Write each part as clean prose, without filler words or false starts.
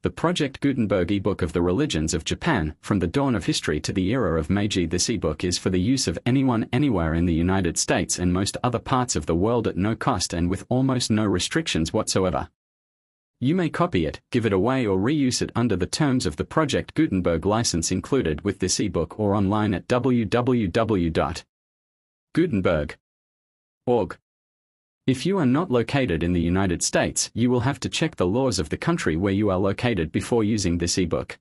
The Project Gutenberg ebook of the Religions of Japan, From the Dawn of History to the Era of Meiji. This ebook is for the use of anyone anywhere in the United States and most other parts of the world at no cost and with almost no restrictions whatsoever. You may copy it, give it away or reuse it under the terms of the Project Gutenberg license included with this ebook or online at www.gutenberg.org. If you are not located in the United States, you will have to check the laws of the country where you are located before using this ebook.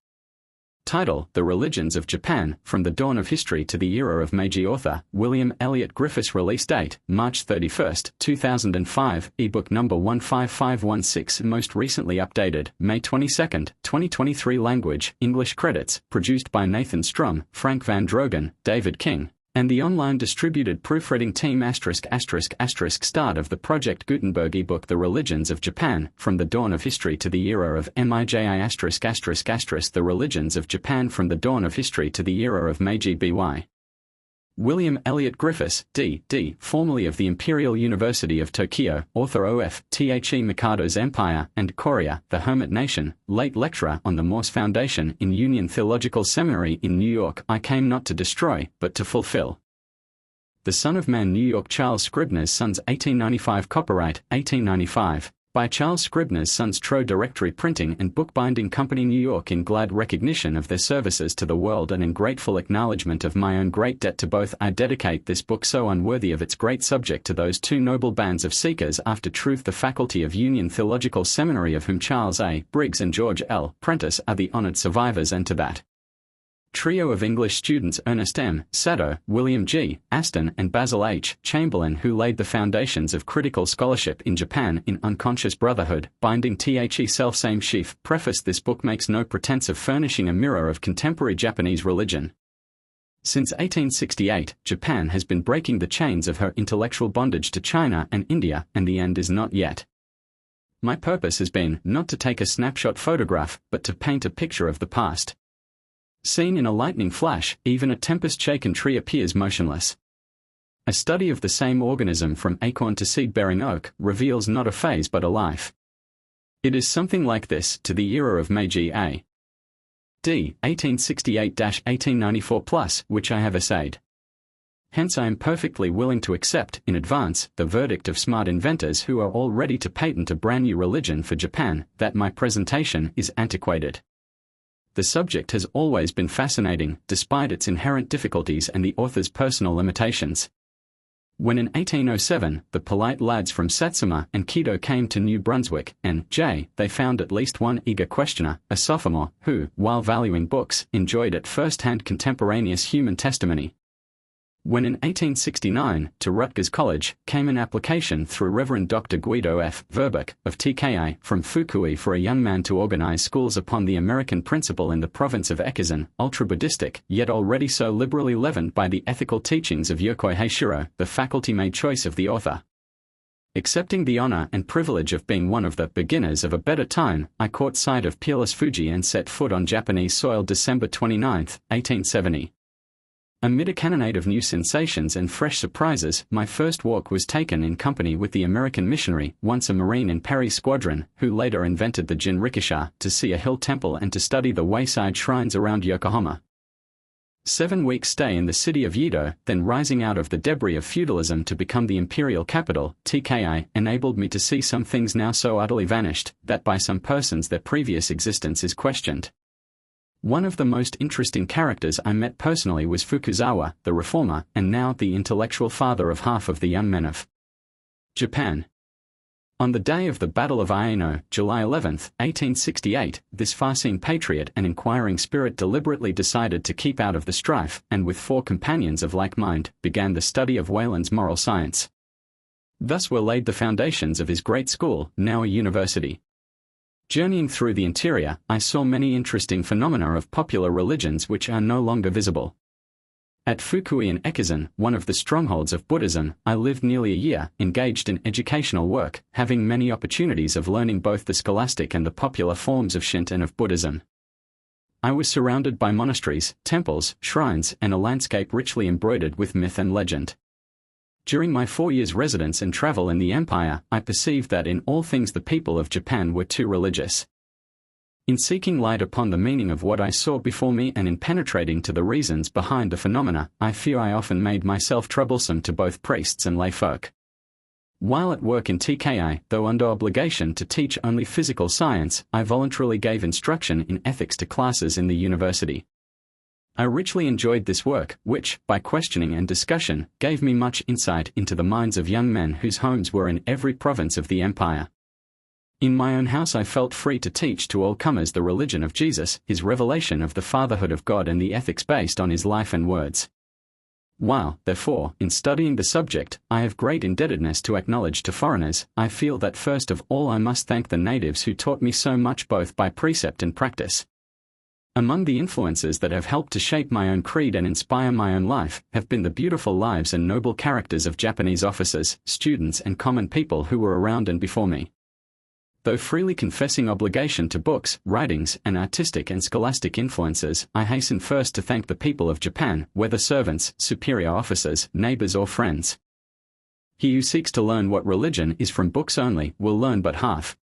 Title: The Religions of Japan, From the Dawn of History to the Era of Meiji. Author: William Elliott Griffiths. Release date: March 31, 2005. Ebook number 15516. Most recently updated, May 22, 2023. Language: English. Credits: produced by Nathan Strum, Frank Van Drogen, David King, and the online distributed proofreading team. Start of the Project Gutenberg ebook The Religions of Japan, From the Dawn of History to the Era of Meiji. The Religions of Japan from the Dawn of History to the Era of Meiji. By William Elliott Griffiths, D.D., formerly of the Imperial University of Tokyo, author of The Mikado's Empire and Korea, the Hermit Nation, late lecturer on the Morse Foundation in Union Theological Seminary in New York. I came not to destroy, but to fulfill. The Son of Man. New York. Charles Scribner's Sons. 1895. Copyright, 1895. By Charles Scribner's Sons. Tro Directory Printing and Bookbinding Company, New York. In glad recognition of their services to the world and in grateful acknowledgement of my own great debt to both, I dedicate this book so unworthy of its great subject to those two noble bands of seekers after truth, the faculty of Union Theological Seminary, of whom Charles A. Briggs and George L. Prentice are the honored survivors, and to that trio of English students, Ernest M. Sato, William G. Aston and Basil H. Chamberlain, who laid the foundations of critical scholarship in Japan in Unconscious Brotherhood, Binding The Selfsame Sheaf. Preface: This book makes no pretense of furnishing a mirror of contemporary Japanese religion. Since 1868, Japan has been breaking the chains of her intellectual bondage to China and India, and the end is not yet. My purpose has been not to take a snapshot photograph, but to paint a picture of the past. Seen in a lightning flash, even a tempest-shaken tree appears motionless. A study of the same organism from acorn to seed-bearing oak reveals not a phase but a life. It is something like this to the era of Meiji A.D. 1868-1894+, which I have essayed. Hence I am perfectly willing to accept, in advance, the verdict of smart inventors who are all ready to patent a brand new religion for Japan, that my presentation is antiquated. The subject has always been fascinating, despite its inherent difficulties and the author's personal limitations. When in 1807, the polite lads from Satsuma and Kido came to New Brunswick, N.J., they found at least one eager questioner, a sophomore, who, while valuing books, enjoyed at first-hand contemporaneous human testimony. When in 1869, to Rutgers College, came an application through Reverend Dr. Guido F. Verbeck, of TKA, from Fukui for a young man to organize schools upon the American principle in the province of Echizen, ultra-Buddhistic, yet already so liberally leavened by the ethical teachings of Yokoi Heishiro, the faculty made choice of the author. Accepting the honor and privilege of being one of the beginners of a better time, I caught sight of peerless Fuji and set foot on Japanese soil December 29, 1870. Amid a cannonade of new sensations and fresh surprises, my first walk was taken in company with the American missionary, once a Marine in Perry's squadron, who later invented the jinrikisha, to see a hill temple and to study the wayside shrines around Yokohama. 7 weeks stay in the city of Yedo, then rising out of the debris of feudalism to become the imperial capital, TKI, enabled me to see some things now so utterly vanished, that by some persons their previous existence is questioned. One of the most interesting characters I met personally was Fukuzawa, the reformer, and now the intellectual father of half of the young men of Japan. On the day of the Battle of Aino, July 11, 1868, this far-seeing patriot and inquiring spirit deliberately decided to keep out of the strife, and with 4 companions of like mind, began the study of Wayland's moral science. Thus were laid the foundations of his great school, now a university. Journeying through the interior, I saw many interesting phenomena of popular religions which are no longer visible. At Fukui in Echizen, one of the strongholds of Buddhism, I lived nearly a year, engaged in educational work, having many opportunities of learning both the scholastic and the popular forms of Shinto and of Buddhism. I was surrounded by monasteries, temples, shrines, and a landscape richly embroidered with myth and legend. During my 4 years' residence and travel in the empire, I perceived that in all things the people of Japan were too religious. In seeking light upon the meaning of what I saw before me and in penetrating to the reasons behind the phenomena, I fear I often made myself troublesome to both priests and layfolk. While at work in TKI, though under obligation to teach only physical science, I voluntarily gave instruction in ethics to classes in the university. I richly enjoyed this work, which, by questioning and discussion, gave me much insight into the minds of young men whose homes were in every province of the empire. In my own house I felt free to teach to all comers the religion of Jesus, his revelation of the fatherhood of God and the ethics based on his life and words. While, therefore, in studying the subject, I have great indebtedness to acknowledge to foreigners, I feel that first of all I must thank the natives who taught me so much both by precept and practice. Among the influences that have helped to shape my own creed and inspire my own life, have been the beautiful lives and noble characters of Japanese officers, students and common people who were around and before me. Though freely confessing obligation to books, writings, and artistic and scholastic influences, I hasten first to thank the people of Japan, whether servants, superior officers, neighbors or friends. He who seeks to learn what religion is from books only, will learn but half.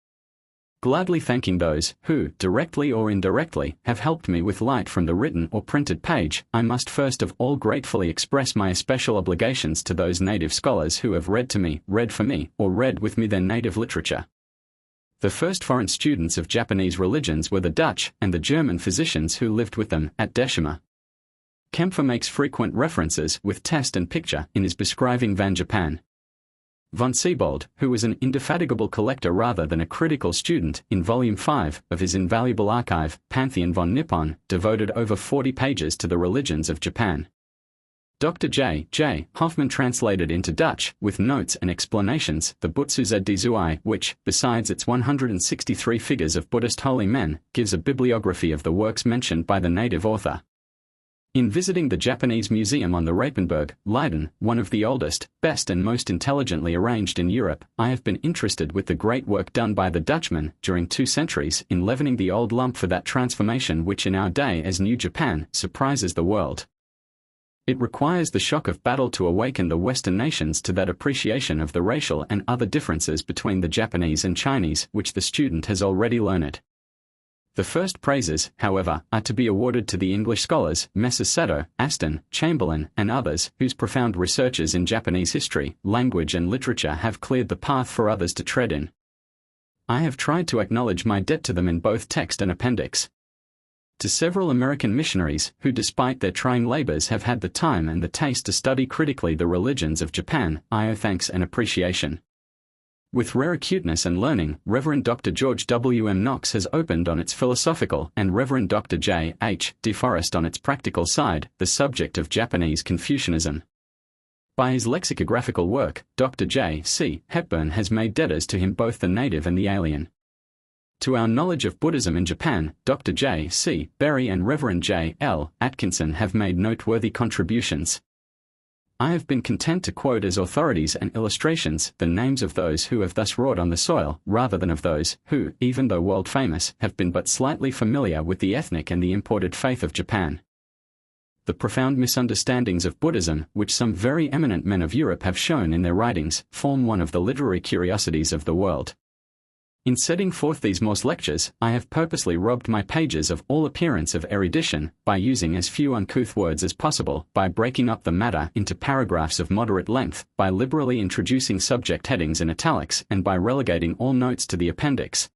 Gladly thanking those who, directly or indirectly, have helped me with light from the written or printed page, I must first of all gratefully express my especial obligations to those native scholars who have read to me, read for me, or read with me their native literature. The first foreign students of Japanese religions were the Dutch and the German physicians who lived with them at Deshima. Kempfer makes frequent references with text and picture in his Beschreibung van Japan. Von Siebold, who was an indefatigable collector rather than a critical student, in Volume 5 of his invaluable archive, Pantheon von Nippon, devoted over 40 pages to the religions of Japan. Dr. J. Hoffman translated into Dutch, with notes and explanations, the Butsuze di Zui, which, besides its 163 figures of Buddhist holy men, gives a bibliography of the works mentioned by the native author. In visiting the Japanese Museum on the Rapenburg, Leiden, one of the oldest, best and most intelligently arranged in Europe, I have been interested with the great work done by the Dutchmen, during 2 centuries, in leavening the old lump for that transformation which in our day as New Japan, surprises the world. It requires the shock of battle to awaken the Western nations to that appreciation of the racial and other differences between the Japanese and Chinese which the student has already learned. The first praises, however, are to be awarded to the English scholars, Messrs. Sato, Aston, Chamberlain, and others, whose profound researches in Japanese history, language and literature have cleared the path for others to tread in. I have tried to acknowledge my debt to them in both text and appendix. To several American missionaries, who despite their trying labors have had the time and the taste to study critically the religions of Japan, I owe thanks and appreciation. With rare acuteness and learning, Reverend Dr. George W. M. Knox has opened on its philosophical, and Reverend Dr. J. H. DeForest on its practical side, the subject of Japanese Confucianism. By his lexicographical work, Dr. J. C. Hepburn has made debtors to him both the native and the alien. To our knowledge of Buddhism in Japan, Dr. J. C. Berry and Reverend J. L. Atkinson have made noteworthy contributions. I have been content to quote as authorities and illustrations the names of those who have thus wrought on the soil, rather than of those who, even though world-famous, have been but slightly familiar with the ethnic and the imported faith of Japan. The profound misunderstandings of Buddhism, which some very eminent men of Europe have shown in their writings, form one of the literary curiosities of the world. In setting forth these Morse lectures, I have purposely robbed my pages of all appearance of erudition, by using as few uncouth words as possible, by breaking up the matter into paragraphs of moderate length, by liberally introducing subject headings in italics, and by relegating all notes to the appendix.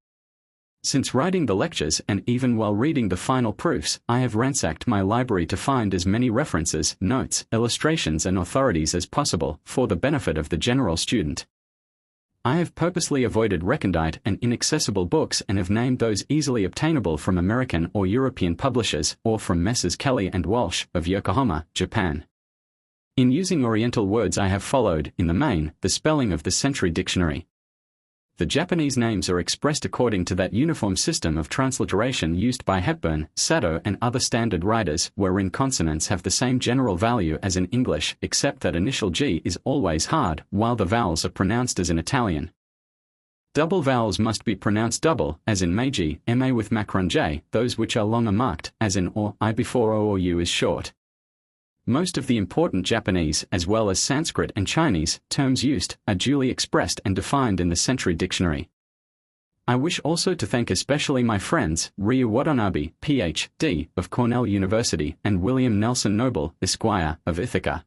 Since writing the lectures and even while reading the final proofs, I have ransacked my library to find as many references, notes, illustrations and authorities as possible, for the benefit of the general student. I have purposely avoided recondite and inaccessible books and have named those easily obtainable from American or European publishers, or from Messrs. Kelly and Walsh, of Yokohama, Japan. In using Oriental words I have followed, in the main, the spelling of the Century Dictionary. The Japanese names are expressed according to that uniform system of transliteration used by Hepburn, Sato and other standard writers, wherein consonants have the same general value as in English, except that initial G is always hard, while the vowels are pronounced as in Italian. Double vowels must be pronounced double, as in Meiji, Ma with macron J, those which are long are marked, as in or, I before O or U is short. Most of the important Japanese, as well as Sanskrit and Chinese, terms used, are duly expressed and defined in the Century Dictionary. I wish also to thank especially my friends, Ryu Watanabe, Ph.D., of Cornell University, and William Nelson Noble, Esquire, of Ithaca.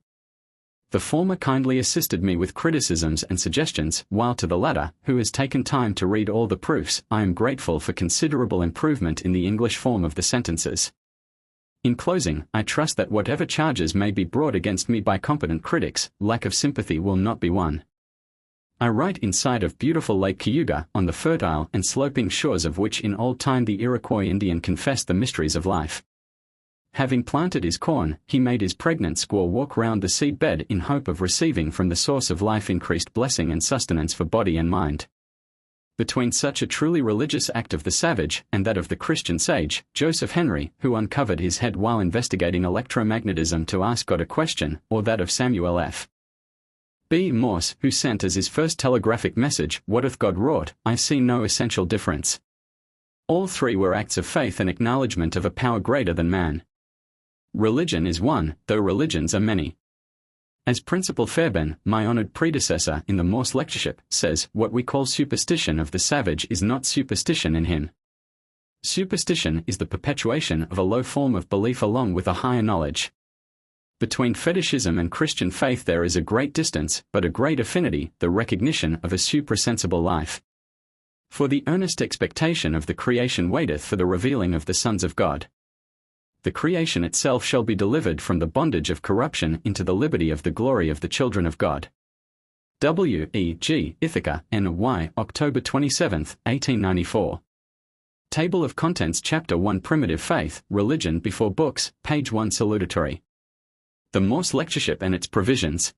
The former kindly assisted me with criticisms and suggestions, while to the latter, who has taken time to read all the proofs, I am grateful for considerable improvement in the English form of the sentences. In closing, I trust that whatever charges may be brought against me by competent critics, lack of sympathy will not be one. I write in sight of beautiful Lake Cayuga, on the fertile and sloping shores of which in old time the Iroquois Indian confessed the mysteries of life. Having planted his corn, he made his pregnant squaw walk round the seed bed in hope of receiving from the source of life increased blessing and sustenance for body and mind. Between such a truly religious act of the savage and that of the Christian sage, Joseph Henry, who uncovered his head while investigating electromagnetism to ask God a question, or that of Samuel F. B. Morse, who sent as his first telegraphic message, "What hath God wrought?" I see no essential difference. All three were acts of faith and acknowledgement of a power greater than man. Religion is one, though religions are many. As Principal Fairbairn, my honored predecessor in the Morse lectureship, says, what we call superstition of the savage is not superstition in him. Superstition is the perpetuation of a low form of belief along with a higher knowledge. Between fetishism and Christian faith there is a great distance, but a great affinity, the recognition of a suprasensible life. For the earnest expectation of the creation waiteth for the revealing of the sons of God. The creation itself shall be delivered from the bondage of corruption into the liberty of the glory of the children of God. W. E. G. Ithaca, N.Y., October 27, 1894. Table of Contents Chapter 1 Primitive Faith, Religion Before Books, page 1 Salutatory. The Morse Lectureship and its Provisions.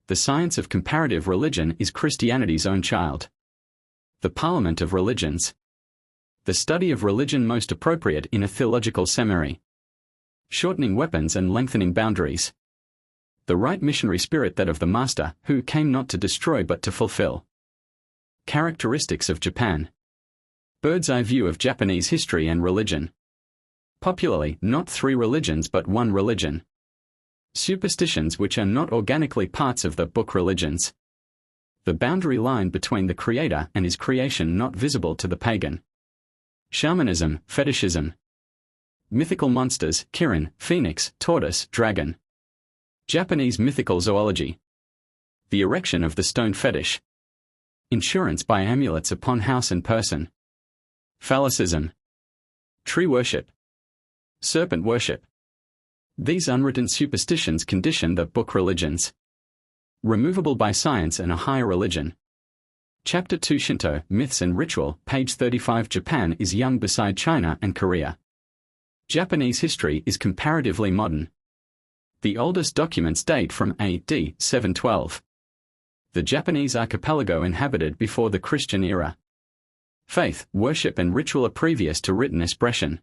The science of comparative religion is Christianity's own child. The Parliament of Religions. The study of religion most appropriate in a theological seminary. Shortening weapons and lengthening boundaries. The right missionary spirit that of the Master, who came not to destroy but to fulfill. Characteristics of Japan. Bird's eye view of Japanese history and religion. Popularly, not three religions but one religion. Superstitions which are not organically parts of the book religions. The boundary line between the Creator and his creation not visible to the pagan. Shamanism, fetishism. Mythical monsters, Kirin, phoenix, tortoise, dragon. Japanese mythical zoology. The erection of the stone fetish. Insurance by amulets upon house and person. Phallicism. Tree worship. Serpent worship. These unwritten superstitions condition the book religions. Removable by science and a higher religion. Chapter 2 Shinto, Myths and Ritual, page 35 Japan is young beside China and Korea. Japanese history is comparatively modern. The oldest documents date from A.D. 712. The Japanese archipelago inhabited before the Christian era. Faith, worship and ritual are previous to written expression.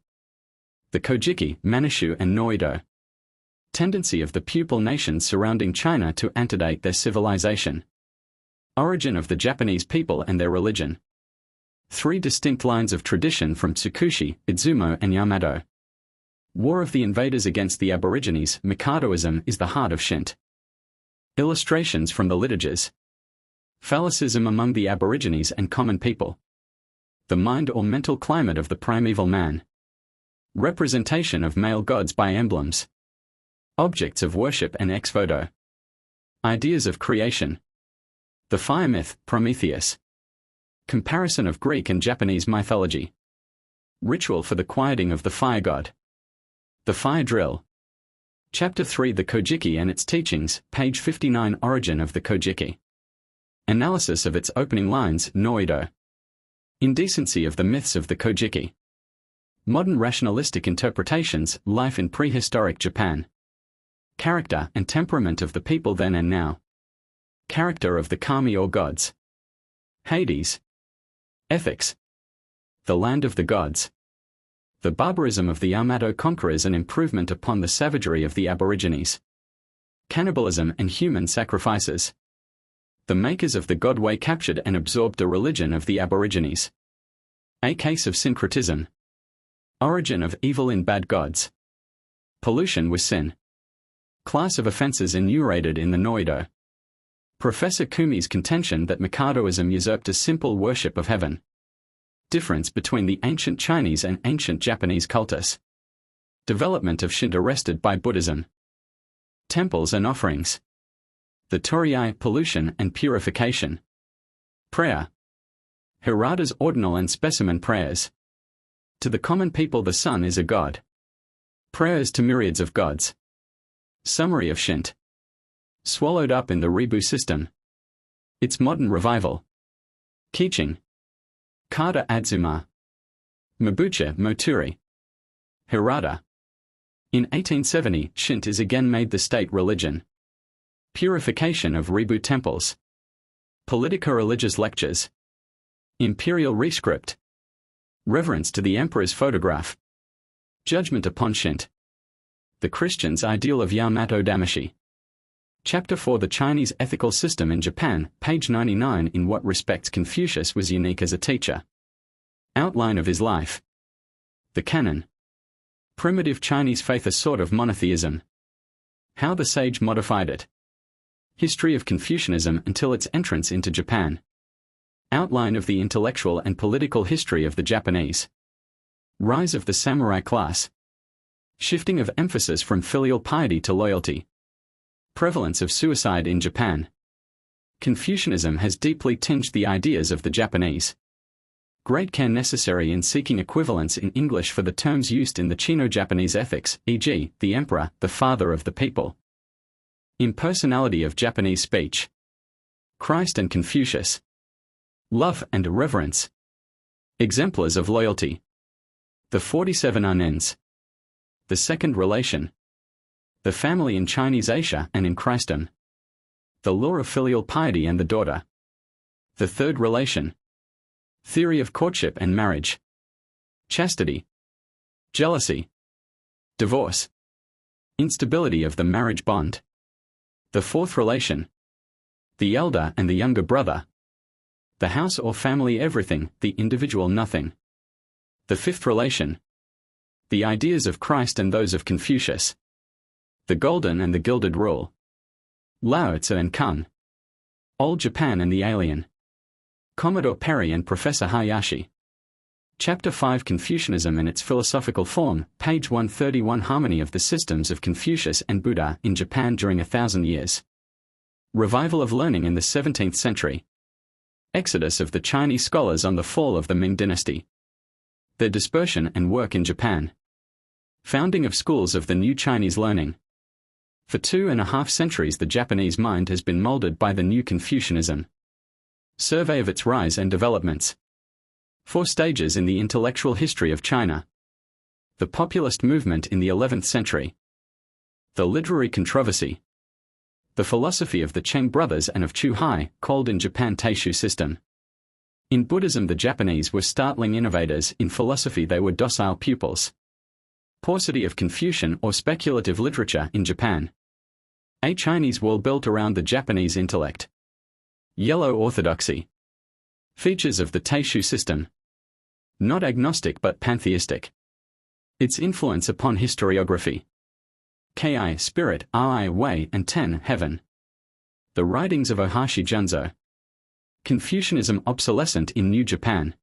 The Kojiki, Manchu and Noido. Tendency of the pupil nations surrounding China to antedate their civilization. Origin of the Japanese people and their religion. Three distinct lines of tradition from Tsukushi, Izumo and Yamato. War of the invaders against the Aborigines. Mikadoism is the heart of Shinto. Illustrations from the liturgies. Phallicism among the Aborigines and common people. The mind or mental climate of the primeval man. Representation of male gods by emblems. Objects of worship and ex voto. Ideas of creation. The fire myth, Prometheus. Comparison of Greek and Japanese mythology. Ritual for the quieting of the fire god. The fire drill. Chapter 3 The Kojiki and its teachings, page 59 Origin of the Kojiki. Analysis of its opening lines, Noido. Indecency of the myths of the Kojiki. Modern rationalistic interpretations, life in prehistoric Japan. Character and temperament of the people then and now. Character of the kami or gods. Hades. Ethics. The land of the gods. The barbarism of the Yamato conquerors and improvement upon the savagery of the Aborigines. Cannibalism and human sacrifices. The makers of the godway captured and absorbed the religion of the Aborigines. A case of syncretism. Origin of evil in bad gods. Pollution with sin. Class of offences enumerated in the Noido. Professor Kumi's contention that Mikadoism usurped a simple worship of heaven. Difference between the ancient Chinese and ancient Japanese cultus. Development of Shinto arrested by Buddhism. Temples and offerings. The Toriai, pollution and purification. Prayer. Hirata's ordinal and specimen prayers. To the common people the sun is a god. Prayers to myriads of gods. Summary of Shinto. Swallowed up in the Ribu system. Its modern revival. Kiching. Kada Adzuma. Mabucha Moturi. Hirata. In 1870, Shinto is again made the state religion. Purification of Ribu temples. Politico-religious lectures. Imperial rescript. Reverence to the emperor's photograph. Judgment upon Shinto. The Christian's ideal of Yamato Damashi. Chapter 4 The Chinese ethical system in Japan, page 99 In what respects Confucius was unique as a teacher. Outline of his life. The canon. Primitive Chinese faith, a sort of monotheism. How the sage modified it. History of Confucianism until its entrance into Japan. Outline of the intellectual and political history of the Japanese. Rise of the samurai class. Shifting of emphasis from filial piety to loyalty. Prevalence of suicide in Japan. Confucianism has deeply tinged the ideas of the Japanese. Great care necessary in seeking equivalents in English for the terms used in the Chino-Japanese ethics, e.g., the emperor, the father of the people. Impersonality of Japanese speech. Christ and Confucius. Love and reverence. Exemplars of loyalty. The 47 Unens. The second relation. The family in Chinese Asia and in Christendom. The law of filial piety and the daughter. The third relation. Theory of courtship and marriage. Chastity. Jealousy. Divorce. Instability of the marriage bond. The fourth relation. The elder and the younger brother. The house or family everything, the individual nothing. The fifth relation. The ideas of Christ and those of Confucius. The golden and the gilded rule. Lao Tzu and Kung. Old Japan and the alien. Commodore Perry and Professor Hayashi. Chapter 5 Confucianism in its philosophical form, page 131 Harmony of the systems of Confucius and Buddha in Japan during 1,000 years. Revival of learning in the 17th century. Exodus of the Chinese scholars on the fall of the Ming dynasty. Their dispersion and work in Japan. Founding of schools of the new Chinese learning. For 2.5 centuries the Japanese mind has been molded by the new Confucianism. Survey of its rise and developments. 4 stages in the intellectual history of China. The populist movement in the 11th century. The literary controversy. The philosophy of the Cheng brothers and of Chu Hai, called in Japan Taishu system. In Buddhism the Japanese were startling innovators, in philosophy they were docile pupils. Paucity of Confucian or speculative literature in Japan. A Chinese wall built around the Japanese intellect. Yellow orthodoxy. Features of the Taishu system. Not agnostic but pantheistic. Its influence upon historiography. Ki spirit, Ai way and Ten heaven. The writings of Ohashi Junzo. Confucianism obsolescent in New Japan.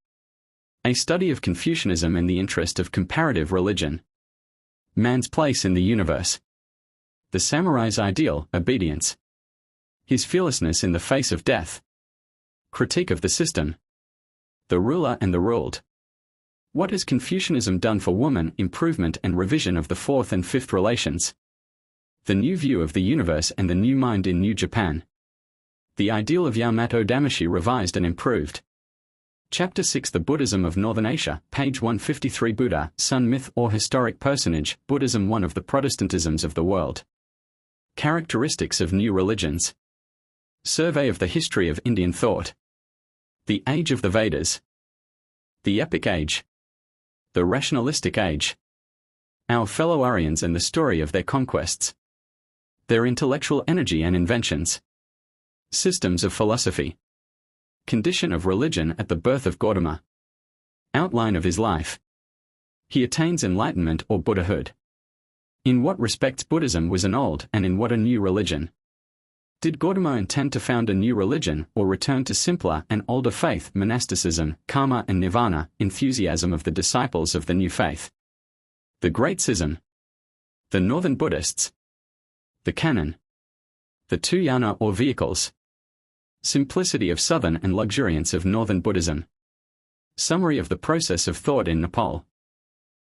A study of Confucianism in the interest of comparative religion. Man's place in the universe. The samurai's ideal, obedience. His fearlessness in the face of death. Critique of the system. The ruler and the ruled. What has Confucianism done for woman? Improvement and revision of the 4th and 5th relations. The new view of the universe and the new mind in New Japan. The ideal of Yamato Damashi revised and improved. Chapter 6 The Buddhism of Northern Asia, page 153 Buddha, Sun myth or historic personage, Buddhism one of the Protestantisms of the world. Characteristics of new religions. Survey of the history of Indian thought. The age of the Vedas. The epic age. The rationalistic age. Our fellow Aryans and the story of their conquests. Their intellectual energy and inventions. Systems of philosophy. Condition of religion at the birth of Gautama. Outline of his life. He attains enlightenment or Buddhahood. In what respects Buddhism was an old and in what a new religion. Did Gautama intend to found a new religion or return to simpler and older faith, monasticism, karma and nirvana, enthusiasm of the disciples of the new faith? The Great Schism. The Northern Buddhists. The Canon. The two yana or vehicles. Simplicity of Southern and luxuriance of Northern Buddhism. Summary of the process of thought in Nepal.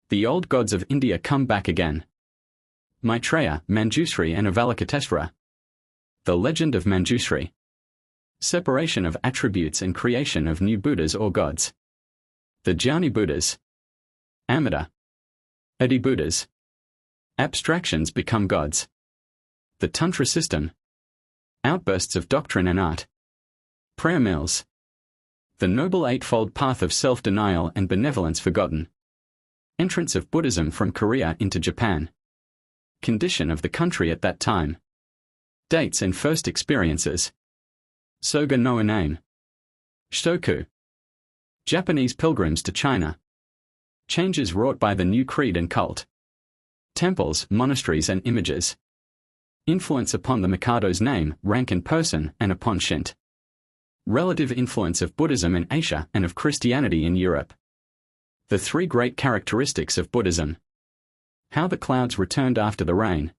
The old gods of India come back again. Maitreya, Manjushri and Avalokiteshvara. The legend of Manjushri. Separation of attributes and creation of new Buddhas or gods. The Jnani Buddhas. Amida. Adi Buddhas. Abstractions become gods. The Tantra system. Outbursts of doctrine and art. Prayer mills. The Noble Eightfold Path of self-denial and benevolence forgotten. Entrance of Buddhism from Korea into Japan. Condition of the country at that time. Dates and first experiences. Soga no name. Shotoku. Japanese pilgrims to China. Changes wrought by the new creed and cult. Temples, monasteries and images. Influence upon the Mikado's name, rank and person, and upon Shinto. Relative influence of Buddhism in Asia and of Christianity in Europe. The three great characteristics of Buddhism. How the clouds returned after the rain.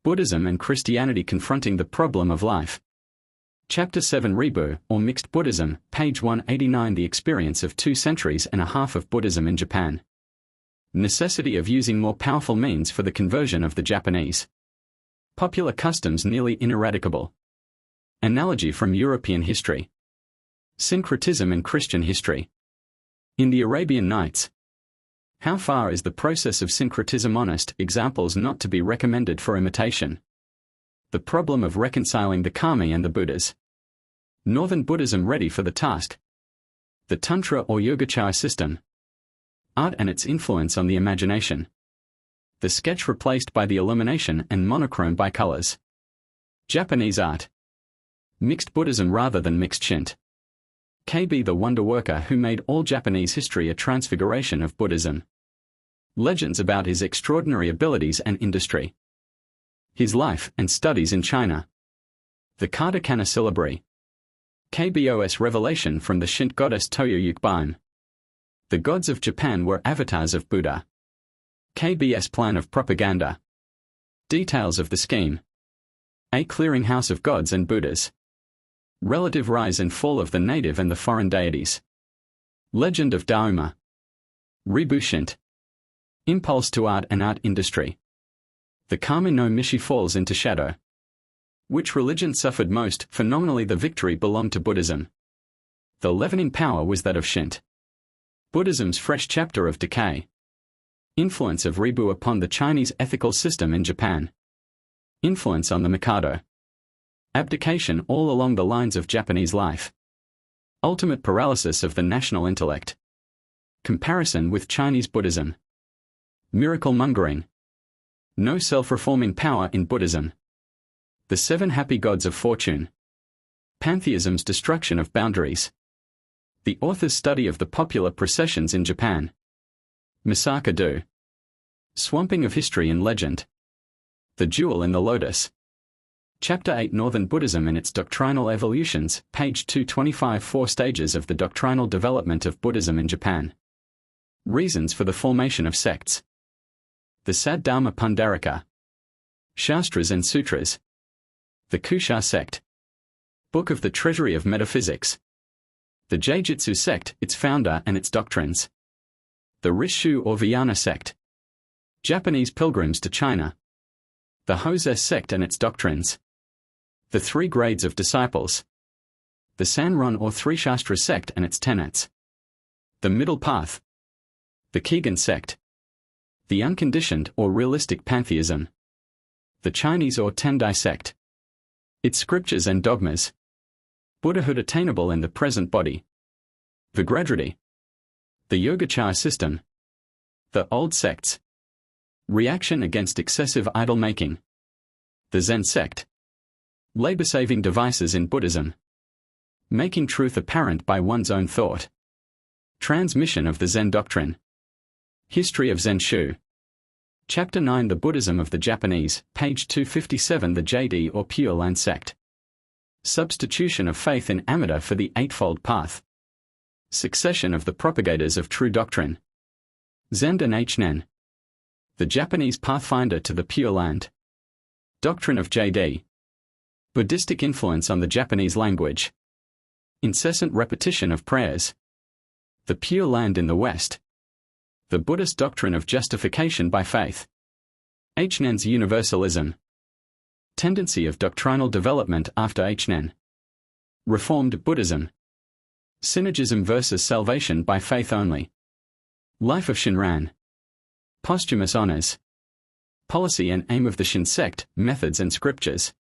Buddhism and Christianity confronting the problem of life. Chapter 7 Ribu, or Mixed Buddhism, page 189 The experience of 2 centuries and a half of Buddhism in Japan. Necessity of using more powerful means for the conversion of the Japanese. Popular customs nearly ineradicable. Analogy from European history. Syncretism in Christian history. In the Arabian Nights. How far is the process of syncretism honest? Examples not to be recommended for imitation. The problem of reconciling the Kami and the Buddhas. Northern Buddhism ready for the task. The Tantra or Yogacara system. Art and its influence on the imagination. The sketch replaced by the illumination and monochrome by colors. Japanese art. Mixed Buddhism rather than mixed Shinto. KB the wonder worker who made all Japanese history a transfiguration of Buddhism. Legends about his extraordinary abilities and industry. His life and studies in China. The Katakana syllabary. KBOS revelation from the Shinto goddess Toyo Yukbaim. The gods of Japan were avatars of Buddha. KBS plan of propaganda. Details of the scheme. A clearinghouse of gods and Buddhas. Relative rise and fall of the native and the foreign deities. Legend of Dauma. Ribu Shinto. Impulse to art and art industry. The Kami no Mishi falls into shadow. Which religion suffered most? Phenomenally the victory belonged to Buddhism. The leavening power was that of Shinto. Buddhism's fresh chapter of decay. Influence of Ribu upon the Chinese ethical system in Japan. Influence on the Mikado. Abdication all along the lines of Japanese life. Ultimate paralysis of the national intellect. Comparison with Chinese Buddhism. Miracle mongering. No self-reforming power in Buddhism. The 7 happy gods of fortune. Pantheism's destruction of boundaries. The author's study of the popular processions in Japan. Misaka Do. Swamping of history and legend. The jewel in the lotus. Chapter 8 Northern Buddhism and its doctrinal evolutions, page 225 4 stages of the doctrinal development of Buddhism in Japan. Reasons for the formation of sects. The Saddharma Pundarika. Shastras and Sutras. The Kusha sect. Book of the Treasury of Metaphysics. The Jaijitsu sect, its founder and its doctrines. The Risshu or Vijnana sect. Japanese pilgrims to China. The Hosei sect and its doctrines. The 3 grades of disciples. The Sanron or Three Shastra sect and its tenets. The Middle Path. The Kegan sect. The Unconditioned or Realistic Pantheism. The Chinese or Tendai sect. Its scriptures and dogmas. Buddhahood attainable in the present body. Vigradriti. The Yogacara system. The old sects. Reaction against excessive idol-making. The Zen sect. Labor-saving devices in Buddhism. Making truth apparent by one's own thought. Transmission of the Zen doctrine. History of Zen Shu. Chapter 9 The Buddhism of the Japanese, page 257 The JD or Pure Land sect. Substitution of faith in Amida for the Eightfold Path. Succession of the propagators of true doctrine. Zend and Hnen. The Japanese pathfinder to the Pure Land. Doctrine of J.D. Buddhistic influence on the Japanese language. Incessant repetition of prayers. The Pure Land in the West. The Buddhist doctrine of justification by faith. Hnen's universalism. Tendency of doctrinal development after Hnen. Reformed Buddhism. Synergism versus salvation by faith only. Life of Shinran. Posthumous honors. Policy and aim of the Shin sect, methods and scriptures.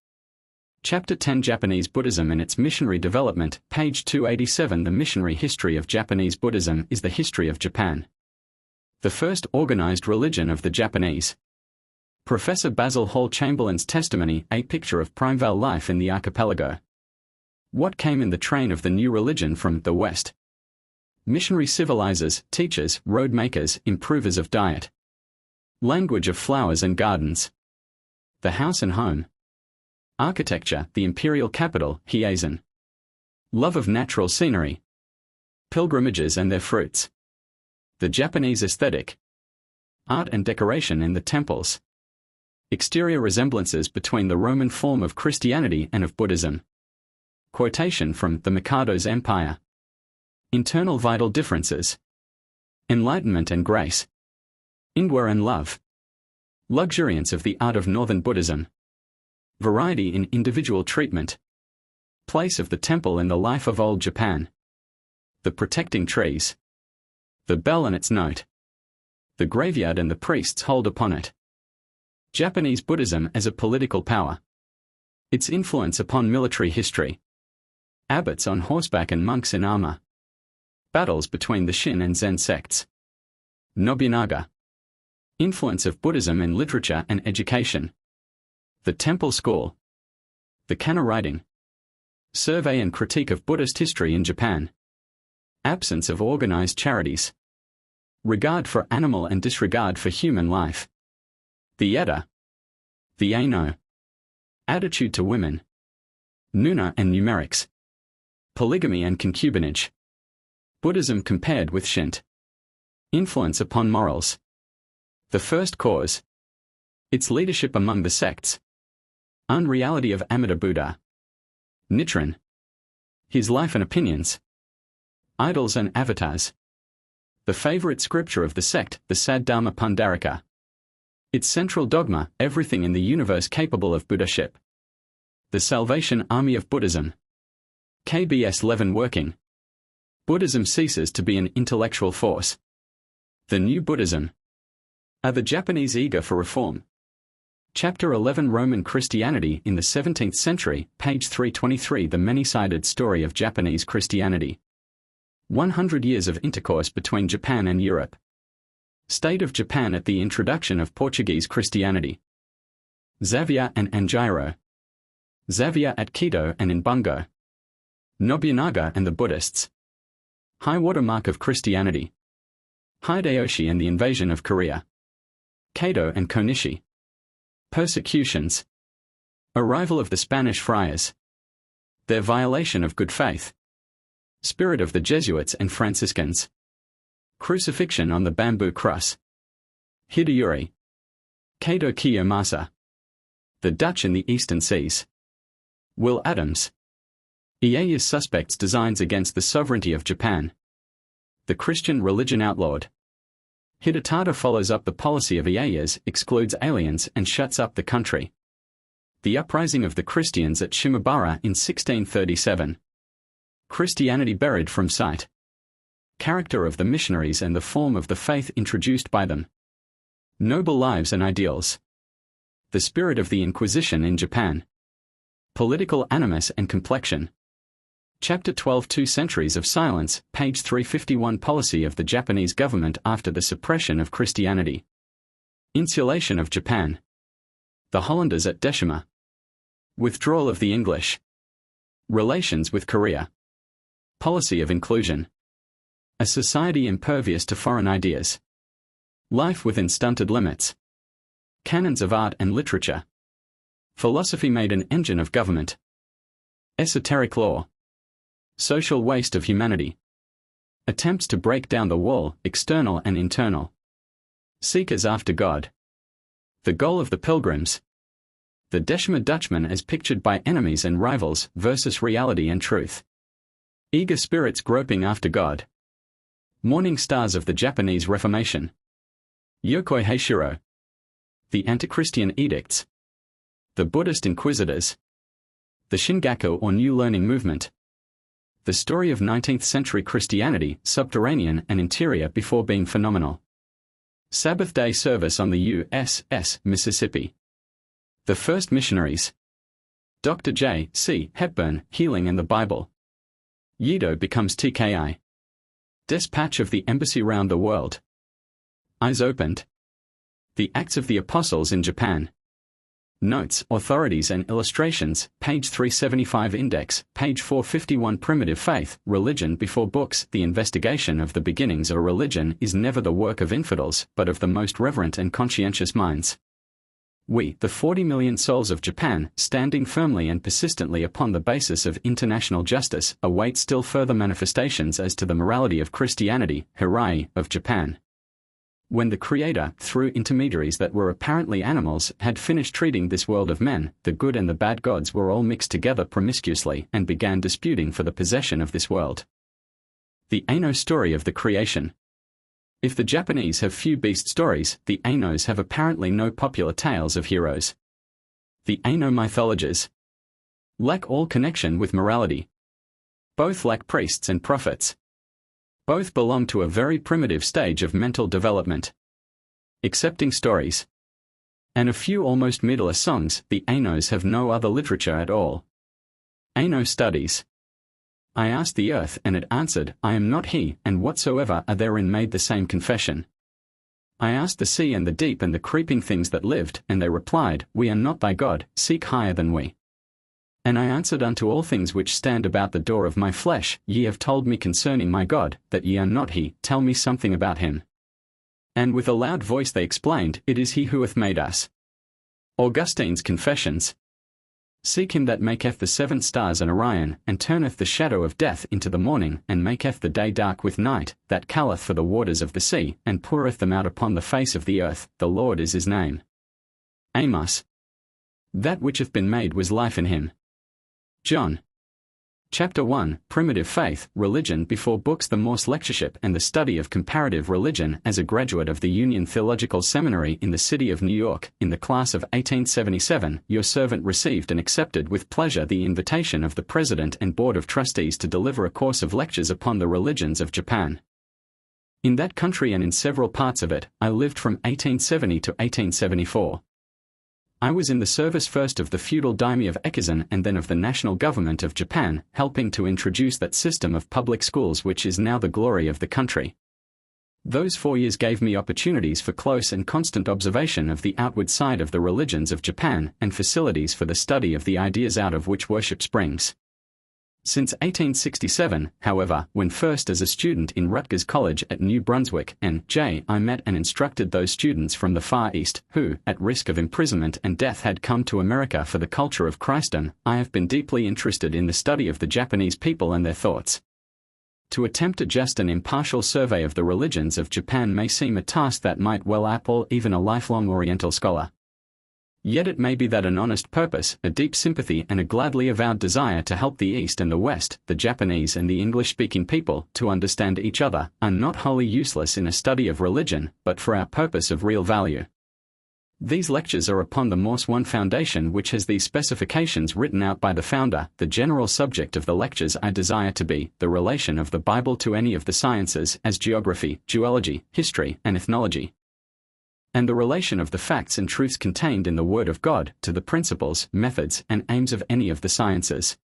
Chapter 10 Japanese Buddhism and its missionary development, page 287. The missionary history of Japanese Buddhism is the history of Japan. The first organized religion of the Japanese. Professor Basil Hall Chamberlain's testimony, A Picture of Primeval Life in the Archipelago. What came in the train of the new religion from the West? Missionary civilizers, teachers, road makers, improvers of diet. Language of flowers and gardens. The house and home. Architecture, the imperial capital, Hieizen. Love of natural scenery. Pilgrimages and their fruits. The Japanese aesthetic. Art and decoration in the temples. Exterior resemblances between the Roman form of Christianity and of Buddhism. Quotation from The Mikado's Empire. Internal vital differences. Enlightenment and grace. Indwa and love. Luxuriance of the art of Northern Buddhism. Variety in individual treatment. Place of the temple in the life of old Japan. The protecting trees. The bell and its note. The graveyard and the priests hold upon it. Japanese Buddhism as a political power. Its influence upon military history. Abbots on horseback and monks in armor. Battles between the Shin and Zen sects. Nobunaga. Influence of Buddhism in literature and education. The Temple School. The Kana writing. Survey and critique of Buddhist history in Japan. Absence of organized charities. Regard for animal and disregard for human life. The Edda. The Aino. Attitude to women. Nuna and numerics. Polygamy and concubinage. Buddhism compared with Shinto. Influence upon morals. The first cause. Its leadership among the sects. Unreality of Amida Buddha. Nichiren. His life and opinions. Idols and avatars. The favorite scripture of the sect, the Saddharma Pundarika. Its central dogma, everything in the universe capable of Buddhaship. The Salvation Army of Buddhism. KBS Levin working. Buddhism ceases to be an intellectual force. The New Buddhism. Are the Japanese eager for reform? Chapter 11 Roman Christianity in the 17th century, page 323 The many-sided story of Japanese Christianity. 100 years of intercourse between Japan and Europe. State of Japan at the introduction of Portuguese Christianity. Xavier and Anjiro. Xavier at Quito and in Bungo. Nobunaga and the Buddhists. High water mark of Christianity. Hideyoshi and the invasion of Korea. Kato and Konishi. Persecutions. Arrival of the Spanish friars. Their violation of good faith. Spirit of the Jesuits and Franciscans. Crucifixion on the bamboo cross. Hideyuri. Kato Kiyomasa. The Dutch in the Eastern Seas. Will Adams. Ieyasu suspects designs against the sovereignty of Japan. The Christian religion outlawed. Hidetada follows up the policy of Ieyasu, excludes aliens and shuts up the country. The uprising of the Christians at Shimabara in 1637. Christianity buried from sight. Character of the missionaries and the form of the faith introduced by them. Noble lives and ideals. The spirit of the Inquisition in Japan. Political animus and complexion. Chapter 12 2 Centuries of Silence, page 351 Policy of the Japanese government after the suppression of Christianity. Insulation of Japan. The Hollanders at Deshima. Withdrawal of the English. Relations with Korea. Policy of inclusion. A society impervious to foreign ideas. Life within stunted limits. Canons of art and literature. Philosophy made an engine of government. Esoteric law. Social waste of humanity. Attempts to break down the wall, external and internal. Seekers after God. The goal of the pilgrims. The Deshma Dutchman as pictured by enemies and rivals versus reality and truth. Eager spirits groping after God. Morning stars of the Japanese Reformation. Yokoi Heishiro. The Antichristian Edicts. The Buddhist Inquisitors. The Shingaku or New Learning Movement. The story of 19th century Christianity, subterranean and interior before being phenomenal. Sabbath day service on the U.S.S. Mississippi. The first missionaries. Dr. J. C. Hepburn, Healing and the Bible. Yido becomes TKI. Dispatch of the embassy round the world. Eyes opened. The Acts of the Apostles in Japan. Notes, authorities and illustrations, page 375 Index, page 451 Primitive Faith, Religion before Books. The investigation of the beginnings of a religion is never the work of infidels, but of the most reverent and conscientious minds. We, the 40 million souls of Japan, standing firmly and persistently upon the basis of international justice, await still further manifestations as to the morality of Christianity, Hirai, of Japan. When the Creator, through intermediaries that were apparently animals, had finished treating this world of men, the good and the bad gods were all mixed together promiscuously and began disputing for the possession of this world. The Aino story of the creation. If the Japanese have few beast stories, the Ainos have apparently no popular tales of heroes. The Aino mythologies lack all connection with morality. Both lack priests and prophets. Both belong to a very primitive stage of mental development. Accepting stories and a few almost meatless songs, the Ainos have no other literature at all. Aino studies. I asked the earth and it answered, I am not he, and whatsoever are therein made the same confession. I asked the sea and the deep and the creeping things that lived, and they replied, We are not thy God, seek higher than we. And I answered unto all things which stand about the door of my flesh, Ye have told me concerning my God, that ye are not he, tell me something about him. And with a loud voice they explained, It is he who hath made us. Augustine's Confessions. Seek him that maketh the 7 stars and Orion, and turneth the shadow of death into the morning, and maketh the day dark with night, that calleth for the waters of the sea, and poureth them out upon the face of the earth, the Lord is his name. Amos. That which hath been made was life in him. John. Chapter 1, Primitive Faith, Religion before Books. The Morse Lectureship and the Study of Comparative Religion. As a graduate of the Union Theological Seminary in the city of New York, in the class of 1877, your servant received and accepted with pleasure the invitation of the President and Board of Trustees to deliver a course of lectures upon the religions of Japan. In that country and in several parts of it, I lived from 1870 to 1874. I was in the service first of the feudal daimyo of Echizen and then of the national government of Japan, helping to introduce that system of public schools which is now the glory of the country. Those 4 years gave me opportunities for close and constant observation of the outward side of the religions of Japan and facilities for the study of the ideas out of which worship springs. Since 1867, however, when first as a student in Rutgers College at New Brunswick, N.J., I met and instructed those students from the Far East who, at risk of imprisonment and death, had come to America for the culture of Christendom, I have been deeply interested in the study of the Japanese people and their thoughts. To attempt a just and impartial survey of the religions of Japan may seem a task that might well appall even a lifelong Oriental scholar. Yet it may be that an honest purpose, a deep sympathy and a gladly avowed desire to help the East and the West, the Japanese and the English-speaking people, to understand each other, are not wholly useless in a study of religion, but for our purpose of real value. These lectures are upon the Morse 1 Foundation, which has these specifications written out by the founder. The general subject of the lectures I desire to be the relation of the Bible to any of the sciences, as geography, geology, history, and ethnology, and the relation of the facts and truths contained in the Word of God to the principles, methods, and aims of any of the sciences.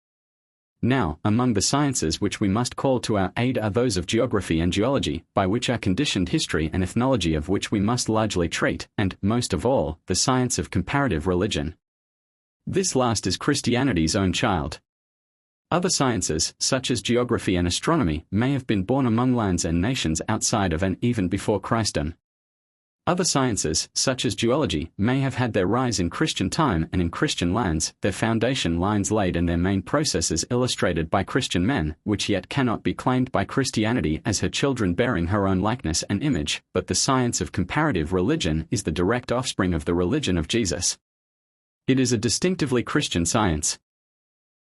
Now, among the sciences which we must call to our aid are those of geography and geology, by which are conditioned history and ethnology, of which we must largely treat, and, most of all, the science of comparative religion. This last is Christianity's own child. Other sciences, such as geography and astronomy, may have been born among lands and nations outside of and even before Christendom. Other sciences, such as geology, may have had their rise in Christian time and in Christian lands, their foundation lines laid and their main processes illustrated by Christian men, which yet cannot be claimed by Christianity as her children bearing her own likeness and image, but the science of comparative religion is the direct offspring of the religion of Jesus. It is a distinctively Christian science.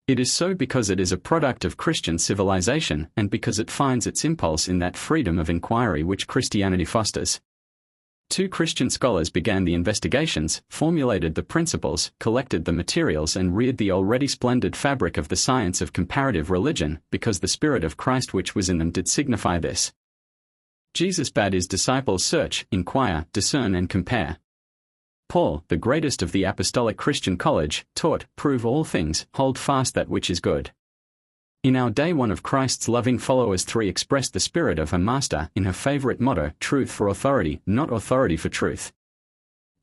It is so because it is a product of Christian civilization and because it finds its impulse in that freedom of inquiry which Christianity fosters. Two Christian scholars began the investigations, formulated the principles, collected the materials and reared the already splendid fabric of the science of comparative religion, because the Spirit of Christ which was in them did signify this. Jesus bade his disciples search, inquire, discern and compare. Paul, the greatest of the apostolic Christian college, taught, prove all things, hold fast that which is good. In our day one of Christ's loving followers 3 expressed the spirit of her master in her favorite motto, truth for authority, not authority for truth.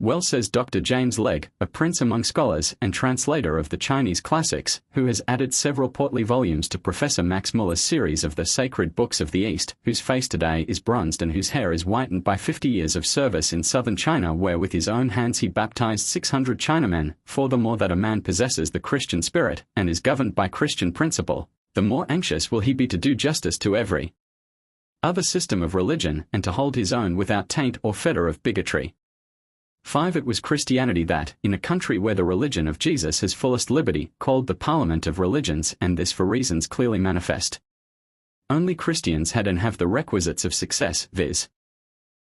Well says Dr. James Legge, a prince among scholars and translator of the Chinese classics, who has added several portly volumes to Professor Max Muller's series of the sacred books of the East, whose face today is bronzed and whose hair is whitened by 50 years of service in southern China, where with his own hands he baptized 600 Chinamen. For the more that a man possesses the Christian spirit and is governed by Christian principle, the more anxious will he be to do justice to every other system of religion and to hold his own without taint or fetter of bigotry. 5. It was Christianity that, in a country where the religion of Jesus has fullest liberty, called the Parliament of Religions, and this for reasons clearly manifest. Only Christians had and have the requisites of success, viz.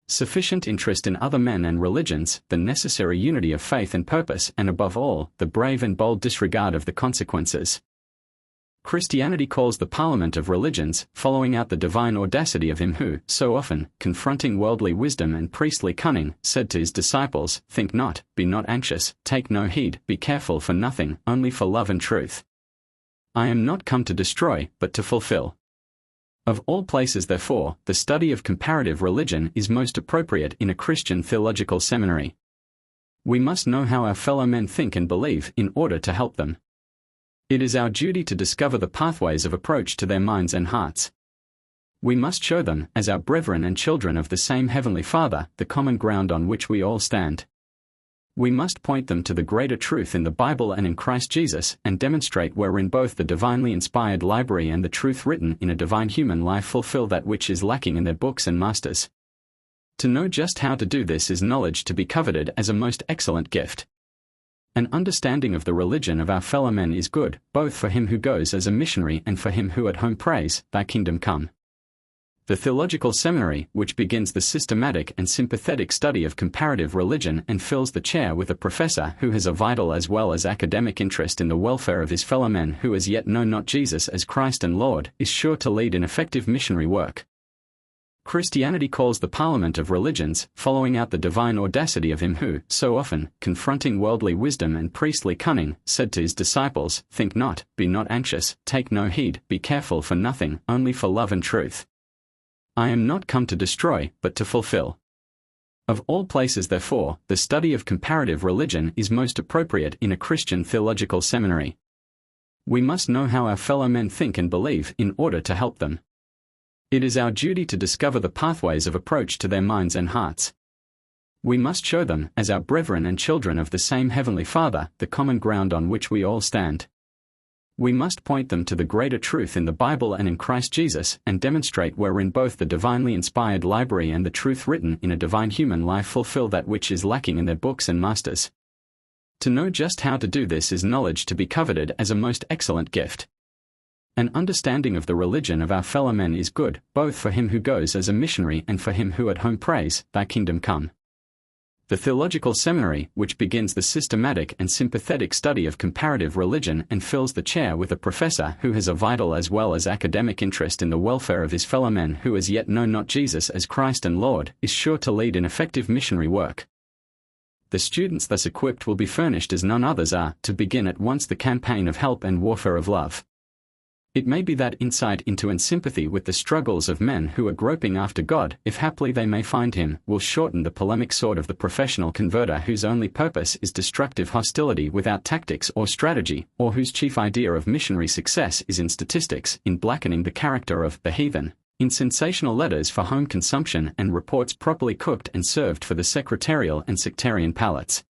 sufficient interest in other men and religions, the necessary unity of faith and purpose, and above all, the brave and bold disregard of the consequences. Christianity calls the Parliament of Religions, following out the divine audacity of him who, so often, confronting worldly wisdom and priestly cunning, said to his disciples, think not, be not anxious, take no heed, be careful for nothing, only for love and truth. I am not come to destroy, but to fulfill. Of all places therefore, the study of comparative religion is most appropriate in a Christian theological seminary. We must know how our fellow men think and believe in order to help them. It is our duty to discover the pathways of approach to their minds and hearts. We must show them, as our brethren and children of the same Heavenly Father, the common ground on which we all stand. We must point them to the greater truth in the Bible and in Christ Jesus, and demonstrate wherein both the divinely inspired library and the truth written in a divine human life fulfill that which is lacking in their books and masters. To know just how to do this is knowledge to be coveted as a most excellent gift. An understanding of the religion of our fellow men is good, both for him who goes as a missionary and for him who at home prays, Thy kingdom come. The theological seminary, which begins the systematic and sympathetic study of comparative religion and fills the chair with a professor who has a vital as well as academic interest in the welfare of his fellow men who as yet know not Jesus as Christ and Lord, is sure to lead in effective missionary work. Christianity calls the Parliament of Religions, following out the divine audacity of him who, so often, confronting worldly wisdom and priestly cunning, said to his disciples, think not, be not anxious, take no heed, be careful for nothing, only for love and truth. I am not come to destroy, but to fulfill. Of all places therefore, the study of comparative religion is most appropriate in a Christian theological seminary. We must know how our fellow men think and believe in order to help them. It is our duty to discover the pathways of approach to their minds and hearts. We must show them, as our brethren and children of the same Heavenly Father, the common ground on which we all stand. We must point them to the greater truth in the Bible and in Christ Jesus, and demonstrate wherein both the divinely inspired library and the truth written in a divine human life fulfill that which is lacking in their books and masters. To know just how to do this is knowledge to be coveted as a most excellent gift. An understanding of the religion of our fellow men is good, both for him who goes as a missionary and for him who at home prays, Thy kingdom come. The theological seminary, which begins the systematic and sympathetic study of comparative religion and fills the chair with a professor who has a vital as well as academic interest in the welfare of his fellow men who as yet know not Jesus as Christ and Lord, is sure to lead in effective missionary work. The students thus equipped will be furnished as none others are, to begin at once the campaign of help and warfare of love. It may be that insight into and sympathy with the struggles of men who are groping after God, if haply they may find him, will shorten the polemic sword of the professional converter whose only purpose is destructive hostility without tactics or strategy, or whose chief idea of missionary success is in statistics, in blackening the character of the heathen, in sensational letters for home consumption and reports properly cooked and served for the secretarial and sectarian palates.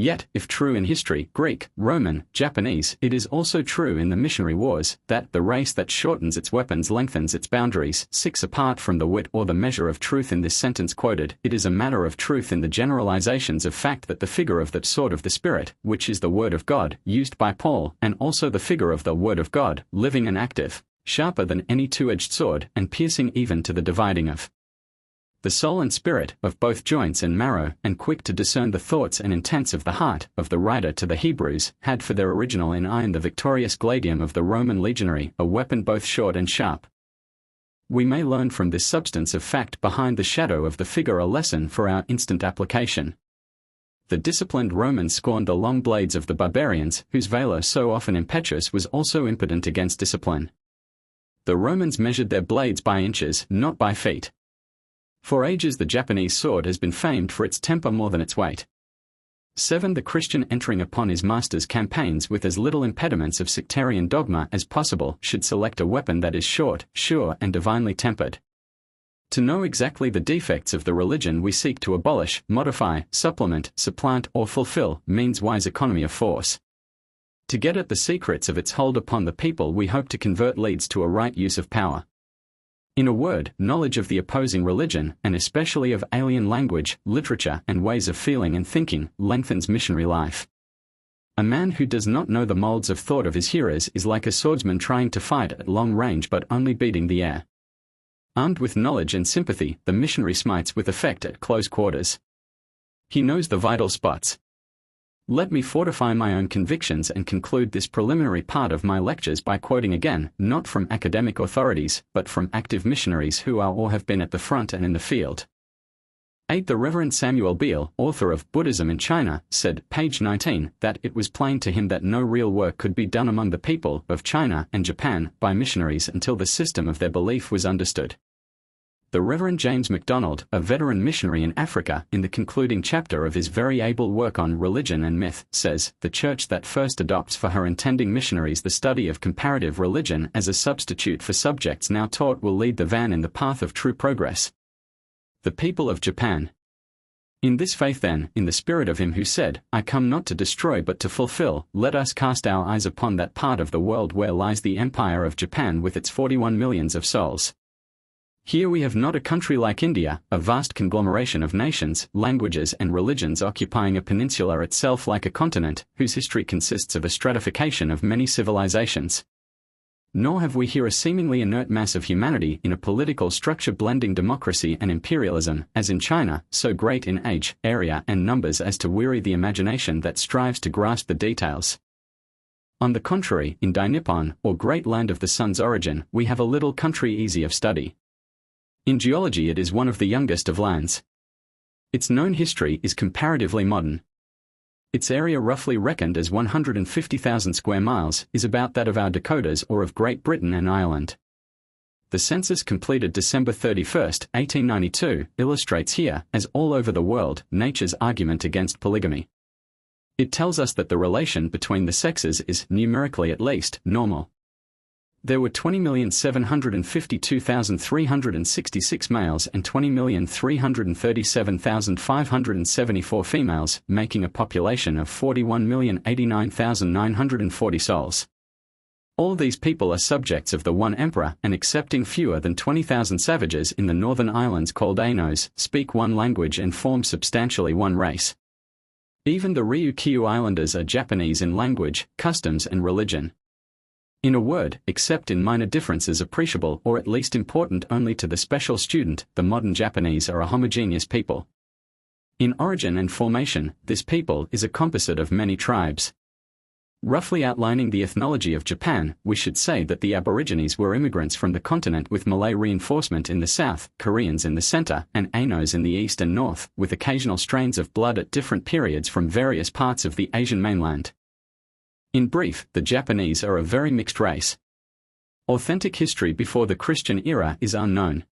Yet, if true in history, Greek, Roman, Japanese, it is also true in the missionary wars, that the race that shortens its weapons lengthens its boundaries. 6. Apart from the wit or the measure of truth in this sentence quoted, it is a matter of truth in the generalizations of fact that the figure of that sword of the Spirit, which is the Word of God, used by Paul, and also the figure of the Word of God, living and active, sharper than any two-edged sword, and piercing even to the dividing of the soul and spirit, of both joints and marrow, and quick to discern the thoughts and intents of the heart, of the writer to the Hebrews, had for their original in iron the victorious gladium of the Roman legionary, a weapon both short and sharp. We may learn from this substance of fact behind the shadow of the figure a lesson for our instant application. The disciplined Romans scorned the long blades of the barbarians, whose valor so often impetuous was also impotent against discipline. The Romans measured their blades by inches, not by feet. For ages the Japanese sword has been famed for its temper more than its weight. 7. The Christian entering upon his master's campaigns with as little impediments of sectarian dogma as possible should select a weapon that is short, sure, and divinely tempered. To know exactly the defects of the religion we seek to abolish, modify, supplement, supplant, or fulfill, means wise economy of force. To get at the secrets of its hold upon the people we hope to convert leads to a right use of power. In a word, knowledge of the opposing religion, and especially of alien language, literature, and ways of feeling and thinking, lengthens missionary life. A man who does not know the molds of thought of his hearers is like a swordsman trying to fight at long range but only beating the air. Armed with knowledge and sympathy, the missionary smites with effect at close quarters. He knows the vital spots. Let me fortify my own convictions and conclude this preliminary part of my lectures by quoting again, not from academic authorities, but from active missionaries who are or have been at the front and in the field. 8. The Reverend Samuel Beale, author of Buddhism in China, said, page 19, that it was plain to him that no real work could be done among the people of China and Japan by missionaries until the system of their belief was understood. The Reverend James MacDonald, a veteran missionary in Africa, in the concluding chapter of his very able work on religion and myth, says, the church that first adopts for her intending missionaries the study of comparative religion as a substitute for subjects now taught will lead the van in the path of true progress. The people of Japan. In this faith then, in the spirit of him who said, I come not to destroy but to fulfill, let us cast our eyes upon that part of the world where lies the empire of Japan with its 41 millions of souls. Here we have not a country like India, a vast conglomeration of nations, languages and religions occupying a peninsula itself like a continent, whose history consists of a stratification of many civilizations. Nor have we here a seemingly inert mass of humanity in a political structure blending democracy and imperialism, as in China, so great in age, area and numbers as to weary the imagination that strives to grasp the details. On the contrary, in Dai-Nippon, or great land of the sun's origin, we have a little country easy of study. In geology it is one of the youngest of lands. Its known history is comparatively modern. Its area, roughly reckoned as 150,000 square miles, is about that of our Dakotas or of Great Britain and Ireland. The census completed December 31, 1892, illustrates here, as all over the world, nature's argument against polygamy. It tells us that the relation between the sexes is, numerically at least, normal. There were 20,752,366 males and 20,337,574 females, making a population of 41,089,940 souls. All these people are subjects of the one emperor and excepting fewer than 20,000 savages in the northern islands called Ainos, speak one language and form substantially one race. Even the Ryukyu Islanders are Japanese in language, customs and religion. In a word, except in minor differences appreciable or at least important only to the special student, the modern Japanese are a homogeneous people. In origin and formation, this people is a composite of many tribes. Roughly outlining the ethnology of Japan, we should say that the Aborigines were immigrants from the continent with Malay reinforcement in the south, Koreans in the center, and Ainos in the east and north, with occasional strains of blood at different periods from various parts of the Asian mainland. In brief, the Japanese are a very mixed race. Authentic history before the Christian era is unknown.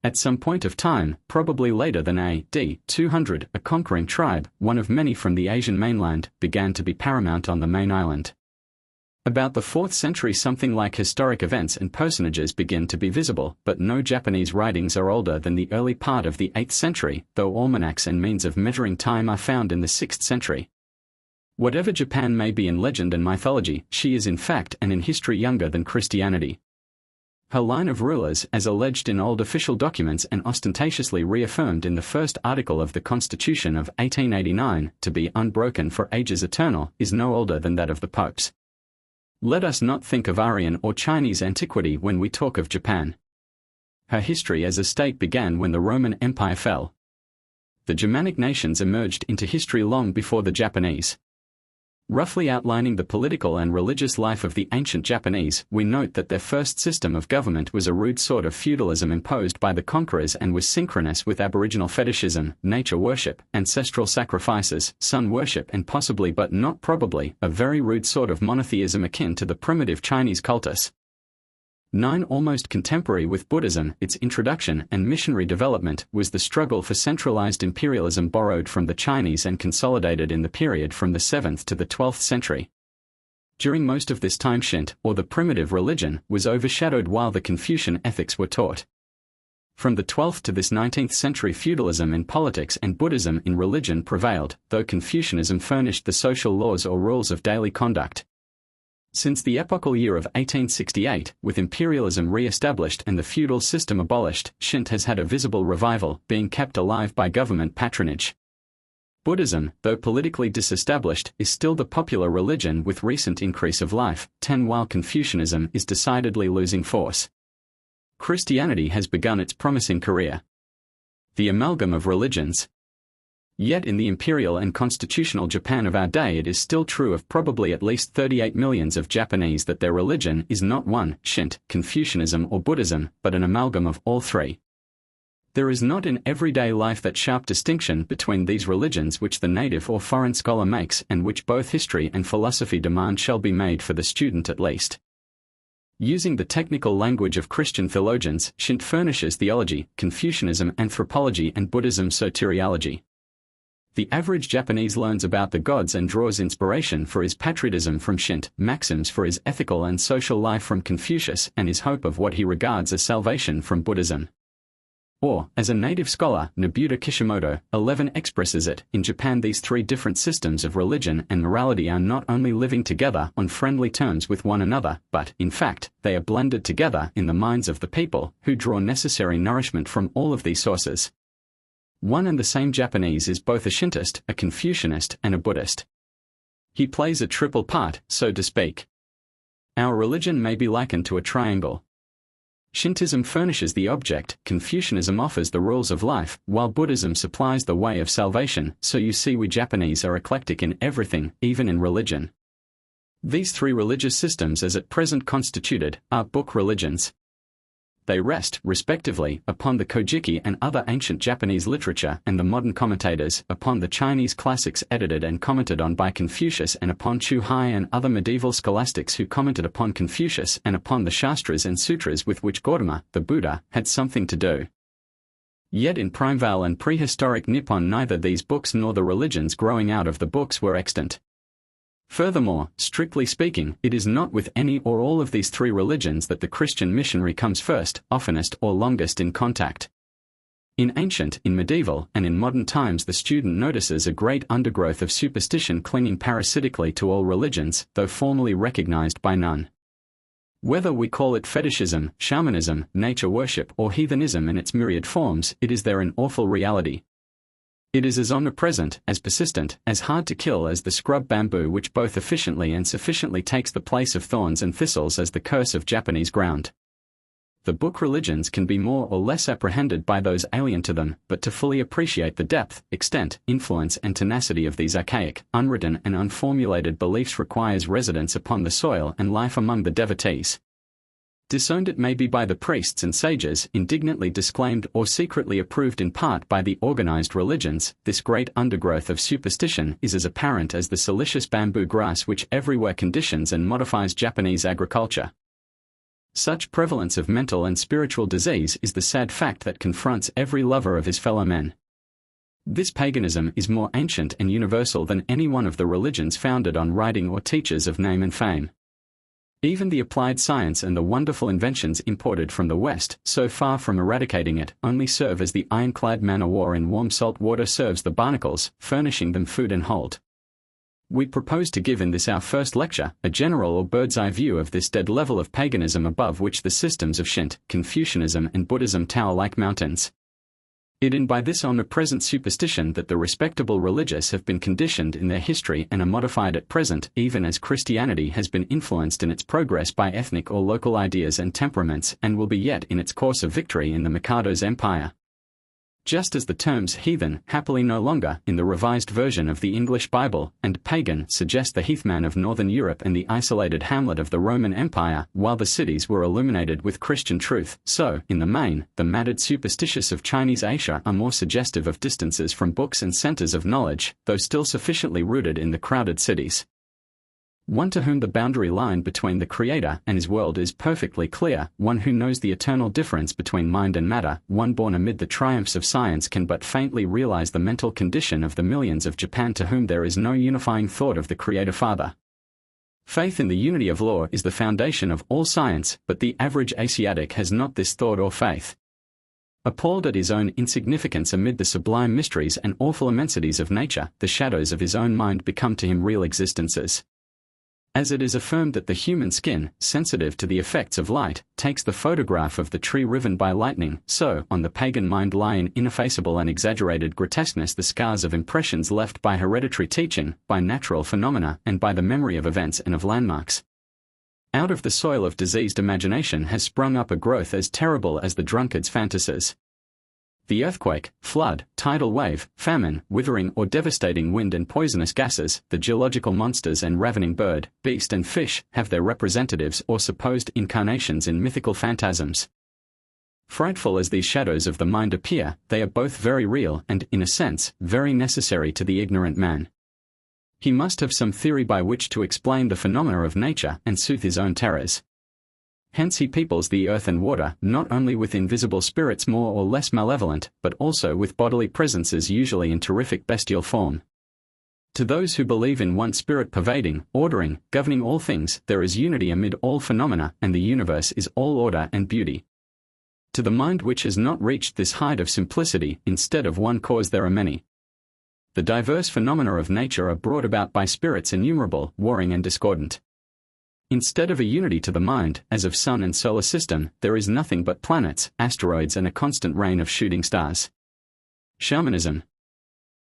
At some point of time, probably later than A.D. 200, a conquering tribe, one of many from the Asian mainland, began to be paramount on the main island. About the 4th century something like historic events and personages begin to be visible, but no Japanese writings are older than the early part of the 8th century, though almanacs and means of measuring time are found in the 6th century. Whatever Japan may be in legend and mythology, she is in fact and in history younger than Christianity. Her line of rulers, as alleged in old official documents and ostentatiously reaffirmed in the first article of the Constitution of 1889, to be unbroken for ages eternal, is no older than that of the popes. Let us not think of Aryan or Chinese antiquity when we talk of Japan. Her history as a state began when the Roman Empire fell. The Germanic nations emerged into history long before the Japanese. Roughly outlining the political and religious life of the ancient Japanese, we note that their first system of government was a rude sort of feudalism imposed by the conquerors and was synchronous with aboriginal fetishism, nature worship, ancestral sacrifices, sun worship and possibly but not probably, a very rude sort of monotheism akin to the primitive Chinese cultus. 9. Almost contemporary with Buddhism, its introduction and missionary development was the struggle for centralized imperialism borrowed from the Chinese and consolidated in the period from the 7th to the 12th century. During most of this time Shinto, or the primitive religion, was overshadowed while the Confucian ethics were taught. From the 12th to this 19th century feudalism in politics and Buddhism in religion prevailed, though Confucianism furnished the social laws or rules of daily conduct. Since the epochal year of 1868, with imperialism re-established and the feudal system abolished, Shinto has had a visible revival, being kept alive by government patronage. Buddhism, though politically disestablished, is still the popular religion with recent increase of life. 10. While Confucianism is decidedly losing force, Christianity has begun its promising career. The amalgam of religions. Yet in the imperial and constitutional Japan of our day it is still true of probably at least 38 millions of Japanese that their religion is not one, Shinto, Confucianism or Buddhism, but an amalgam of all three. There is not in everyday life that sharp distinction between these religions which the native or foreign scholar makes and which both history and philosophy demand shall be made for the student at least. Using the technical language of Christian theologians, Shinto furnishes theology, Confucianism anthropology and Buddhism soteriology. The average Japanese learns about the gods and draws inspiration for his patriotism from Shinto, maxims for his ethical and social life from Confucius, and his hope of what he regards as salvation from Buddhism. Or, as a native scholar, Nobuta Kishimoto, 11 expresses it, in Japan these three different systems of religion and morality are not only living together on friendly terms with one another, but, in fact, they are blended together in the minds of the people, who draw necessary nourishment from all of these sources. One and the same Japanese is both a Shintoist, a Confucianist, and a Buddhist. He plays a triple part, so to speak. Our religion may be likened to a triangle. Shintoism furnishes the object, Confucianism offers the rules of life, while Buddhism supplies the way of salvation, so you see we Japanese are eclectic in everything, even in religion. These three religious systems as at present constituted, are book religions. They rest, respectively, upon the Kojiki and other ancient Japanese literature and the modern commentators, upon the Chinese classics edited and commented on by Confucius and upon Chu Hai and other medieval scholastics who commented upon Confucius and upon the Shastras and Sutras with which Gautama, the Buddha, had something to do. Yet in primeval and prehistoric Nippon neither these books nor the religions growing out of the books were extant. Furthermore, strictly speaking, it is not with any or all of these three religions that the Christian missionary comes first, oftenest or longest in contact. In ancient, in medieval, and in modern times the student notices a great undergrowth of superstition clinging parasitically to all religions, though formally recognized by none. Whether we call it fetishism, shamanism, nature worship or heathenism in its myriad forms, it is there an awful reality. It is as omnipresent, as persistent, as hard to kill as the scrub bamboo which both efficiently and sufficiently takes the place of thorns and thistles as the curse of Japanese ground. The book religions can be more or less apprehended by those alien to them, but to fully appreciate the depth, extent, influence and tenacity of these archaic, unwritten and unformulated beliefs requires residence upon the soil and life among the devotees. Disowned it may be by the priests and sages, indignantly disclaimed or secretly approved in part by the organized religions, this great undergrowth of superstition is as apparent as the silicious bamboo grass which everywhere conditions and modifies Japanese agriculture. Such prevalence of mental and spiritual disease is the sad fact that confronts every lover of his fellow men. This paganism is more ancient and universal than any one of the religions founded on writing or teachers of name and fame. Even the applied science and the wonderful inventions imported from the West, so far from eradicating it, only serve as the ironclad man-o-war in warm salt water serves the barnacles, furnishing them food and hold. We propose to give in this our first lecture a general or bird's-eye view of this dead level of paganism above which the systems of Shinto, Confucianism and Buddhism tower like mountains. It is by this omnipresent superstition that the respectable religious have been conditioned in their history and are modified at present, even as Christianity has been influenced in its progress by ethnic or local ideas and temperaments and will be yet in its course of victory in the Mikado's empire. Just as the terms heathen, happily no longer, in the revised version of the English Bible, and pagan suggest the heathman of northern Europe and the isolated hamlet of the Roman Empire, while the cities were illuminated with Christian truth, so, in the main, the matted superstitious of Chinese Asia are more suggestive of distances from books and centers of knowledge, though still sufficiently rooted in the crowded cities. One to whom the boundary line between the Creator and his world is perfectly clear, one who knows the eternal difference between mind and matter, one born amid the triumphs of science can but faintly realize the mental condition of the millions of Japan to whom there is no unifying thought of the Creator Father. Faith in the unity of law is the foundation of all science, but the average Asiatic has not this thought or faith. Appalled at his own insignificance amid the sublime mysteries and awful immensities of nature, the shadows of his own mind become to him real existences. As it is affirmed that the human skin, sensitive to the effects of light, takes the photograph of the tree riven by lightning, so, on the pagan mind lie in ineffaceable and exaggerated grotesqueness the scars of impressions left by hereditary teaching, by natural phenomena, and by the memory of events and of landmarks. Out of the soil of diseased imagination has sprung up a growth as terrible as the drunkard's fantasies. The earthquake, flood, tidal wave, famine, withering or devastating wind and poisonous gases, the geological monsters and ravening bird, beast and fish, have their representatives or supposed incarnations in mythical phantasms. Frightful as these shadows of the mind appear, they are both very real and, in a sense, very necessary to the ignorant man. He must have some theory by which to explain the phenomena of nature and soothe his own terrors. Hence he peoples the earth and water, not only with invisible spirits more or less malevolent, but also with bodily presences usually in terrific bestial form. To those who believe in one spirit pervading, ordering, governing all things, there is unity amid all phenomena, and the universe is all order and beauty. To the mind which has not reached this height of simplicity, instead of one cause there are many. The diverse phenomena of nature are brought about by spirits innumerable, warring and discordant. Instead of a unity to the mind, as of sun and solar system, there is nothing but planets, asteroids and a constant rain of shooting stars. Shamanism.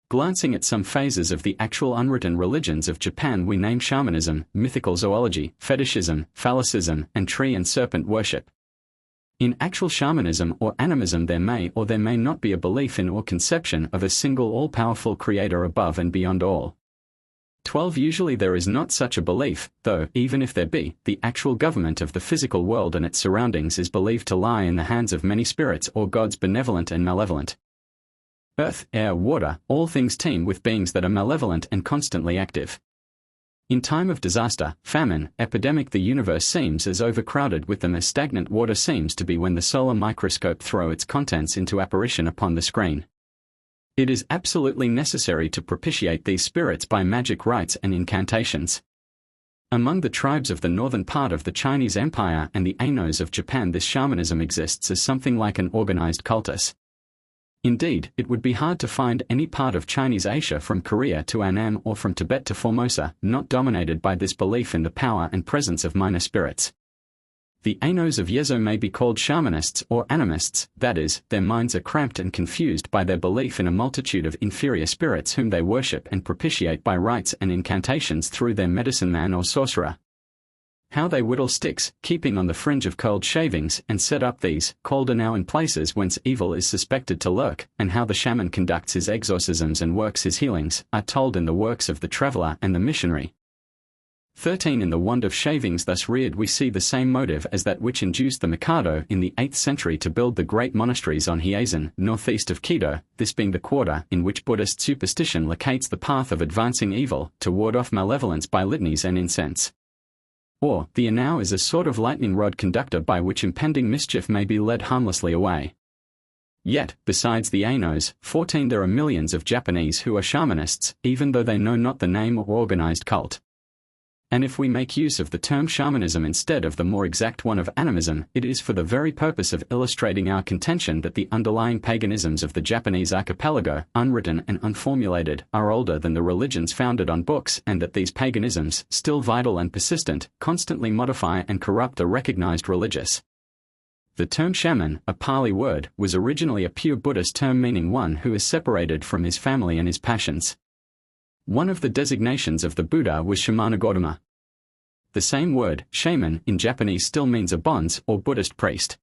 Glancing at some phases of the actual unwritten religions of Japan, we name shamanism, mythical zoology, fetishism, phallicism, and tree and serpent worship. In actual shamanism or animism there may or there may not be a belief in or conception of a single all-powerful creator above and beyond all. 12 Usually there is not such a belief, though, even if there be, the actual government of the physical world and its surroundings is believed to lie in the hands of many spirits or gods benevolent and malevolent. Earth, air, water, all things teem with beings that are malevolent and constantly active. In time of disaster, famine, epidemic, the universe seems as overcrowded with them as stagnant water seems to be when the solar microscope throws its contents into apparition upon the screen. It is absolutely necessary to propitiate these spirits by magic rites and incantations. Among the tribes of the northern part of the Chinese Empire and the Ainos of Japan, this shamanism exists as something like an organized cultus. Indeed, it would be hard to find any part of Chinese Asia from Korea to Annam or from Tibet to Formosa not dominated by this belief in the power and presence of minor spirits. The Ainos of Yezo may be called shamanists or animists, that is, their minds are cramped and confused by their belief in a multitude of inferior spirits whom they worship and propitiate by rites and incantations through their medicine man or sorcerer. How they whittle sticks, keeping on the fringe of cold shavings, and set up these, called now in places whence evil is suspected to lurk, and how the shaman conducts his exorcisms and works his healings, are told in the works of the traveler and the missionary. 13 In the wand of shavings thus reared we see the same motive as that which induced the Mikado in the 8th century to build the great monasteries on Hieizen, northeast of Kido, this being the quarter in which Buddhist superstition locates the path of advancing evil, to ward off malevolence by litanies and incense. Or, the Inao is a sort of lightning rod conductor by which impending mischief may be led harmlessly away. Yet, besides the Ainos, 14 there are millions of Japanese who are shamanists, even though they know not the name or organized cult. And if we make use of the term shamanism instead of the more exact one of animism, it is for the very purpose of illustrating our contention that the underlying paganisms of the Japanese archipelago, unwritten and unformulated, are older than the religions founded on books, and that these paganisms, still vital and persistent, constantly modify and corrupt the recognized religious. The term shaman, a Pali word, was originally a pure Buddhist term meaning one who is separated from his family and his passions. One of the designations of the Buddha was Shamanagotama. The same word, shaman, in Japanese still means a bonze or Buddhist priest.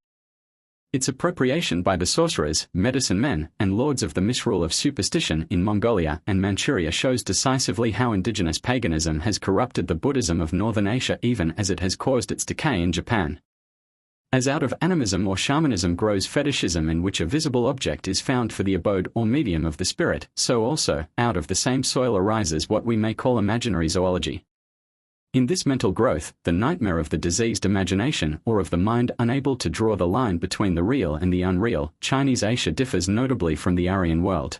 Its appropriation by the sorcerers, medicine men, and lords of the misrule of superstition in Mongolia and Manchuria shows decisively how indigenous paganism has corrupted the Buddhism of Northern Asia even as it has caused its decay in Japan. As out of animism or shamanism grows fetishism in which a visible object is found for the abode or medium of the spirit, so also, out of the same soil arises what we may call imaginary zoology. In this mental growth, the nightmare of the diseased imagination or of the mind unable to draw the line between the real and the unreal, Chinese Asia differs notably from the Aryan world.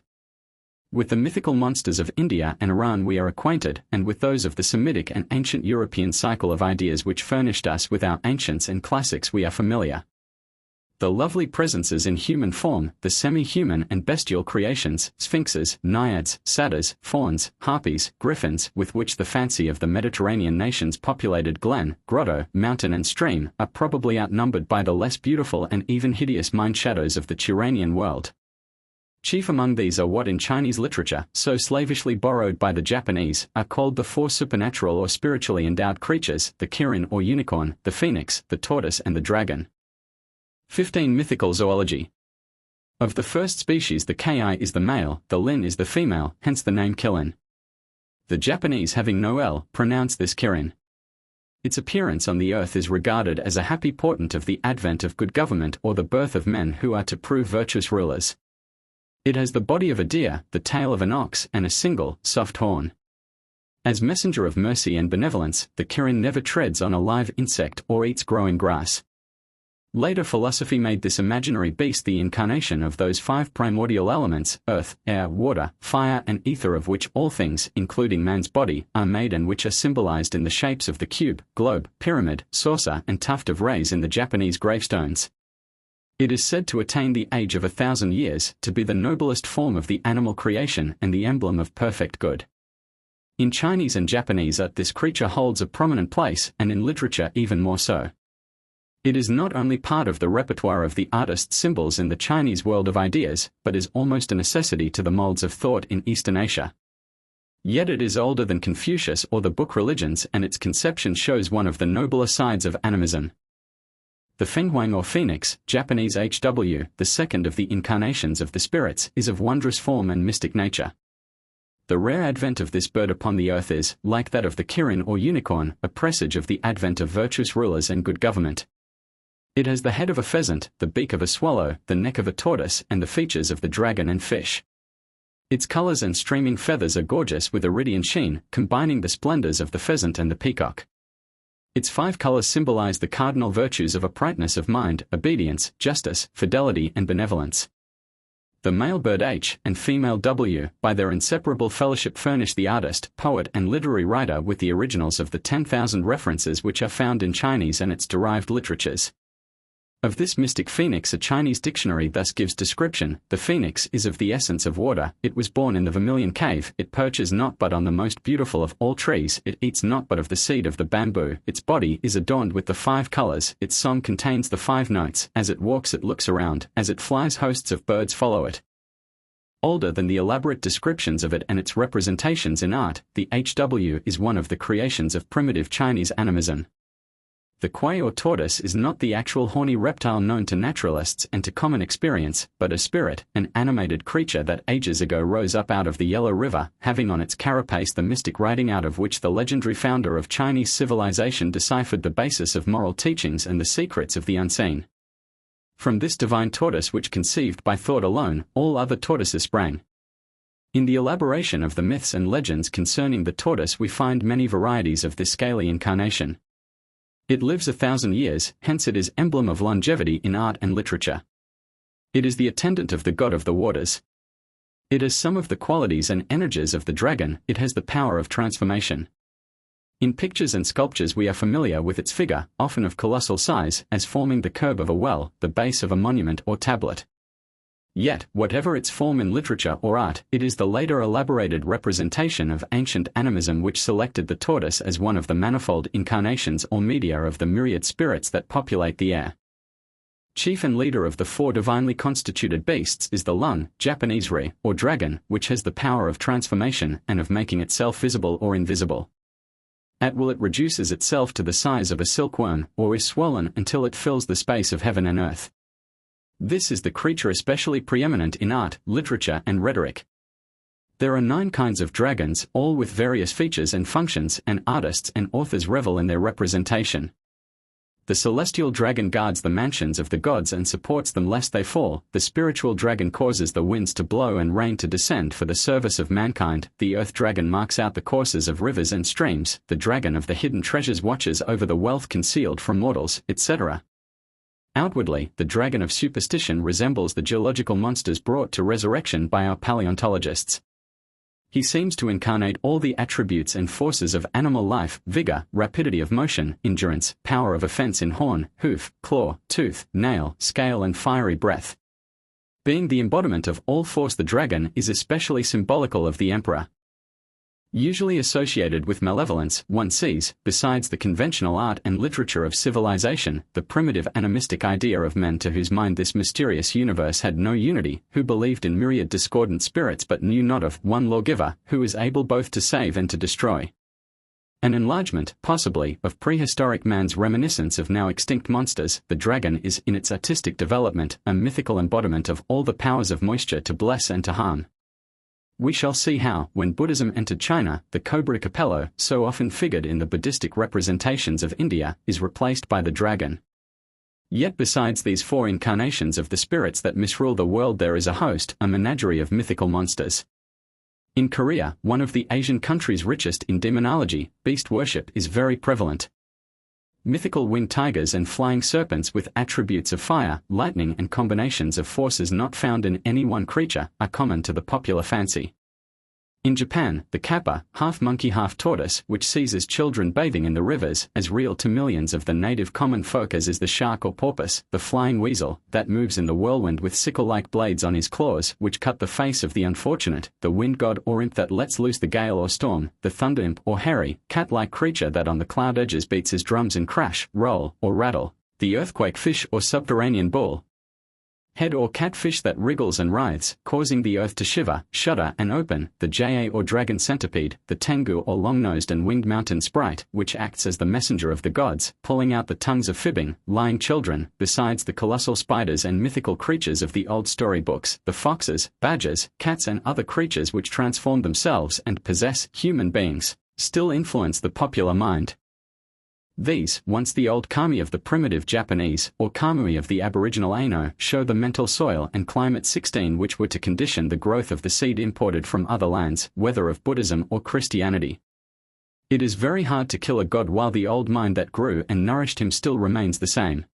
With the mythical monsters of India and Iran we are acquainted, and with those of the Semitic and ancient European cycle of ideas which furnished us with our ancients and classics we are familiar. The lovely presences in human form, the semi-human and bestial creations, sphinxes, naiads, satyrs, fauns, harpies, griffins, with which the fancy of the Mediterranean nations populated glen, grotto, mountain and stream, are probably outnumbered by the less beautiful and even hideous mind shadows of the Turanian world. Chief among these are what in Chinese literature, so slavishly borrowed by the Japanese, are called the four supernatural or spiritually endowed creatures, the kirin or unicorn, the phoenix, the tortoise and the dragon. 15. Mythical zoology. Of the first species the ki is the male, the lin is the female, hence the name kirin. The Japanese having no L, pronounce this kirin. Its appearance on the earth is regarded as a happy portent of the advent of good government or the birth of men who are to prove virtuous rulers. It has the body of a deer, the tail of an ox, and a single, soft horn. As messenger of mercy and benevolence, the kirin never treads on a live insect or eats growing grass. Later philosophy made this imaginary beast the incarnation of those five primordial elements, earth, air, water, fire and ether of which all things, including man's body, are made and which are symbolized in the shapes of the cube, globe, pyramid, saucer and tuft of rays in the Japanese gravestones. It is said to attain the age of 1,000 years, to be the noblest form of the animal creation and the emblem of perfect good. In Chinese and Japanese art this creature holds a prominent place, and in literature even more so. It is not only part of the repertoire of the artist's symbols in the Chinese world of ideas, but is almost a necessity to the molds of thought in Eastern Asia. Yet it is older than Confucius or the book religions, and its conception shows one of the nobler sides of animism. The Fenghuang or phoenix, Japanese HW, the second of the incarnations of the spirits, is of wondrous form and mystic nature. The rare advent of this bird upon the earth is, like that of the kirin or unicorn, a presage of the advent of virtuous rulers and good government. It has the head of a pheasant, the beak of a swallow, the neck of a tortoise, and the features of the dragon and fish. Its colors and streaming feathers are gorgeous with iridian sheen, combining the splendors of the pheasant and the peacock. Its 5 colors symbolize the cardinal virtues of uprightness of mind, obedience, justice, fidelity and benevolence. The male bird H and female W, by their inseparable fellowship furnish the artist, poet and literary writer with the originals of the 10,000 references which are found in Chinese and its derived literatures. Of this mystic phoenix a Chinese dictionary thus gives description: the phoenix is of the essence of water, it was born in the vermilion cave, it perches not but on the most beautiful of all trees, it eats not but of the seed of the bamboo, its body is adorned with the 5 colors, its song contains the 5 notes, as it walks it looks around, as it flies hosts of birds follow it. Older than the elaborate descriptions of it and its representations in art, the HW is one of the creations of primitive Chinese animism. The quay or tortoise is not the actual horny reptile known to naturalists and to common experience, but a spirit, an animated creature that ages ago rose up out of the Yellow River, having on its carapace the mystic writing out of which the legendary founder of Chinese civilization deciphered the basis of moral teachings and the secrets of the unseen. From this divine tortoise which conceived by thought alone, all other tortoises sprang. In the elaboration of the myths and legends concerning the tortoise we find many varieties of this scaly incarnation. It lives 1,000 years, hence it is emblem of longevity in art and literature. It is the attendant of the god of the waters. It has some of the qualities and energies of the dragon, it has the power of transformation. In pictures and sculptures we are familiar with its figure, often of colossal size, as forming the curb of a well, the base of a monument or tablet. Yet, whatever its form in literature or art, it is the later elaborated representation of ancient animism which selected the tortoise as one of the manifold incarnations or media of the myriad spirits that populate the air. Chief and leader of the four divinely constituted beasts is the lung, Japanese ri, or dragon, which has the power of transformation and of making itself visible or invisible. At will it reduces itself to the size of a silkworm, or is swollen until it fills the space of heaven and earth. This is the creature especially preeminent in art, literature and rhetoric. There are 9 kinds of dragons, all with various features and functions, and artists and authors revel in their representation. The celestial dragon guards the mansions of the gods and supports them lest they fall. The spiritual dragon causes the winds to blow and rain to descend for the service of mankind. The earth dragon marks out the courses of rivers and streams. The dragon of the hidden treasures watches over the wealth concealed from mortals, etc. Outwardly, the dragon of superstition resembles the geological monsters brought to resurrection by our paleontologists. He seems to incarnate all the attributes and forces of animal life: vigor, rapidity of motion, endurance, power of offense in horn, hoof, claw, tooth, nail, scale and fiery breath. Being the embodiment of all force, the dragon is especially symbolical of the emperor. Usually associated with malevolence, one sees, besides the conventional art and literature of civilization, the primitive animistic idea of men to whose mind this mysterious universe had no unity, who believed in myriad discordant spirits but knew not of one lawgiver, who is able both to save and to destroy. An enlargement, possibly, of prehistoric man's reminiscence of now extinct monsters, the dragon is, in its artistic development, a mythical embodiment of all the powers of moisture to bless and to harm. We shall see how, when Buddhism entered China, the cobra capello, so often figured in the Buddhistic representations of India, is replaced by the dragon. Yet besides these 4 incarnations of the spirits that misrule the world, there is a host, a menagerie of mythical monsters. In Korea, one of the Asian countries richest in demonology, beast worship is very prevalent. Mythical winged tigers and flying serpents with attributes of fire, lightning and combinations of forces not found in any one creature, are common to the popular fancy. In Japan, the kappa, half monkey half tortoise, which seizes children bathing in the rivers, as real to millions of the native common folk as is the shark or porpoise, the flying weasel, that moves in the whirlwind with sickle-like blades on his claws, which cut the face of the unfortunate, the wind god or imp that lets loose the gale or storm, the thunder imp or hairy, cat-like creature that on the cloud edges beats his drums and crash, roll, or rattle, the earthquake fish or subterranean bull, head or catfish that wriggles and writhes, causing the earth to shiver, shudder and open, the ja or dragon centipede, the tengu or long-nosed and winged mountain sprite, which acts as the messenger of the gods, pulling out the tongues of fibbing, lying children, besides the colossal spiders and mythical creatures of the old storybooks, the foxes, badgers, cats and other creatures which transform themselves and possess human beings, still influence the popular mind. These, once the old kami of the primitive Japanese, or kamui of the aboriginal Aino, show the mental soil and climate 16 which were to condition the growth of the seed imported from other lands, whether of Buddhism or Christianity. It is very hard to kill a god while the old mind that grew and nourished him still remains the same.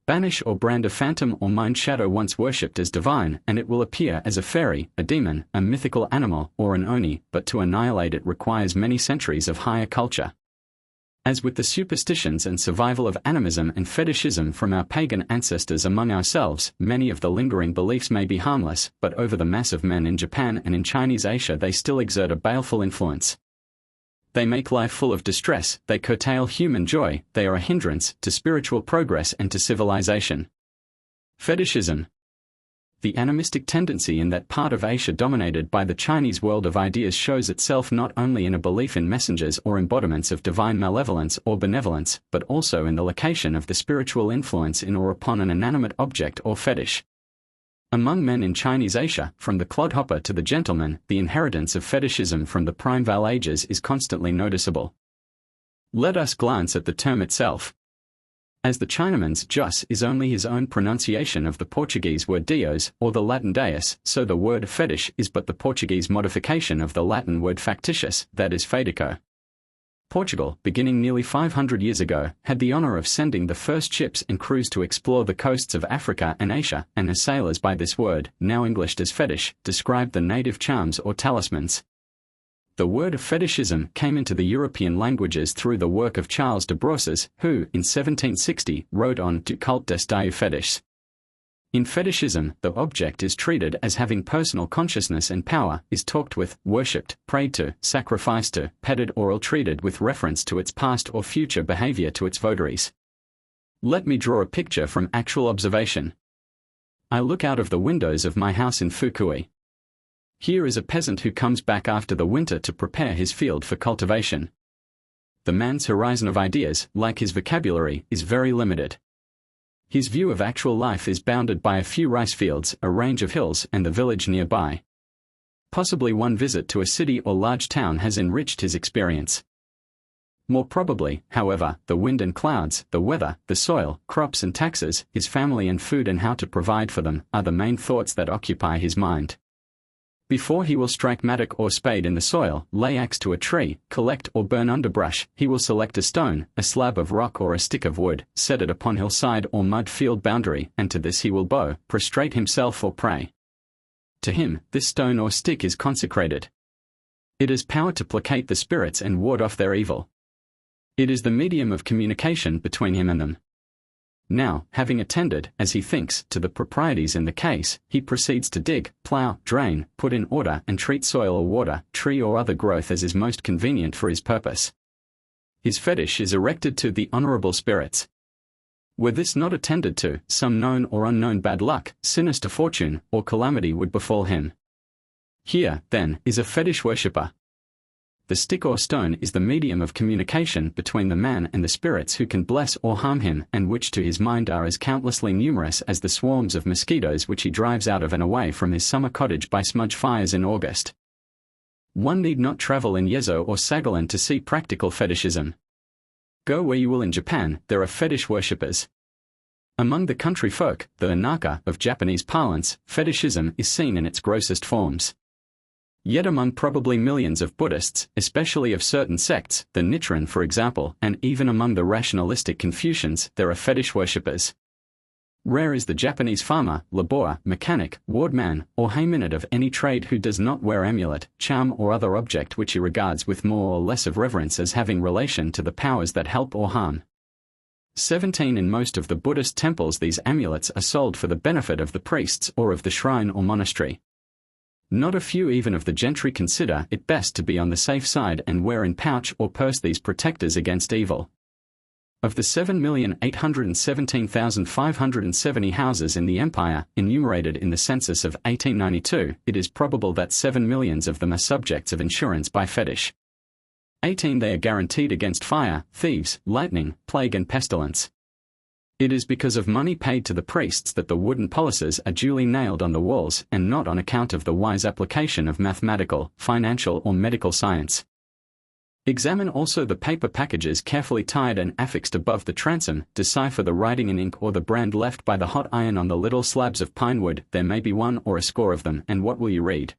Banish or brand a phantom or mind shadow once worshipped as divine, and it will appear as a fairy, a demon, a mythical animal, or an oni, but to annihilate it requires many centuries of higher culture. As with the superstitions and survival of animism and fetishism from our pagan ancestors among ourselves, many of the lingering beliefs may be harmless, but over the mass of men in Japan and in Chinese Asia they still exert a baleful influence. They make life full of distress, they curtail human joy, they are a hindrance to spiritual progress and to civilization. Fetishism. The animistic tendency in that part of Asia dominated by the Chinese world of ideas shows itself not only in a belief in messengers or embodiments of divine malevolence or benevolence, but also in the location of the spiritual influence in or upon an inanimate object or fetish. Among men in Chinese Asia, from the clodhopper to the gentleman, the inheritance of fetishism from the primeval ages is constantly noticeable. Let us glance at the term itself. As the Chinaman's Jus is only his own pronunciation of the Portuguese word Deus, or the Latin Deus, so the word fetish is but the Portuguese modification of the Latin word factitious, that is fatico. Portugal, beginning nearly 500 years ago, had the honor of sending the first ships and crews to explore the coasts of Africa and Asia, and as sailors by this word, now Englished as fetish, described the native charms or talismans. The word fetishism came into the European languages through the work of Charles de Brosses, who, in 1760, wrote on Du culte des dieux fétiches. In fetishism, the object is treated as having personal consciousness and power, is talked with, worshipped, prayed to, sacrificed to, petted or ill-treated with reference to its past or future behavior to its votaries. Let me draw a picture from actual observation. I look out of the windows of my house in Fukui. Here is a peasant who comes back after the winter to prepare his field for cultivation. The man's horizon of ideas, like his vocabulary, is very limited. His view of actual life is bounded by a few rice fields, a range of hills, and the village nearby. Possibly one visit to a city or large town has enriched his experience. More probably, however, the wind and clouds, the weather, the soil, crops and taxes, his family and food and how to provide for them, are the main thoughts that occupy his mind. Before he will strike mattock or spade in the soil, lay axe to a tree, collect or burn underbrush, he will select a stone, a slab of rock or a stick of wood, set it upon hillside or mud field boundary, and to this he will bow, prostrate himself or pray. To him, this stone or stick is consecrated. It has power to placate the spirits and ward off their evil. It is the medium of communication between him and them. Now, having attended, as he thinks, to the proprieties in the case, he proceeds to dig, plough, drain, put in order and treat soil or water, tree or other growth as is most convenient for his purpose. His fetish is erected to the honorable spirits. Were this not attended to, some known or unknown bad luck, sinister fortune, or calamity would befall him. Here, then, is a fetish worshipper. The stick or stone is the medium of communication between the man and the spirits who can bless or harm him, and which to his mind are as countlessly numerous as the swarms of mosquitoes which he drives out of and away from his summer cottage by smudge fires in August. One need not travel in Yezo or Sagaland to see practical fetishism. Go where you will in Japan, there are fetish worshippers. Among the country folk, the inaka of Japanese parlance, fetishism is seen in its grossest forms. Yet among probably millions of Buddhists, especially of certain sects, the Nichiren for example, and even among the rationalistic Confucians, there are fetish worshippers. Rare is the Japanese farmer, laborer, mechanic, wardman, or hayminute of any trade who does not wear amulet, charm or other object which he regards with more or less of reverence as having relation to the powers that help or harm. 17 In most of the Buddhist temples these amulets are sold for the benefit of the priests or of the shrine or monastery. Not a few even of the gentry consider it best to be on the safe side and wear in pouch or purse these protectors against evil. Of the 7,817,570 houses in the empire, enumerated in the census of 1892, it is probable that 7 millions of them are subjects of insurance by fetish. 18 They are guaranteed against fire, thieves, lightning, plague and pestilence. It is because of money paid to the priests that the wooden policies are duly nailed on the walls and not on account of the wise application of mathematical, financial or medical science. Examine also the paper packages carefully tied and affixed above the transom, decipher the writing in ink or the brand left by the hot iron on the little slabs of pine wood, there may be one or a score of them, and what will you read?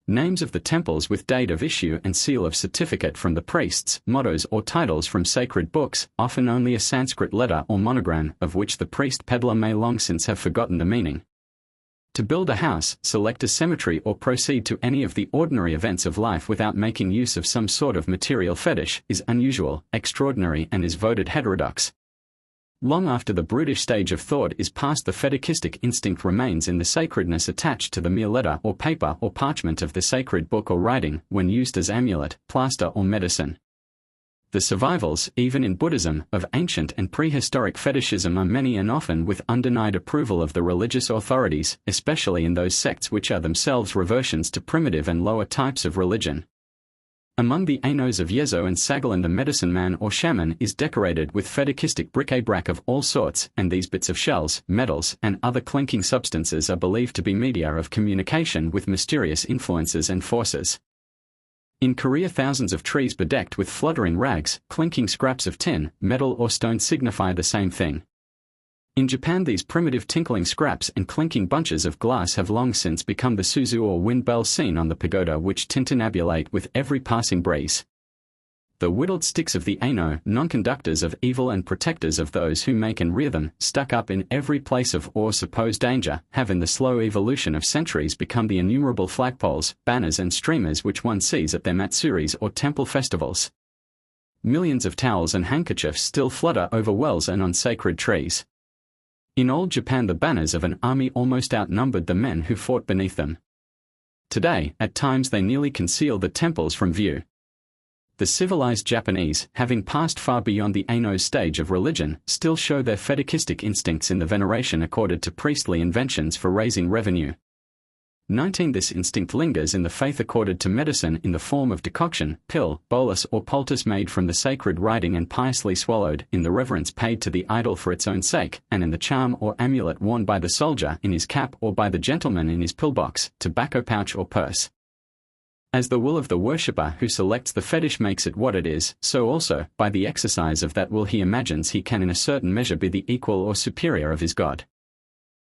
Names of the temples with date of issue and seal of certificate from the priests, mottos or titles from sacred books, often only a Sanskrit letter or monogram, of which the priest peddler may long since have forgotten the meaning. To build a house, select a cemetery or proceed to any of the ordinary events of life without making use of some sort of material fetish, is unusual, extraordinary and is voted heterodox. Long after the brutish stage of thought is past, the fetichistic instinct remains in the sacredness attached to the mere letter or paper or parchment of the sacred book or writing, when used as amulet, plaster or medicine. The survivals, even in Buddhism, of ancient and prehistoric fetishism are many and often with undenied approval of the religious authorities, especially in those sects which are themselves reversions to primitive and lower types of religion. Among the Ainos of Yezo and Sagaland, the medicine man or shaman is decorated with fetichistic bric-a-brac of all sorts, and these bits of shells, metals, and other clinking substances are believed to be media of communication with mysterious influences and forces. In Korea, thousands of trees bedecked with fluttering rags, clinking scraps of tin, metal or stone signify the same thing. In Japan, these primitive tinkling scraps and clinking bunches of glass have long since become the suzu or wind bells seen on the pagoda, which tintinnabulate with every passing breeze. The whittled sticks of the Aino, non-conductors of evil and protectors of those who make and rear them, stuck up in every place of or supposed danger, have in the slow evolution of centuries become the innumerable flagpoles, banners and streamers which one sees at their matsuris or temple festivals. Millions of towels and handkerchiefs still flutter over wells and on sacred trees. In old Japan the banners of an army almost outnumbered the men who fought beneath them. Today, at times they nearly conceal the temples from view. The civilized Japanese, having passed far beyond the Aino's stage of religion, still show their fetichistic instincts in the veneration accorded to priestly inventions for raising revenue. 19. This instinct lingers in the faith accorded to medicine in the form of decoction, pill, bolus or poultice made from the sacred writing and piously swallowed, in the reverence paid to the idol for its own sake, and in the charm or amulet worn by the soldier in his cap or by the gentleman in his pillbox, tobacco pouch or purse. As the will of the worshipper who selects the fetish makes it what it is, so also, by the exercise of that will he imagines he can in a certain measure be the equal or superior of his god.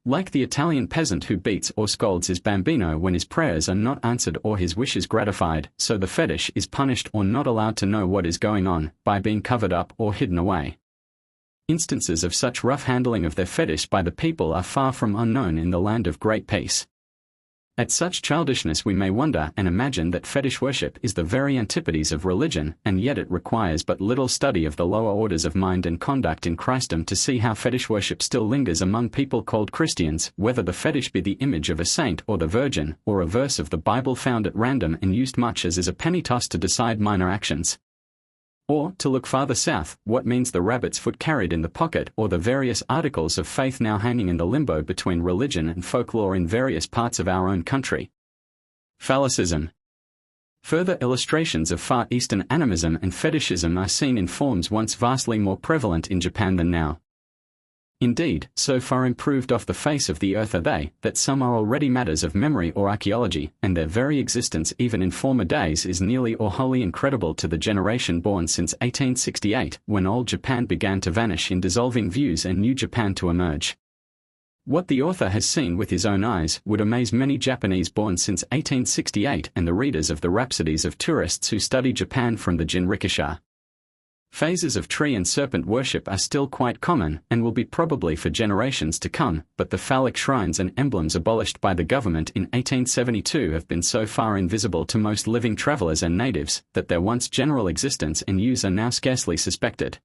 Like the Italian peasant who beats or scolds his bambino when his prayers are not answered or his wishes gratified, so the fetish is punished or not allowed to know what is going on, by being covered up or hidden away. Instances of such rough handling of their fetish by the people are far from unknown in the land of great peace. At such childishness we may wonder and imagine that fetish worship is the very antipodes of religion, and yet it requires but little study of the lower orders of mind and conduct in Christendom to see how fetish worship still lingers among people called Christians, whether the fetish be the image of a saint or the Virgin, or a verse of the Bible found at random and used much as is a penny toss to decide minor actions. Or, to look farther south, what means the rabbit's foot carried in the pocket or the various articles of faith now hanging in the limbo between religion and folklore in various parts of our own country? Phallicism. Further illustrations of Far Eastern animism and fetishism are seen in forms once vastly more prevalent in Japan than now. Indeed, so far improved off the face of the earth are they, that some are already matters of memory or archaeology, and their very existence even in former days is nearly or wholly incredible to the generation born since 1868, when old Japan began to vanish in dissolving views and new Japan to emerge. What the author has seen with his own eyes would amaze many Japanese born since 1868 and the readers of the rhapsodies of tourists who study Japan from the jinrikisha. Phases of tree and serpent worship are still quite common, and will be probably for generations to come, but the phallic shrines and emblems abolished by the government in 1872 have been so far invisible to most living travelers and natives, that their once general existence and use are now scarcely suspected.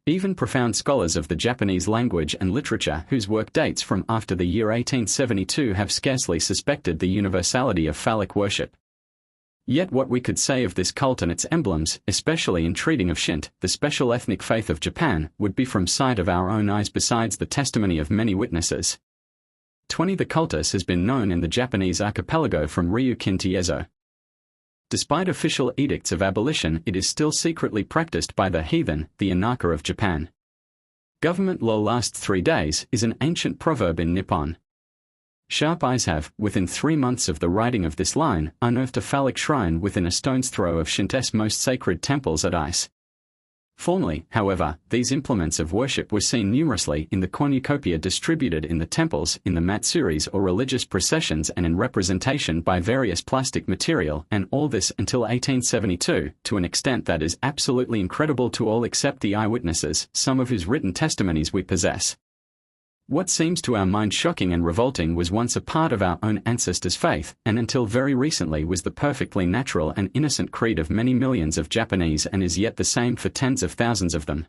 Even profound scholars of the Japanese language and literature whose work dates from after the year 1872 have scarcely suspected the universality of phallic worship. Yet what we could say of this cult and its emblems, especially in treating of Shinto, the special ethnic faith of Japan, would be from sight of our own eyes besides the testimony of many witnesses. 20. The cultus has been known in the Japanese archipelago from Ryukyu to Yezo. Despite official edicts of abolition, it is still secretly practiced by the heathen, the Inaka of Japan. Government law lasts 3 days is an ancient proverb in Nippon. Sharp eyes have, within 3 months of the writing of this line, unearthed a phallic shrine within a stone's throw of Shinto's most sacred temples at Ice. Formerly, however, these implements of worship were seen numerously in the cornucopia distributed in the temples, in the matsuris or religious processions and in representation by various plastic material, and all this until 1872, to an extent that is absolutely incredible to all except the eyewitnesses, some of whose written testimonies we possess. What seems to our mind shocking and revolting was once a part of our own ancestors' faith, and until very recently was the perfectly natural and innocent creed of many millions of Japanese and is yet the same for tens of thousands of them.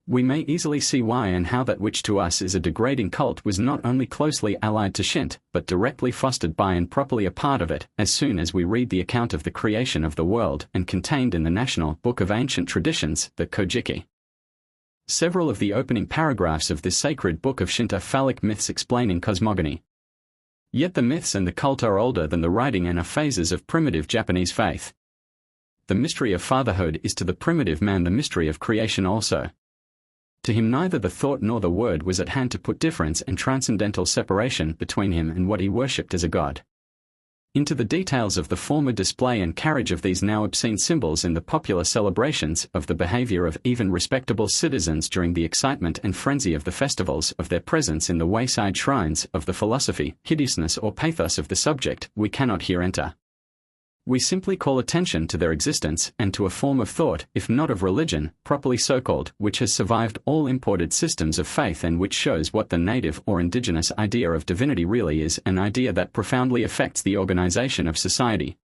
We may easily see why and how that which to us is a degrading cult was not only closely allied to Shinto, but directly fostered by and properly a part of it, as soon as we read the account of the creation of the world and contained in the National Book of Ancient Traditions, the Kojiki. Several of the opening paragraphs of this sacred book of Shinto phallic myths explaining cosmogony. Yet the myths and the cult are older than the writing and are phases of primitive Japanese faith. The mystery of fatherhood is to the primitive man the mystery of creation also. To him neither the thought nor the word was at hand to put difference and transcendental separation between him and what he worshipped as a god. Into the details of the former display and carriage of these now obscene symbols in the popular celebrations, of the behavior of even respectable citizens during the excitement and frenzy of the festivals, of their presence in the wayside shrines, of the philosophy, hideousness or pathos of the subject, we cannot here enter. We simply call attention to their existence and to a form of thought, if not of religion, properly so-called, which has survived all imported systems of faith and which shows what the native or indigenous idea of divinity really is, an idea that profoundly affects the organization of society.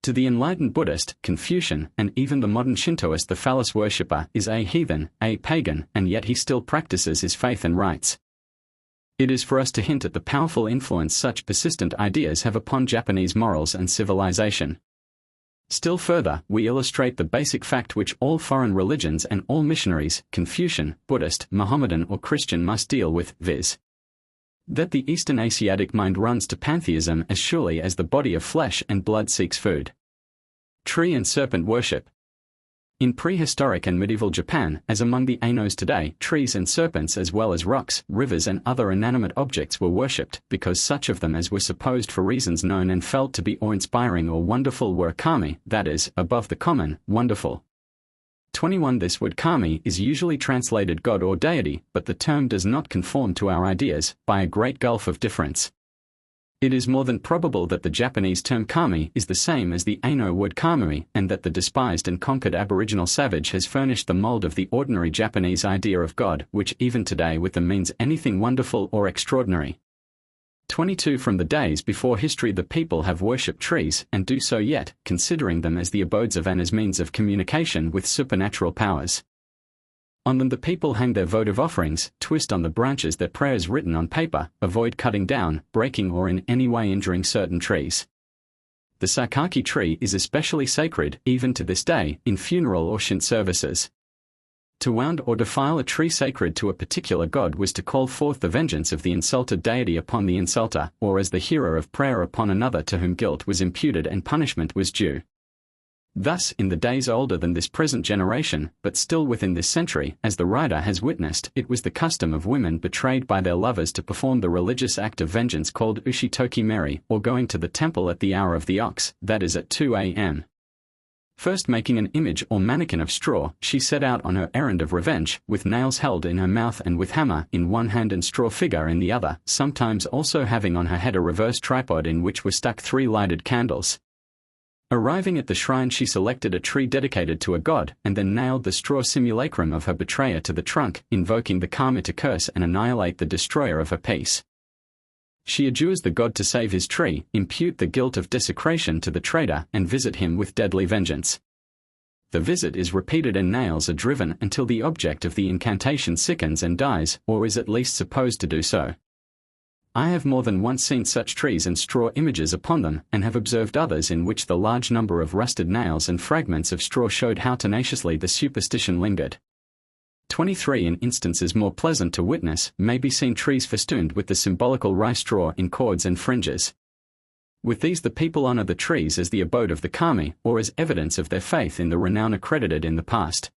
To the enlightened Buddhist, Confucian, and even the modern Shintoist, the phallus worshipper is a heathen, a pagan, and yet he still practices his faith and rites. It is for us to hint at the powerful influence such persistent ideas have upon Japanese morals and civilization. Still further, we illustrate the basic fact which all foreign religions and all missionaries, Confucian, Buddhist, Mohammedan or Christian, must deal with, viz. that the Eastern Asiatic mind runs to pantheism as surely as the body of flesh and blood seeks food. Tree and serpent worship. In prehistoric and medieval Japan, as among the Ainos today, trees and serpents as well as rocks, rivers and other inanimate objects were worshipped, because such of them as were supposed for reasons known and felt to be awe-inspiring or wonderful were kami, that is, above the common, wonderful. 21. This word kami is usually translated God or deity, but the term does not conform to our ideas, by a great gulf of difference. It is more than probable that the Japanese term kami is the same as the Aino word kamui, and that the despised and conquered aboriginal savage has furnished the mold of the ordinary Japanese idea of God, which even today with them means anything wonderful or extraordinary. 22. From the days before history the people have worshipped trees, and do so yet, considering them as the abodes of and as means of communication with supernatural powers. On them the people hang their votive offerings, twist on the branches their prayers written on paper, avoid cutting down, breaking or in any way injuring certain trees. The sakaki tree is especially sacred, even to this day, in funeral or Shin services. To wound or defile a tree sacred to a particular god was to call forth the vengeance of the insulted deity upon the insulter, or as the hearer of prayer upon another to whom guilt was imputed and punishment was due. Thus, in the days older than this present generation, but still within this century, as the writer has witnessed, it was the custom of women betrayed by their lovers to perform the religious act of vengeance called ushitoki meri, or going to the temple at the hour of the ox, that is at 2 a.m. First making an image or mannequin of straw, she set out on her errand of revenge, with nails held in her mouth and with hammer in one hand and straw figure in the other, sometimes also having on her head a reverse tripod in which were stuck 3 lighted candles. Arriving at the shrine she selected a tree dedicated to a god, and then nailed the straw simulacrum of her betrayer to the trunk, invoking the kami to curse and annihilate the destroyer of her peace. She adjures the god to save his tree, impute the guilt of desecration to the traitor, and visit him with deadly vengeance. The visit is repeated and nails are driven until the object of the incantation sickens and dies, or is at least supposed to do so. I have more than once seen such trees and straw images upon them, and have observed others in which the large number of rusted nails and fragments of straw showed how tenaciously the superstition lingered. 23. In instances more pleasant to witness, may be seen trees festooned with the symbolical rice straw in cords and fringes. With these the people honor the trees as the abode of the kami, or as evidence of their faith in the renown accredited in the past.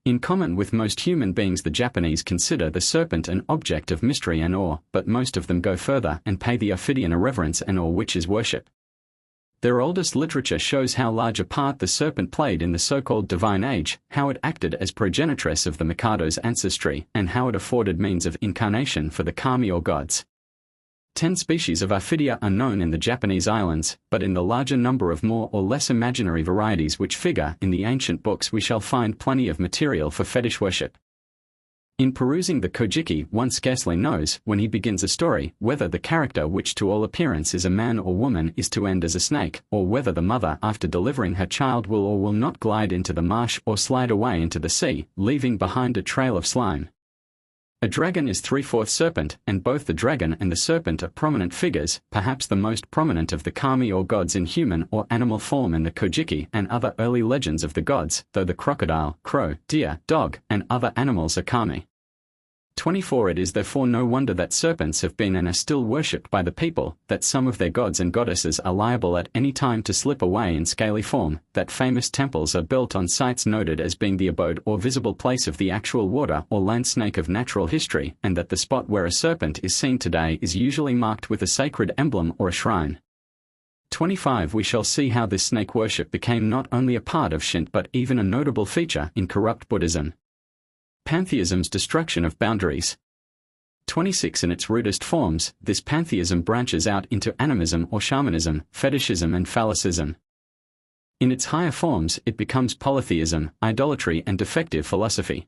In common with most human beings the Japanese consider the serpent an object of mystery and awe, but most of them go further and pay the Ophidian a reverence and awe which is worship. Their oldest literature shows how large a part the serpent played in the so-called divine age, how it acted as progenitress of the Mikado's ancestry, and how it afforded means of incarnation for the kami or gods. 10 species of Ophidia are known in the Japanese islands, but in the larger number of more or less imaginary varieties which figure in the ancient books we shall find plenty of material for fetish worship. In perusing the Kojiki, one scarcely knows, when he begins a story, whether the character which to all appearance is a man or woman is to end as a snake, or whether the mother after delivering her child will or will not glide into the marsh or slide away into the sea, leaving behind a trail of slime. A dragon is 3/4 serpent, and both the dragon and the serpent are prominent figures, perhaps the most prominent of the kami or gods in human or animal form in the Kojiki and other early legends of the gods, though the crocodile, crow, deer, dog, and other animals are kami. 24. It is therefore no wonder that serpents have been and are still worshipped by the people, that some of their gods and goddesses are liable at any time to slip away in scaly form, that famous temples are built on sites noted as being the abode or visible place of the actual water or land snake of natural history, and that the spot where a serpent is seen today is usually marked with a sacred emblem or a shrine. 25. We shall see how this snake worship became not only a part of Shinto but even a notable feature in corrupt Buddhism. Pantheism's destruction of boundaries. 26. In its rudest forms, this pantheism branches out into animism or shamanism, fetishism and phallicism. In its higher forms, it becomes polytheism, idolatry and defective philosophy.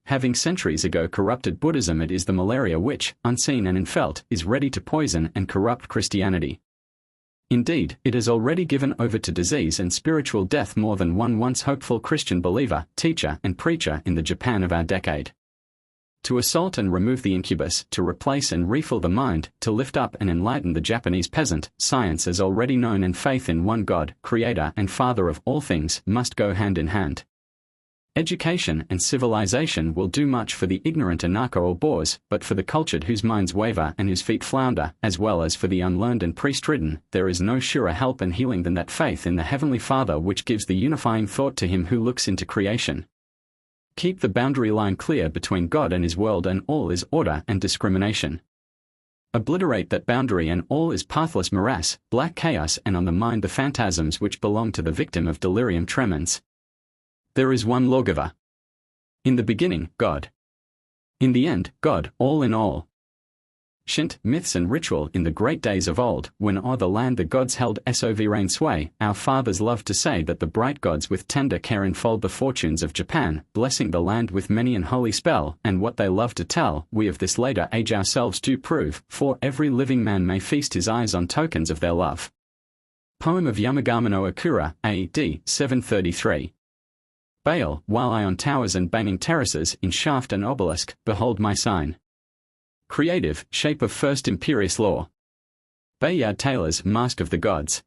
Having centuries ago corrupted Buddhism, it is the malaria which, unseen and unfelt, is ready to poison and corrupt Christianity. Indeed, it has already given over to disease and spiritual death more than one once hopeful Christian believer, teacher and preacher in the Japan of our decade. To assault and remove the incubus, to replace and refill the mind, to lift up and enlighten the Japanese peasant, science as already known and faith in one God, creator and father of all things, must go hand in hand. Education and civilization will do much for the ignorant anarcho or bores, but for the cultured whose minds waver and whose feet flounder, as well as for the unlearned and priest-ridden, there is no surer help and healing than that faith in the Heavenly Father which gives the unifying thought to him who looks into creation. Keep the boundary line clear between God and his world, and all is order and discrimination. Obliterate that boundary and all is pathless morass, black chaos, and on the mind the phantasms which belong to the victim of delirium tremens. There is one lawgiver. In the beginning, God. In the end, God, all in all. Shint, myths and ritual. In the great days of old, when o'er the land the gods held sovereign sway, our fathers loved to say that the bright gods with tender care enfold the fortunes of Japan, blessing the land with many an holy spell, and what they love to tell, we of this later age ourselves do prove, for every living man may feast his eyes on tokens of their love. Poem of Yamagami no Akura, A.D. 733. Baal, while I on towers and banning terraces, in shaft and obelisk, behold my sign. Creative, shape of first imperious law. Bayard Taylor's Mask of the Gods.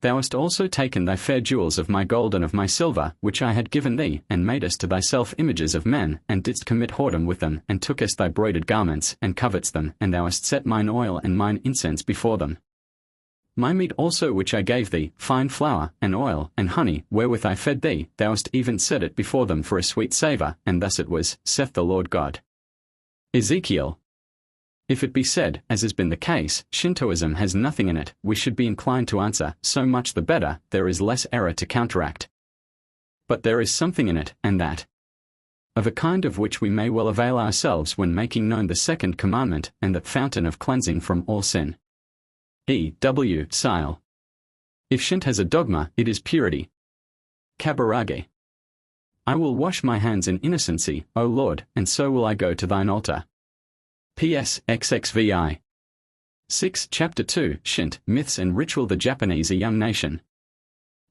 Thou hast also taken thy fair jewels of my gold and of my silver, which I had given thee, and madest to thyself images of men, and didst commit whoredom with them, and tookest thy broidered garments, and covetst them, and thou hast set mine oil and mine incense before them. My meat also which I gave thee, fine flour, and oil, and honey, wherewith I fed thee, thou hast even set it before them for a sweet savour, and thus it was, saith the Lord God. Ezekiel. If it be said, as has been the case, Shintoism has nothing in it, we should be inclined to answer, so much the better, there is less error to counteract. But there is something in it, and that of a kind of which we may well avail ourselves when making known the second commandment, and that fountain of cleansing from all sin. E. W. Sile. If Shint has a dogma, it is purity. Kaburage. I will wash my hands in innocency, O Lord, and so will I go to thine altar. P.S. XXVI. 6. Chapter 2, Shint, Myths and Ritual. The Japanese, a young nation.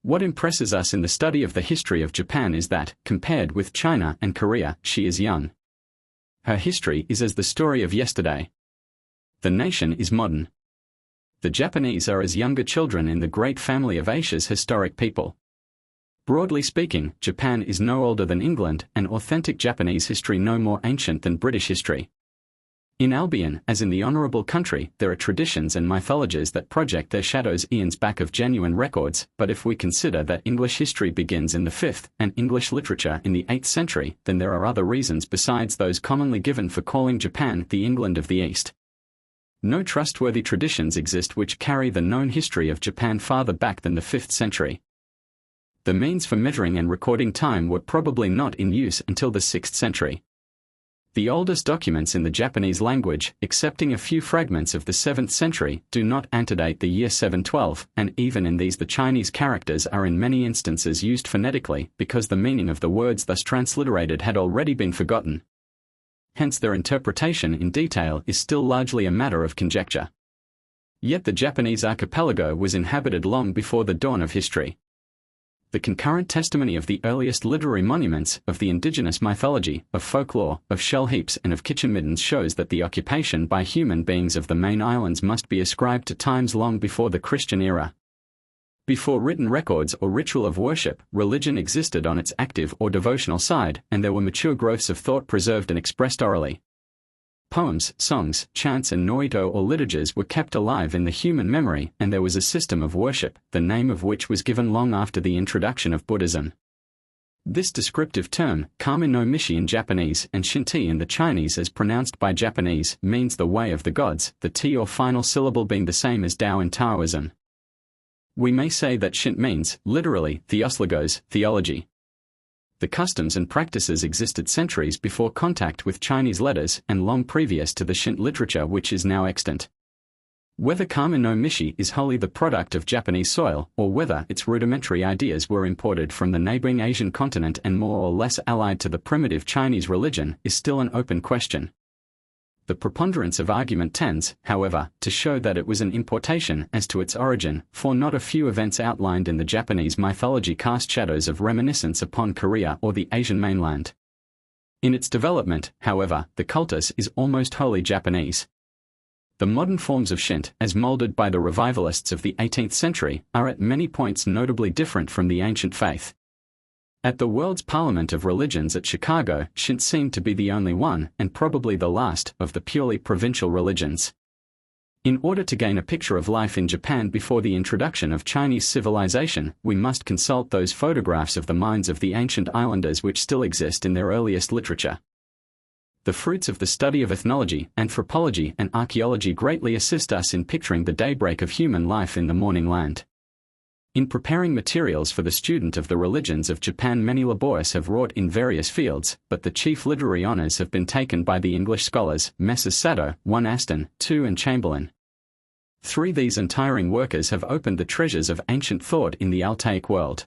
What impresses us in the study of the history of Japan is that, compared with China and Korea, she is young. Her history is as the story of yesterday. The nation is modern. The Japanese are as younger children in the great family of Asia's historic people. Broadly speaking, Japan is no older than England, and authentic Japanese history no more ancient than British history. In Albion, as in the honourable country, there are traditions and mythologies that project their shadows eons back of genuine records, but if we consider that English history begins in the 5th, and English literature in the 8th century, then there are other reasons besides those commonly given for calling Japan the England of the East. No trustworthy traditions exist which carry the known history of Japan farther back than the 5th century. The means for measuring and recording time were probably not in use until the 6th century. The oldest documents in the Japanese language, excepting a few fragments of the 7th century, do not antedate the year 712, and even in these the Chinese characters are in many instances used phonetically, because the meaning of the words thus transliterated had already been forgotten. Hence their interpretation in detail is still largely a matter of conjecture. Yet the Japanese archipelago was inhabited long before the dawn of history. The concurrent testimony of the earliest literary monuments, of the indigenous mythology, of folklore, of shell heaps and of kitchen middens shows that the occupation by human beings of the main islands must be ascribed to times long before the Christian era. Before written records or ritual of worship, religion existed on its active or devotional side, and there were mature growths of thought preserved and expressed orally. Poems, songs, chants and noito or liturgies were kept alive in the human memory, and there was a system of worship, the name of which was given long after the introduction of Buddhism. This descriptive term, kami no mishi in Japanese and shinti in the Chinese as pronounced by Japanese, means the way of the gods, the ti or final syllable being the same as Tao in Taoism. We may say that shint means, literally, theoslogos, theology. The customs and practices existed centuries before contact with Chinese letters and long previous to the Shinto literature which is now extant. Whether Kama no Mishi is wholly the product of Japanese soil, or whether its rudimentary ideas were imported from the neighboring Asian continent and more or less allied to the primitive Chinese religion, is still an open question. The preponderance of argument tends, however, to show that it was an importation as to its origin, for not a few events outlined in the Japanese mythology cast shadows of reminiscence upon Korea or the Asian mainland. In its development, however, the cultus is almost wholly Japanese. The modern forms of Shinto, as molded by the revivalists of the 18th century, are at many points notably different from the ancient faith. At the World's Parliament of Religions at Chicago, Shinto seemed to be the only one, and probably the last, of the purely provincial religions. In order to gain a picture of life in Japan before the introduction of Chinese civilization, we must consult those photographs of the minds of the ancient islanders which still exist in their earliest literature. The fruits of the study of ethnology, anthropology, and archaeology greatly assist us in picturing the daybreak of human life in the morning land. In preparing materials for the student of the religions of Japan, many laborious have wrought in various fields, but the chief literary honors have been taken by the English scholars, Messrs. Sado, 1 Aston, 2 and Chamberlain. 3 These untiring workers have opened the treasures of ancient thought in the Altaic world.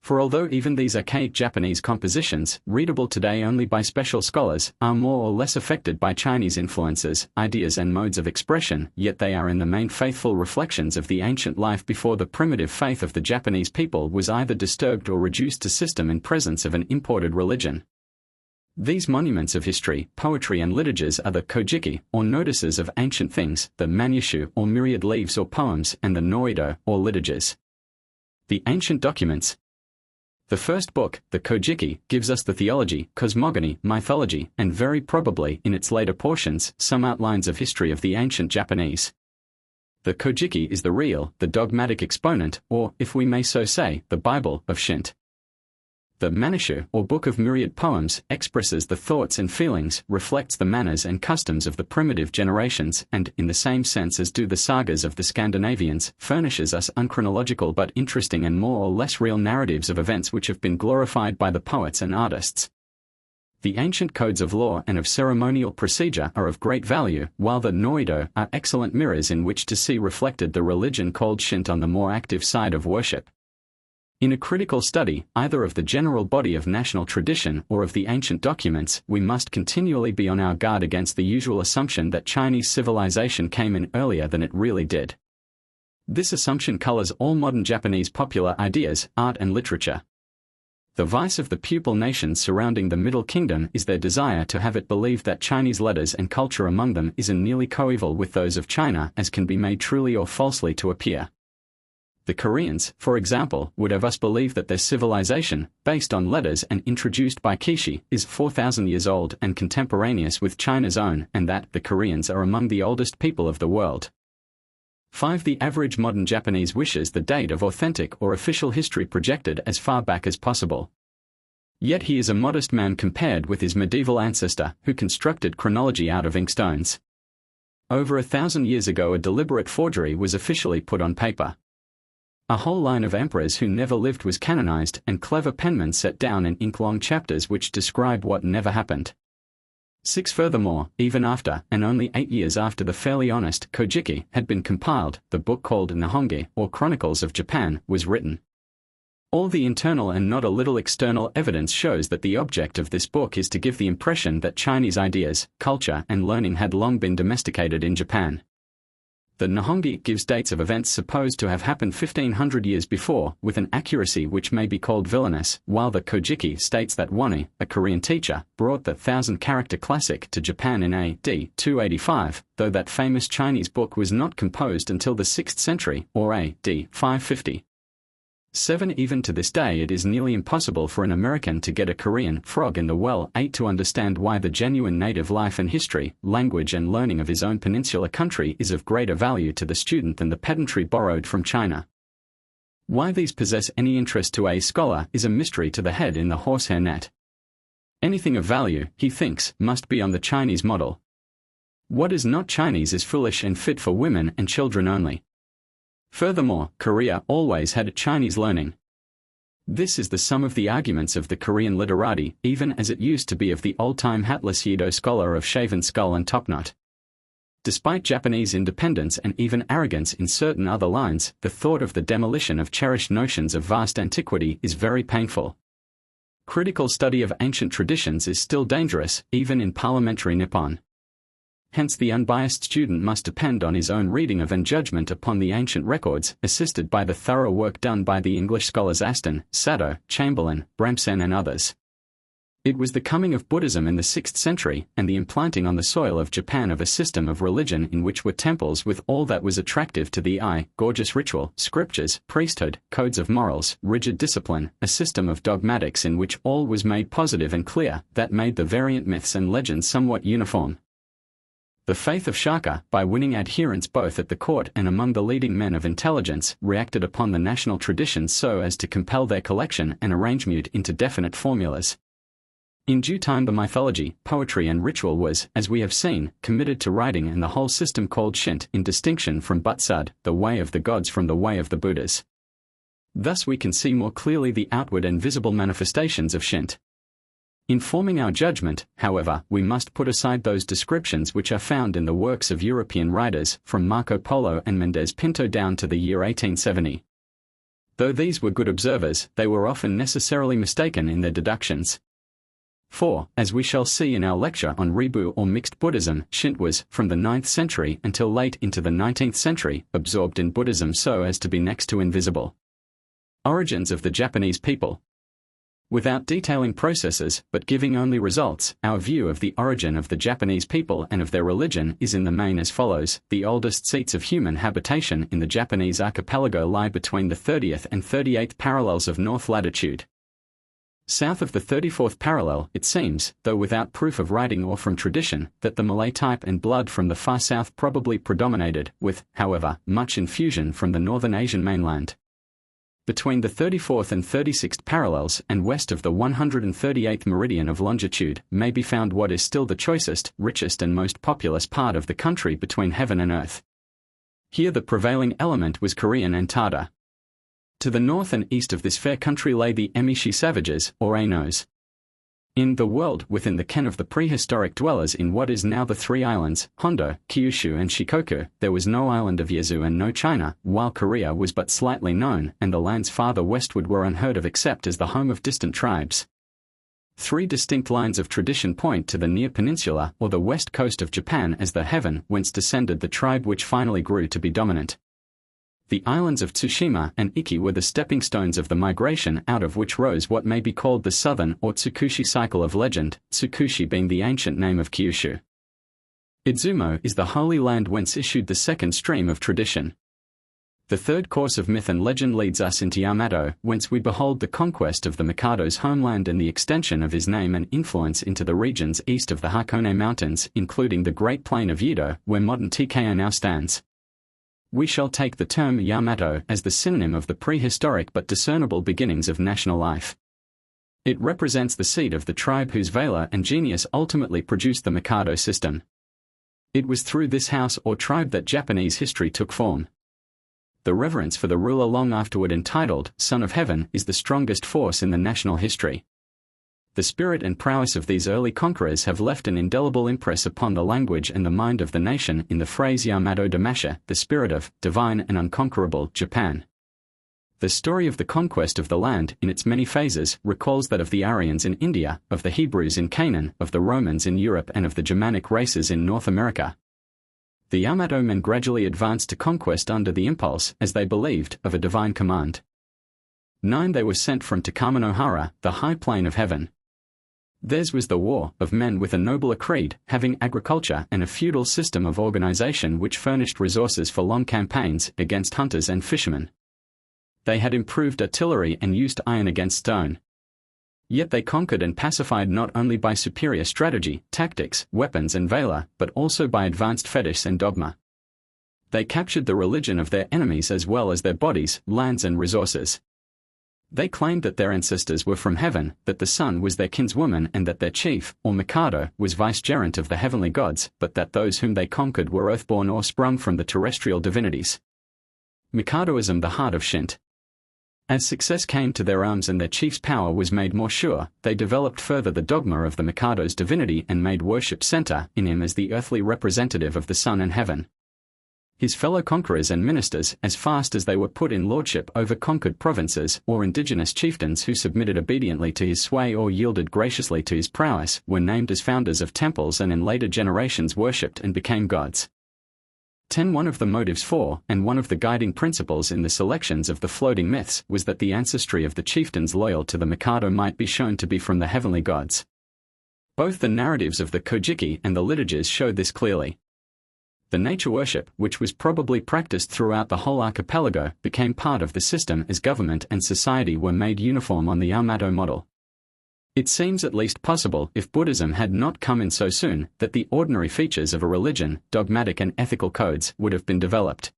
For although even these archaic Japanese compositions, readable today only by special scholars, are more or less affected by Chinese influences, ideas and modes of expression, yet they are in the main faithful reflections of the ancient life before the primitive faith of the Japanese people was either disturbed or reduced to system in presence of an imported religion. These monuments of history, poetry and literatures are the kojiki, or notices of ancient things, the manyushu, or myriad leaves or poems, and the noido, or literatures. The ancient documents. The first book, the Kojiki, gives us the theology, cosmogony, mythology, and very probably, in its later portions, some outlines of history of the ancient Japanese. The Kojiki is the real, the dogmatic exponent, or, if we may so say, the Bible of Shinto. The Manushu, or Book of Myriad Poems, expresses the thoughts and feelings, reflects the manners and customs of the primitive generations, and, in the same sense as do the sagas of the Scandinavians, furnishes us unchronological but interesting and more or less real narratives of events which have been glorified by the poets and artists. The ancient codes of law and of ceremonial procedure are of great value, while the Noido are excellent mirrors in which to see reflected the religion called Shinto on the more active side of worship. In a critical study, either of the general body of national tradition or of the ancient documents, we must continually be on our guard against the usual assumption that Chinese civilization came in earlier than it really did. This assumption colors all modern Japanese popular ideas, art and literature. The vice of the pupil nations surrounding the Middle Kingdom is their desire to have it believed that Chinese letters and culture among them is as nearly coeval with those of China as can be made truly or falsely to appear. The Koreans, for example, would have us believe that their civilization, based on letters and introduced by Kishi, is 4,000 years old and contemporaneous with China's own, and that the Koreans are among the oldest people of the world. 5. The average modern Japanese wishes the date of authentic or official history projected as far back as possible. Yet he is a modest man compared with his medieval ancestor, who constructed chronology out of inkstones. Over 1,000 years ago a deliberate forgery was officially put on paper. A whole line of emperors who never lived was canonized, and clever penmen set down in ink long chapters which describe what never happened. 6. Furthermore, even after, and only 8 years after the fairly honest Kojiki had been compiled, the book called Nihongi, or Chronicles of Japan, was written. All the internal and not a little external evidence shows that the object of this book is to give the impression that Chinese ideas, culture and learning had long been domesticated in Japan. The Nihongi gives dates of events supposed to have happened 1,500 years before, with an accuracy which may be called villainous, while the Kojiki states that Wani, a Korean teacher, brought the 1,000-character classic to Japan in A.D. 285, though that famous Chinese book was not composed until the 6th century, or A.D. 550. 7. Even to this day it is nearly impossible for an American to get a Korean frog in the well. 8. To understand why the genuine native life and history, language and learning of his own peninsular country is of greater value to the student than the pedantry borrowed from China. Why these possess any interest to a scholar is a mystery to the head in the horsehair net. Anything of value, he thinks, must be on the Chinese model. What is not Chinese is foolish and fit for women and children only. Furthermore, Korea always had Chinese learning. This is the sum of the arguments of the Korean literati, even as it used to be of the old-time hatless Yedo scholar of shaven skull and topknot. Despite Japanese independence and even arrogance in certain other lines, the thought of the demolition of cherished notions of vast antiquity is very painful. Critical study of ancient traditions is still dangerous, even in parliamentary Nippon. Hence the unbiased student must depend on his own reading of and judgment upon the ancient records, assisted by the thorough work done by the English scholars Aston, Sado, Chamberlain, Bramsen and others. It was the coming of Buddhism in the 6th century, and the implanting on the soil of Japan of a system of religion in which were temples with all that was attractive to the eye, gorgeous ritual, scriptures, priesthood, codes of morals, rigid discipline, a system of dogmatics in which all was made positive and clear, that made the variant myths and legends somewhat uniform. The faith of Shaka, by winning adherents both at the court and among the leading men of intelligence, reacted upon the national traditions so as to compel their collection and arrangement into definite formulas. In due time the mythology, poetry and ritual was, as we have seen, committed to writing and the whole system called Shint in distinction from Butsud, the way of the gods from the way of the Buddhas. Thus we can see more clearly the outward and visible manifestations of Shint. In forming our judgment, however, we must put aside those descriptions which are found in the works of European writers, from Marco Polo and Mendez Pinto down to the year 1870. Though these were good observers, they were often necessarily mistaken in their deductions. For, as we shall see in our lecture on Ribu or mixed Buddhism, Shint was, from the 9th century until late into the 19th century, absorbed in Buddhism so as to be next to invisible. Origins of the Japanese people. Without detailing processes, but giving only results, our view of the origin of the Japanese people and of their religion is in the main as follows. The oldest seats of human habitation in the Japanese archipelago lie between the 30th and 38th parallels of north latitude. South of the 34th parallel, it seems, though without proof of writing or from tradition, that the Malay type and blood from the far south probably predominated, with, however, much infusion from the northern Asian mainland. Between the 34th and 36th parallels and west of the 138th meridian of longitude may be found what is still the choicest, richest and most populous part of the country between heaven and earth. Here the prevailing element was Korean and Tartar. To the north and east of this fair country lay the Emishi savages, or Ainos. In the world within the ken of the prehistoric dwellers in what is now the three islands, Hondo, Kyushu and Shikoku, there was no island of Yezu and no China, while Korea was but slightly known and the lands farther westward were unheard of except as the home of distant tribes. Three distinct lines of tradition point to the near peninsula or the west coast of Japan as the heaven whence descended the tribe which finally grew to be dominant. The islands of Tsushima and Iki were the stepping stones of the migration out of which rose what may be called the southern or Tsukushi cycle of legend, Tsukushi being the ancient name of Kyushu. Idzumo is the holy land whence issued the second stream of tradition. The third course of myth and legend leads us into Yamato, whence we behold the conquest of the Mikado's homeland and the extension of his name and influence into the regions east of the Hakone Mountains, including the great plain of Yedo, where modern TKO now stands. We shall take the term Yamato as the synonym of the prehistoric but discernible beginnings of national life. It represents the seed of the tribe whose valor and genius ultimately produced the Mikado system. It was through this house or tribe that Japanese history took form. The reverence for the ruler long afterward entitled Son of Heaven is the strongest force in the national history. The spirit and prowess of these early conquerors have left an indelible impress upon the language and the mind of the nation in the phrase Yamato Damasha, the spirit of divine and unconquerable Japan. The story of the conquest of the land, in its many phases, recalls that of the Aryans in India, of the Hebrews in Canaan, of the Romans in Europe and of the Germanic races in North America. The Yamato men gradually advanced to conquest under the impulse, as they believed, of a divine command. 9 They were sent from Takamanohara, the high plain of heaven. Theirs was the war of men with a nobler creed, having agriculture and a feudal system of organization which furnished resources for long campaigns against hunters and fishermen. They had improved artillery and used iron against stone. Yet they conquered and pacified not only by superior strategy, tactics, weapons and valor, but also by advanced fetish and dogma. They captured the religion of their enemies as well as their bodies, lands and resources. They claimed that their ancestors were from heaven, that the sun was their kinswoman and that their chief, or Mikado, was vicegerent of the heavenly gods, but that those whom they conquered were earthborn or sprung from the terrestrial divinities. Mikadoism, the heart of Shint. As success came to their arms and their chief's power was made more sure, they developed further the dogma of the Mikado's divinity and made worship center in him as the earthly representative of the sun and heaven. His fellow conquerors and ministers, as fast as they were put in lordship over conquered provinces, or indigenous chieftains who submitted obediently to his sway or yielded graciously to his prowess, were named as founders of temples and in later generations worshipped and became gods. 10. One of the motives for, and one of the guiding principles in the selections of the floating myths, was that the ancestry of the chieftains loyal to the Mikado might be shown to be from the heavenly gods. Both the narratives of the Kojiki and the liturgies show this clearly. The nature worship, which was probably practiced throughout the whole archipelago, became part of the system as government and society were made uniform on the Yamato model. It seems at least possible, if Buddhism had not come in so soon, that the ordinary features of a religion, dogmatic and ethical codes, would have been developed.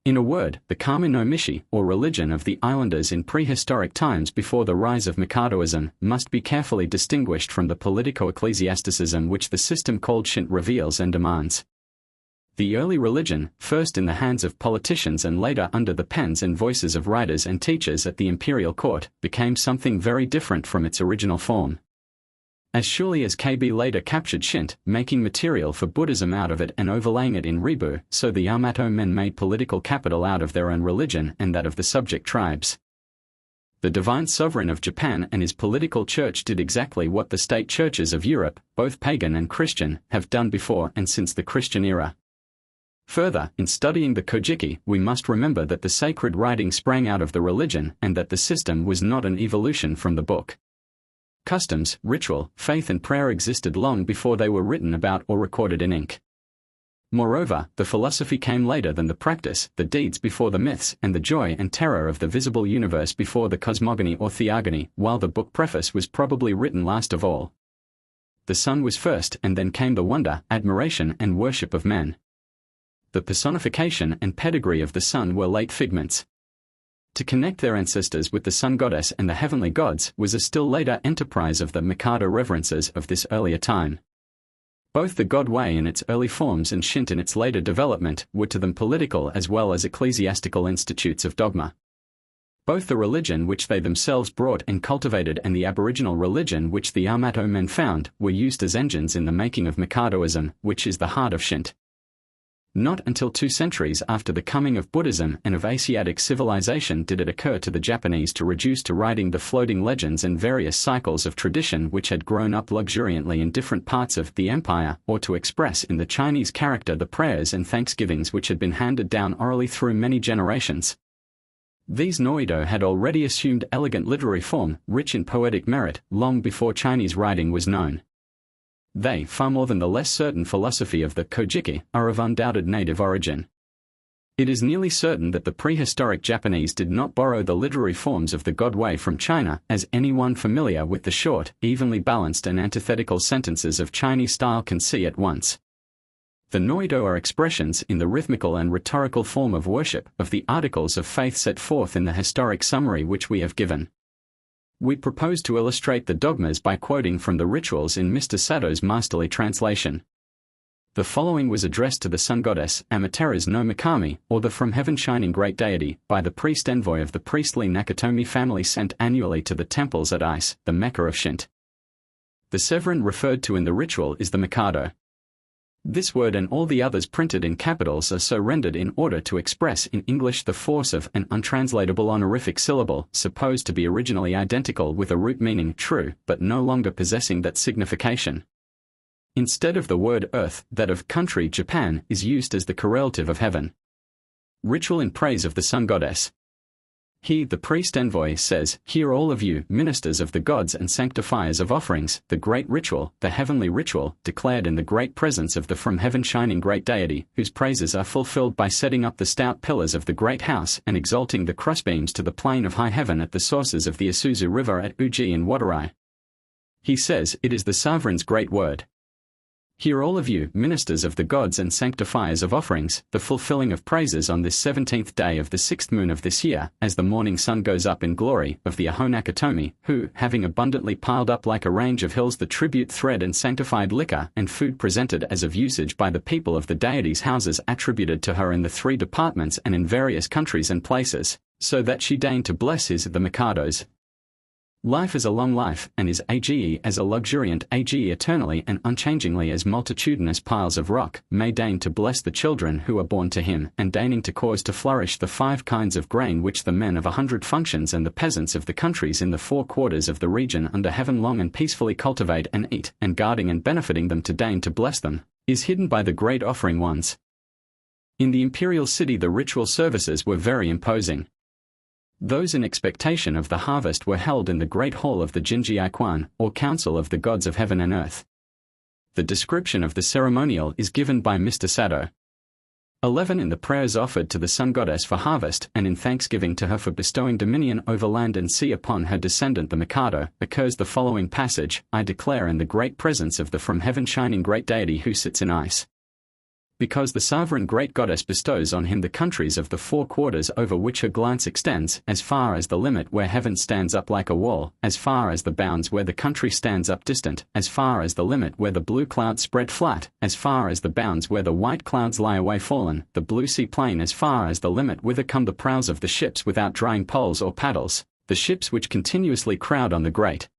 In a word, the kami no mishi, or religion of the islanders in prehistoric times before the rise of Mikadoism, must be carefully distinguished from the politico-ecclesiasticism which the system called Shinto reveals and demands. The early religion, first in the hands of politicians and later under the pens and voices of writers and teachers at the imperial court, became something very different from its original form. As surely as KB later captured Shinto, making material for Buddhism out of it and overlaying it in Ribu, so the Yamato men made political capital out of their own religion and that of the subject tribes. The divine sovereign of Japan and his political church did exactly what the state churches of Europe, both pagan and Christian, have done before and since the Christian era. Further, in studying the Kojiki, we must remember that the sacred writing sprang out of the religion and that the system was not an evolution from the book. Customs, ritual, faith and prayer existed long before they were written about or recorded in ink. Moreover, the philosophy came later than the practice, the deeds before the myths, and the joy and terror of the visible universe before the cosmogony or theogony, while the book preface was probably written last of all. The sun was first and then came the wonder, admiration and worship of men. The personification and pedigree of the sun were late figments. To connect their ancestors with the sun goddess and the heavenly gods was a still later enterprise of the Mikado reverences of this earlier time. Both the God way in its early forms and Shinto in its later development were to them political as well as ecclesiastical institutes of dogma. Both the religion which they themselves brought and cultivated and the aboriginal religion which the Yamato men found were used as engines in the making of Mikadoism, which is the heart of Shinto. Not until 2 centuries after the coming of Buddhism and of Asiatic civilization did it occur to the Japanese to reduce to writing the floating legends and various cycles of tradition which had grown up luxuriantly in different parts of the empire, or to express in the Chinese character the prayers and thanksgivings which had been handed down orally through many generations. These Noido had already assumed elegant literary form, rich in poetic merit, long before Chinese writing was known. They, far more than the less certain philosophy of the Kojiki, are of undoubted native origin. It is nearly certain that the prehistoric Japanese did not borrow the literary forms of the God way from China, as anyone familiar with the short, evenly balanced and antithetical sentences of Chinese style can see at once. The Noido are expressions in the rhythmical and rhetorical form of worship of the articles of faith set forth in the historic summary which we have given. We propose to illustrate the dogmas by quoting from the rituals in Mr. Sato's masterly translation. The following was addressed to the sun goddess, Amaterasu no Mikami, or the from heaven shining great deity, by the priest envoy of the priestly Nakatomi family sent annually to the temples at Ise, the Mecca of Shinto. The sovereign referred to in the ritual is the Mikado. This word and all the others printed in capitals are so rendered in order to express in English the force of an untranslatable honorific syllable, supposed to be originally identical with a root meaning true, but no longer possessing that signification. Instead of the word earth, that of country Japan is used as the correlative of heaven. Ritual in praise of the sun goddess. He, the priest envoy, says, "Hear all of you, ministers of the gods and sanctifiers of offerings, the great ritual, the heavenly ritual, declared in the great presence of the from heaven shining great deity, whose praises are fulfilled by setting up the stout pillars of the great house and exalting the crossbeams to the plane of high heaven at the sources of the Isuzu River at Uji in Watarai." He says, it is the sovereign's great word. Hear all of you, ministers of the gods and sanctifiers of offerings, the fulfilling of praises on this 17th day of the 6th moon of this year, as the morning sun goes up in glory, of the Aho Nakatomi, who, having abundantly piled up like a range of hills the tribute thread and sanctified liquor and food presented as of usage by the people of the deity's houses attributed to her in the 3 departments and in various countries and places, so that she deigned to bless his the Mikado's. Life is a long life, and is age as a luxuriant age eternally and unchangingly as multitudinous piles of rock, may deign to bless the children who are born to him, and deigning to cause to flourish the 5 kinds of grain which the men of 100 functions and the peasants of the countries in the 4 quarters of the region under heaven long and peacefully cultivate and eat, and guarding and benefiting them to deign to bless them, is hidden by the great offering ones. In the imperial city the ritual services were very imposing. Those in expectation of the harvest were held in the great hall of the Jinjiaquan, or Council of the Gods of Heaven and Earth. The description of the ceremonial is given by Mr. Sado. 11. In the prayers offered to the Sun Goddess for harvest, and in thanksgiving to her for bestowing dominion over land and sea upon her descendant the Mikado, occurs the following passage: I declare in the great presence of the from heaven shining great deity who sits in ice. Because the sovereign great goddess bestows on him the countries of the 4 quarters over which her glance extends, as far as the limit where heaven stands up like a wall, as far as the bounds where the country stands up distant, as far as the limit where the blue clouds spread flat, as far as the bounds where the white clouds lie away fallen, the blue sea plain as far as the limit whither come the prows of the ships without drying poles or paddles, the ships which continuously crowd on the great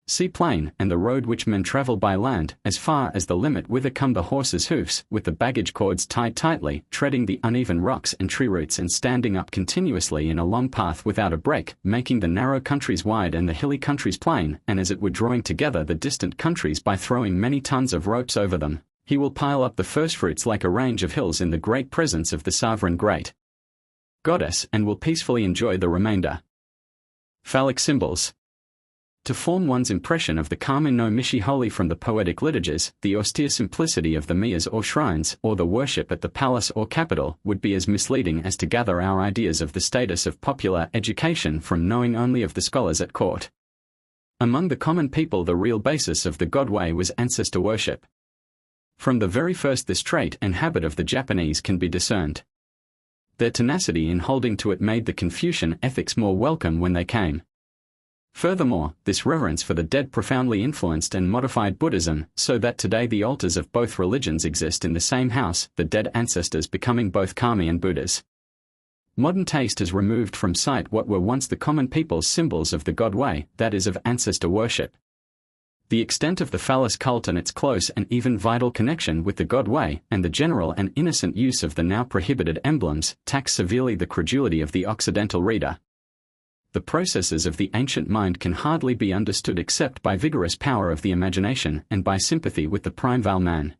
sea plain, and the road which men travel by land, as far as the limit whither come the horses' hoofs, with the baggage cords tied tightly, treading the uneven rocks and tree roots and standing up continuously in a long path without a break, making the narrow countries wide and the hilly countries plain, and as it were drawing together the distant countries by throwing many tons of ropes over them. He will pile up the firstfruits like a range of hills in the great presence of the sovereign great goddess, and will peacefully enjoy the remainder. Phallic symbols. To form one's impression of the Kami no Mishi holy from the poetic liturgies, the austere simplicity of the miyas or shrines, or the worship at the palace or capital, would be as misleading as to gather our ideas of the status of popular education from knowing only of the scholars at court. Among the common people the real basis of the God way was ancestor worship. From the very first this trait and habit of the Japanese can be discerned. Their tenacity in holding to it made the Confucian ethics more welcome when they came. Furthermore, this reverence for the dead profoundly influenced and modified Buddhism, so that today the altars of both religions exist in the same house, the dead ancestors becoming both Kami and Buddhas. Modern taste has removed from sight what were once the common people's symbols of the God way, that is of ancestor worship. The extent of the phallus cult and its close and even vital connection with the God way, and the general and innocent use of the now prohibited emblems, tax severely the credulity of the Occidental reader. The processes of the ancient mind can hardly be understood except by vigorous power of the imagination and by sympathy with the primeval man.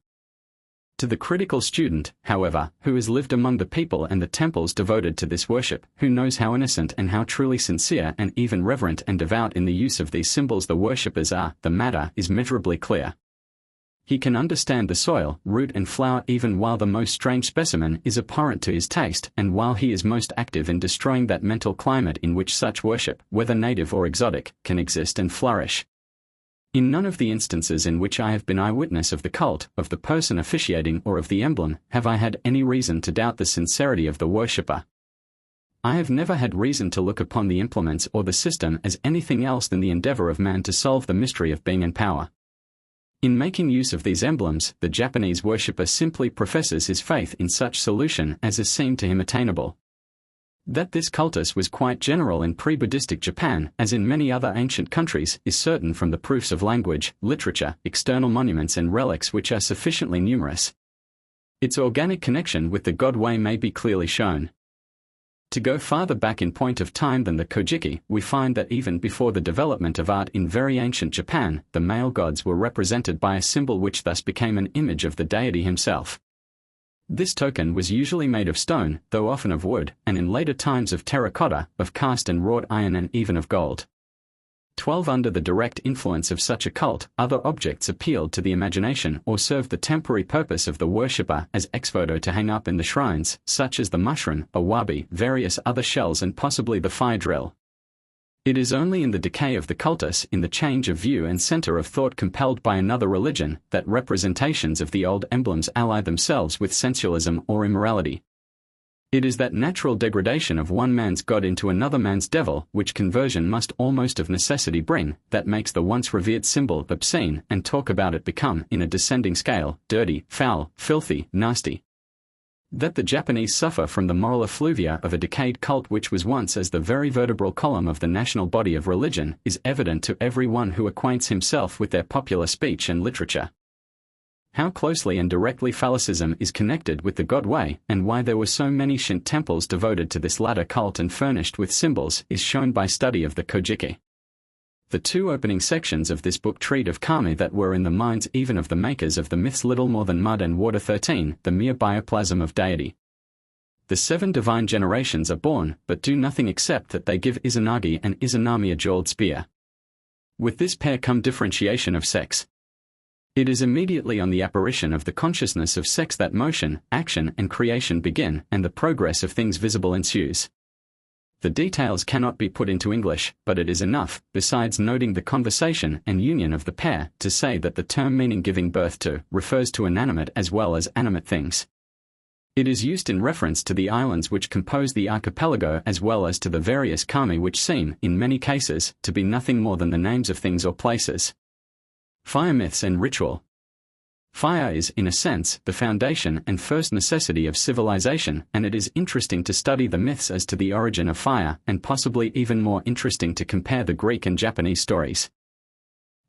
To the critical student, however, who has lived among the people and the temples devoted to this worship, who knows how innocent and how truly sincere and even reverent and devout in the use of these symbols the worshippers are, the matter is measurably clear. He can understand the soil, root and flower even while the most strange specimen is abhorrent to his taste, and while he is most active in destroying that mental climate in which such worship, whether native or exotic, can exist and flourish. In none of the instances in which I have been eyewitness of the cult, of the person officiating or of the emblem, have I had any reason to doubt the sincerity of the worshipper. I have never had reason to look upon the implements or the system as anything else than the endeavor of man to solve the mystery of being and power. In making use of these emblems, the Japanese worshipper simply professes his faith in such solution as is seemed to him attainable. That this cultus was quite general in pre-Buddhistic Japan, as in many other ancient countries, is certain from the proofs of language, literature, external monuments and relics which are sufficiently numerous. Its organic connection with the God way may be clearly shown. To go farther back in point of time than the Kojiki, we find that even before the development of art in very ancient Japan, the male gods were represented by a symbol which thus became an image of the deity himself. This token was usually made of stone, though often of wood, and in later times of terracotta, of cast and wrought iron and even of gold. 12. Under the direct influence of such a cult, other objects appealed to the imagination or served the temporary purpose of the worshipper as ex voto to hang up in the shrines, such as the mushroom, a wabi, various other shells and possibly the fire drill. It is only in the decay of the cultus, in the change of view and center of thought compelled by another religion, that representations of the old emblems ally themselves with sensualism or immorality. It is that natural degradation of one man's God into another man's devil, which conversion must almost of necessity bring, that makes the once revered symbol obscene, and talk about it become, in a descending scale, dirty, foul, filthy, nasty. That the Japanese suffer from the moral effluvia of a decayed cult which was once as the very vertebral column of the national body of religion is evident to every one who acquaints himself with their popular speech and literature. How closely and directly phallicism is connected with the God way, and why there were so many Shinto temples devoted to this latter cult and furnished with symbols, is shown by study of the Kojiki. The two opening sections of this book treat of kami that were in the minds even of the makers of the myths little more than mud and water. 13, the mere bioplasm of deity. The 7 divine generations are born, but do nothing except that they give Izanagi and Izanami a jeweled spear. With this pair come differentiation of sex. It is immediately on the apparition of the consciousness of sex that motion, action and creation begin, and the progress of things visible ensues. The details cannot be put into English, but it is enough, besides noting the conversation and union of the pair, to say that the term meaning giving birth to refers to inanimate as well as animate things. It is used in reference to the islands which compose the archipelago as well as to the various kami which seem, in many cases, to be nothing more than the names of things or places. Fire myths and ritual. Fire is, in a sense, the foundation and first necessity of civilization, and it is interesting to study the myths as to the origin of fire, and possibly even more interesting to compare the Greek and Japanese stories.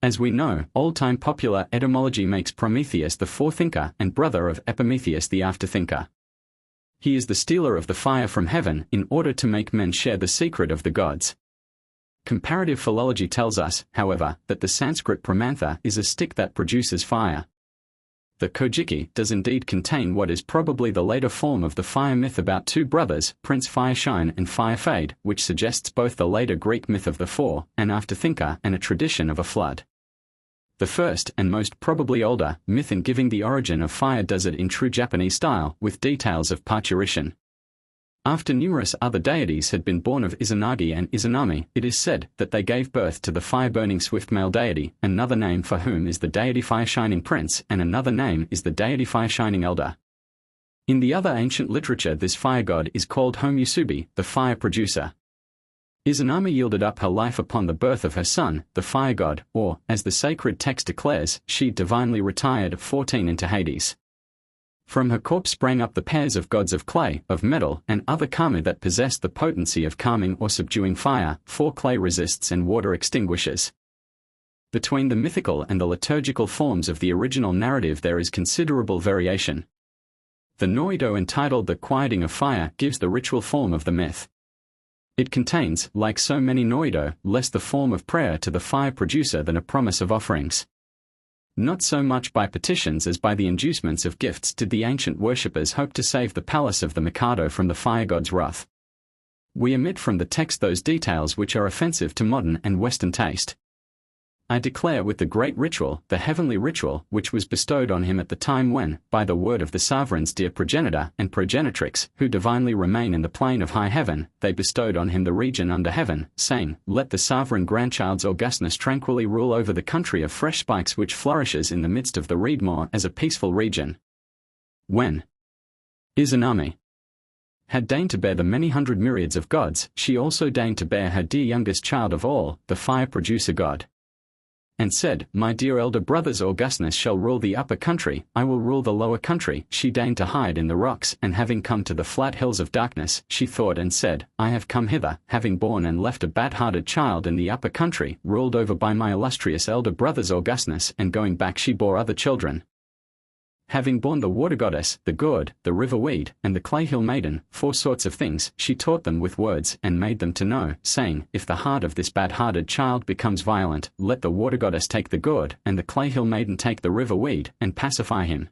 As we know, old-time popular etymology makes Prometheus the forethinker and brother of Epimetheus the afterthinker. He is the stealer of the fire from heaven in order to make men share the secret of the gods. Comparative philology tells us, however, that the Sanskrit pramantha is a stick that produces fire. The Kojiki does indeed contain what is probably the later form of the fire myth about 2 brothers, Prince Fireshine and Firefade, which suggests both the later Greek myth of the fore and afterthinker and a tradition of a flood. The first, and most probably older, myth in giving the origin of fire does it in true Japanese style, with details of parturition. After numerous other deities had been born of Izanagi and Izanami, it is said that they gave birth to the fire-burning swift male deity, another name for whom is the deity Fire-Shining Prince, and another name is the deity Fire-Shining Elder. In the other ancient literature this fire god is called Homusubi, the fire producer. Izanami yielded up her life upon the birth of her son, the fire god, or, as the sacred text declares, she divinely retired at 14 into Hades. From her corpse sprang up the pairs of gods of clay, of metal, and other kami that possessed the potency of calming or subduing fire, for clay resists and water extinguishes. Between the mythical and the liturgical forms of the original narrative there is considerable variation. The Noido entitled The Quieting of Fire gives the ritual form of the myth. It contains, like so many Noido, less the form of prayer to the fire producer than a promise of offerings. Not so much by petitions as by the inducements of gifts did the ancient worshippers hope to save the palace of the Mikado from the fire god's wrath. We omit from the text those details which are offensive to modern and Western taste. I declare with the great ritual, the heavenly ritual, which was bestowed on him at the time when, by the word of the sovereign's dear progenitor and progenitrix, who divinely remain in the plane of high heaven, they bestowed on him the region under heaven, saying, Let the sovereign grandchild's augustness tranquilly rule over the country of fresh spikes which flourishes in the midst of the reed moor as a peaceful region. When Izanami had deigned to bear the many hundred myriads of gods, she also deigned to bear her dear youngest child of all, the fire producer god. And said, My dear elder brother's augustness shall rule the upper country, I will rule the lower country. She deigned to hide in the rocks, and having come to the flat hills of darkness, she thought and said, I have come hither, having borne and left a bad-hearted child in the upper country, ruled over by my illustrious elder brother's augustness, and going back she bore other children. Having borne the water goddess, the gourd, the river weed, and the clay hill maiden, 4 sorts of things, she taught them with words and made them to know, saying, If the heart of this bad-hearted child becomes violent, let the water goddess take the gourd, and the clay hill maiden take the river weed, and pacify him.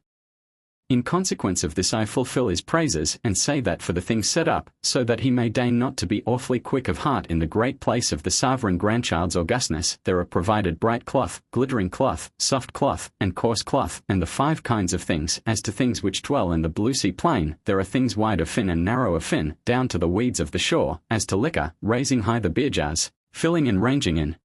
In consequence of this I fulfill his praises and say that for the things set up, so that he may deign not to be awfully quick of heart in the great place of the sovereign grandchild's augustness, there are provided bright cloth, glittering cloth, soft cloth, and coarse cloth, and the 5 kinds of things. As to things which dwell in the blue sea plain, there are things wide of fin and narrow of fin, down to the weeds of the shore. As to liquor, raising high the beer jars, filling and ranging in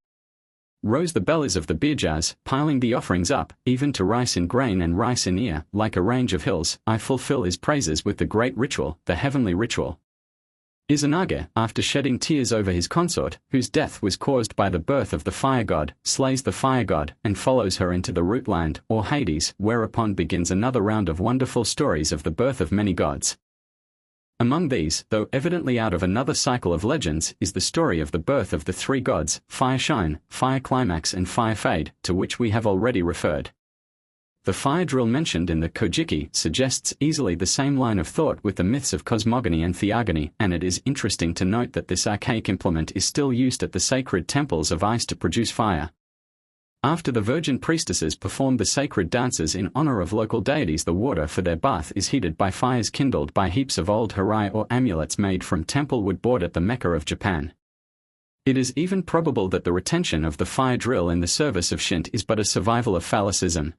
rows the bellies of the beer jars, piling the offerings up, even to rice in grain and rice in ear, like a range of hills, I fulfill his praises with the great ritual, the heavenly ritual. Izanagi, after shedding tears over his consort, whose death was caused by the birth of the fire god, slays the fire god and follows her into the rootland, or Hades, whereupon begins another round of wonderful stories of the birth of many gods. Among these, though evidently out of another cycle of legends, is the story of the birth of the three gods, Fire Shine, Fire Climax and Fire Fade, to which we have already referred. The fire drill mentioned in the Kojiki suggests easily the same line of thought with the myths of cosmogony and theogony, and it is interesting to note that this archaic implement is still used at the sacred temples of ice to produce fire. After the virgin priestesses perform the sacred dances in honor of local deities, the water for their bath is heated by fires kindled by heaps of old harai or amulets made from temple wood bought at the Mecca of Japan. It is even probable that the retention of the fire drill in the service of Shinto is but a survival of phallicism.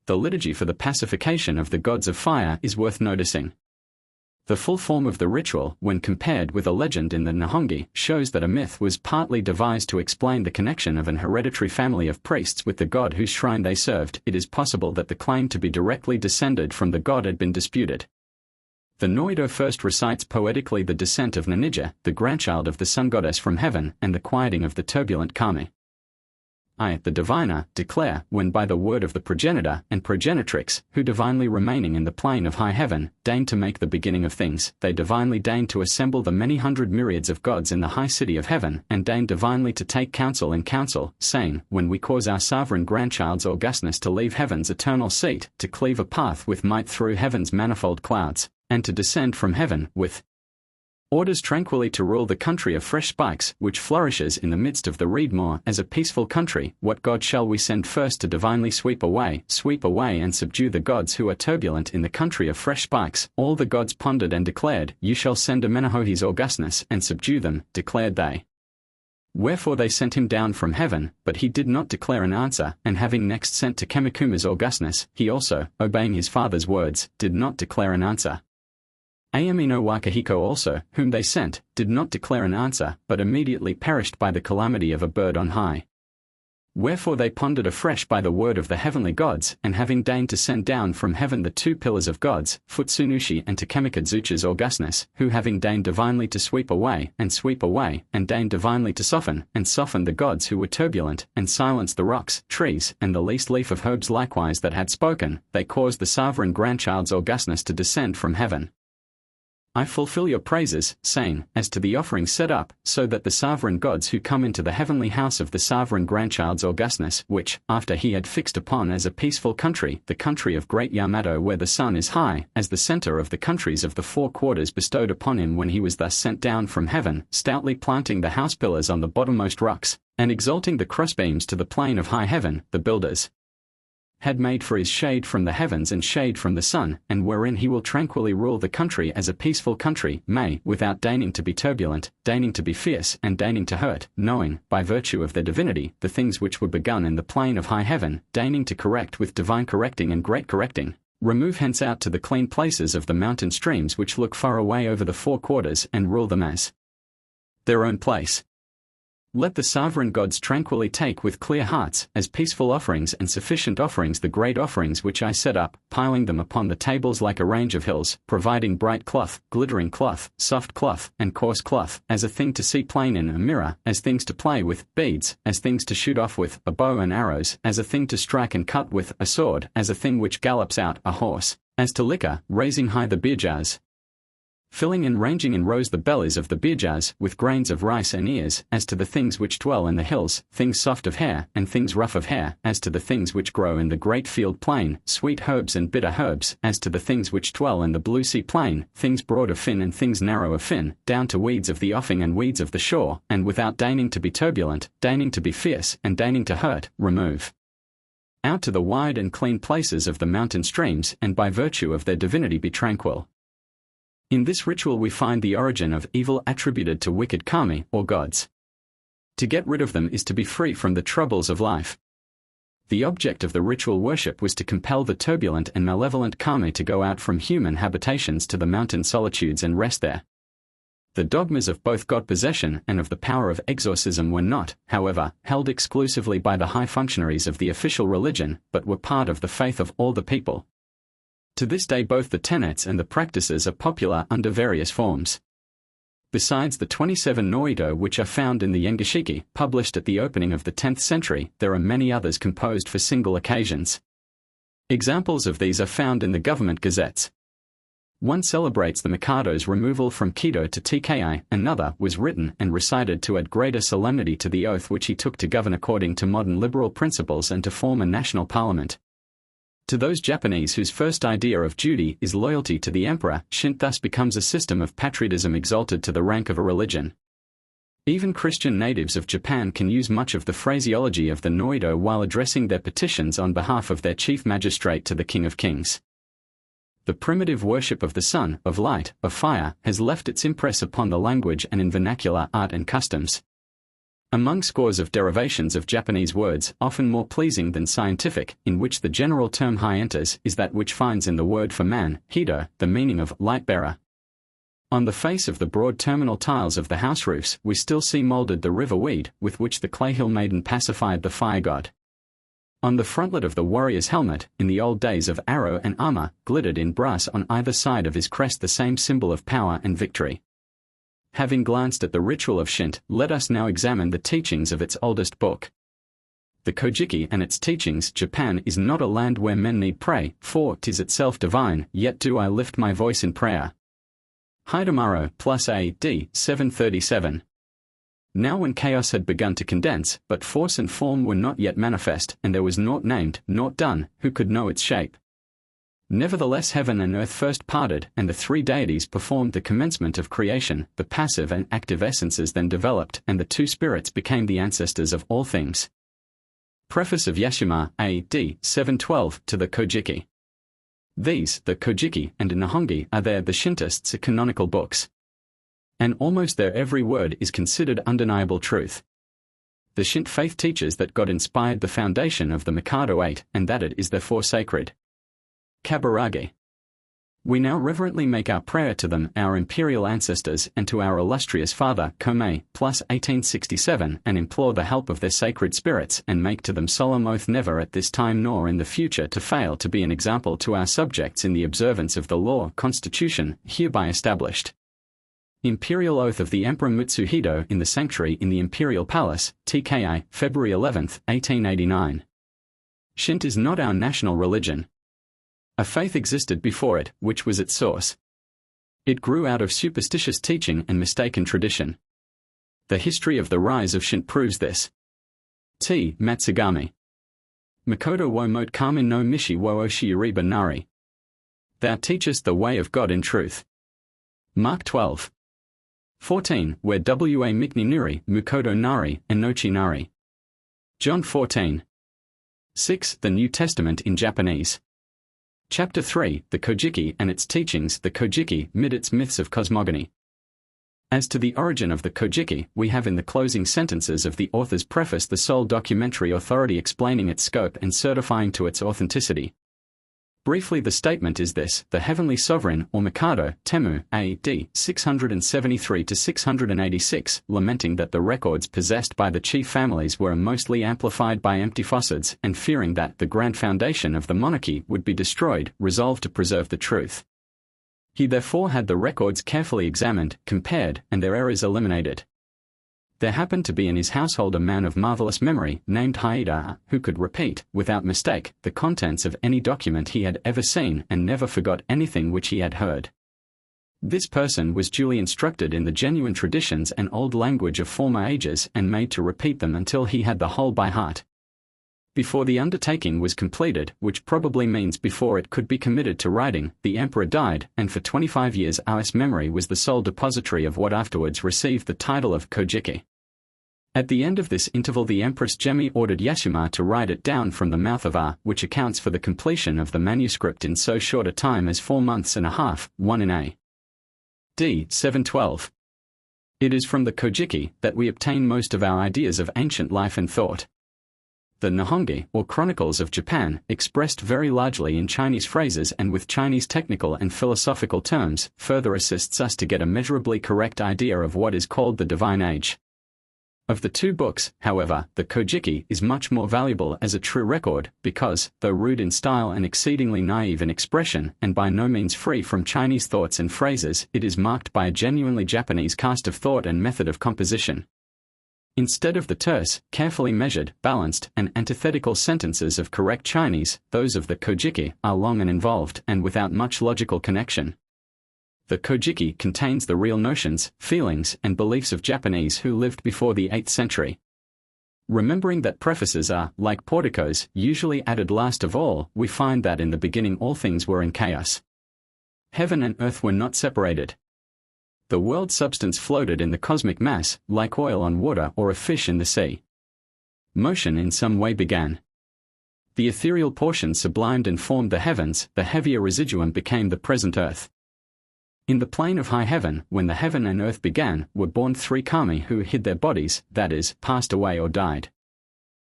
The liturgy for the pacification of the gods of fire is worth noticing. The full form of the ritual, when compared with a legend in the Nihongi, shows that a myth was partly devised to explain the connection of an hereditary family of priests with the god whose shrine they served. It is possible that the claim to be directly descended from the god had been disputed. The Noido first recites poetically the descent of Ninija, the grandchild of the sun goddess from heaven, and the quieting of the turbulent kami. I, the diviner, declare, when by the word of the progenitor and progenitrix, who divinely remaining in the plane of high heaven, deign to make the beginning of things, they divinely deign to assemble the many hundred myriads of gods in the high city of heaven, and deign divinely to take counsel in council, saying, when we cause our sovereign grandchild's augustness to leave heaven's eternal seat, to cleave a path with might through heaven's manifold clouds, and to descend from heaven, with orders tranquilly to rule the country of fresh spikes, which flourishes in the midst of the reed moor as a peaceful country. What god shall we send first to divinely sweep away and subdue the gods who are turbulent in the country of fresh spikes? All the gods pondered and declared, you shall send Amenehote's augustness and subdue them, declared they. Wherefore they sent him down from heaven, but he did not declare an answer, and having next sent to Kamikuma's augustness, he also, obeying his father's words, did not declare an answer. Ayami no Wakahiko also, whom they sent, did not declare an answer, but immediately perished by the calamity of a bird on high. Wherefore they pondered afresh by the word of the heavenly gods, and having deigned to send down from heaven the two pillars of gods, Futsunushi and Takemika-Zuchi's augustness, who having deigned divinely to sweep away, and deigned divinely to soften the gods who were turbulent, and silence the rocks, trees, and the least leaf of herbs likewise that had spoken, they caused the sovereign grandchild's augustness to descend from heaven. I fulfill your praises, saying, as to the offerings set up, so that the sovereign gods who come into the heavenly house of the sovereign grandchild's augustness, which, after he had fixed upon as a peaceful country, the country of great Yamato where the sun is high, as the center of the countries of the four quarters bestowed upon him when he was thus sent down from heaven, stoutly planting the house pillars on the bottommost rocks, and exalting the crossbeams to the plane of high heaven, the builders had made for his shade from the heavens and shade from the sun, and wherein he will tranquilly rule the country as a peaceful country, may, without deigning to be turbulent, deigning to be fierce, and deigning to hurt, knowing, by virtue of their divinity, the things which were begun in the plane of high heaven, deigning to correct with divine correcting and great correcting, remove hence out to the clean places of the mountain streams which look far away over the four quarters, and rule them as their own place. Let the sovereign gods tranquilly take with clear hearts, as peaceful offerings and sufficient offerings, the great offerings which I set up, piling them upon the tables like a range of hills, providing bright cloth, glittering cloth, soft cloth, and coarse cloth, as a thing to see plain in a mirror, as things to play with, beads, as things to shoot off with, a bow and arrows, as a thing to strike and cut with, a sword, as a thing which gallops out, a horse, as to liquor, raising high the beer jars, filling and ranging in rows the bellies of the beer jars with grains of rice and ears, as to the things which dwell in the hills, things soft of hair and things rough of hair, as to the things which grow in the great field plain, sweet herbs and bitter herbs, as to the things which dwell in the blue sea plain, things broad of fin and things narrow of fin, down to weeds of the offing and weeds of the shore, and without deigning to be turbulent, deigning to be fierce, and deigning to hurt, remove out to the wide and clean places of the mountain streams, and by virtue of their divinity be tranquil. In this ritual we find the origin of evil attributed to wicked kami, or gods. To get rid of them is to be free from the troubles of life. The object of the ritual worship was to compel the turbulent and malevolent kami to go out from human habitations to the mountain solitudes and rest there. The dogmas of both God possession and of the power of exorcism were not, however, held exclusively by the high functionaries of the official religion, but were part of the faith of all the people. To this day both the tenets and the practices are popular under various forms. Besides the 27 Noito which are found in the Yengashiki, published at the opening of the 10th century, there are many others composed for single occasions. Examples of these are found in the government gazettes. One celebrates the Mikado's removal from Kido to TKI, another was written and recited to add greater solemnity to the oath which he took to govern according to modern liberal principles and to form a national parliament. To those Japanese whose first idea of duty is loyalty to the emperor, Shinto thus becomes a system of patriotism exalted to the rank of a religion. Even Christian natives of Japan can use much of the phraseology of the Noito while addressing their petitions on behalf of their chief magistrate to the King of Kings. The primitive worship of the sun, of light, of fire, has left its impress upon the language and in vernacular art and customs. Among scores of derivations of Japanese words, often more pleasing than scientific, in which the general term hai enters, is that which finds in the word for man, hido, the meaning of light-bearer. On the face of the broad terminal tiles of the house roofs, we still see molded the river weed, with which the clay hill maiden pacified the fire god. On the frontlet of the warrior's helmet, in the old days of arrow and armor, glittered in brass on either side of his crest the same symbol of power and victory. Having glanced at the ritual of Shinto, let us now examine the teachings of its oldest book. The Kojiki and its teachings. Japan is not a land where men need pray, for 'tis itself divine, yet do I lift my voice in prayer. Hidamaro, plus A.D. 737. Now when chaos had begun to condense, but force and form were not yet manifest, and there was naught named, naught done, who could know its shape. Nevertheless heaven and earth first parted, and the three deities performed the commencement of creation, the passive and active essences then developed, and the two spirits became the ancestors of all things. Preface of Yashima, A.D. 712, to the Kojiki. These, the Kojiki and Nihongi, are the Shintoists' canonical books. And almost their every word is considered undeniable truth. The Shinto faith teaches that God inspired the foundation of the Mikado 8, and that it is therefore sacred. Kaburagi. We now reverently make our prayer to them, our imperial ancestors, and to our illustrious father, Komei, plus 1867, and implore the help of their sacred spirits, and make to them solemn oath never at this time nor in the future to fail to be an example to our subjects in the observance of the law, constitution, hereby established. Imperial Oath of the Emperor Mitsuhito in the Sanctuary in the Imperial Palace, TKI, February 11, 1889. Shinto is not our national religion. A faith existed before it, which was its source. It grew out of superstitious teaching and mistaken tradition. The history of the rise of Shinto proves this. T. Matsugami. Makoto wo mote kamen no mishi wo oshiyuriba nari. Thou teachest the way of God in truth. Mark 12. 14, where wa mikni nuri, mukoto nari, enochi nari. John 14. 6. The New Testament in Japanese. Chapter 3, The Kojiki and its teachings. The Kojiki, mid its myths of cosmogony. As to the origin of the Kojiki, we have in the closing sentences of the author's preface the sole documentary authority explaining its scope and certifying to its authenticity. Briefly, the statement is this: the heavenly sovereign, or Mikado, Temu, A.D. 673–686, lamenting that the records possessed by the chief families were mostly amplified by empty falsehoods, and fearing that the grand foundation of the monarchy would be destroyed, resolved to preserve the truth. He therefore had the records carefully examined, compared, and their errors eliminated. There happened to be in his household a man of marvelous memory, named Haida, who could repeat, without mistake, the contents of any document he had ever seen and never forgot anything which he had heard. This person was duly instructed in the genuine traditions and old language of former ages and made to repeat them until he had the whole by heart. Before the undertaking was completed, which probably means before it could be committed to writing, the emperor died, and for 25 years Ao's memory was the sole depository of what afterwards received the title of Kojiki. At the end of this interval the Empress Gemi ordered Yashima to write it down from the mouth of A, which accounts for the completion of the manuscript in so short a time as 4 months and a half, 1 in A.D. 712. It is from the Kojiki that we obtain most of our ideas of ancient life and thought. The Nihongi, or Chronicles of Japan, expressed very largely in Chinese phrases and with Chinese technical and philosophical terms, further assists us to get a measurably correct idea of what is called the Divine Age. Of the two books, however, the Kojiki is much more valuable as a true record because, though rude in style and exceedingly naive in expression and by no means free from Chinese thoughts and phrases, it is marked by a genuinely Japanese cast of thought and method of composition. Instead of the terse, carefully measured, balanced, and antithetical sentences of correct Chinese, those of the Kojiki are long and involved and without much logical connection. The Kojiki contains the real notions, feelings, and beliefs of Japanese who lived before the 8th century. Remembering that prefaces are, like porticos, usually added last of all, we find that in the beginning all things were in chaos. Heaven and earth were not separated. The world substance floated in the cosmic mass, like oil on water or a fish in the sea. Motion in some way began. The ethereal portion sublimed and formed the heavens, the heavier residuum became the present earth. In the plane of high heaven, when the heaven and earth began, were born 3 kami who hid their bodies, that is, passed away or died.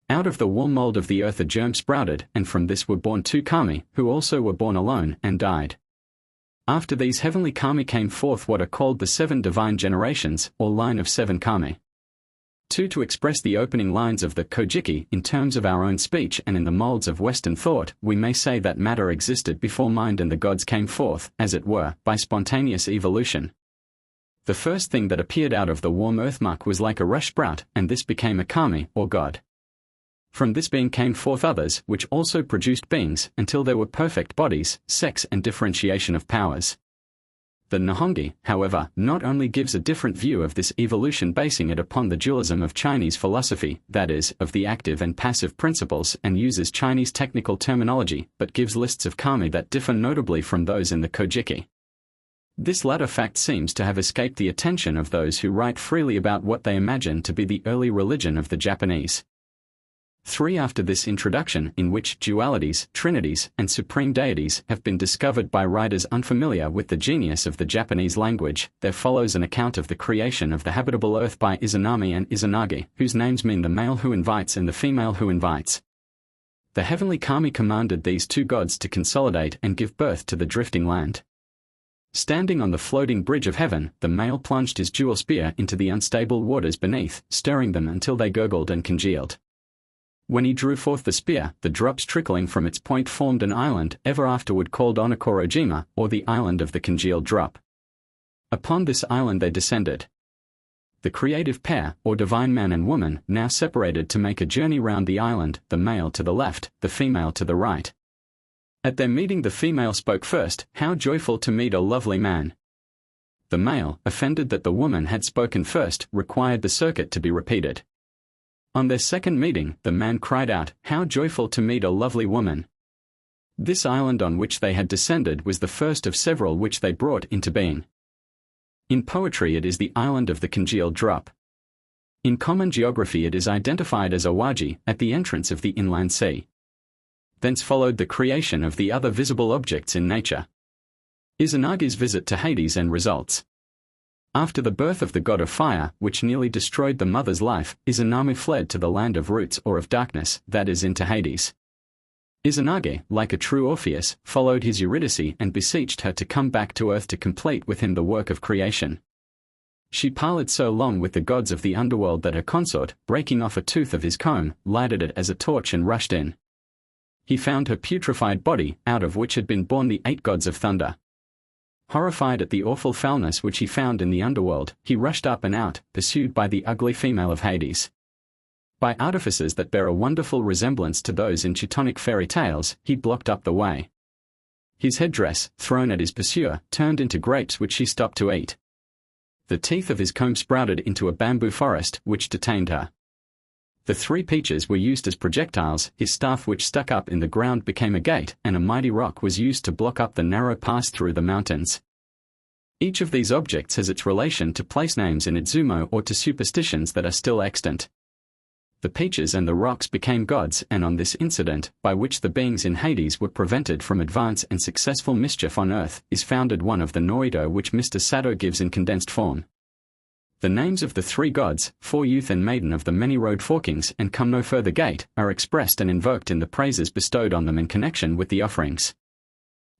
Out of the warm mold of the earth a germ sprouted, and from this were born 2 kami, who also were born alone, and died. After these heavenly kami came forth what are called the 7 divine generations, or line of 7 kami. 2. To express the opening lines of the Kojiki in terms of our own speech and in the molds of Western thought, we may say that matter existed before mind and the gods came forth, as it were, by spontaneous evolution. The first thing that appeared out of the warm earthmuck was like a rush sprout, and this became a kami, or god. From this being came forth others, which also produced beings, until there were perfect bodies, sex and differentiation of powers. The Nihongi, however, not only gives a different view of this evolution basing it upon the dualism of Chinese philosophy, that is, of the active and passive principles, and uses Chinese technical terminology, but gives lists of kami that differ notably from those in the Kojiki. This latter fact seems to have escaped the attention of those who write freely about what they imagine to be the early religion of the Japanese. 3. After this introduction, in which dualities, trinities, and supreme deities have been discovered by writers unfamiliar with the genius of the Japanese language, there follows an account of the creation of the habitable earth by Izanami and Izanagi, whose names mean the male who invites and the female who invites. The heavenly kami commanded these 2 gods to consolidate and give birth to the drifting land. Standing on the floating bridge of heaven, the male plunged his jewel spear into the unstable waters beneath, stirring them until they gurgled and congealed. When he drew forth the spear, the drops trickling from its point formed an island, ever afterward called Onokorojima, or the island of the congealed drop. Upon this island they descended. The creative pair, or divine man and woman, now separated to make a journey round the island, the male to the left, the female to the right. At their meeting the female spoke first, "How joyful to meet a lovely man." The male, offended that the woman had spoken first, required the circuit to be repeated. On their second meeting, the man cried out, "How joyful to meet a lovely woman." This island on which they had descended was the first of several which they brought into being. In poetry it is the island of the congealed drop. In common geography it is identified as Awaji, at the entrance of the inland sea. Thence followed the creation of the other visible objects in nature. Izanagi's visit to Hades and results. After the birth of the god of fire, which nearly destroyed the mother's life, Izanami fled to the land of roots or of darkness, that is into Hades. Izanagi, like a true Orpheus, followed his Eurydice and beseeched her to come back to earth to complete with him the work of creation. She parleyed so long with the gods of the underworld that her consort, breaking off a tooth of his comb, lighted it as a torch and rushed in. He found her putrefied body, out of which had been born the 8 gods of thunder. Horrified at the awful foulness which he found in the underworld, he rushed up and out, pursued by the ugly female of Hades. By artifices that bear a wonderful resemblance to those in Teutonic fairy tales, he blocked up the way. His headdress, thrown at his pursuer, turned into grapes which she stopped to eat. The teeth of his comb sprouted into a bamboo forest, which detained her. The 3 peaches were used as projectiles, his staff which stuck up in the ground became a gate, and a mighty rock was used to block up the narrow pass through the mountains. Each of these objects has its relation to place names in Idzumo or to superstitions that are still extant. The peaches and the rocks became gods, and on this incident, by which the beings in Hades were prevented from advance and successful mischief on earth, is founded one of the Norito which Mr. Sato gives in condensed form. The names of the 3 gods, for youth and maiden of the many road forkings and come no further gate, are expressed and invoked in the praises bestowed on them in connection with the offerings.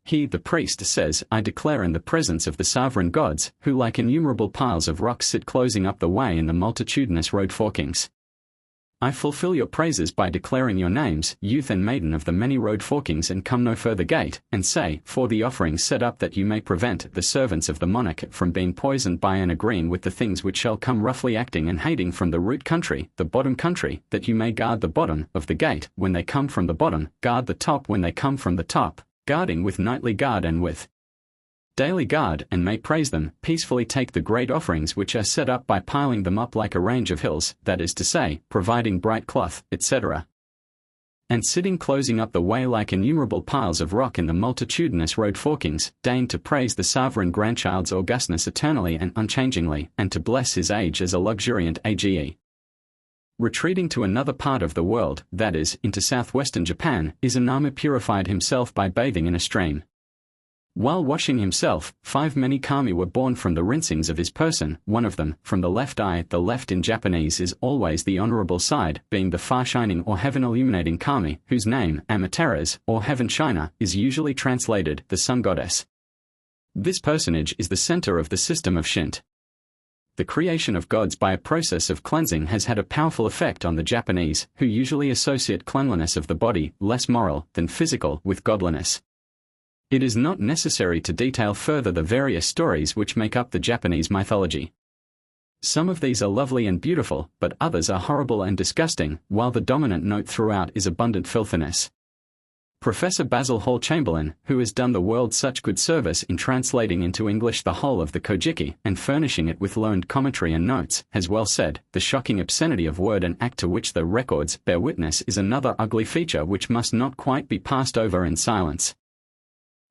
He, the priest, says, I declare in the presence of the sovereign gods, who like innumerable piles of rocks sit closing up the way in the multitudinous road forkings. I fulfill your praises by declaring your names, youth and maiden of the many road forkings, and come no further gate, and say, for the offerings set up that you may prevent the servants of the monarch from being poisoned by and agreeing with the things which shall come roughly acting and hating from the root country, the bottom country, that you may guard the bottom of the gate when they come from the bottom, guard the top when they come from the top, guarding with nightly guard and with daily guard, and may praise them, peacefully take the great offerings which are set up by piling them up like a range of hills, that is to say, providing bright cloth, etc. And sitting closing up the way like innumerable piles of rock in the multitudinous road forkings, deign to praise the sovereign grandchild's augustness eternally and unchangingly, and to bless his age as a luxuriant age. Retreating to another part of the world, that is, into southwestern Japan, Izanami purified himself by bathing in a stream. While washing himself, 5 many kami were born from the rinsings of his person, one of them, from the left eye. The left in Japanese is always the honorable side, being the far-shining or heaven-illuminating kami, whose name, Amaterasu, or heaven shiner, is usually translated, the sun goddess. This personage is the center of the system of Shinto. The creation of gods by a process of cleansing has had a powerful effect on the Japanese, who usually associate cleanliness of the body, less moral than physical, with godliness. It is not necessary to detail further the various stories which make up the Japanese mythology. Some of these are lovely and beautiful, but others are horrible and disgusting, while the dominant note throughout is abundant filthiness. Professor Basil Hall Chamberlain, who has done the world such good service in translating into English the whole of the Kojiki and furnishing it with learned commentary and notes, has well said, the shocking obscenity of word and act to which the records bear witness is another ugly feature which must not quite be passed over in silence.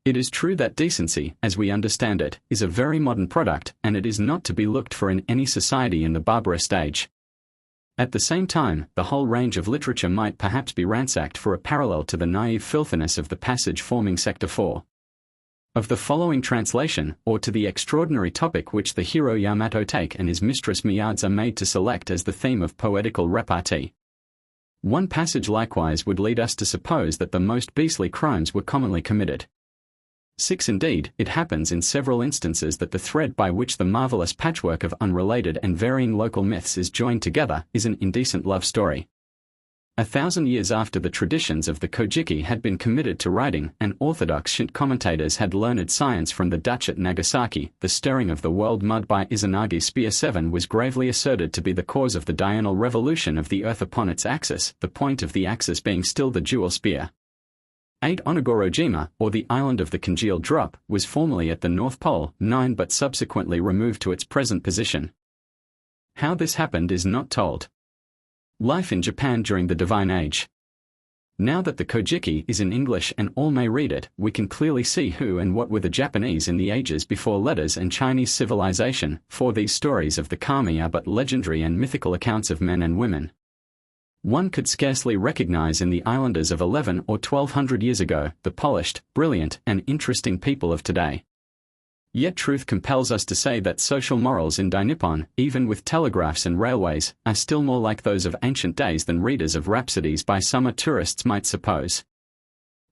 It is true that decency, as we understand it, is a very modern product, and it is not to be looked for in any society in the barbarous stage. At the same time, the whole range of literature might perhaps be ransacked for a parallel to the naive filthiness of the passage forming Sector 4 of the following translation, or to the extraordinary topic which the hero Yamato Take and his mistress Miyades are made to select as the theme of poetical repartee. One passage likewise would lead us to suppose that the most beastly crimes were commonly committed. 6. Indeed, it happens in several instances that the thread by which the marvelous patchwork of unrelated and varying local myths is joined together is an indecent love story. 1,000 years after the traditions of the Kojiki had been committed to writing, and orthodox Shinto commentators had learned science from the Dutch at Nagasaki, the stirring of the world mud by Izanagi's Spear 7 was gravely asserted to be the cause of the diurnal revolution of the earth upon its axis, the point of the axis being still the jewel spear. 8. Onigoro-jima, or the island of the congealed drop, was formerly at the North Pole. 9. But subsequently removed to its present position. How this happened is not told. Life in Japan during the Divine Age. Now that the Kojiki is in English and all may read it, we can clearly see who and what were the Japanese in the ages before letters and Chinese civilization, for these stories of the kami are but legendary and mythical accounts of men and women. One could scarcely recognize in the islanders of 11 or 1200 years ago the polished, brilliant, and interesting people of today. Yet truth compels us to say that social morals in Dai-Nippon, even with telegraphs and railways, are still more like those of ancient days than readers of rhapsodies by summer tourists might suppose.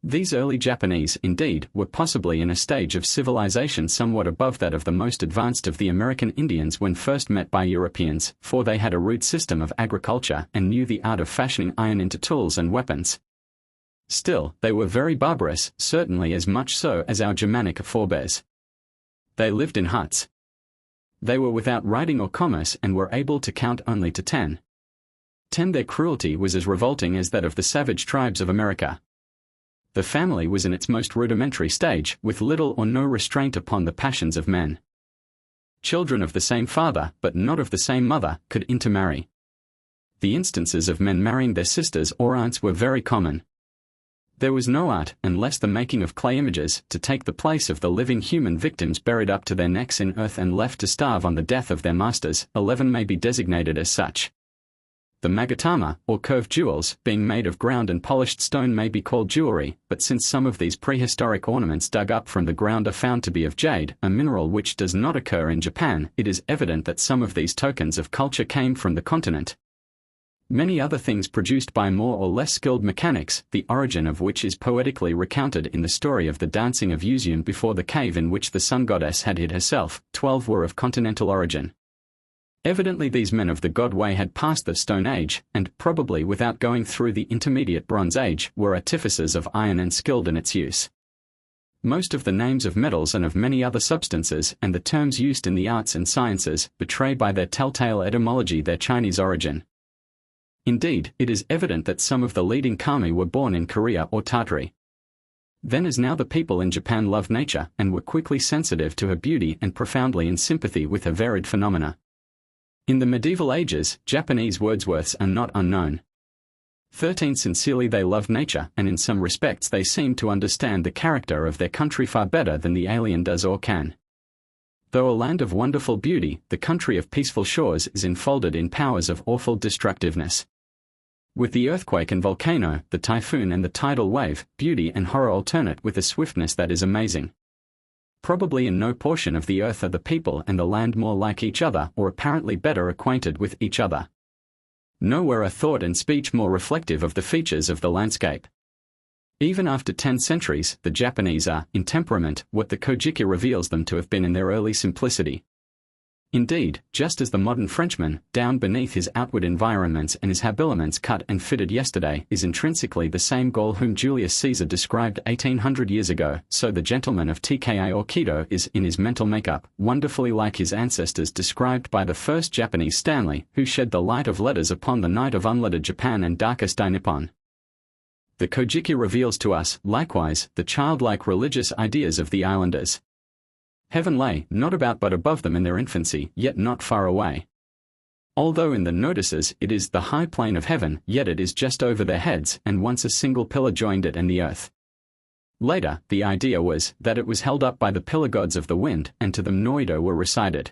These early Japanese, indeed, were possibly in a stage of civilization somewhat above that of the most advanced of the American Indians when first met by Europeans, for they had a rude system of agriculture and knew the art of fashioning iron into tools and weapons. Still, they were very barbarous, certainly as much so as our Germanic forebears. They lived in huts. They were without writing or commerce and were able to count only to 10. Their cruelty was as revolting as that of the savage tribes of America. The family was in its most rudimentary stage, with little or no restraint upon the passions of men. Children of the same father, but not of the same mother, could intermarry. The instances of men marrying their sisters or aunts were very common. There was no art, unless the making of clay images, to take the place of the living human victims buried up to their necks in earth and left to starve on the death of their masters. 11 may be designated as such. The magatama, or curved jewels, being made of ground and polished stone may be called jewelry, but since some of these prehistoric ornaments dug up from the ground are found to be of jade, a mineral which does not occur in Japan, it is evident that some of these tokens of culture came from the continent. Many other things produced by more or less skilled mechanics, the origin of which is poetically recounted in the story of the dancing of Uzun before the cave in which the sun goddess had hid herself. 12 were of continental origin. Evidently these men of the god way had passed the Stone Age, and, probably without going through the intermediate Bronze Age, were artificers of iron and skilled in its use. Most of the names of metals and of many other substances and the terms used in the arts and sciences betray by their telltale etymology their Chinese origin. Indeed, it is evident that some of the leading kami were born in Korea or Tartary. Then as now the people in Japan loved nature and were quickly sensitive to her beauty and profoundly in sympathy with her varied phenomena. In the medieval ages, Japanese Wordsworths are not unknown. 13 Sincerely they loved nature, and in some respects they seemed to understand the character of their country far better than the alien does or can. Though a land of wonderful beauty, the country of peaceful shores is enfolded in powers of awful destructiveness. With the earthquake and volcano, the typhoon and the tidal wave, beauty and horror alternate with a swiftness that is amazing. Probably in no portion of the earth are the people and the land more like each other or apparently better acquainted with each other. Nowhere are thought and speech more reflective of the features of the landscape. Even after 10 centuries, the Japanese are, in temperament, what the Kojiki reveals them to have been in their early simplicity. Indeed, just as the modern Frenchman, down beneath his outward environments and his habiliments cut and fitted yesterday, is intrinsically the same Gaul whom Julius Caesar described 1800 years ago, so the gentleman of TKI or Kido is, in his mental makeup, wonderfully like his ancestors described by the first Japanese Stanley, who shed the light of letters upon the night of unlettered Japan and darkest Dai Nippon. The Kojiki reveals to us, likewise, the childlike religious ideas of the islanders. Heaven lay, not about but above them in their infancy, yet not far away. Although in the notices it is the high plane of heaven, yet it is just over their heads, and once a single pillar joined it and the earth. Later, the idea was that it was held up by the pillar gods of the wind, and to them Noido were recited.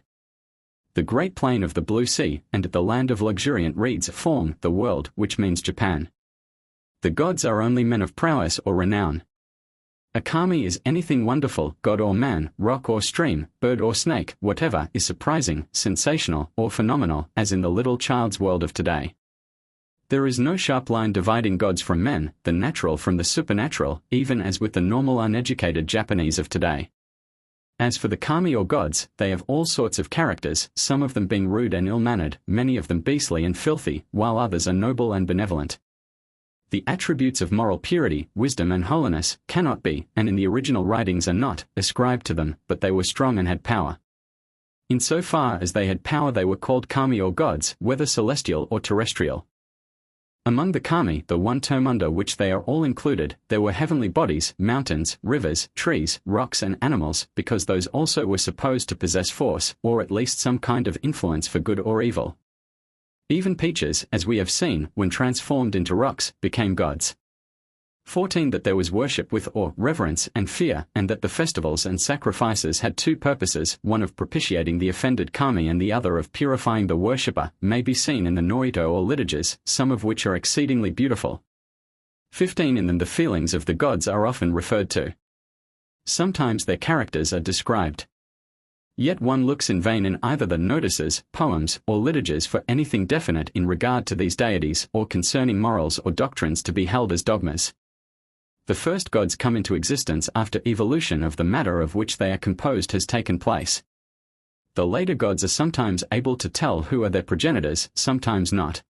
The great plain of the blue sea, and the land of luxuriant reeds form the world, which means Japan. The gods are only men of prowess or renown. A kami is anything wonderful, god or man, rock or stream, bird or snake, whatever is surprising, sensational, or phenomenal, as in the little child's world of today. There is no sharp line dividing gods from men, the natural from the supernatural, even as with the normal uneducated Japanese of today. As for the kami or gods, they have all sorts of characters, some of them being rude and ill-mannered, many of them beastly and filthy, while others are noble and benevolent. The attributes of moral purity, wisdom and holiness cannot be, and in the original writings are not, ascribed to them, but they were strong and had power. In so far as they had power they were called kami or gods, whether celestial or terrestrial. Among the kami, the one term under which they are all included, there were heavenly bodies, mountains, rivers, trees, rocks and animals, because those also were supposed to possess force, or at least some kind of influence for good or evil. Even peaches, as we have seen, when transformed into rocks, became gods. 14 That there was worship with awe, reverence, and fear, and that the festivals and sacrifices had two purposes, one of propitiating the offended kami and the other of purifying the worshipper, may be seen in the Noito or liturgies, some of which are exceedingly beautiful. 15 In them the feelings of the gods are often referred to. Sometimes their characters are described. Yet one looks in vain in either the notices, poems, or liturgies for anything definite in regard to these deities, or concerning morals or doctrines to be held as dogmas. The first gods come into existence after evolution of the matter of which they are composed has taken place. The later gods are sometimes able to tell who are their progenitors, sometimes not.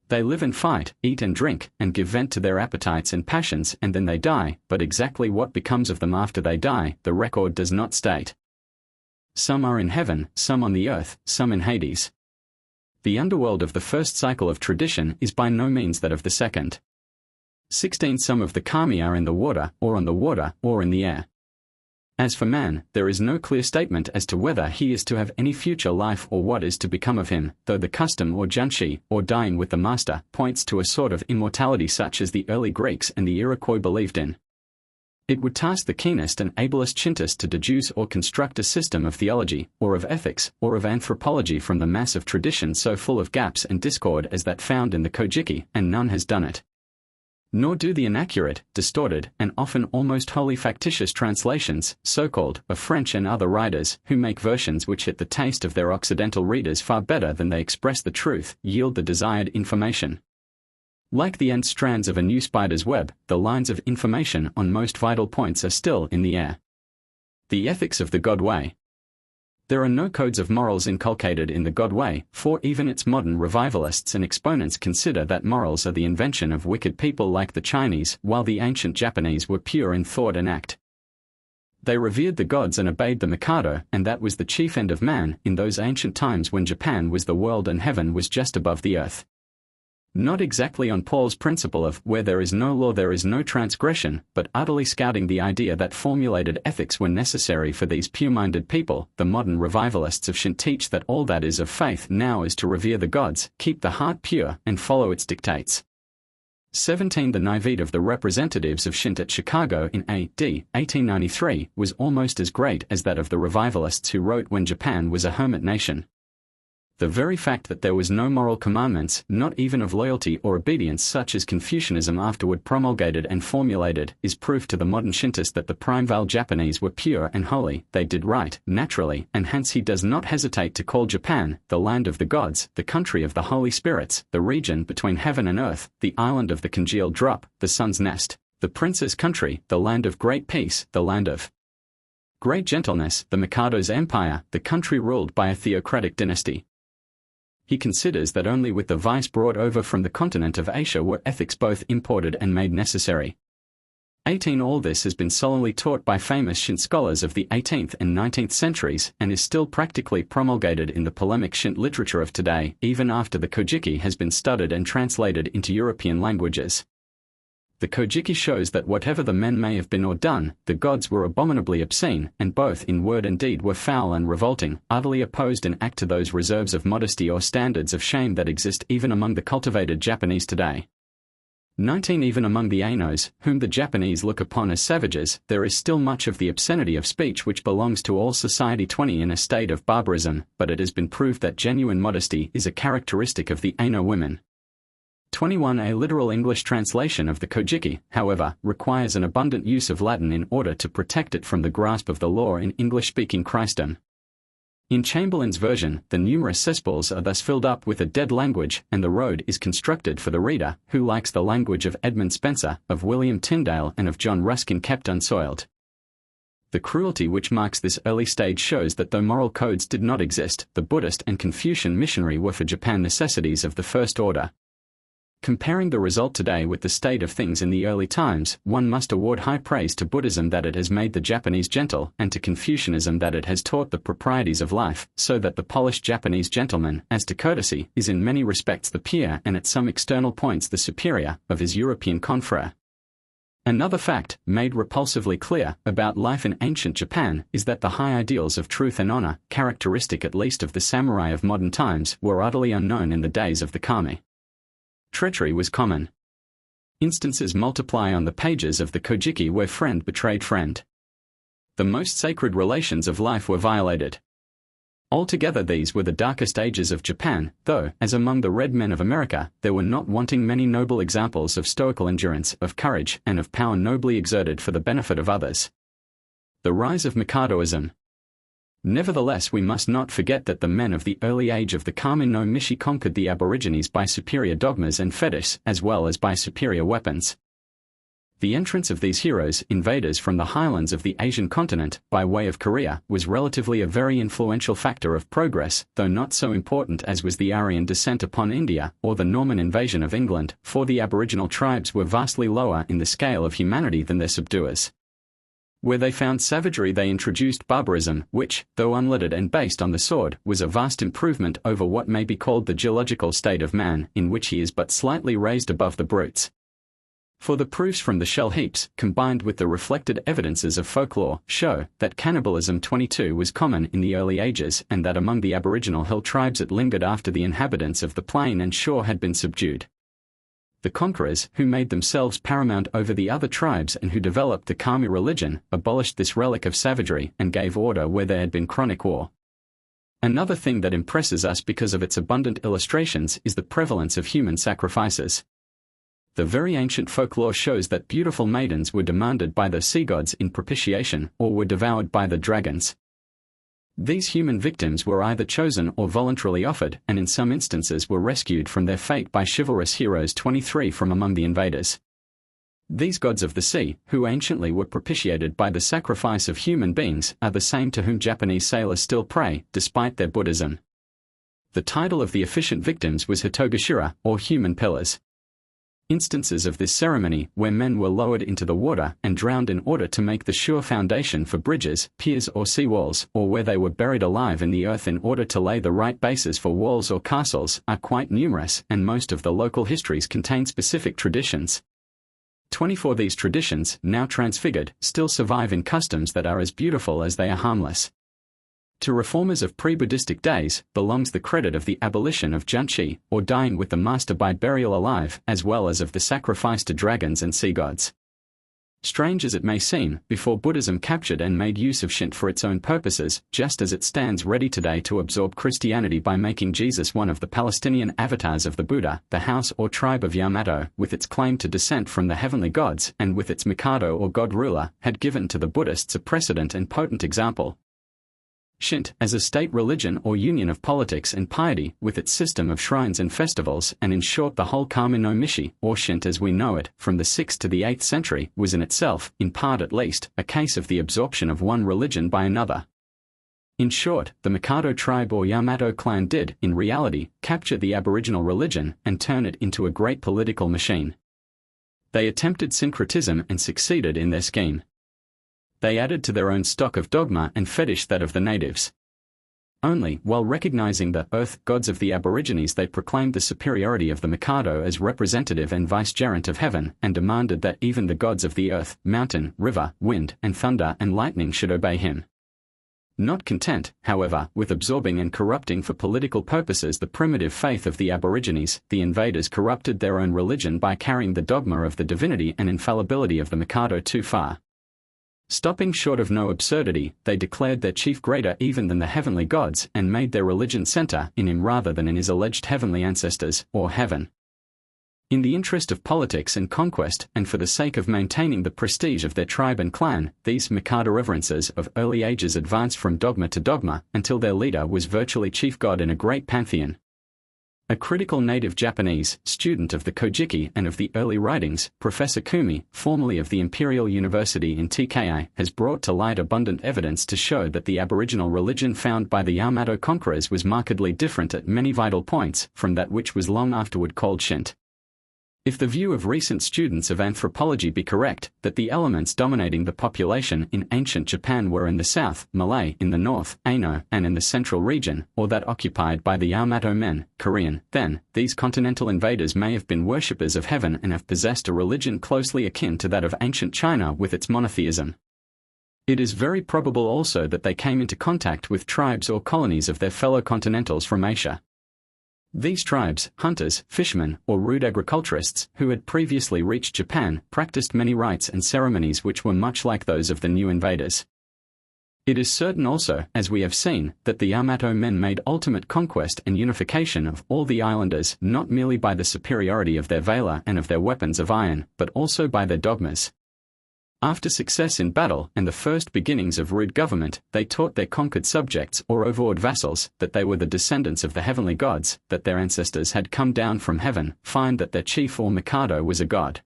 They live and fight, eat and drink, and give vent to their appetites and passions, and then they die, but exactly what becomes of them after they die, the record does not state. Some are in heaven, some on the earth, some in Hades. The underworld of the first cycle of tradition is by no means that of the second. 16 Some of the kami are in the water, or on the water, or in the air. As for man, there is no clear statement as to whether he is to have any future life or what is to become of him, though the custom or junshi, or dying with the master, points to a sort of immortality such as the early Greeks and the Iroquois believed in. It would task the keenest and ablest Chintis to deduce or construct a system of theology, or of ethics, or of anthropology from the mass of tradition so full of gaps and discord as that found in the Kojiki, and none has done it. Nor do the inaccurate, distorted, and often almost wholly factitious translations, so-called, of French and other writers, who make versions which hit the taste of their Occidental readers far better than they express the truth, yield the desired information. Like the end strands of a new spider's web, the lines of information on most vital points are still in the air. The ethics of the God way. There are no codes of morals inculcated in the God way, for even its modern revivalists and exponents consider that morals are the invention of wicked people like the Chinese, while the ancient Japanese were pure in thought and act. They revered the gods and obeyed the Mikado, and that was the chief end of man in those ancient times when Japan was the world and heaven was just above the earth. Not exactly on Paul's principle of where there is no law there is no transgression, but utterly scouting the idea that formulated ethics were necessary for these pure-minded people, the modern revivalists of Shin teach that all that is of faith now is to revere the gods, keep the heart pure, and follow its dictates. 17 The naivete of the representatives of Shin at Chicago in A.D. 1893 was almost as great as that of the revivalists who wrote when Japan was a hermit nation. The very fact that there was no moral commandments, not even of loyalty or obedience such as Confucianism afterward promulgated and formulated, is proof to the modern Shintist that the primeval Japanese were pure and holy, they did right, naturally, and hence he does not hesitate to call Japan, the land of the gods, the country of the holy spirits, the region between heaven and earth, the island of the congealed drop, the sun's nest, the prince's country, the land of great peace, the land of great gentleness, the Mikado's empire, the country ruled by a theocratic dynasty. He considers that only with the vice brought over from the continent of Asia were ethics both imported and made necessary. 18 All this has been solely taught by famous Shin scholars of the 18th and 19th centuries and is still practically promulgated in the polemic Shin literature of today, even after the Kojiki has been studied and translated into European languages. The Kojiki shows that whatever the men may have been or done, the gods were abominably obscene, and both in word and deed were foul and revolting, utterly opposed in act to those reserves of modesty or standards of shame that exist even among the cultivated Japanese today. 19 Even among the Ainos, whom the Japanese look upon as savages, there is still much of the obscenity of speech which belongs to all society. 20 In a state of barbarism, but it has been proved that genuine modesty is a characteristic of the Aino women. 21 A literal English translation of the Kojiki, however, requires an abundant use of Latin in order to protect it from the grasp of the law in English-speaking Christendom. In Chamberlain's version, the numerous cesspools are thus filled up with a dead language, and the road is constructed for the reader, who likes the language of Edmund Spenser, of William Tyndale and of John Ruskin kept unsoiled. The cruelty which marks this early stage shows that though moral codes did not exist, the Buddhist and Confucian missionary were for Japan necessities of the first order. Comparing the result today with the state of things in the early times, one must award high praise to Buddhism that it has made the Japanese gentle, and to Confucianism that it has taught the proprieties of life, so that the polished Japanese gentleman, as to courtesy, is in many respects the peer and at some external points the superior, of his European confrere. Another fact, made repulsively clear, about life in ancient Japan, is that the high ideals of truth and honor, characteristic at least of the samurai of modern times, were utterly unknown in the days of the kami. Treachery was common. Instances multiply on the pages of the Kojiki where friend betrayed friend. The most sacred relations of life were violated. Altogether these were the darkest ages of Japan, though, as among the red men of America, there were not wanting many noble examples of stoical endurance, of courage, and of power nobly exerted for the benefit of others. The rise of Mikadoism. Nevertheless, we must not forget that the men of the early age of the Kami no Mishi conquered the aborigines by superior dogmas and fetish, as well as by superior weapons. The entrance of these heroes, invaders from the highlands of the Asian continent, by way of Korea, was relatively a very influential factor of progress, though not so important as was the Aryan descent upon India, or the Norman invasion of England, for the aboriginal tribes were vastly lower in the scale of humanity than their subduers. Where they found savagery they introduced barbarism, which, though unlettered and based on the sword, was a vast improvement over what may be called the geological state of man, in which he is but slightly raised above the brutes. For the proofs from the shell heaps, combined with the reflected evidences of folklore, show that cannibalism 22 was common in the early ages and that among the aboriginal hill tribes it lingered after the inhabitants of the plain and shore had been subdued. The conquerors, who made themselves paramount over the other tribes and who developed the Kami religion, abolished this relic of savagery and gave order where there had been chronic war. Another thing that impresses us because of its abundant illustrations is the prevalence of human sacrifices. The very ancient folklore shows that beautiful maidens were demanded by the sea gods in propitiation or were devoured by the dragons. These human victims were either chosen or voluntarily offered, and in some instances were rescued from their fate by chivalrous heroes 23 from among the invaders. These gods of the sea, who anciently were propitiated by the sacrifice of human beings, are the same to whom Japanese sailors still pray, despite their Buddhism. The title of the efficient victims was Hitogashira, or human pillars. Instances of this ceremony, where men were lowered into the water and drowned in order to make the sure foundation for bridges, piers or sea walls, or where they were buried alive in the earth in order to lay the right bases for walls or castles, are quite numerous, and most of the local histories contain specific traditions. 24 these traditions, now transfigured, still survive in customs that are as beautiful as they are harmless. To reformers of pre-Buddhistic days belongs the credit of the abolition of junshi, or dying with the master by burial alive, as well as of the sacrifice to dragons and sea gods. Strange as it may seem, before Buddhism captured and made use of Shinto for its own purposes, just as it stands ready today to absorb Christianity by making Jesus one of the Palestinian avatars of the Buddha, the house or tribe of Yamato, with its claim to descent from the heavenly gods and with its Mikado or god ruler, had given to the Buddhists a precedent and potent example. Shinto, as a state religion or union of politics and piety, with its system of shrines and festivals, and in short the whole Kami no Mishi, or Shinto as we know it, from the 6th to the 8th century, was in itself, in part at least, a case of the absorption of one religion by another. In short, the Mikado tribe or Yamato clan did, in reality, capture the aboriginal religion and turn it into a great political machine. They attempted syncretism and succeeded in their scheme. They added to their own stock of dogma and fetish that of the natives. Only, while recognizing the earth gods of the Aborigines, they proclaimed the superiority of the Mikado as representative and vicegerent of heaven, and demanded that even the gods of the earth, mountain, river, wind, and thunder and lightning should obey him. Not content, however, with absorbing and corrupting for political purposes the primitive faith of the Aborigines, the invaders corrupted their own religion by carrying the dogma of the divinity and infallibility of the Mikado too far. Stopping short of no absurdity, they declared their chief greater even than the heavenly gods and made their religion center in him rather than in his alleged heavenly ancestors, or heaven. In the interest of politics and conquest, and for the sake of maintaining the prestige of their tribe and clan, these Mikado reverencers of early ages advanced from dogma to dogma until their leader was virtually chief god in a great pantheon. A critical native Japanese, student of the Kojiki and of the early writings, Professor Kumi, formerly of the Imperial University in TKI, has brought to light abundant evidence to show that the aboriginal religion found by the Yamato conquerors was markedly different at many vital points from that which was long afterward called Shinto. If the view of recent students of anthropology be correct, that the elements dominating the population in ancient Japan were in the south, Malay in the north, Aino, and in the central region, or that occupied by the Yamato men, Korean, then, these continental invaders may have been worshippers of heaven and have possessed a religion closely akin to that of ancient China with its monotheism. It is very probable also that they came into contact with tribes or colonies of their fellow continentals from Asia. These tribes, hunters, fishermen, or rude agriculturists, who had previously reached Japan, practiced many rites and ceremonies which were much like those of the new invaders. It is certain also, as we have seen, that the Yamato men made ultimate conquest and unification of all the islanders not merely by the superiority of their valor and of their weapons of iron, but also by their dogmas. After success in battle and the first beginnings of rude government, they taught their conquered subjects or overawed vassals that they were the descendants of the heavenly gods, that their ancestors had come down from heaven, find that their chief or Mikado was a god.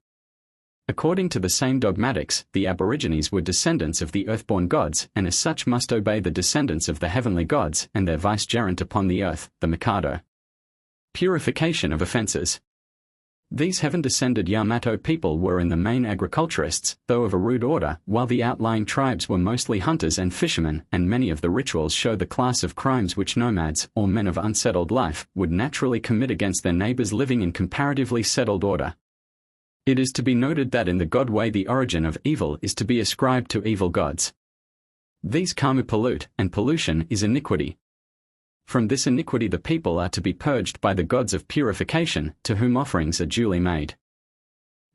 According to the same dogmatics, the Aborigines were descendants of the earthborn gods, and as such must obey the descendants of the heavenly gods and their vicegerent upon the earth, the Mikado. Purification of offenses. These heaven-descended Yamato people were in the main agriculturists, though of a rude order, while the outlying tribes were mostly hunters and fishermen, and many of the rituals show the class of crimes which nomads, or men of unsettled life, would naturally commit against their neighbors living in comparatively settled order. It is to be noted that in the god way the origin of evil is to be ascribed to evil gods. These karma pollute, and pollution is iniquity. From this iniquity the people are to be purged by the gods of purification, to whom offerings are duly made.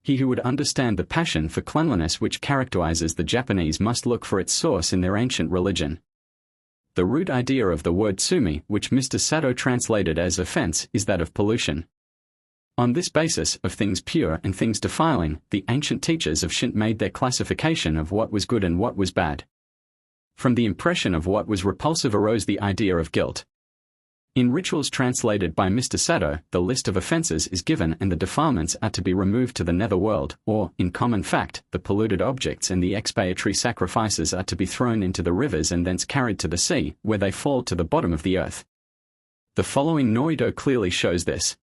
He who would understand the passion for cleanliness which characterizes the Japanese must look for its source in their ancient religion. The root idea of the word sumi, which Mr. Sato translated as offense, is that of pollution. On this basis of things pure and things defiling, the ancient teachers of Shinto made their classification of what was good and what was bad. From the impression of what was repulsive arose the idea of guilt. In rituals translated by Mr. Sato, the list of offences is given and the defilements are to be removed to the netherworld, or, in common fact, the polluted objects and the expiatory sacrifices are to be thrown into the rivers and thence carried to the sea, where they fall to the bottom of the earth. The following Noido clearly shows this.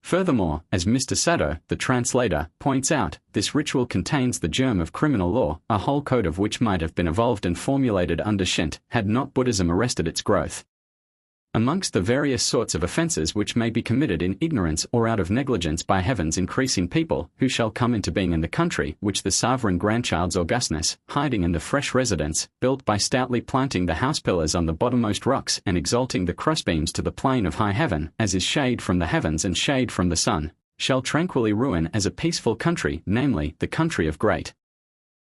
Furthermore, as Mr. Sato, the translator, points out, this ritual contains the germ of criminal law, a whole code of which might have been evolved and formulated under Shinto, had not Buddhism arrested its growth. Amongst the various sorts of offences which may be committed in ignorance or out of negligence by heaven's increasing people, who shall come into being in the country which the sovereign grandchild's augustness, hiding in the fresh residence, built by stoutly planting the house pillars on the bottommost rocks and exalting the crossbeams to the plane of high heaven, as is shade from the heavens and shade from the sun, shall tranquilly ruin as a peaceful country, namely, the country of great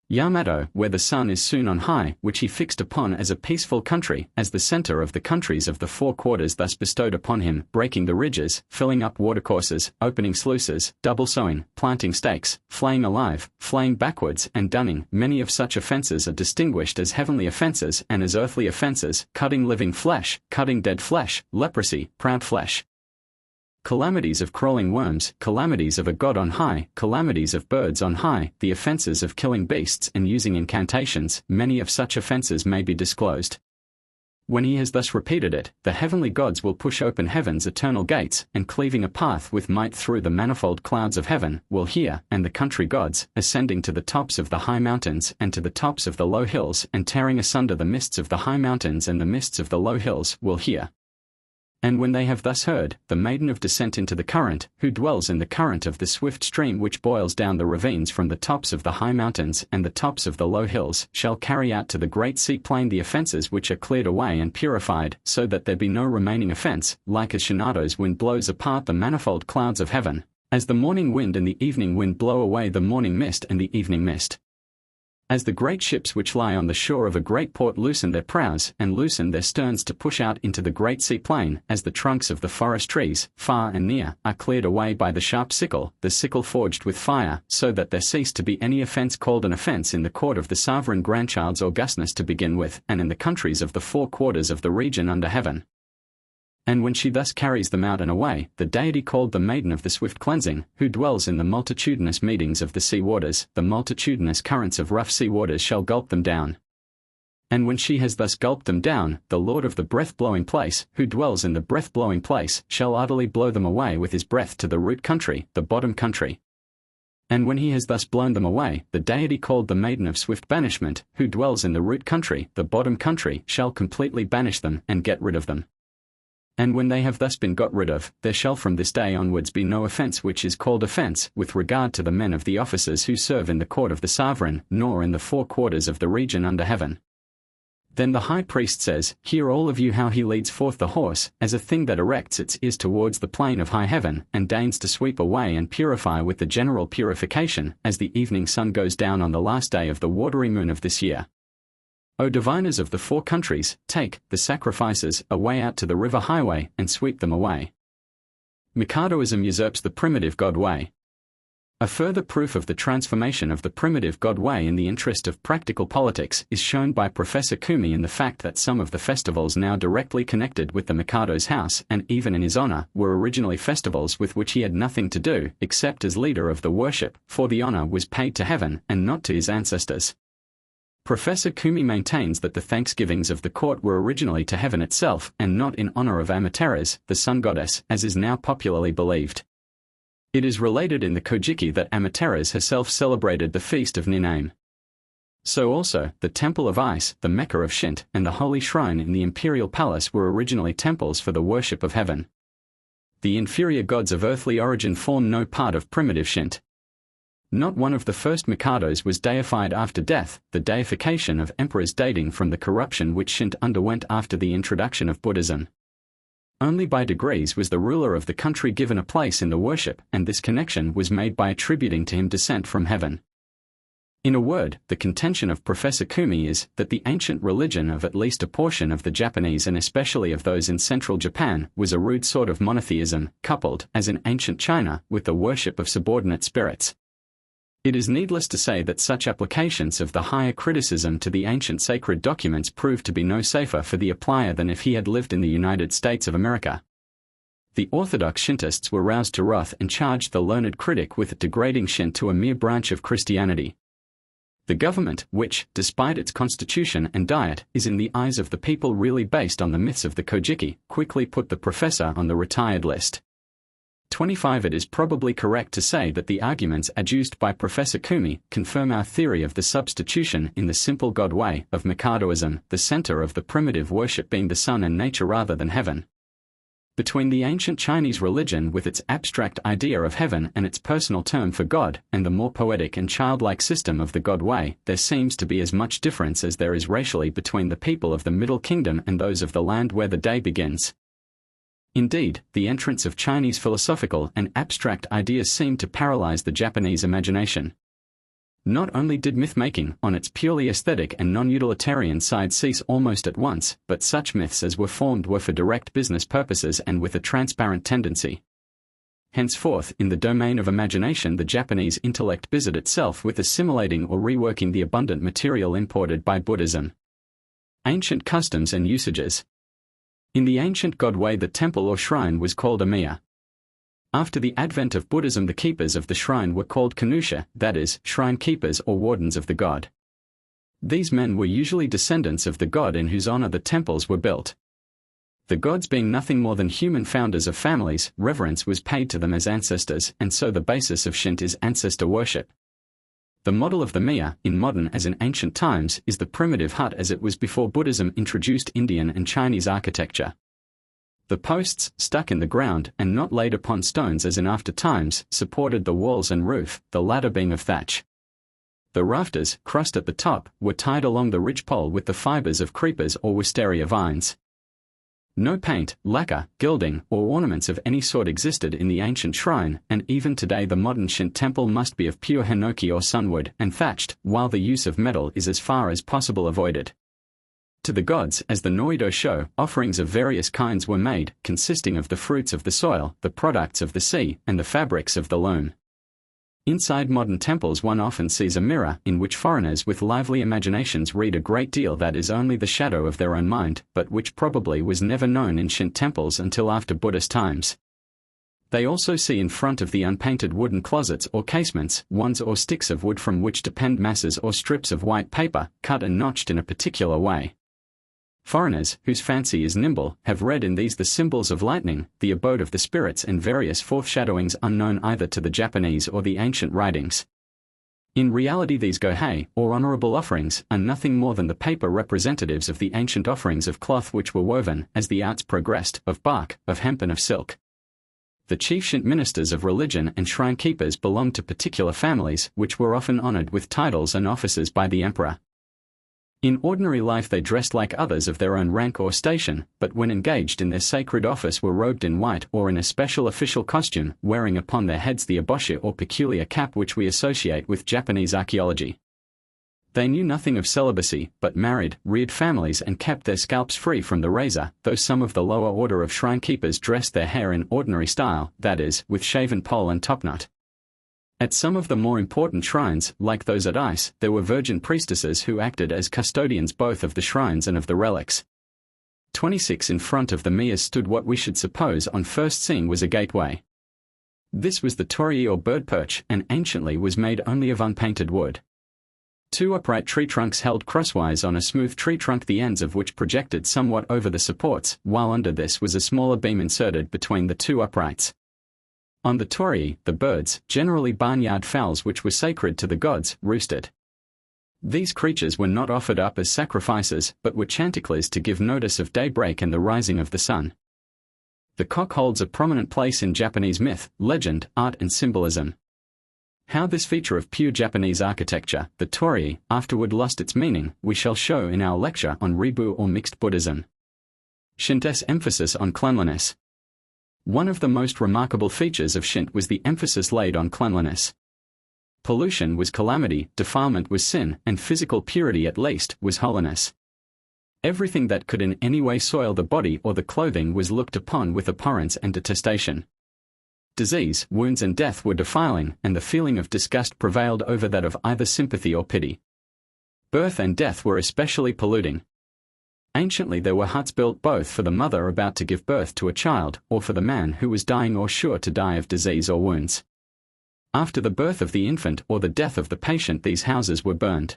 Yamato, where the sun is soon on high, which he fixed upon as a peaceful country, as the centre of the countries of the four quarters thus bestowed upon him, breaking the ridges, filling up watercourses, opening sluices, double sowing, planting stakes, flaying alive, flaying backwards, and dunning. Many of such offences are distinguished as heavenly offences and as earthly offences, cutting living flesh, cutting dead flesh, leprosy, proud flesh, calamities of crawling worms, calamities of a god on high, calamities of birds on high, the offences of killing beasts and using incantations. Many of such offences may be disclosed. When he has thus repeated it, the heavenly gods will push open heaven's eternal gates, and cleaving a path with might through the manifold clouds of heaven, will hear, and the country gods, ascending to the tops of the high mountains and to the tops of the low hills, and tearing asunder the mists of the high mountains and the mists of the low hills, will hear. And when they have thus heard, the maiden of descent into the current, who dwells in the current of the swift stream which boils down the ravines from the tops of the high mountains and the tops of the low hills, shall carry out to the great sea plain the offences which are cleared away and purified, so that there be no remaining offence, like as Shinato's wind blows apart the manifold clouds of heaven, as the morning wind and the evening wind blow away the morning mist and the evening mist. As the great ships which lie on the shore of a great port loosen their prows and loosen their sterns to push out into the great sea plain, as the trunks of the forest trees, far and near, are cleared away by the sharp sickle, the sickle forged with fire, so that there cease to be any offence called an offence in the court of the sovereign grandchild's augustness to begin with, and in the countries of the four quarters of the region under heaven. And when she thus carries them out and away, the deity called the maiden of the swift cleansing, who dwells in the multitudinous meetings of the sea waters, the multitudinous currents of rough sea waters shall gulp them down. And when she has thus gulped them down, the Lord of the breath-blowing place, who dwells in the breath-blowing place, shall utterly blow them away with his breath to the root country, the bottom country. And when he has thus blown them away, the deity called the maiden of swift banishment, who dwells in the root country, the bottom country, shall completely banish them and get rid of them. And when they have thus been got rid of, there shall from this day onwards be no offence which is called offence with regard to the men of the officers who serve in the court of the sovereign, nor in the four quarters of the region under heaven. Then the high priest says, Hear all of you how he leads forth the horse, as a thing that erects its ears towards the plane of high heaven, and deigns to sweep away and purify with the general purification, as the evening sun goes down on the last day of the watery moon of this year. O diviners of the four countries, take the sacrifices away out to the river highway and sweep them away. Mikadoism usurps the primitive God way. A further proof of the transformation of the primitive God way in the interest of practical politics is shown by Professor Kumi in the fact that some of the festivals now directly connected with the Mikado's house and even in his honor were originally festivals with which he had nothing to do except as leader of the worship, for the honor was paid to heaven and not to his ancestors. Professor Kumi maintains that the thanksgivings of the court were originally to heaven itself and not in honor of Amaterasu, the sun goddess, as is now popularly believed. It is related in the Kojiki that Amaterasu herself celebrated the feast of Niname. So also, the Temple of Ice, the Mecca of Shinto, and the Holy Shrine in the Imperial Palace were originally temples for the worship of heaven. The inferior gods of earthly origin form no part of primitive Shinto. Not one of the first Mikados was deified after death, the deification of emperors dating from the corruption which Shinto underwent after the introduction of Buddhism. Only by degrees was the ruler of the country given a place in the worship, and this connection was made by attributing to him descent from heaven. In a word, the contention of Professor Kumi is that the ancient religion of at least a portion of the Japanese and especially of those in central Japan was a rude sort of monotheism, coupled, as in ancient China, with the worship of subordinate spirits. It is needless to say that such applications of the higher criticism to the ancient sacred documents proved to be no safer for the applier than if he had lived in the United States of America. The orthodox Shintists were roused to wrath and charged the learned critic with degrading Shin to a mere branch of Christianity. The government, which, despite its constitution and diet, is in the eyes of the people really based on the myths of the Kojiki, quickly put the professor on the retired list. 25. It is probably correct to say that the arguments adduced by Professor Kumi confirm our theory of the substitution in the simple God way of Mikadoism, the center of the primitive worship being the sun and nature rather than heaven. Between the ancient Chinese religion with its abstract idea of heaven and its personal term for God, and the more poetic and childlike system of the God way, there seems to be as much difference as there is racially between the people of the Middle Kingdom and those of the land where the day begins. Indeed, the entrance of Chinese philosophical and abstract ideas seemed to paralyze the Japanese imagination. Not only did myth-making, on its purely aesthetic and non-utilitarian side cease almost at once, but such myths as were formed were for direct business purposes and with a transparent tendency. Henceforth, in the domain of imagination the Japanese intellect busied itself with assimilating or reworking the abundant material imported by Buddhism. Ancient customs and usages. In the ancient God way the temple or shrine was called a miya. After the advent of Buddhism the keepers of the shrine were called kanusha, that is, shrine keepers or wardens of the god. These men were usually descendants of the god in whose honor the temples were built. The gods being nothing more than human founders of families, reverence was paid to them as ancestors, and so the basis of Shinto is ancestor worship. The model of the miya, in modern as in ancient times, is the primitive hut as it was before Buddhism introduced Indian and Chinese architecture. The posts, stuck in the ground and not laid upon stones as in after times, supported the walls and roof, the latter being of thatch. The rafters, crust at the top, were tied along the ridge pole with the fibers of creepers or wisteria vines. No paint, lacquer, gilding, or ornaments of any sort existed in the ancient shrine, and even today the modern Shinto temple must be of pure hinoki or sunwood and thatched, while the use of metal is as far as possible avoided. To the gods, as the Noido show, offerings of various kinds were made, consisting of the fruits of the soil, the products of the sea, and the fabrics of the loom. Inside modern temples one often sees a mirror, in which foreigners with lively imaginations read a great deal that is only the shadow of their own mind, but which probably was never known in Shinto temples until after Buddhist times. They also see in front of the unpainted wooden closets or casements, wands or sticks of wood from which depend masses or strips of white paper, cut and notched in a particular way. Foreigners, whose fancy is nimble, have read in these the symbols of lightning, the abode of the spirits and various foreshadowings unknown either to the Japanese or the ancient writings. In reality these gohei, or honorable offerings, are nothing more than the paper representatives of the ancient offerings of cloth which were woven, as the arts progressed, of bark, of hemp and of silk. The chief Shinto ministers of religion and shrine keepers belonged to particular families, which were often honored with titles and offices by the emperor. In ordinary life they dressed like others of their own rank or station, but when engaged in their sacred office were robed in white or in a special official costume, wearing upon their heads the eboshi or peculiar cap which we associate with Japanese archaeology. They knew nothing of celibacy, but married, reared families and kept their scalps free from the razor, though some of the lower order of shrine keepers dressed their hair in ordinary style, that is, with shaven poll and topknot. At some of the more important shrines, like those at Ice, there were virgin priestesses who acted as custodians both of the shrines and of the relics. 26 In front of the miyas stood what we should suppose on first seeing was a gateway. This was the torii or bird perch, and anciently was made only of unpainted wood. Two upright tree trunks held crosswise on a smooth tree trunk, the ends of which projected somewhat over the supports, while under this was a smaller beam inserted between the two uprights. On the torii, the birds, generally barnyard fowls which were sacred to the gods, roosted. These creatures were not offered up as sacrifices, but were chanticleers to give notice of daybreak and the rising of the sun. The cock holds a prominent place in Japanese myth, legend, art and symbolism. How this feature of pure Japanese architecture, the torii, afterward lost its meaning, we shall show in our lecture on Ribu or mixed Buddhism. Shinto's emphasis on cleanliness. One of the most remarkable features of Shinto was the emphasis laid on cleanliness. pollution was calamity, defilement was sin, and physical purity at least was holiness. Everything that could in any way soil the body or the clothing was looked upon with abhorrence and detestation. Disease, wounds and death were defiling, and the feeling of disgust prevailed over that of either sympathy or pity. Birth and death were especially polluting. Anciently there were huts built both for the mother about to give birth to a child, or for the man who was dying or sure to die of disease or wounds. After the birth of the infant or the death of the patient, these houses were burned.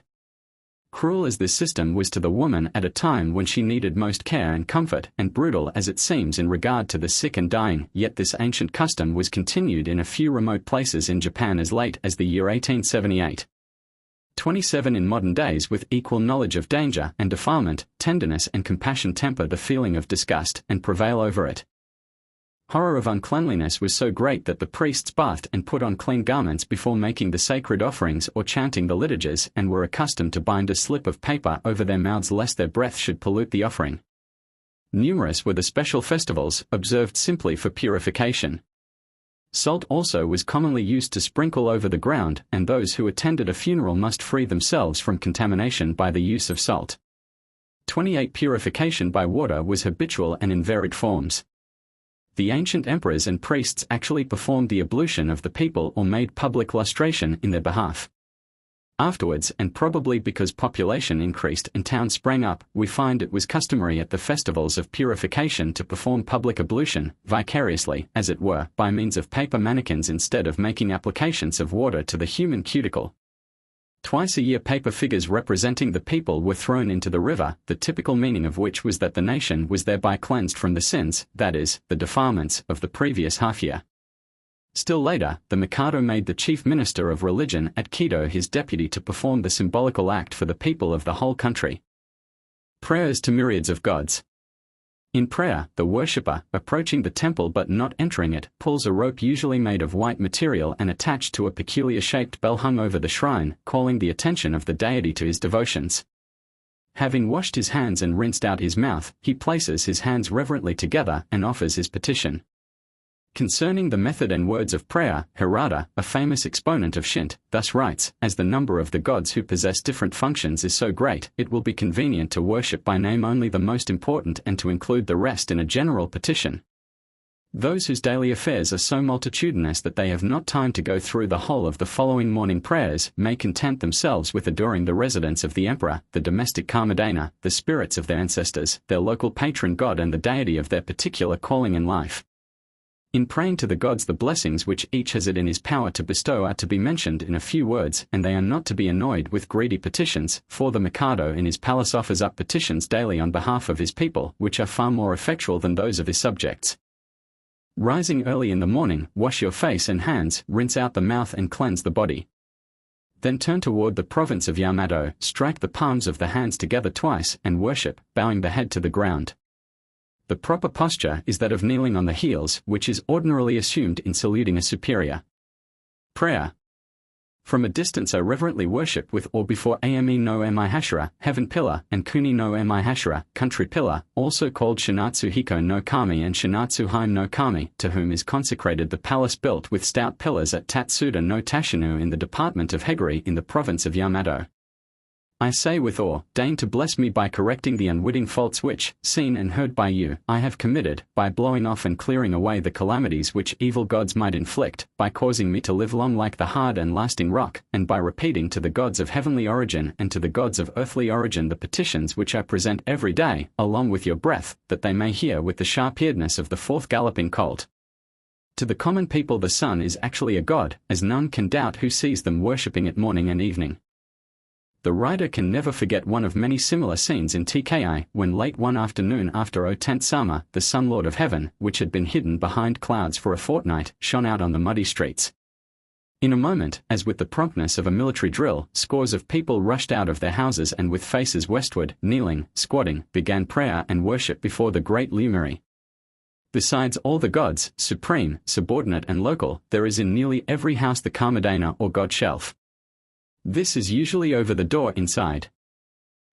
Cruel as this system was to the woman at a time when she needed most care and comfort, and brutal as it seems in regard to the sick and dying, yet this ancient custom was continued in a few remote places in Japan as late as the year 1878. 27 In modern days, with equal knowledge of danger and defilement, tenderness and compassion temper the feeling of disgust and prevail over it. Horror of uncleanliness was so great that the priests bathed and put on clean garments before making the sacred offerings or chanting the liturgies, and were accustomed to bind a slip of paper over their mouths lest their breath should pollute the offering. Numerous were the special festivals, observed simply for purification. Salt also was commonly used to sprinkle over the ground, and those who attended a funeral must free themselves from contamination by the use of salt. 28 Purification by water was habitual and in varied forms. The ancient emperors and priests actually performed the ablution of the people or made public lustration in their behalf. Afterwards, and probably because population increased and towns sprang up, we find it was customary at the festivals of purification to perform public ablution, vicariously, as it were, by means of paper mannikins instead of making applications of water to the human cuticle. Twice a year paper figures representing the people were thrown into the river, the typical meaning of which was that the nation was thereby cleansed from the sins, that is, the defilements, of the previous half-year. Still later, the Mikado made the chief minister of religion at Quito his deputy to perform the symbolical act for the people of the whole country. Prayers to myriads of gods. In prayer, the worshipper, approaching the temple but not entering it, pulls a rope usually made of white material and attached to a peculiar-shaped bell hung over the shrine, calling the attention of the deity to his devotions. Having washed his hands and rinsed out his mouth, he places his hands reverently together and offers his petition. Concerning the method and words of prayer, Hirata, a famous exponent of Shinto, thus writes, "As the number of the gods who possess different functions is so great, it will be convenient to worship by name only the most important and to include the rest in a general petition. Those whose daily affairs are so multitudinous that they have not time to go through the whole of the following morning prayers may content themselves with adoring the residence of the emperor, the domestic Kamadana, the spirits of their ancestors, their local patron god and the deity of their particular calling in life. In praying to the gods, the blessings which each has it in his power to bestow are to be mentioned in a few words, and they are not to be annoyed with greedy petitions, for the Mikado in his palace offers up petitions daily on behalf of his people, which are far more effectual than those of his subjects. Rising early in the morning, wash your face and hands, rinse out the mouth and cleanse the body. Then turn toward the province of Yamato, strike the palms of the hands together twice, and worship, bowing the head to the ground. The proper posture is that of kneeling on the heels, which is ordinarily assumed in saluting a superior. Prayer. From a distance I reverently worship with or before Ame no Emihashira, heaven pillar, and Kuni no Emihashira, country pillar, also called Shinatsu Hiko no Kami and Shinatsu Haim no Kami, to whom is consecrated the palace built with stout pillars at Tatsuda no Tashinu in the department of Heguri in the province of Yamato. I say with awe, deign to bless me by correcting the unwitting faults which, seen and heard by you, I have committed, by blowing off and clearing away the calamities which evil gods might inflict, by causing me to live long like the hard and lasting rock, and by repeating to the gods of heavenly origin and to the gods of earthly origin the petitions which I present every day, along with your breath, that they may hear with the sharp-earedness of the fourth galloping colt. To the common people the sun is actually a god, as none can doubt who sees them worshipping it morning and evening. The writer can never forget one of many similar scenes in TKI, when late one afternoon after O Tent Sama, the Sun Lord of Heaven, which had been hidden behind clouds for a fortnight, shone out on the muddy streets. In a moment, as with the promptness of a military drill, scores of people rushed out of their houses and with faces westward, kneeling, squatting, began prayer and worship before the great Lumiri. Besides all the gods, supreme, subordinate and local, there is in nearly every house the Kamadana or god shelf. This is usually over the door inside.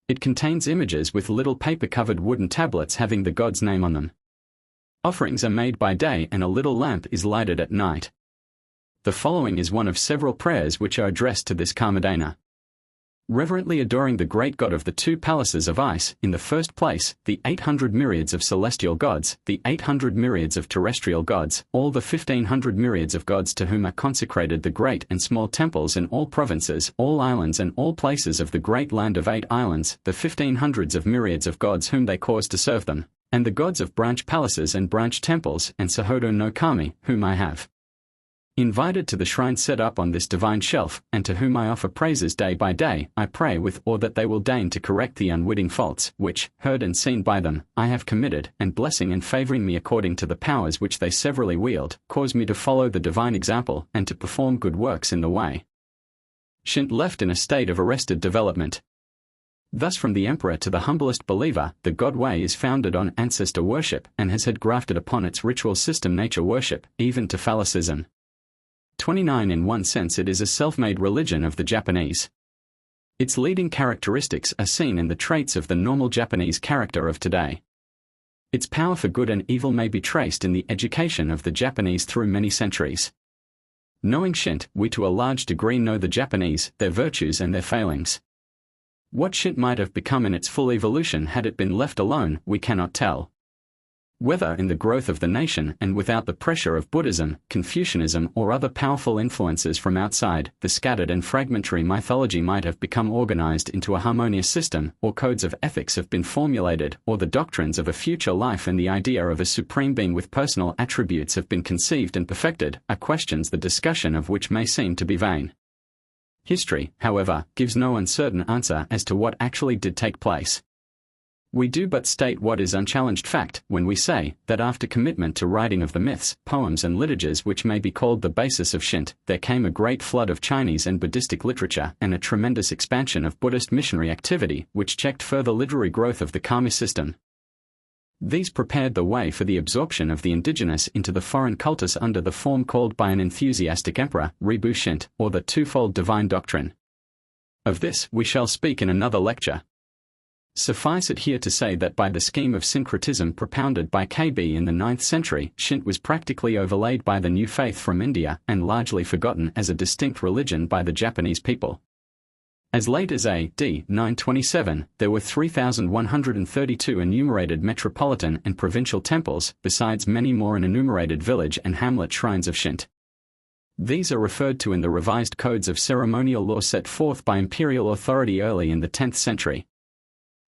It contains images with little paper-covered wooden tablets having the god's name on them. Offerings are made by day and a little lamp is lighted at night. The following is one of several prayers which are addressed to this Kamadana. Reverently adoring the great god of the two palaces of ice, in the first place, the 800 myriads of celestial gods, the 800 myriads of terrestrial gods, all the 1500 myriads of gods to whom are consecrated the great and small temples in all provinces, all islands and all places of the great land of 8 islands, the 1500s of myriads of gods whom they cause to serve them, and the gods of branch palaces and branch temples, and Sahodo no Kami, whom I have invited to the shrine set up on this divine shelf, and to whom I offer praises day by day, I pray with awe that they will deign to correct the unwitting faults, which, heard and seen by them, I have committed, and blessing and favoring me according to the powers which they severally wield, cause me to follow the divine example, and to perform good works in the way. Shint left in a state of arrested development. Thus from the emperor to the humblest believer, the God way is founded on ancestor worship, and has had grafted upon its ritual system nature worship, even to phallicism. 29 In one sense it is a self-made religion of the Japanese. Its leading characteristics are seen in the traits of the normal Japanese character of today. Its power for good and evil may be traced in the education of the Japanese through many centuries. Knowing Shint, we to a large degree know the Japanese, their virtues and their failings. What Shint might have become in its full evolution had it been left alone, we cannot tell. Whether in the growth of the nation and without the pressure of Buddhism, Confucianism or other powerful influences from outside, the scattered and fragmentary mythology might have become organized into a harmonious system, or codes of ethics have been formulated, or the doctrines of a future life and the idea of a supreme being with personal attributes have been conceived and perfected, are questions the discussion of which may seem to be vain. History, however, gives no uncertain answer as to what actually did take place. We do but state what is unchallenged fact when we say that after commitment to writing of the myths, poems and literatures which may be called the basis of Shint, there came a great flood of Chinese and Buddhistic literature and a tremendous expansion of Buddhist missionary activity which checked further literary growth of the Kami system. These prepared the way for the absorption of the indigenous into the foreign cultus under the form called by an enthusiastic emperor, Ribu Shint, or the twofold divine doctrine. Of this we shall speak in another lecture. Suffice it here to say that by the scheme of syncretism propounded by KB in the 9th century, Shint was practically overlaid by the new faith from India and largely forgotten as a distinct religion by the Japanese people. As late as A.D. 927, there were 3,132 enumerated metropolitan and provincial temples, besides many more enumerated village and hamlet shrines of Shint. These are referred to in the revised codes of ceremonial law set forth by imperial authority early in the 10th century.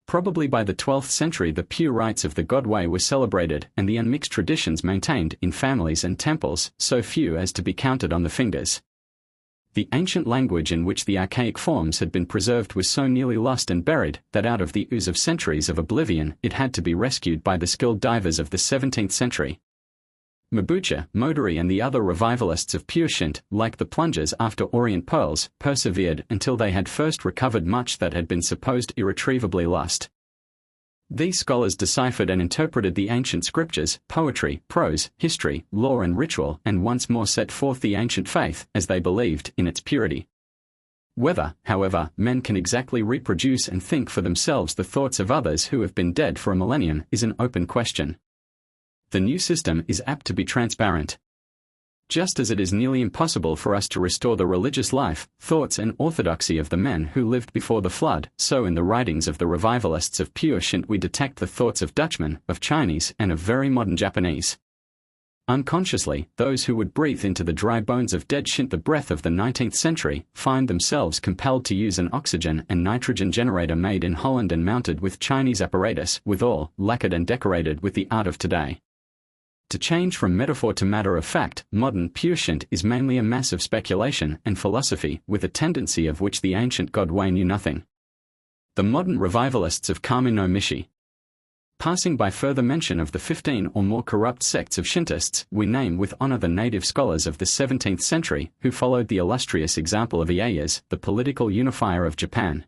Probably by the 12th century the pure rites of the God way were celebrated and the unmixed traditions maintained in families and temples, so few as to be counted on the fingers. The ancient language in which the archaic forms had been preserved was so nearly lost and buried that out of the ooze of centuries of oblivion it had to be rescued by the skilled divers of the 17th century. Mabucha, Moderi and the other revivalists of pure Shint, like the plungers after Orient pearls, persevered until they had first recovered much that had been supposed irretrievably lost. These scholars deciphered and interpreted the ancient scriptures, poetry, prose, history, law and ritual, and once more set forth the ancient faith, as they believed, in its purity. Whether, however, men can exactly reproduce and think for themselves the thoughts of others who have been dead for a millennium is an open question. The new system is apt to be transparent. Just as it is nearly impossible for us to restore the religious life, thoughts and orthodoxy of the men who lived before the flood, so in the writings of the revivalists of pure Shint we detect the thoughts of Dutchmen, of Chinese, and of very modern Japanese. Unconsciously, those who would breathe into the dry bones of dead Shint the breath of the 19th century, find themselves compelled to use an oxygen and nitrogen generator made in Holland and mounted with Chinese apparatus, withal, lacquered and decorated with the art of today. To change from metaphor to matter of fact, modern pure Shint is mainly a mass of speculation and philosophy with a tendency of which the ancient God way knew nothing. The modern revivalists of Kami no Mishi. Passing by further mention of the 15 or more corrupt sects of Shintists, we name with honor the native scholars of the 17th century who followed the illustrious example of Ieyasu, the political unifier of Japan.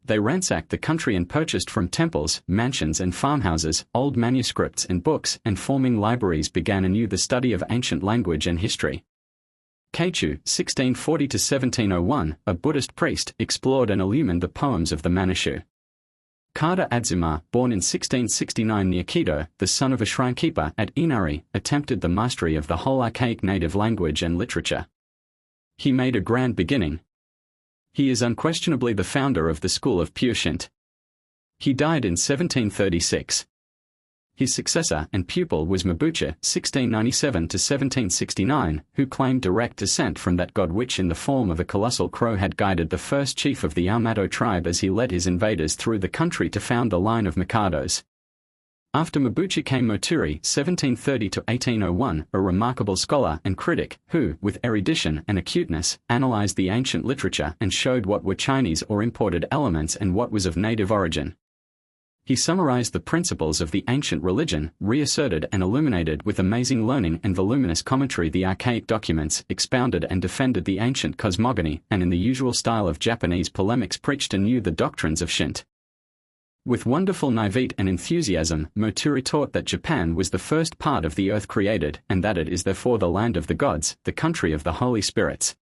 They ransacked the country and purchased from temples, mansions and farmhouses, old manuscripts and books, and forming libraries began anew the study of ancient language and history. Keichu, 1640–1701, a Buddhist priest, explored and illumined the poems of the Manashu. Kada Adzuma, born in 1669 near Quito, the son of a shrinekeeper at Inari, attempted the mastery of the whole archaic native language and literature. He made a grand beginning. He is unquestionably the founder of the school of pure Shint. He died in 1736. His successor and pupil was Mabuchi, 1697–1769, who claimed direct descent from that god which in the form of a colossal crow had guided the first chief of the Yamato tribe as he led his invaders through the country to found the line of Mikados. After Mabuchi came Moturi, 1730–1801, a remarkable scholar and critic who, with erudition and acuteness, analyzed the ancient literature and showed what were Chinese or imported elements and what was of native origin. He summarized the principles of the ancient religion, reasserted and illuminated with amazing learning and voluminous commentary the archaic documents, expounded and defended the ancient cosmogony, and in the usual style of Japanese polemics preached anew the doctrines of Shint. With wonderful naivete and enthusiasm, Moturi taught that Japan was the first part of the earth created, and that it is therefore the land of the gods, the country of the holy spirits.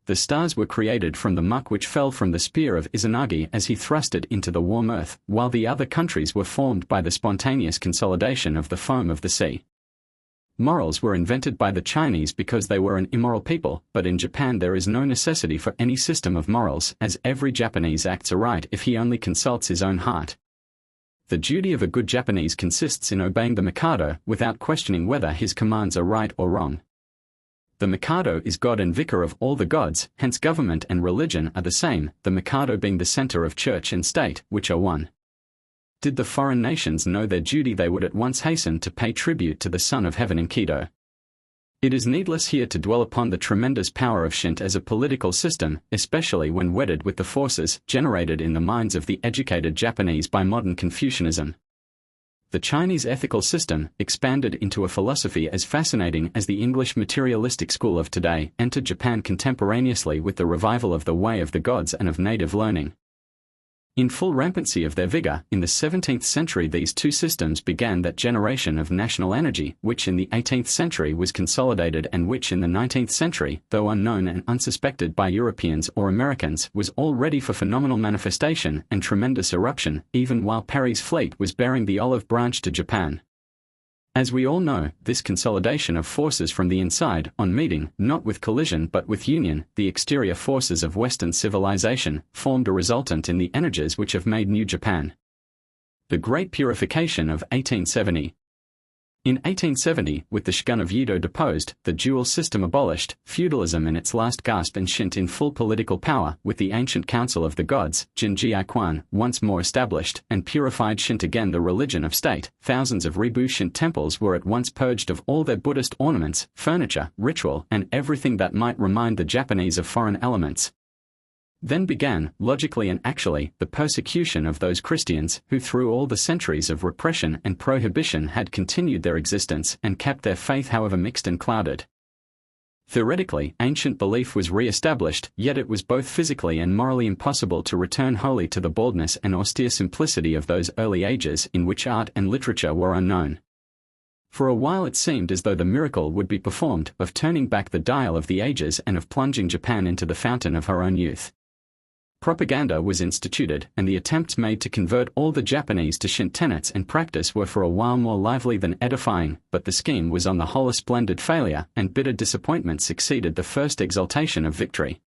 The stars were created from the muck which fell from the spear of Izanagi as he thrust it into the warm earth, while the other countries were formed by the spontaneous consolidation of the foam of the sea. Morals were invented by the Chinese because they were an immoral people, but in Japan there is no necessity for any system of morals, as every Japanese acts aright if he only consults his own heart. The duty of a good Japanese consists in obeying the Mikado without questioning whether his commands are right or wrong. The Mikado is God and vicar of all the gods, hence government and religion are the same, the Mikado being the center of church and state, which are one. Did the foreign nations know their duty, they would at once hasten to pay tribute to the Son of Heaven in Quito. It is needless here to dwell upon the tremendous power of Shint as a political system, especially when wedded with the forces generated in the minds of the educated Japanese by modern Confucianism. The Chinese ethical system, expanded into a philosophy as fascinating as the English materialistic school of today, entered Japan contemporaneously with the revival of the way of the gods and of native learning. In full rampancy of their vigor, in the 17th century these two systems began that generation of national energy which in the 18th century was consolidated and which in the 19th century, though unknown and unsuspected by Europeans or Americans, was all ready for phenomenal manifestation and tremendous eruption, even while Perry's fleet was bearing the olive branch to Japan. As we all know, this consolidation of forces from the inside, on meeting, not with collision but with union, the exterior forces of Western civilization, formed a resultant in the energies which have made New Japan. The Great Purification of 1870. In 1870, with the shogun of Yedo deposed, the dual system abolished, feudalism in its last gasp and Shint in full political power, with the ancient council of the gods, Jinjiaquan, once more established, and purified Shint again the religion of state, thousands of Ribu Shint temples were at once purged of all their Buddhist ornaments, furniture, ritual, and everything that might remind the Japanese of foreign elements. Then began, logically and actually, the persecution of those Christians who through all the centuries of repression and prohibition had continued their existence and kept their faith however mixed and clouded. Theoretically, ancient belief was re-established, yet it was both physically and morally impossible to return wholly to the baldness and austere simplicity of those early ages in which art and literature were unknown. For a while it seemed as though the miracle would be performed, of turning back the dial of the ages and of plunging Japan into the fountain of her own youth. Propaganda was instituted, and the attempts made to convert all the Japanese to Shint tenets and practice were for a while more lively than edifying, but the scheme was on the whole a splendid failure, and bitter disappointment succeeded the first exultation of victory.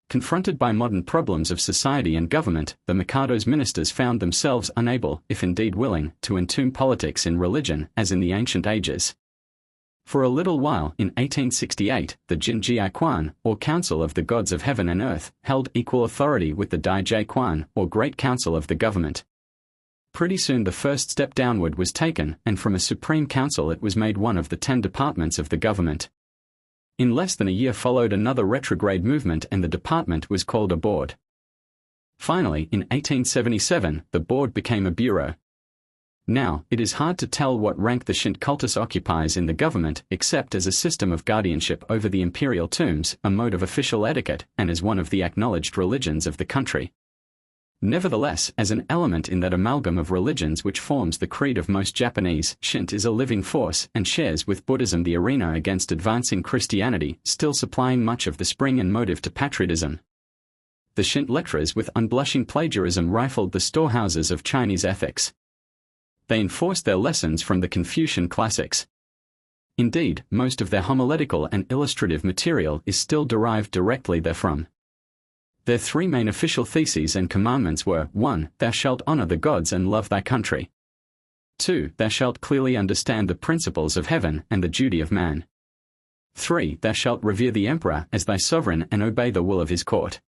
Confronted by modern problems of society and government, the Mikado's ministers found themselves unable, if indeed willing, to entomb politics in religion, as in the ancient ages. For a little while, in 1868, the Jinjiaquan, or Council of the Gods of Heaven and Earth, held equal authority with the Daijiquan, or Great Council of the Government. Pretty soon the first step downward was taken, and from a Supreme Council it was made one of the 10 departments of the government. In less than a year followed another retrograde movement and the department was called a board. Finally, in 1877, the board became a bureau. Now, it is hard to tell what rank the Shint cultus occupies in the government, except as a system of guardianship over the imperial tombs, a mode of official etiquette, and as one of the acknowledged religions of the country. Nevertheless, as an element in that amalgam of religions which forms the creed of most Japanese, Shint is a living force, and shares with Buddhism the arena against advancing Christianity, still supplying much of the spring and motive to patriotism. The Shint lecturers with unblushing plagiarism rifled the storehouses of Chinese ethics. They enforced their lessons from the Confucian classics. Indeed, most of their homiletical and illustrative material is still derived directly therefrom. Their three main official theses and commandments were: 1. Thou shalt honor the gods and love thy country. 2. Thou shalt clearly understand the principles of heaven and the duty of man. 3. Thou shalt revere the emperor as thy sovereign and obey the will of his court.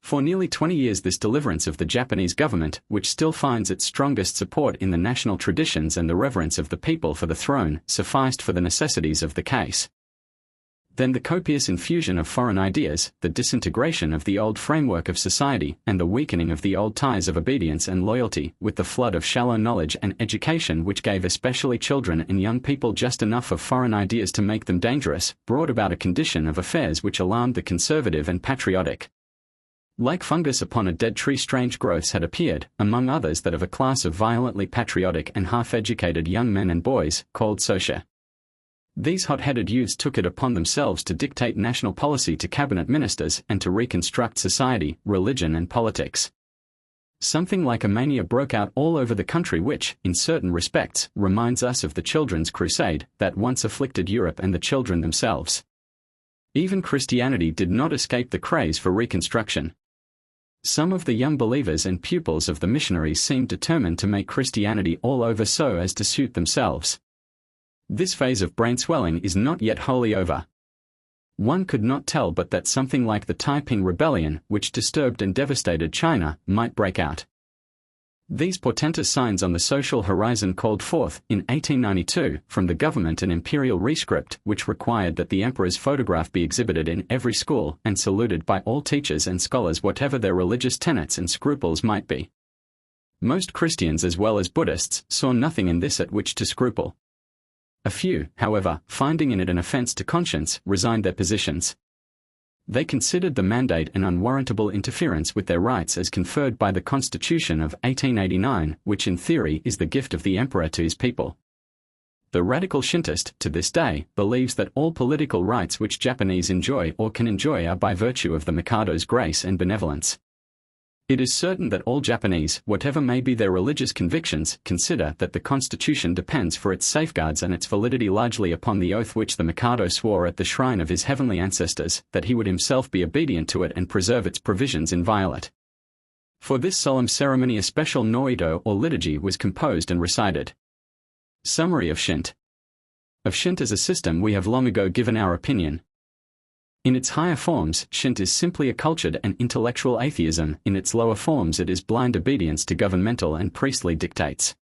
For nearly 20 years this deliverance of the Japanese government, which still finds its strongest support in the national traditions and the reverence of the people for the throne, sufficed for the necessities of the case. Then the copious infusion of foreign ideas, the disintegration of the old framework of society, and the weakening of the old ties of obedience and loyalty, with the flood of shallow knowledge and education which gave especially children and young people just enough of foreign ideas to make them dangerous, brought about a condition of affairs which alarmed the conservative and patriotic. Like fungus upon a dead tree, strange growths had appeared, among others that of a class of violently patriotic and half-educated young men and boys, called Socia. These hot-headed youths took it upon themselves to dictate national policy to cabinet ministers and to reconstruct society, religion and politics. Something like a mania broke out all over the country which, in certain respects, reminds us of the Children's Crusade that once afflicted Europe and the children themselves. Even Christianity did not escape the craze for reconstruction. Some of the young believers and pupils of the missionaries seemed determined to make Christianity all over so as to suit themselves. This phase of brain swelling is not yet wholly over. One could not tell but that something like the Taiping Rebellion, which disturbed and devastated China, might break out. These portentous signs on the social horizon called forth, in 1892, from the government an imperial rescript which required that the emperor's photograph be exhibited in every school and saluted by all teachers and scholars whatever their religious tenets and scruples might be. Most Christians as well as Buddhists saw nothing in this at which to scruple. A few, however, finding in it an offense to conscience, resigned their positions. They considered the mandate an unwarrantable interference with their rights as conferred by the Constitution of 1889, which in theory is the gift of the emperor to his people. The radical Shintist, to this day, believes that all political rights which Japanese enjoy or can enjoy are by virtue of the Mikado's grace and benevolence. It is certain that all Japanese, whatever may be their religious convictions, consider that the Constitution depends for its safeguards and its validity largely upon the oath which the Mikado swore at the shrine of his heavenly ancestors, that he would himself be obedient to it and preserve its provisions inviolate. For this solemn ceremony a special Noito or liturgy was composed and recited. Summary of Shint. Of Shint as a system we have long ago given our opinion. In its higher forms, Shint is simply a cultured and intellectual atheism. In its lower forms it is blind obedience to governmental and priestly dictates.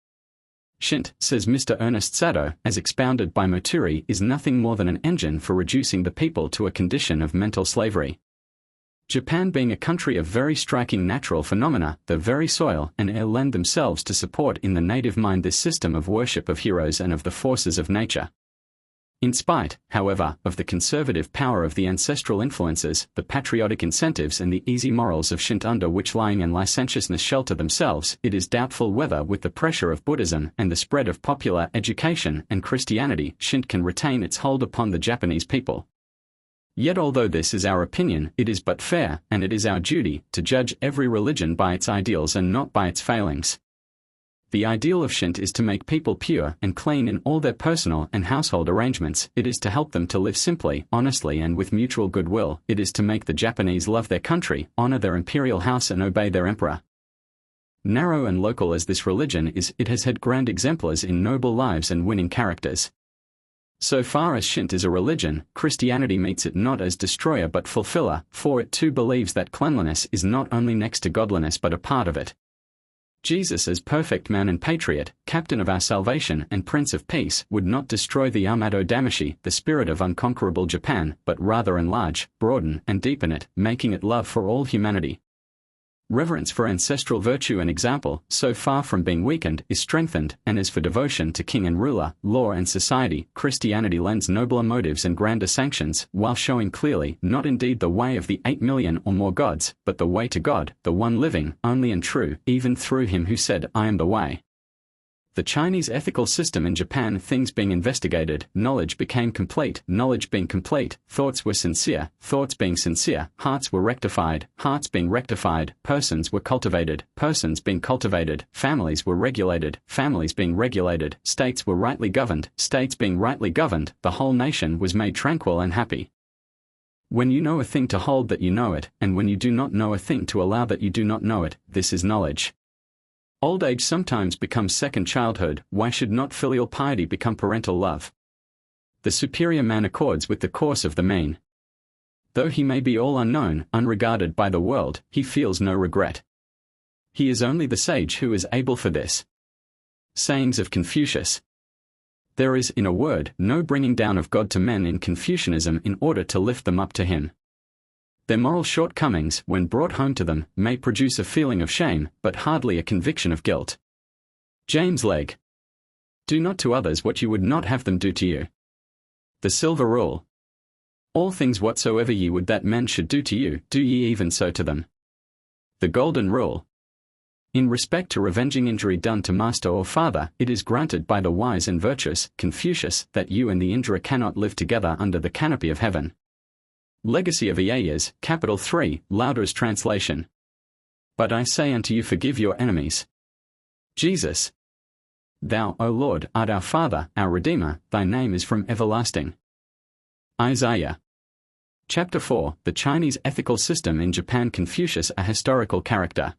Shint, says Mr. Ernest Sado, as expounded by Moturi, is nothing more than an engine for reducing the people to a condition of mental slavery. Japan being a country of very striking natural phenomena, the very soil and air lend themselves to support in the native mind this system of worship of heroes and of the forces of nature. In spite, however, of the conservative power of the ancestral influences, the patriotic incentives and the easy morals of Shint under which lying and licentiousness shelter themselves, it is doubtful whether with the pressure of Buddhism and the spread of popular education and Christianity, Shint can retain its hold upon the Japanese people. Yet although this is our opinion, it is but fair, and it is our duty, to judge every religion by its ideals and not by its failings. The ideal of Shint is to make people pure and clean in all their personal and household arrangements. It is to help them to live simply, honestly and with mutual goodwill. It is to make the Japanese love their country, honor their imperial house and obey their emperor. Narrow and local as this religion is, it has had grand exemplars in noble lives and winning characters. So far as Shint is a religion, Christianity meets it not as destroyer but fulfiller, for it too believes that cleanliness is not only next to godliness but a part of it. Jesus as perfect man and patriot, captain of our salvation and prince of peace, would not destroy the Yamato Damashi, the spirit of unconquerable Japan, but rather enlarge, broaden and deepen it, making it love for all humanity. Reverence for ancestral virtue and example, so far from being weakened, is strengthened, and as for devotion to king and ruler, law and society, Christianity lends nobler motives and grander sanctions, while showing clearly, not indeed the way of the 8 million or more gods, but the way to God, the one living, only and true, even through him who said, I am the way. The Chinese ethical system in Japan. Things being investigated, knowledge became complete. Knowledge being complete, thoughts were sincere. Thoughts being sincere, hearts were rectified. Hearts being rectified, persons were cultivated. Persons being cultivated, families were regulated. Families being regulated, states were rightly governed. States being rightly governed, the whole nation was made tranquil and happy. When you know a thing, to hold that you know it, and when you do not know a thing, to allow that you do not know it, this is knowledge. Old age sometimes becomes second childhood. Why should not filial piety become parental love? The superior man accords with the course of the mean. Though he may be all unknown, unregarded by the world, he feels no regret. He is only the sage who is able for this. Sayings of Confucius. There is, in a word, no bringing down of God to men in Confucianism in order to lift them up to him. Their moral shortcomings, when brought home to them, may produce a feeling of shame, but hardly a conviction of guilt. James Legge. Do not to others what you would not have them do to you. The Silver Rule. All things whatsoever ye would that men should do to you, do ye even so to them. The Golden Rule. In respect to revenging injury done to master or father, it is granted by the wise and virtuous, Confucius, that you and the injurer cannot live together under the canopy of heaven. Legacy of Ieyes, capital 3, Lauder's translation. But I say unto you, forgive your enemies. Jesus. Thou, O Lord, art our Father, our Redeemer, thy name is from everlasting. Isaiah. Chapter 4, The Chinese Ethical System in Japan. Confucius, a historical character.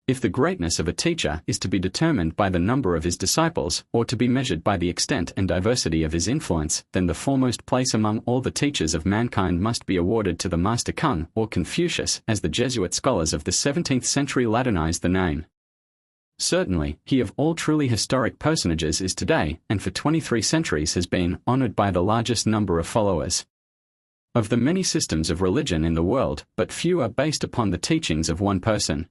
If the greatness of a teacher is to be determined by the number of his disciples, or to be measured by the extent and diversity of his influence, then the foremost place among all the teachers of mankind must be awarded to the Master Kung, or Confucius, as the Jesuit scholars of the 17th century Latinized the name. Certainly, he of all truly historic personages is today, and for 23 centuries has been, honored by the largest number of followers. Of the many systems of religion in the world, but few are based upon the teachings of one person.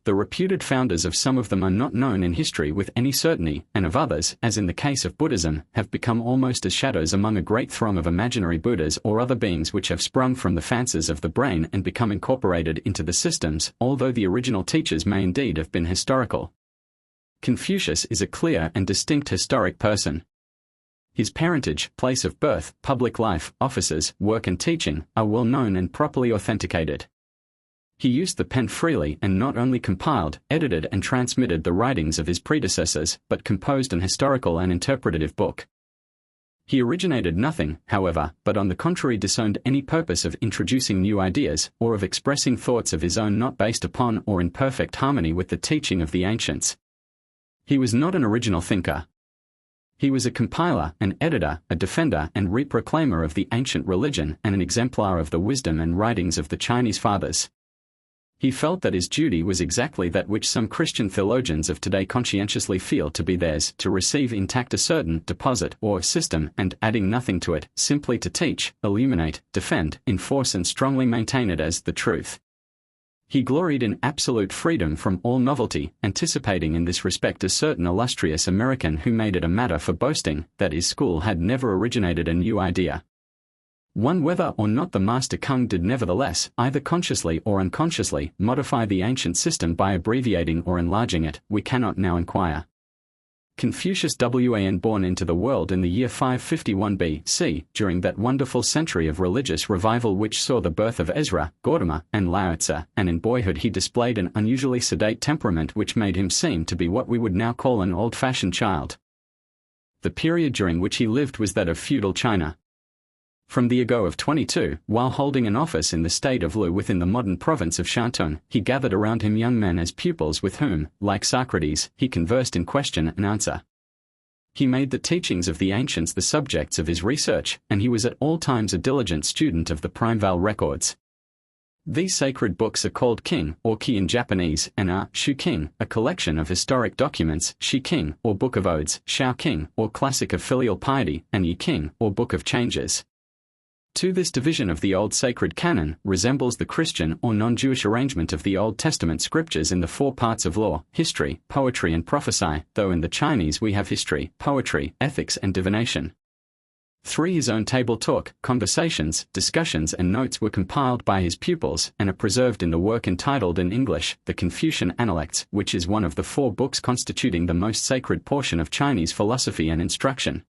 The reputed founders of some of them are not known in history with any certainty, and of others, as in the case of Buddhism, have become almost as shadows among a great throng of imaginary Buddhas or other beings which have sprung from the fancies of the brain and become incorporated into the systems, although the original teachers may indeed have been historical. Confucius is a clear and distinct historic person. His parentage, place of birth, public life, offices, work and teaching, are well known and properly authenticated. He used the pen freely and not only compiled, edited and transmitted the writings of his predecessors, but composed an historical and interpretative book. He originated nothing, however, but on the contrary disowned any purpose of introducing new ideas, or of expressing thoughts of his own not based upon or in perfect harmony with the teaching of the ancients. He was not an original thinker. He was a compiler, an editor, a defender and reproclaimer of the ancient religion and an exemplar of the wisdom and writings of the Chinese fathers. He felt that his duty was exactly that which some Christian theologians of today conscientiously feel to be theirs, to receive intact a certain deposit or system and, adding nothing to it, simply to teach, illuminate, defend, enforce and strongly maintain it as the truth. He gloried in absolute freedom from all novelty, anticipating in this respect a certain illustrious American who made it a matter for boasting that his school had never originated a new idea. One, whether or not the Master Kung did nevertheless, either consciously or unconsciously, modify the ancient system by abbreviating or enlarging it, we cannot now inquire. Confucius Wan, born into the world in the year 551 B.C., during that wonderful century of religious revival which saw the birth of Ezra, Gautama, and Lao Tzu, and in boyhood he displayed an unusually sedate temperament which made him seem to be what we would now call an old-fashioned child. The period during which he lived was that of feudal China. From the age of 22, while holding an office in the state of Lu within the modern province of Shantung, he gathered around him young men as pupils with whom, like Socrates, he conversed in question and answer. He made the teachings of the ancients the subjects of his research, and he was at all times a diligent student of the Primeval records. These sacred books are called King, or Ki in Japanese, and are Shuking, a collection of historic documents, Shi King, or Book of Odes, Shao King, or Classic of Filial Piety, and Yi King, or Book of Changes. To this division of the Old Sacred Canon resembles the Christian or non-Jewish arrangement of the Old Testament scriptures in the four parts of law, history, poetry and prophecy, though in the Chinese we have history, poetry, ethics and divination. 3. His own table talk, conversations, discussions and notes were compiled by his pupils and are preserved in the work entitled in English, The Confucian Analects, which is one of the 4 books constituting the most sacred portion of Chinese philosophy and instruction.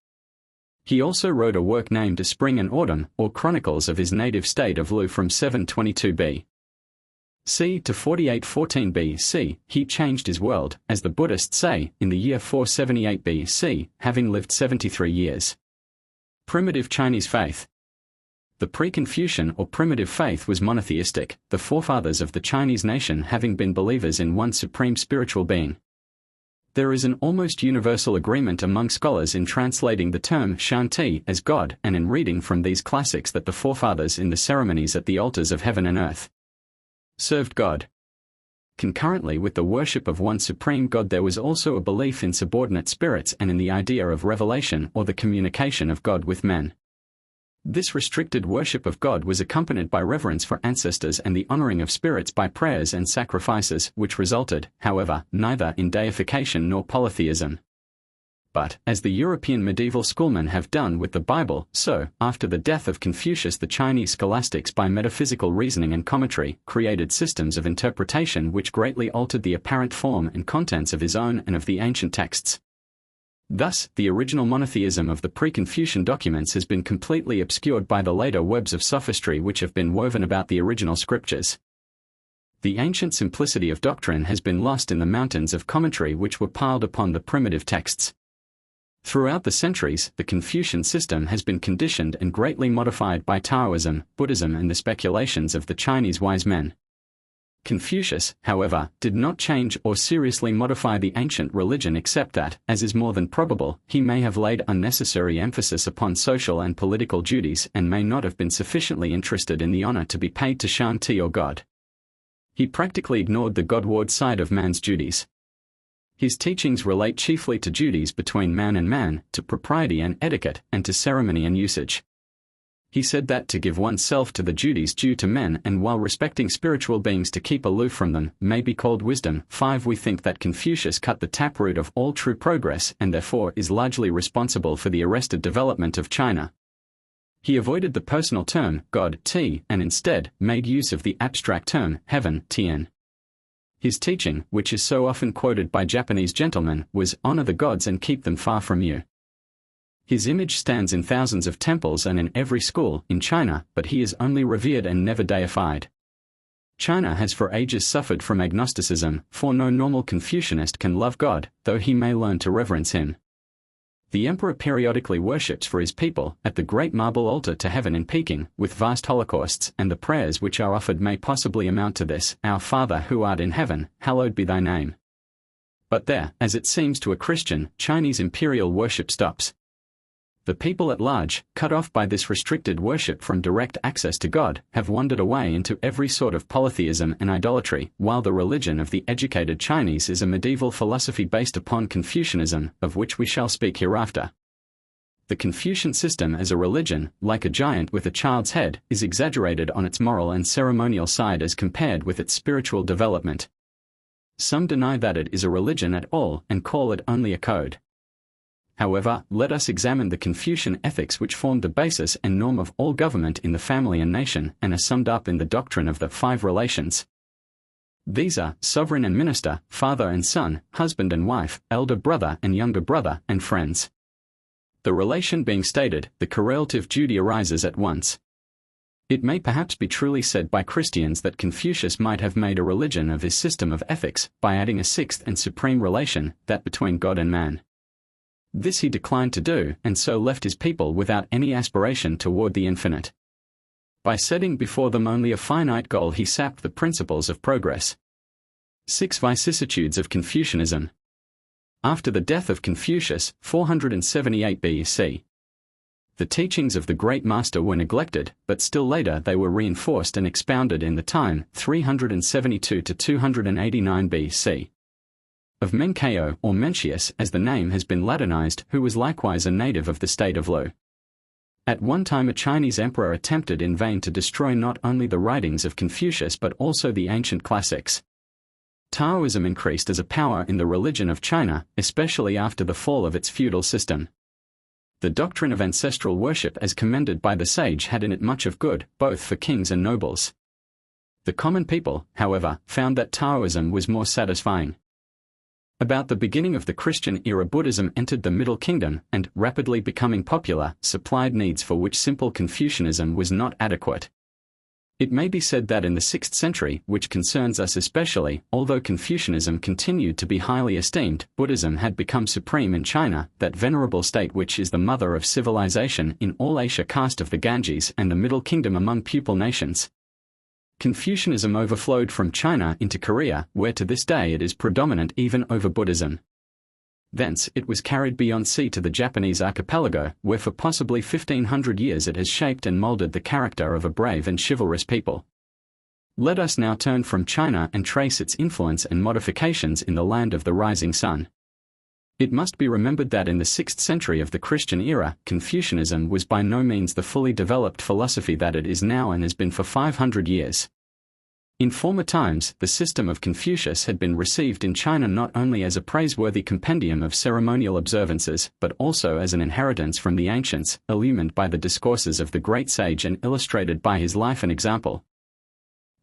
He also wrote a work named A Spring and Autumn, or Chronicles of his native state of Lu from 722 B.C. to 4814 B.C. He changed his world, as the Buddhists say, in the year 478 B.C., having lived 73 years. Primitive Chinese faith. The pre-Confucian or primitive faith was monotheistic, the forefathers of the Chinese nation having been believers in one supreme spiritual being. There is an almost universal agreement among scholars in translating the term Shanti as God and in reading from these classics that the forefathers in the ceremonies at the altars of heaven and earth served God. Concurrently with the worship of one supreme God, there was also a belief in subordinate spirits and in the idea of revelation or the communication of God with men. This restricted worship of God was accompanied by reverence for ancestors and the honoring of spirits by prayers and sacrifices, which resulted, however, neither in deification nor polytheism. But, as the European medieval schoolmen have done with the Bible, so, after the death of Confucius, the Chinese scholastics by metaphysical reasoning and commentary created systems of interpretation which greatly altered the apparent form and contents of his own and of the ancient texts. Thus, the original monotheism of the pre-Confucian documents has been completely obscured by the later webs of sophistry which have been woven about the original scriptures. The ancient simplicity of doctrine has been lost in the mountains of commentary which were piled upon the primitive texts. Throughout the centuries, the Confucian system has been conditioned and greatly modified by Taoism, Buddhism and the speculations of the Chinese wise men. Confucius, however, did not change or seriously modify the ancient religion except that, as is more than probable, he may have laid unnecessary emphasis upon social and political duties and may not have been sufficiently interested in the honor to be paid to Shanti or God. He practically ignored the Godward side of man's duties. His teachings relate chiefly to duties between man and man, to propriety and etiquette, and to ceremony and usage. He said that to give oneself to the duties due to men and while respecting spiritual beings to keep aloof from them may be called wisdom. 5. We think that Confucius cut the taproot of all true progress and therefore is largely responsible for the arrested development of China. He avoided the personal term, God, T, and instead made use of the abstract term, heaven, Tien. His teaching, which is so often quoted by Japanese gentlemen, was, honor the gods and keep them far from you. His image stands in thousands of temples and in every school in China, but he is only revered and never deified. China has for ages suffered from agnosticism, for no normal Confucianist can love God, though he may learn to reverence him. The emperor periodically worships for his people at the great marble altar to heaven in Peking, with vast holocausts, and the prayers which are offered may possibly amount to this: Our Father who art in heaven, hallowed be thy name. But there, as it seems to a Christian, Chinese imperial worship stops. The people at large, cut off by this restricted worship from direct access to God, have wandered away into every sort of polytheism and idolatry, while the religion of the educated Chinese is a medieval philosophy based upon Confucianism, of which we shall speak hereafter. The Confucian system as a religion, like a giant with a child's head, is exaggerated on its moral and ceremonial side as compared with its spiritual development. Some deny that it is a religion at all and call it only a code. However, let us examine the Confucian ethics which formed the basis and norm of all government in the family and nation and are summed up in the doctrine of the 5 relations. These are sovereign and minister, father and son, husband and wife, elder brother and younger brother, and friends. The relation being stated, the correlative duty arises at once. It may perhaps be truly said by Christians that Confucius might have made a religion of his system of ethics by adding a 6th and supreme relation, that between God and man. This he declined to do, and so left his people without any aspiration toward the infinite. By setting before them only a finite goal, he sapped the principles of progress. 6. Vicissitudes of Confucianism. After the death of Confucius, 478 BC, the teachings of the great master were neglected, but still later they were reinforced and expounded in the time, 372 to 289 BC. Of Menkeo, or Mencius as the name has been Latinized, who was likewise a native of the state of Lu. At one time a Chinese emperor attempted in vain to destroy not only the writings of Confucius but also the ancient classics. Taoism increased as a power in the religion of China, especially after the fall of its feudal system. The doctrine of ancestral worship as commended by the sage had in it much of good, both for kings and nobles. The common people, however, found that Taoism was more satisfying. About the beginning of the Christian era, Buddhism entered the Middle Kingdom and, rapidly becoming popular, supplied needs for which simple Confucianism was not adequate. It may be said that in the 6th century, which concerns us especially, although Confucianism continued to be highly esteemed, Buddhism had become supreme in China, that venerable state which is the mother of civilization in all Asia caste of the Ganges and the Middle Kingdom among pupil nations. Confucianism overflowed from China into Korea, where to this day it is predominant even over Buddhism. Thence it was carried beyond sea to the Japanese archipelago, where for possibly 1500 years it has shaped and molded the character of a brave and chivalrous people. Let us now turn from China and trace its influence and modifications in the land of the rising sun. It must be remembered that in the 6th century of the Christian era, Confucianism was by no means the fully developed philosophy that it is now and has been for 500 years. In former times, the system of Confucius had been received in China not only as a praiseworthy compendium of ceremonial observances, but also as an inheritance from the ancients, illumined by the discourses of the great sage and illustrated by his life and example.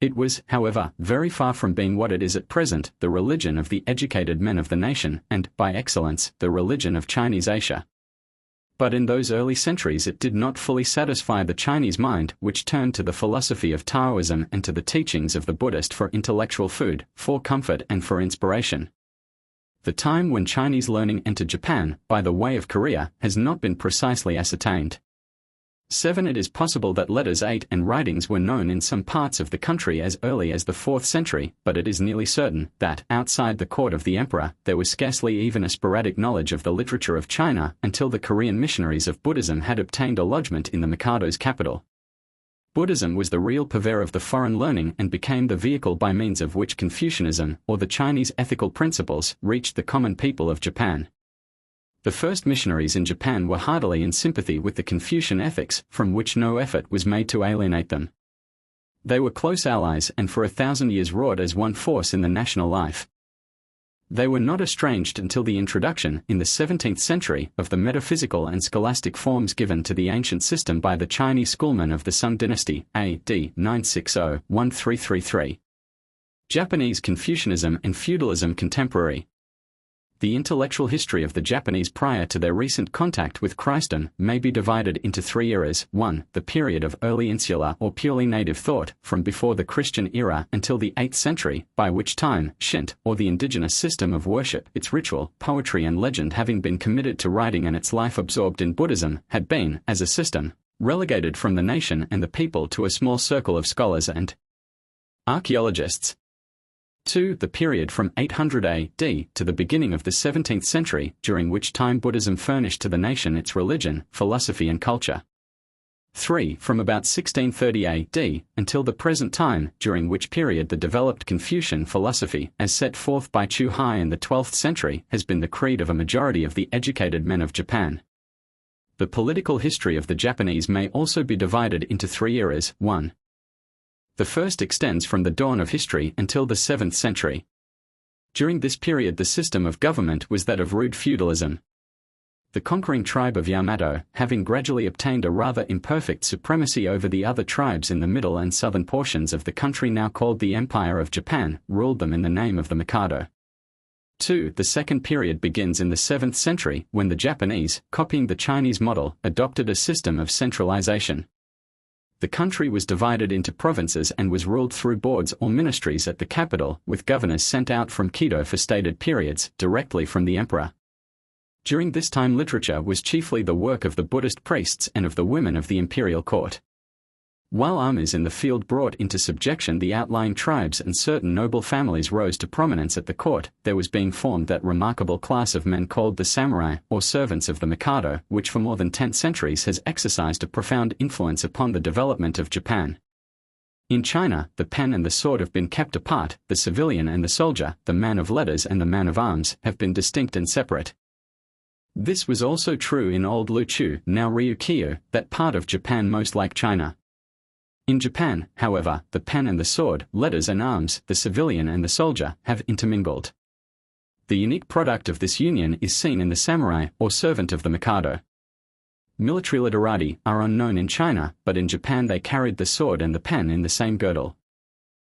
It was, however, very far from being what it is at present, the religion of the educated men of the nation, and, by excellence, the religion of Chinese Asia. But in those early centuries it did not fully satisfy the Chinese mind, which turned to the philosophy of Taoism and to the teachings of the Buddhist for intellectual food, for comfort and for inspiration. The time when Chinese learning entered Japan, by the way of Korea, has not been precisely ascertained. 7. It is possible that letters 8 and writings were known in some parts of the country as early as the 4th century, but it is nearly certain that, outside the court of the emperor, there was scarcely even a sporadic knowledge of the literature of China until the Korean missionaries of Buddhism had obtained a lodgment in the Mikado's capital. Buddhism was the real purveyor of the foreign learning and became the vehicle by means of which Confucianism, or the Chinese ethical principles, reached the common people of Japan. The first missionaries in Japan were heartily in sympathy with the Confucian ethics, from which no effort was made to alienate them. They were close allies and for 1,000 years wrought as one force in the national life. They were not estranged until the introduction, in the 17th century, of the metaphysical and scholastic forms given to the ancient system by the Chinese schoolmen of the Sung dynasty, a.d. 960-1333. Japanese Confucianism and feudalism contemporary. The intellectual history of the Japanese prior to their recent contact with Christendom may be divided into 3 eras. 1. The period of early insular or purely native thought, from before the Christian era until the 8th century, by which time, Shinto, or the indigenous system of worship, its ritual, poetry and legend having been committed to writing and its life absorbed in Buddhism, had been, as a system, relegated from the nation and the people to a small circle of scholars and archaeologists. 2. The period from 800 AD to the beginning of the 17th century, during which time Buddhism furnished to the nation its religion, philosophy and culture. 3. From about 1630 AD until the present time, during which period the developed Confucian philosophy, as set forth by Chu Hai in the 12th century, has been the creed of a majority of the educated men of Japan. The political history of the Japanese may also be divided into 3 eras. 1. The first extends from the dawn of history until the 7th century. During this period the system of government was that of rude feudalism. The conquering tribe of Yamato, having gradually obtained a rather imperfect supremacy over the other tribes in the middle and southern portions of the country now called the Empire of Japan, ruled them in the name of the Mikado. 2. The second period begins in the 7th century, when the Japanese, copying the Chinese model, adopted a system of centralization. The country was divided into provinces and was ruled through boards or ministries at the capital, with governors sent out from Quito for stated periods, directly from the emperor. During this time literature was chiefly the work of the Buddhist priests and of the women of the imperial court. While armies in the field brought into subjection the outlying tribes and certain noble families rose to prominence at the court, there was being formed that remarkable class of men called the samurai, or servants of the Mikado, which for more than 10 centuries has exercised a profound influence upon the development of Japan. In China, the pen and the sword have been kept apart, the civilian and the soldier, the man of letters and the man of arms, have been distinct and separate. This was also true in old Luchu, now Ryukyu, that part of Japan most like China. In Japan, however, the pen and the sword, letters and arms, the civilian and the soldier, have intermingled. The unique product of this union is seen in the samurai, or servant of the Mikado. Military literati are unknown in China, but in Japan they carried the sword and the pen in the same girdle.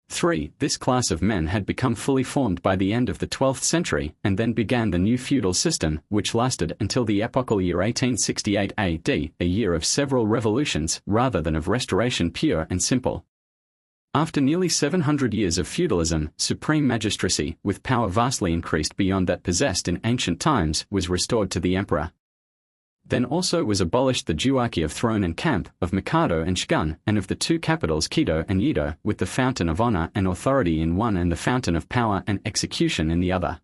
3. This class of men had become fully formed by the end of the 12th century, and then began the new feudal system, which lasted until the epochal year 1868 AD, a year of several revolutions rather than of restoration pure and simple. After nearly 700 years of feudalism, supreme magistracy, with power vastly increased beyond that possessed in ancient times, was restored to the emperor. Then also was abolished the duarchy of throne and camp, of Mikado and Shogun, and of the two capitals Kido and Yedo, with the fountain of honor and authority in one and the fountain of power and execution in the other.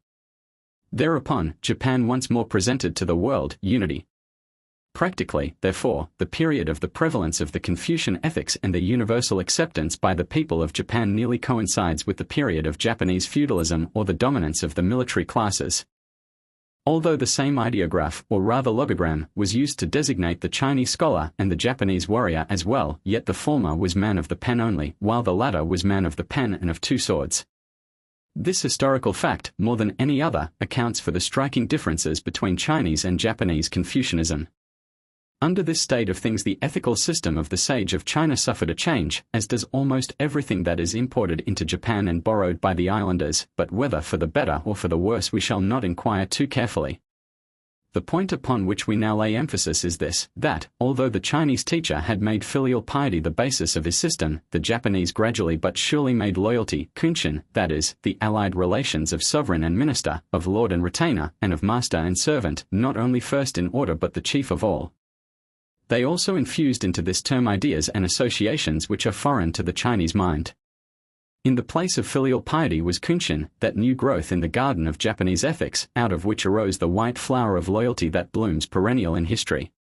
Thereupon, Japan once more presented to the world unity. Practically, therefore, the period of the prevalence of the Confucian ethics and their universal acceptance by the people of Japan nearly coincides with the period of Japanese feudalism or the dominance of the military classes. Although the same ideograph, or rather logogram, was used to designate the Chinese scholar and the Japanese warrior as well, yet the former was man of the pen only, while the latter was man of the pen and of two swords. This historical fact, more than any other, accounts for the striking differences between Chinese and Japanese Confucianism. Under this state of things, the ethical system of the sage of China suffered a change, as does almost everything that is imported into Japan and borrowed by the islanders, but whether for the better or for the worse we shall not inquire too carefully. The point upon which we now lay emphasis is this, that, although the Chinese teacher had made filial piety the basis of his system, the Japanese gradually but surely made loyalty, kunshin, that is, the allied relations of sovereign and minister, of lord and retainer, and of master and servant, not only first in order but the chief of all. They also infused into this term ideas and associations which are foreign to the Chinese mind. In the place of filial piety was kunshin, that new growth in the garden of Japanese ethics, out of which arose the white flower of loyalty that blooms perennial in history.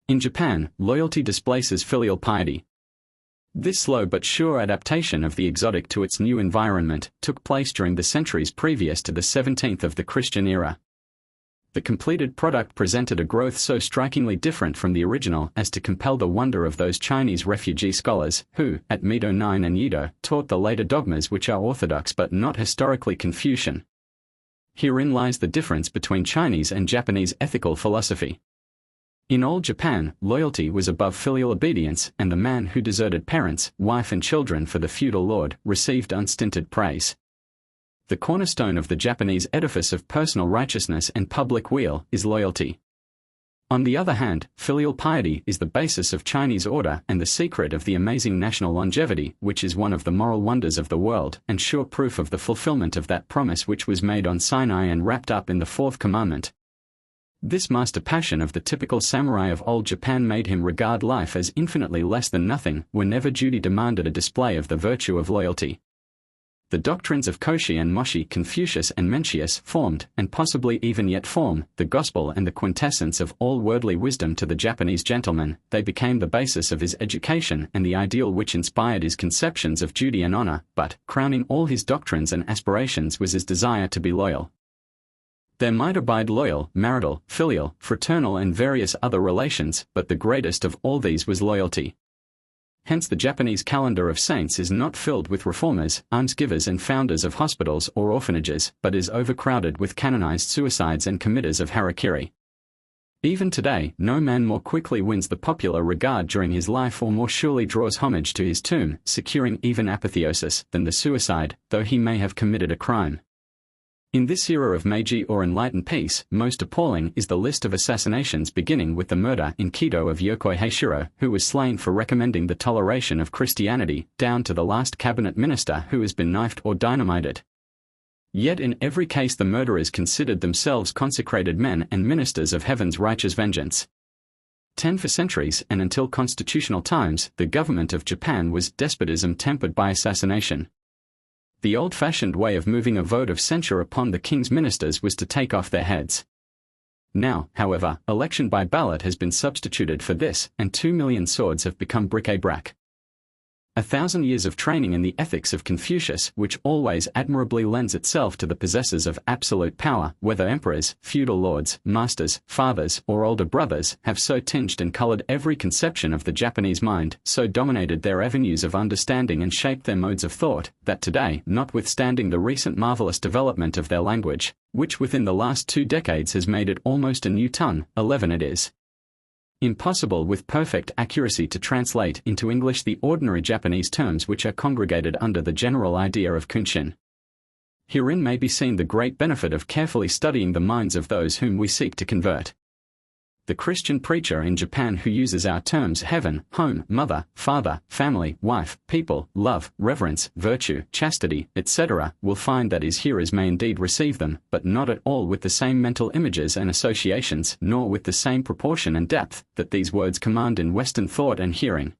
In Japan, loyalty displaces filial piety. This slow but sure adaptation of the exotic to its new environment took place during the centuries previous to the 17th of the Christian era. The completed product presented a growth so strikingly different from the original as to compel the wonder of those Chinese refugee scholars who, at Mido 9 and Yedo, taught the later dogmas which are orthodox but not historically Confucian. Herein lies the difference between Chinese and Japanese ethical philosophy. In old Japan, loyalty was above filial obedience, and the man who deserted parents, wife and children for the feudal lord received unstinted praise. The cornerstone of the Japanese edifice of personal righteousness and public weal is loyalty. On the other hand, filial piety is the basis of Chinese order and the secret of the amazing national longevity, which is one of the moral wonders of the world and sure proof of the fulfillment of that promise which was made on Sinai and wrapped up in the fourth commandment. This master passion of the typical samurai of old Japan made him regard life as infinitely less than nothing whenever duty demanded a display of the virtue of loyalty. The doctrines of Koshi and Moshi, Confucius and Mencius formed, and possibly even yet form, the gospel and the quintessence of all worldly wisdom to the Japanese gentleman. They became the basis of his education and the ideal which inspired his conceptions of duty and honor, but, crowning all his doctrines and aspirations was his desire to be loyal. There might abide loyal, marital, filial, fraternal and various other relations, but the greatest of all these was loyalty. Hence the Japanese calendar of saints is not filled with reformers, almsgivers and founders of hospitals or orphanages, but is overcrowded with canonized suicides and committers of harakiri. Even today, no man more quickly wins the popular regard during his life or more surely draws homage to his tomb, securing even apotheosis, than the suicide, though he may have committed a crime. In this era of Meiji or enlightened peace, most appalling is the list of assassinations beginning with the murder in Kido of Yokoi Heishiro, who was slain for recommending the toleration of Christianity, down to the last cabinet minister who has been knifed or dynamited. Yet in every case the murderers considered themselves consecrated men and ministers of heaven's righteous vengeance. For centuries and until constitutional times, the government of Japan was despotism tempered by assassination. The old-fashioned way of moving a vote of censure upon the king's ministers was to take off their heads. Now, however, election by ballot has been substituted for this, and 2 million swords have become bric-a-brac. 1,000 years of training in the ethics of Confucius, which always admirably lends itself to the possessors of absolute power, whether emperors, feudal lords, masters, fathers, or older brothers, have so tinged and colored every conception of the Japanese mind, so dominated their avenues of understanding and shaped their modes of thought, that today, notwithstanding the recent marvelous development of their language, which within the last 2 decades has made it almost a new tongue, 11 it is. Impossible with perfect accuracy to translate into English the ordinary Japanese terms which are congregated under the general idea of kunshin. Herein may be seen the great benefit of carefully studying the minds of those whom we seek to convert. The Christian preacher in Japan who uses our terms heaven, home, mother, father, family, wife, people, love, reverence, virtue, chastity, etc., will find that his hearers may indeed receive them, but not at all with the same mental images and associations, nor with the same proportion and depth that these words command in Western thought and hearing.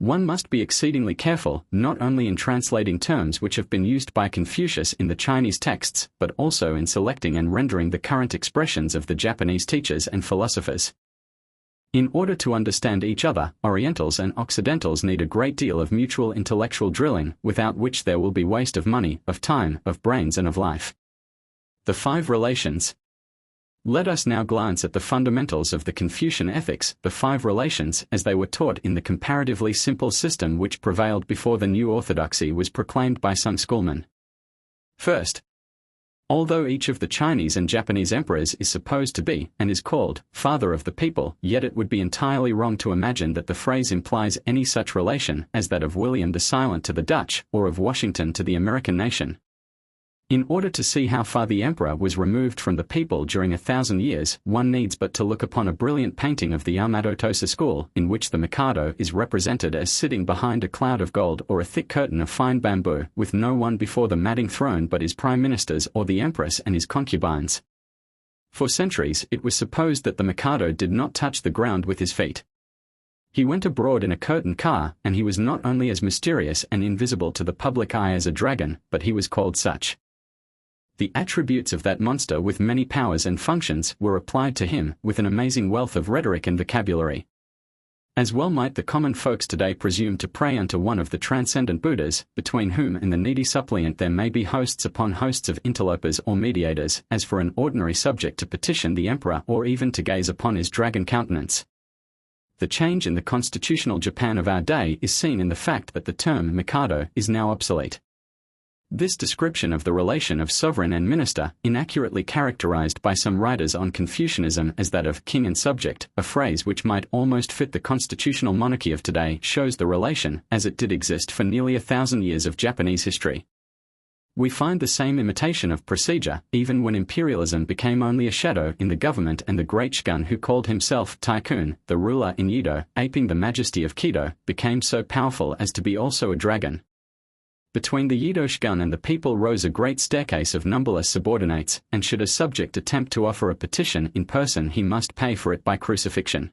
One must be exceedingly careful, not only in translating terms which have been used by Confucius in the Chinese texts, but also in selecting and rendering the current expressions of the Japanese teachers and philosophers. In order to understand each other, Orientals and Occidentals need a great deal of mutual intellectual drilling, without which there will be waste of money, of time, of brains and of life. The 5 relations. Let us now glance at the fundamentals of the Confucian ethics, the 5 relations as they were taught in the comparatively simple system which prevailed before the new orthodoxy was proclaimed by some schoolmen. First, although each of the Chinese and Japanese emperors is supposed to be, and is called, father of the people, yet it would be entirely wrong to imagine that the phrase implies any such relation as that of William the Silent to the Dutch, or of Washington to the American nation. In order to see how far the emperor was removed from the people during 1,000 years, one needs but to look upon a brilliant painting of the Yamato Tosa school, in which the Mikado is represented as sitting behind a cloud of gold or a thick curtain of fine bamboo, with no one before the madding throne but his prime ministers or the empress and his concubines. For centuries it was supposed that the Mikado did not touch the ground with his feet. He went abroad in a curtained car, and he was not only as mysterious and invisible to the public eye as a dragon, but he was called such. The attributes of that monster with many powers and functions were applied to him with an amazing wealth of rhetoric and vocabulary. As well might the common folks today presume to pray unto one of the transcendent Buddhas, between whom and the needy suppliant there may be hosts upon hosts of interlopers or mediators, as for an ordinary subject to petition the emperor or even to gaze upon his dragon countenance. The change in the constitutional Japan of our day is seen in the fact that the term Mikado is now obsolete. This description of the relation of sovereign and minister, inaccurately characterized by some writers on Confucianism as that of king and subject, a phrase which might almost fit the constitutional monarchy of today, shows the relation, as it did exist for nearly 1,000 years of Japanese history. We find the same imitation of procedure, even when imperialism became only a shadow in the government and the great shogun who called himself Tycoon, the ruler in Yedo, aping the majesty of Kido, became so powerful as to be also a dragon. Between the Yedo shogun and the people rose a great staircase of numberless subordinates, and should a subject attempt to offer a petition in person he must pay for it by crucifixion.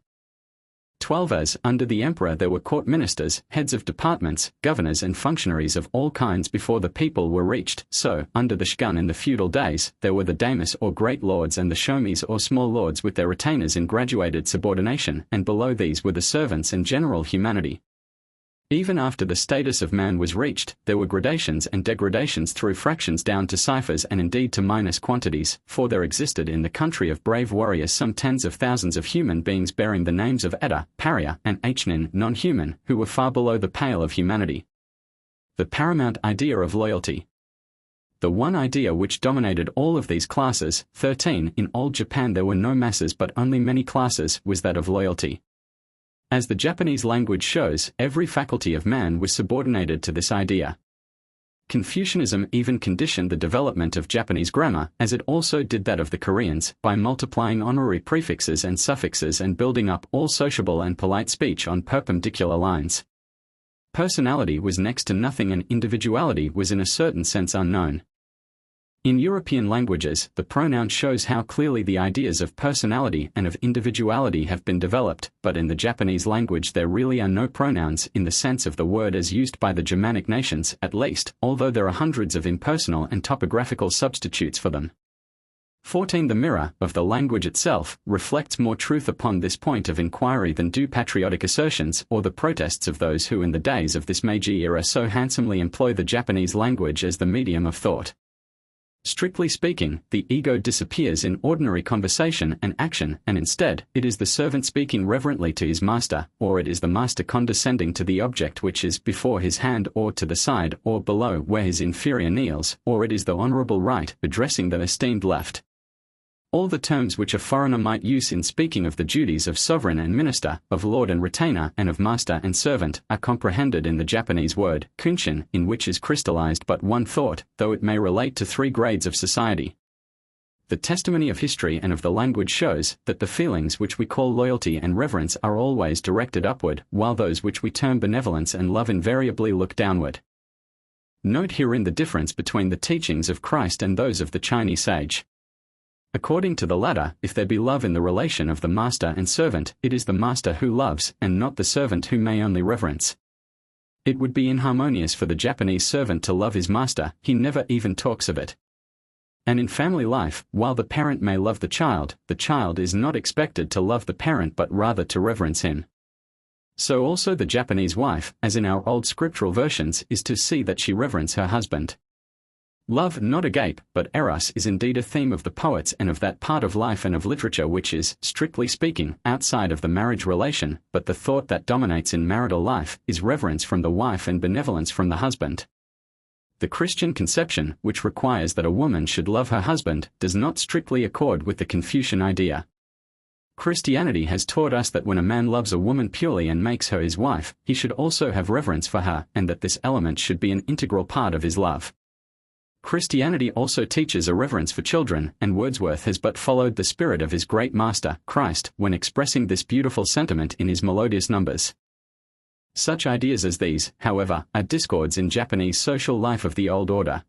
12 As under the emperor there were court ministers, heads of departments, governors and functionaries of all kinds before the people were reached, so, under the shogun in the feudal days, there were the daimyos or great lords and the shomis or small lords with their retainers in graduated subordination, and below these were the servants and general humanity. Even after the status of man was reached, there were gradations and degradations through fractions down to ciphers and indeed to minus quantities, for there existed in the country of brave warriors some tens of thousands of human beings bearing the names of Edda, Paria, and Hnin, non-human, who were far below the pale of humanity. The paramount idea of loyalty. The one idea which dominated all of these classes, 13, in old Japan there were no masses but only many classes, was that of loyalty. As the Japanese language shows, every faculty of man was subordinated to this idea. Confucianism even conditioned the development of Japanese grammar, as it also did that of the Koreans, by multiplying honorary prefixes and suffixes and building up all sociable and polite speech on perpendicular lines. Personality was next to nothing and individuality was in a certain sense unknown. In European languages, the pronoun shows how clearly the ideas of personality and of individuality have been developed, but in the Japanese language there really are no pronouns in the sense of the word as used by the Germanic nations, at least, although there are hundreds of impersonal and topographical substitutes for them. 14 The mirror of the language itself reflects more truth upon this point of inquiry than do patriotic assertions or the protests of those who in the days of this Meiji era so handsomely employ the Japanese language as the medium of thought. Strictly speaking, the ego disappears in ordinary conversation and action, and instead, it is the servant speaking reverently to his master, or it is the master condescending to the object which is before his hand or to the side or below where his inferior kneels, or it is the honorable right addressing the esteemed left. All the terms which a foreigner might use in speaking of the duties of sovereign and minister, of lord and retainer, and of master and servant, are comprehended in the Japanese word, kunshin, in which is crystallized but one thought, though it may relate to 3 grades of society. The testimony of history and of the language shows that the feelings which we call loyalty and reverence are always directed upward, while those which we term benevolence and love invariably look downward. Note herein the difference between the teachings of Christ and those of the Chinese sage. According to the latter, if there be love in the relation of the master and servant, it is the master who loves, and not the servant who may only reverence. It would be inharmonious for the Japanese servant to love his master, he never even talks of it. And in family life, while the parent may love the child is not expected to love the parent but rather to reverence him. So also the Japanese wife, as in our old scriptural versions, is to see that she reverence her husband. Love, not agape, but eros, is indeed a theme of the poets and of that part of life and of literature which is, strictly speaking, outside of the marriage relation, but the thought that dominates in marital life is reverence from the wife and benevolence from the husband. The Christian conception, which requires that a woman should love her husband, does not strictly accord with the Confucian idea. Christianity has taught us that when a man loves a woman purely and makes her his wife, he should also have reverence for her, and that this element should be an integral part of his love. Christianity also teaches a reverence for children, and Wordsworth has but followed the spirit of his great master, Christ, when expressing this beautiful sentiment in his melodious numbers. Such ideas as these, however, are discords in Japanese social life of the old order.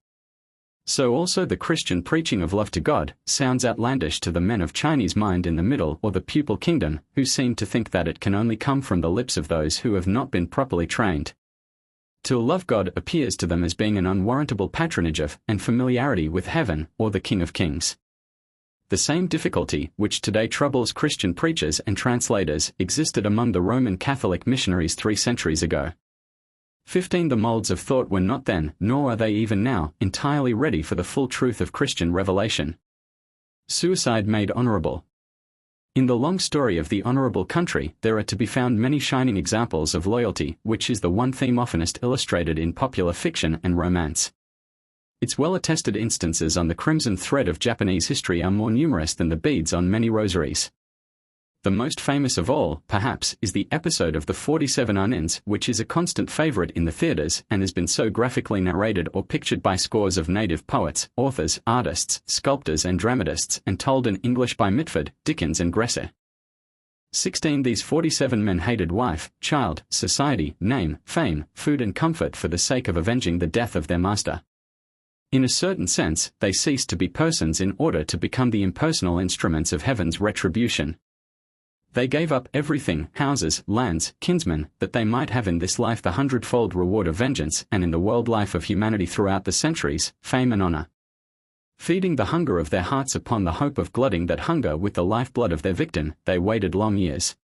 So also the Christian preaching of love to God sounds outlandish to the men of Chinese mind in the Middle or the Pupil Kingdom, who seem to think that it can only come from the lips of those who have not been properly trained. To love God appears to them as being an unwarrantable patronage of, and familiarity with heaven, or the King of Kings. The same difficulty, which today troubles Christian preachers and translators, existed among the Roman Catholic missionaries 3 centuries ago. 15. The molds of thought were not then, nor are they even now, entirely ready for the full truth of Christian revelation. Suicide made honorable. In the long story of the honorable country, there are to be found many shining examples of loyalty, which is the one theme oftenest illustrated in popular fiction and romance. Its well-attested instances on the crimson thread of Japanese history are more numerous than the beads on many rosaries. The most famous of all, perhaps, is the episode of the 47 Onins, which is a constant favorite in the theaters and has been so graphically narrated or pictured by scores of native poets, authors, artists, sculptors and dramatists, and told in English by Mitford, Dickens and Gresser. 16. These 47 men hated wife, child, society, name, fame, food and comfort for the sake of avenging the death of their master. In a certain sense, they ceased to be persons in order to become the impersonal instruments of heaven's retribution. They gave up everything, houses, lands, kinsmen, that they might have in this life the 100-fold reward of vengeance, and in the world life of humanity throughout the centuries, fame and honor. Feeding the hunger of their hearts upon the hope of glutting that hunger with the lifeblood of their victim, they waited long years.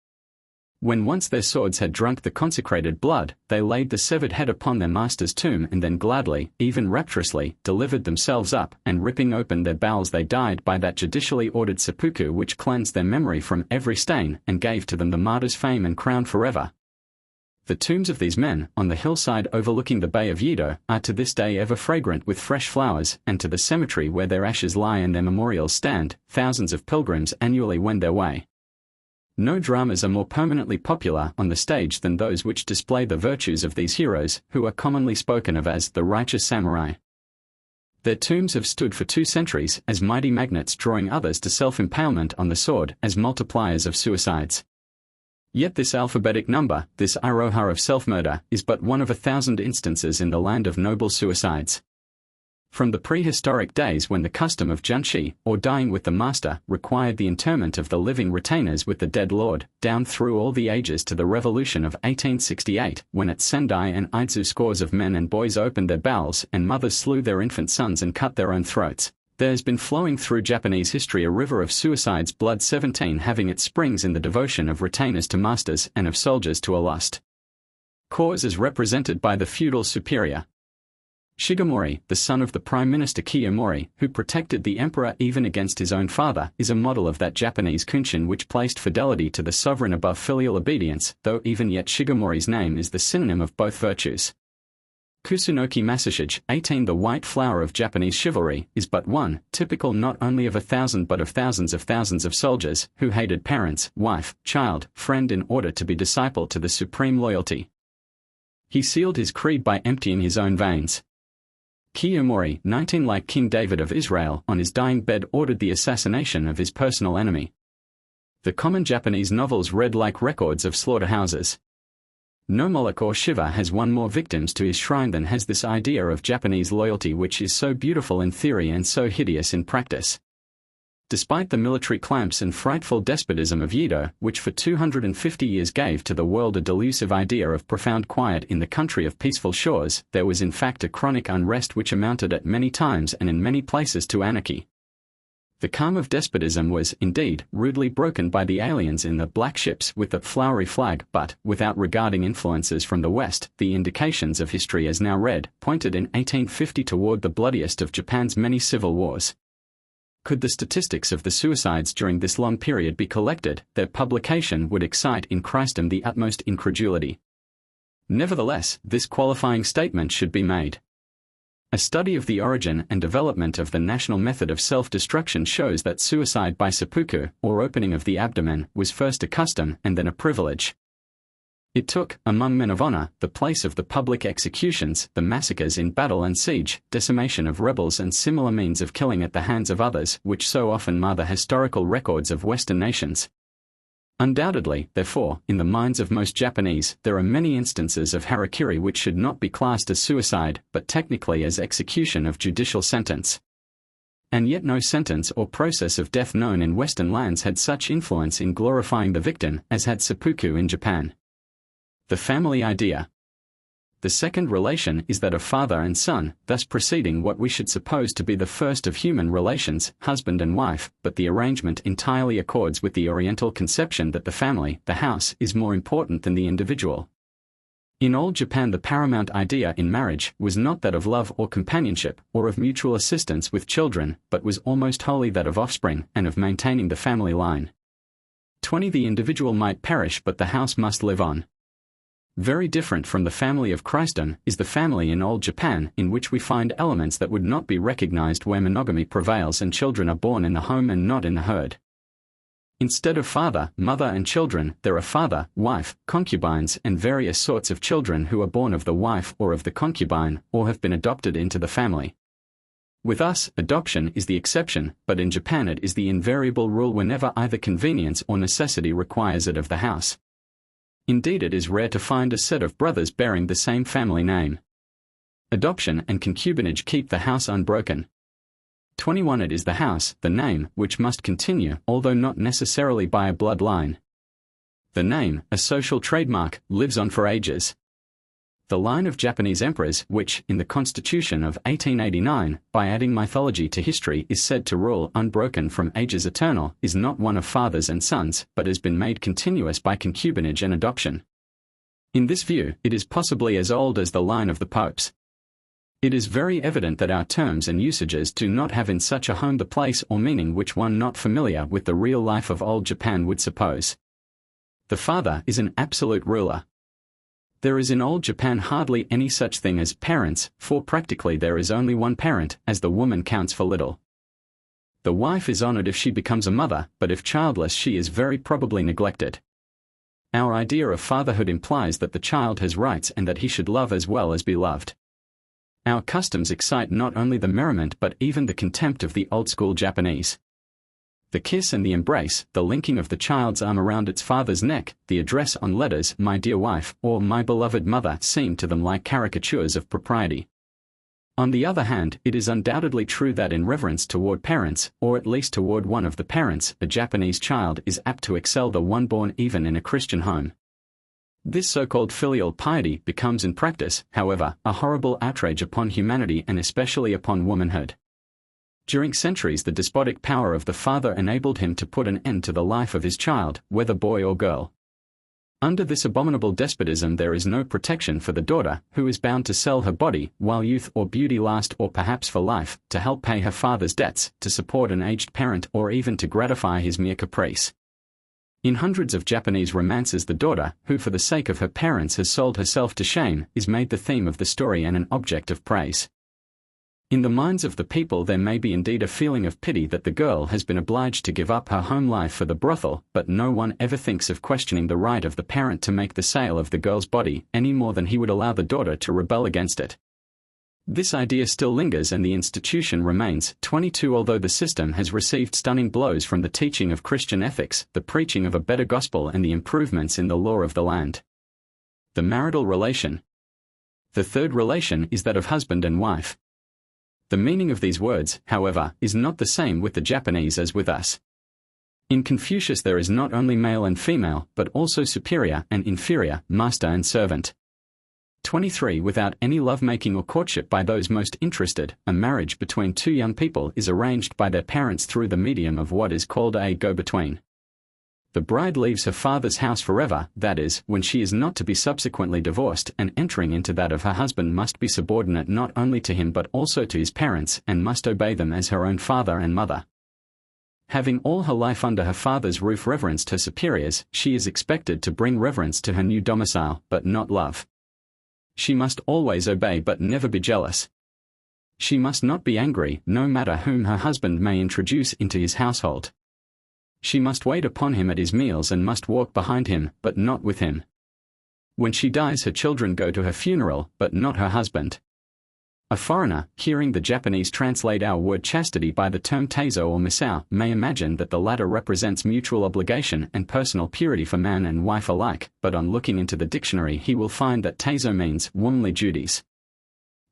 When once their swords had drunk the consecrated blood, they laid the severed head upon their master's tomb and then gladly, even rapturously, delivered themselves up, and ripping open their bowels they died by that judicially ordered seppuku which cleansed their memory from every stain and gave to them the martyr's fame and crown forever. The tombs of these men, on the hillside overlooking the Bay of Yedo, are to this day ever fragrant with fresh flowers, and to the cemetery where their ashes lie and their memorials stand, thousands of pilgrims annually wend their way. No dramas are more permanently popular on the stage than those which display the virtues of these heroes, who are commonly spoken of as the righteous samurai. Their tombs have stood for 2 centuries as mighty magnets drawing others to self-impalement on the sword as multipliers of suicides. Yet this alphabetic number, this iroha of self-murder, is but one of 1,000 instances in the land of noble suicides. From the prehistoric days when the custom of junshi, or dying with the master, required the interment of the living retainers with the dead lord, down through all the ages to the revolution of 1868, when at Sendai and Idzu scores of men and boys opened their bowels and mothers slew their infant sons and cut their own throats, there has been flowing through Japanese history a river of suicides, blood 17 having its springs in the devotion of retainers to masters and of soldiers to a lust cause as represented by the feudal superior. Shigemori, the son of the Prime Minister Kiyomori, who protected the emperor even against his own father, is a model of that Japanese kunshin which placed fidelity to the sovereign above filial obedience, though even yet Shigemori's name is the synonym of both virtues. Kusunoki Masashige 18. The white flower of Japanese chivalry is but one, typical not only of 1,000 but of thousands of soldiers who hated parents, wife, child, friend in order to be disciple to the supreme loyalty. He sealed his creed by emptying his own veins. Kiyomori 19. Like King David of Israel, on his dying bed ordered the assassination of his personal enemy. The common Japanese novels read like records of slaughterhouses. No Moloch or Shiva has won more victims to his shrine than has this idea of Japanese loyalty, which is so beautiful in theory and so hideous in practice. Despite the military clamps and frightful despotism of Edo, which for 250 years gave to the world a delusive idea of profound quiet in the country of peaceful shores, there was in fact a chronic unrest which amounted at many times and in many places to anarchy. The calm of despotism was, indeed, rudely broken by the aliens in the black ships with the flowery flag, but, without regarding influences from the West, the indications of history as now read, pointed in 1850 toward the bloodiest of Japan's many civil wars. Could the statistics of the suicides during this long period be collected, their publication would excite in Christendom the utmost incredulity. Nevertheless, this qualifying statement should be made. A study of the origin and development of the national method of self-destruction shows that suicide by seppuku, or opening of the abdomen, was first a custom and then a privilege. It took, among men of honor, the place of the public executions, the massacres in battle and siege, decimation of rebels and similar means of killing at the hands of others, which so often mar the historical records of Western nations. Undoubtedly, therefore, in the minds of most Japanese, there are many instances of harakiri which should not be classed as suicide, but technically as execution of judicial sentence. And yet no sentence or process of death known in Western lands had such influence in glorifying the victim as had seppuku in Japan. The family idea. The second relation is that of father and son, thus preceding what we should suppose to be the first of human relations, husband and wife, but the arrangement entirely accords with the Oriental conception that the family, the house, is more important than the individual. In old Japan the paramount idea in marriage was not that of love or companionship, or of mutual assistance with children, but was almost wholly that of offspring, and of maintaining the family line. 20. The individual might perish but the house must live on. Very different from the family of Christendom is the family in old Japan, in which we find elements that would not be recognized where monogamy prevails and children are born in the home and not in the herd. Instead of father, mother and children, there are father, wife, concubines and various sorts of children who are born of the wife or of the concubine, or have been adopted into the family. With us, adoption is the exception, but in Japan it is the invariable rule whenever either convenience or necessity requires it of the house. Indeed, it is rare to find a set of brothers bearing the same family name. Adoption and concubinage keep the house unbroken. 21. It is the house, the name, which must continue, although not necessarily by a bloodline. The name, a social trademark, lives on for ages. The line of Japanese emperors, which, in the Constitution of 1889, by adding mythology to history is said to rule unbroken from ages eternal, is not one of fathers and sons, but has been made continuous by concubinage and adoption. In this view, it is possibly as old as the line of the popes. It is very evident that our terms and usages do not have in such a home the place or meaning which one not familiar with the real life of old Japan would suppose. The father is an absolute ruler. There is in old Japan hardly any such thing as parents, for practically there is only one parent, as the woman counts for little. The wife is honored if she becomes a mother, but if childless she is very probably neglected. Our idea of fatherhood implies that the child has rights and that he should love as well as be loved. Our customs excite not only the merriment but even the contempt of the old-school Japanese. The kiss and the embrace, the linking of the child's arm around its father's neck, the address on letters, my dear wife, or my beloved mother, seem to them like caricatures of propriety. On the other hand, it is undoubtedly true that in reverence toward parents, or at least toward one of the parents, a Japanese child is apt to excel the one born even in a Christian home. This so-called filial piety becomes in practice, however, a horrible outrage upon humanity and especially upon womanhood. During centuries the despotic power of the father enabled him to put an end to the life of his child, whether boy or girl. Under this abominable despotism there is no protection for the daughter, who is bound to sell her body, while youth or beauty last or perhaps for life, to help pay her father's debts, to support an aged parent or even to gratify his mere caprice. In hundreds of Japanese romances, the daughter, who for the sake of her parents has sold herself to shame, is made the theme of the story and an object of praise. In the minds of the people there may be indeed a feeling of pity that the girl has been obliged to give up her home life for the brothel, but no one ever thinks of questioning the right of the parent to make the sale of the girl's body, any more than he would allow the daughter to rebel against it. This idea still lingers and the institution remains. 22 Although the system has received stunning blows from the teaching of Christian ethics, the preaching of a better gospel and the improvements in the law of the land. The marital relation. The third relation is that of husband and wife. The meaning of these words, however, is not the same with the Japanese as with us. In Confucius there is not only male and female, but also superior and inferior, master and servant. 23 Without any lovemaking or courtship by those most interested, a marriage between two young people is arranged by their parents through the medium of what is called a go-between. The bride leaves her father's house forever, that is, when she is not to be subsequently divorced, and entering into that of her husband must be subordinate not only to him but also to his parents, and must obey them as her own father and mother. Having all her life under her father's roof reverenced her superiors, she is expected to bring reverence to her new domicile, but not love. She must always obey but never be jealous. She must not be angry, no matter whom her husband may introduce into his household. She must wait upon him at his meals and must walk behind him, but not with him. When she dies, her children go to her funeral, but not her husband. A foreigner, hearing the Japanese translate our word chastity by the term teizo or misao, may imagine that the latter represents mutual obligation and personal purity for man and wife alike, but on looking into the dictionary he will find that teizo means womanly duties.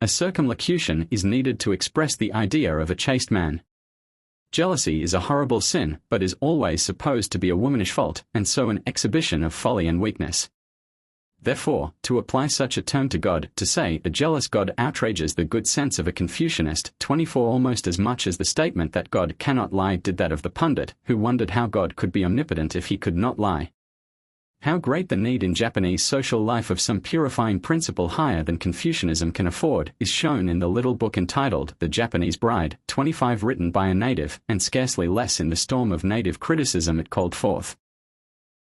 A circumlocution is needed to express the idea of a chaste man. Jealousy is a horrible sin, but is always supposed to be a womanish fault, and so an exhibition of folly and weakness. Therefore, to apply such a term to God, to say a jealous God outrages the good sense of a Confucianist. 24 Almost as much as the statement that God cannot lie did that of the pundit, who wondered how God could be omnipotent if he could not lie. How great the need in Japanese social life of some purifying principle higher than Confucianism can afford, is shown in the little book entitled The Japanese Bride, 25 written by a native, and scarcely less in the storm of native criticism it called forth.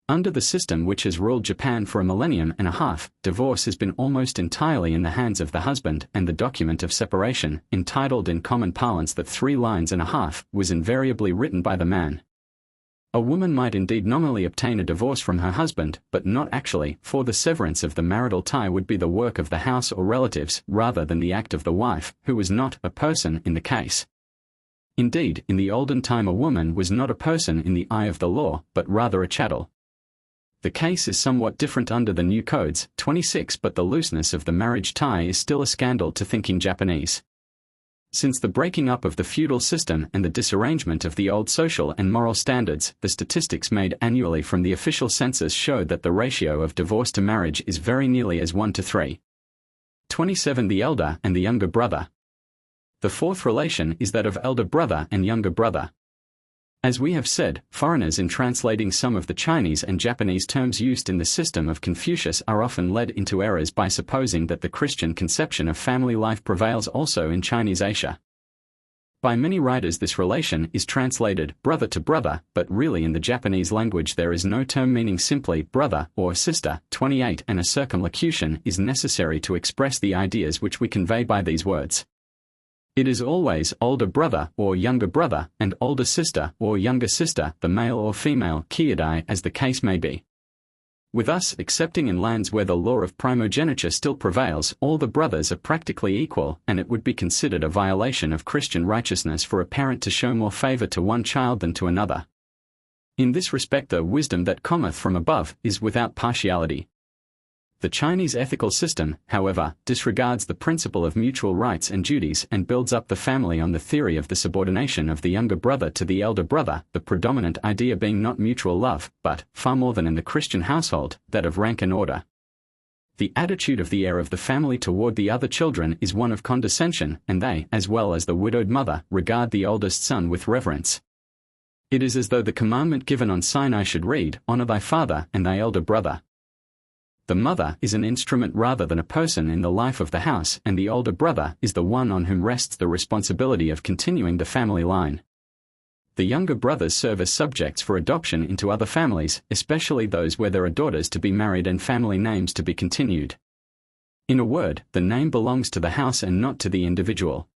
Under the system which has ruled Japan for a millennium and a half, divorce has been almost entirely in the hands of the husband, and the document of separation, entitled in common parlance the 3 lines and a half, was invariably written by the man. A woman might indeed nominally obtain a divorce from her husband, but not actually, for the severance of the marital tie would be the work of the house or relatives, rather than the act of the wife, who was not a person in the case. Indeed, in the olden time a woman was not a person in the eye of the law, but rather a chattel. The case is somewhat different under the new codes, 26, but the looseness of the marriage tie is still a scandal to thinking Japanese. Since the breaking up of the feudal system and the disarrangement of the old social and moral standards, the statistics made annually from the official census show that the ratio of divorce to marriage is very nearly as 1 to 3. 27 The elder and the younger brother. The fourth relation is that of elder brother and younger brother. As we have said, foreigners in translating some of the Chinese and Japanese terms used in the system of Confucius are often led into errors by supposing that the Christian conception of family life prevails also in Chinese Asia. By many writers this relation is translated brother to brother, but really in the Japanese language there is no term meaning simply brother or sister. 28 And a circumlocution is necessary to express the ideas which we convey by these words. It is always older brother or younger brother, and older sister or younger sister, the male or female, kyodai as the case may be. With us, excepting in lands where the law of primogeniture still prevails, all the brothers are practically equal, and it would be considered a violation of Christian righteousness for a parent to show more favor to one child than to another. In this respect the wisdom that cometh from above is without partiality. The Chinese ethical system, however, disregards the principle of mutual rights and duties and builds up the family on the theory of the subordination of the younger brother to the elder brother, the predominant idea being not mutual love, but, far more than in the Christian household, that of rank and order. The attitude of the heir of the family toward the other children is one of condescension, and they, as well as the widowed mother, regard the oldest son with reverence. It is as though the commandment given on Sinai should read, "Honor thy father and thy elder brother." The mother is an instrument rather than a person in the life of the house, and the older brother is the one on whom rests the responsibility of continuing the family line. The younger brothers serve as subjects for adoption into other families, especially those where there are daughters to be married and family names to be continued. In a word, the name belongs to the house and not to the individual.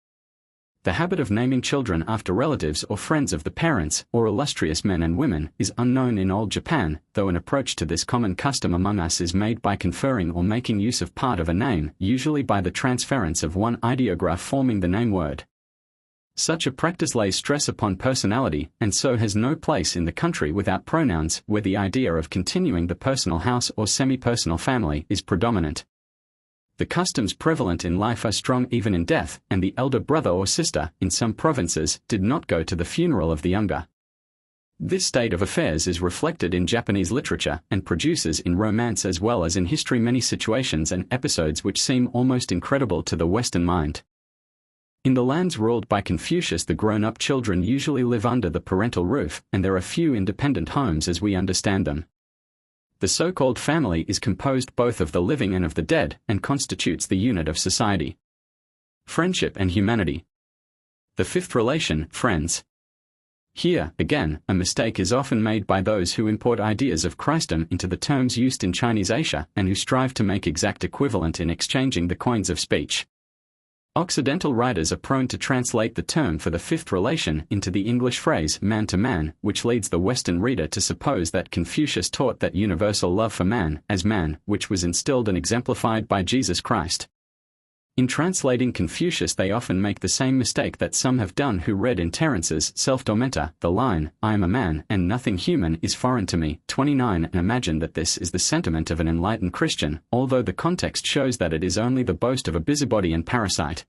The habit of naming children after relatives or friends of the parents, or illustrious men and women, is unknown in old Japan, though an approach to this common custom among us is made by conferring or making use of part of a name, usually by the transference of one ideograph forming the name word. Such a practice lays stress upon personality, and so has no place in the country without pronouns, where the idea of continuing the personal house or semi-personal family is predominant. The customs prevalent in life are strong even in death, and the elder brother or sister, in some provinces, did not go to the funeral of the younger. This state of affairs is reflected in Japanese literature, and produces in romance as well as in history many situations and episodes which seem almost incredible to the Western mind. In the lands ruled by Confucius, the grown-up children usually live under the parental roof, and there are few independent homes as we understand them. The so-called family is composed both of the living and of the dead, and constitutes the unit of society. Friendship and humanity. The fifth relation, friends. Here, again, a mistake is often made by those who import ideas of Christendom into the terms used in Chinese Asia, and who strive to make exact equivalent in exchanging the coins of speech. Occidental writers are prone to translate the term for the fifth relation into the English phrase man to man, which leads the Western reader to suppose that Confucius taught that universal love for man, as man, which was instilled and exemplified by Jesus Christ. In translating Confucius, they often make the same mistake that some have done who read in Terence's Self-Tormentor the line, I am a man, and nothing human is foreign to me, 29, and imagine that this is the sentiment of an enlightened Christian, although the context shows that it is only the boast of a busybody and parasite.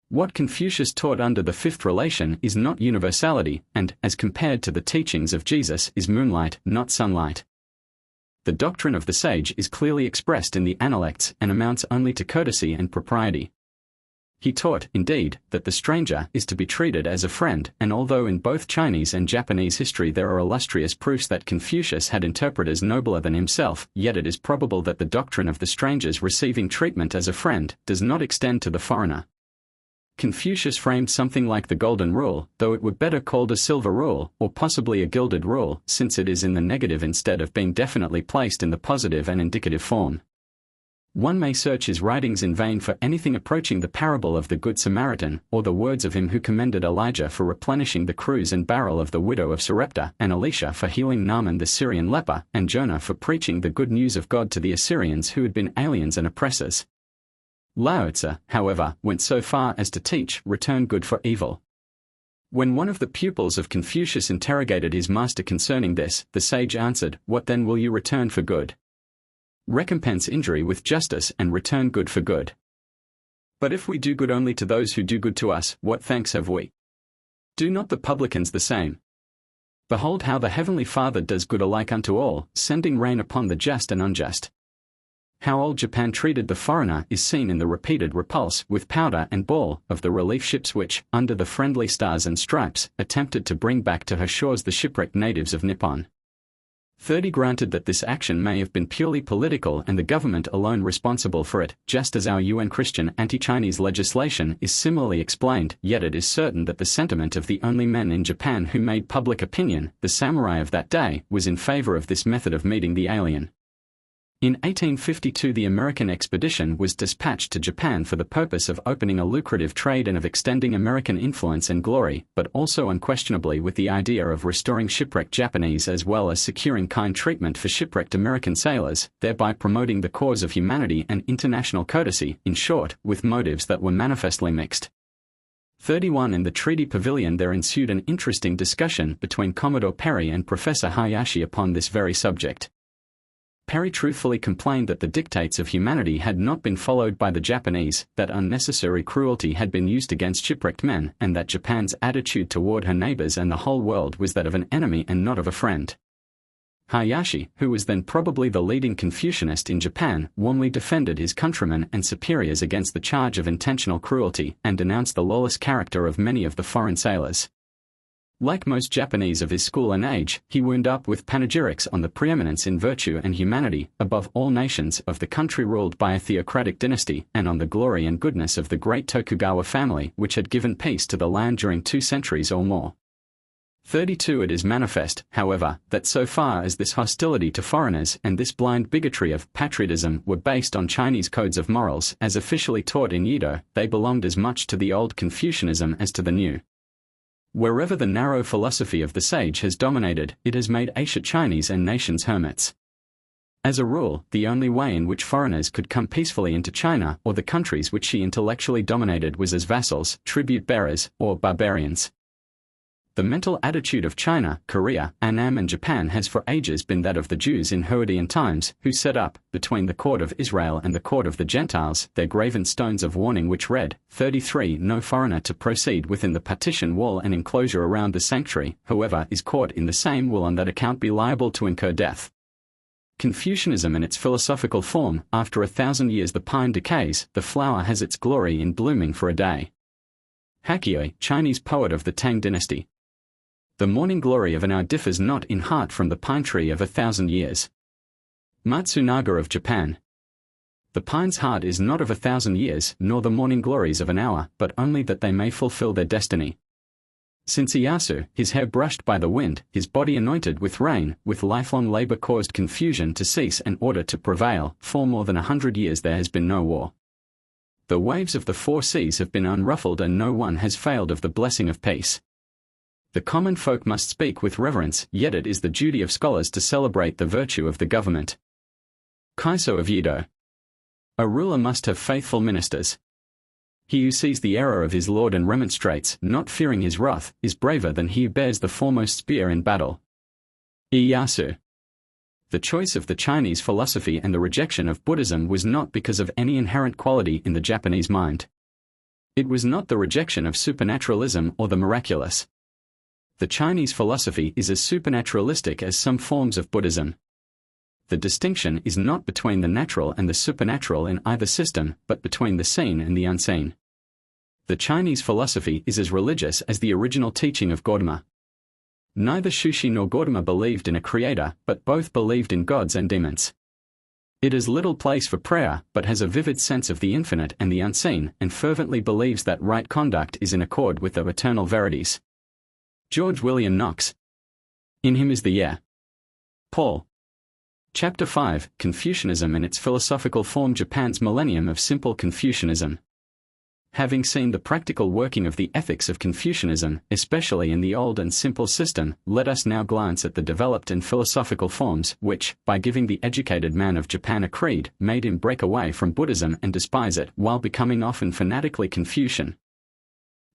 What Confucius taught under the fifth relation is not universality, and, as compared to the teachings of Jesus, is moonlight, not sunlight. The doctrine of the sage is clearly expressed in the Analects and amounts only to courtesy and propriety. He taught, indeed, that the stranger is to be treated as a friend, and although in both Chinese and Japanese history there are illustrious proofs that Confucius had interpreters nobler than himself, yet it is probable that the doctrine of the stranger's receiving treatment as a friend does not extend to the foreigner. Confucius framed something like the Golden Rule, though it were better called a Silver Rule, or possibly a Gilded Rule, since it is in the negative instead of being definitely placed in the positive and indicative form. One may search his writings in vain for anything approaching the parable of the Good Samaritan, or the words of him who commended Elijah for replenishing the cruse and barrel of the widow of Sarepta, and Elisha for healing Naaman the Syrian leper, and Jonah for preaching the good news of God to the Assyrians who had been aliens and oppressors. Lao Tzu, however, went so far as to teach, return good for evil. When one of the pupils of Confucius interrogated his master concerning this, the sage answered, What then will you return for good? Recompense injury with justice and return good for good. But if we do good only to those who do good to us, what thanks have we? Do not the publicans the same? Behold how the Heavenly Father does good alike unto all, sending rain upon the just and unjust. How old Japan treated the foreigner is seen in the repeated repulse, with powder and ball, of the relief ships which, under the friendly stars and stripes, attempted to bring back to her shores the shipwrecked natives of Nippon. 30. Granted that this action may have been purely political and the government alone responsible for it, just as our UN Christian anti-Chinese legislation is similarly explained, yet it is certain that the sentiment of the only men in Japan who made public opinion, the samurai of that day, was in favor of this method of meeting the alien. In 1852 the American expedition was dispatched to Japan for the purpose of opening a lucrative trade and of extending American influence and glory, but also unquestionably with the idea of restoring shipwrecked Japanese as well as securing kind treatment for shipwrecked American sailors, thereby promoting the cause of humanity and international courtesy, in short, with motives that were manifestly mixed. 31. In the Treaty Pavilion there ensued an interesting discussion between Commodore Perry and Professor Hayashi upon this very subject. Perry truthfully complained that the dictates of humanity had not been followed by the Japanese, that unnecessary cruelty had been used against shipwrecked men, and that Japan's attitude toward her neighbors and the whole world was that of an enemy and not of a friend. Hayashi, who was then probably the leading Confucianist in Japan, warmly defended his countrymen and superiors against the charge of intentional cruelty, and denounced the lawless character of many of the foreign sailors. Like most Japanese of his school and age, he wound up with panegyrics on the preeminence in virtue and humanity, above all nations, of the country ruled by a theocratic dynasty, and on the glory and goodness of the great Tokugawa family which had given peace to the land during 2 centuries or more. 32 It is manifest, however, that so far as this hostility to foreigners and this blind bigotry of patriotism were based on Chinese codes of morals as officially taught in Edo, they belonged as much to the old Confucianism as to the new. Wherever the narrow philosophy of the sage has dominated, it has made Asia Chinese and nations hermits. As a rule, the only way in which foreigners could come peacefully into China or the countries which she intellectually dominated was as vassals, tribute-bearers, or barbarians. The mental attitude of China, Korea, Annam and Japan has for ages been that of the Jews in Herodian times, who set up, between the court of Israel and the court of the Gentiles, their graven stones of warning which read, 33 No foreigner to proceed within the partition wall and enclosure around the sanctuary, whoever is caught in the same will on that account be liable to incur death. Confucianism in its philosophical form, after 1,000 years the pine decays, the flower has its glory in blooming for a day. Hakioi, Chinese poet of the Tang dynasty. The morning glory of an hour differs not in heart from the pine tree of 1,000 years. Matsunaga of Japan. The pine's heart is not of 1,000 years, nor the morning glories of an hour, but only that they may fulfill their destiny. Since Ieyasu, his hair brushed by the wind, his body anointed with rain, with lifelong labor caused confusion to cease and order to prevail, for more than 100 years there has been no war. The waves of the four seas have been unruffled and no one has failed of the blessing of peace. The common folk must speak with reverence, yet it is the duty of scholars to celebrate the virtue of the government. Kaiso of Edo. A ruler must have faithful ministers. He who sees the error of his lord and remonstrates, not fearing his wrath, is braver than he who bears the foremost spear in battle. Ieyasu. The choice of the Chinese philosophy and the rejection of Buddhism was not because of any inherent quality in the Japanese mind. It was not the rejection of supernaturalism or the miraculous. The Chinese philosophy is as supernaturalistic as some forms of Buddhism. The distinction is not between the natural and the supernatural in either system, but between the seen and the unseen. The Chinese philosophy is as religious as the original teaching of Gautama. Neither Shushi nor Gautama believed in a creator, but both believed in gods and demons. It has little place for prayer, but has a vivid sense of the infinite and the unseen, and fervently believes that right conduct is in accord with the eternal verities. George William Knox. In him is the yeah. Paul. Chapter 5, Confucianism in its philosophical form. Japan's millennium of simple Confucianism. Having seen the practical working of the ethics of Confucianism, especially in the old and simple system, let us now glance at the developed and philosophical forms which, by giving the educated man of Japan a creed, made him break away from Buddhism and despise it, while becoming often fanatically Confucian.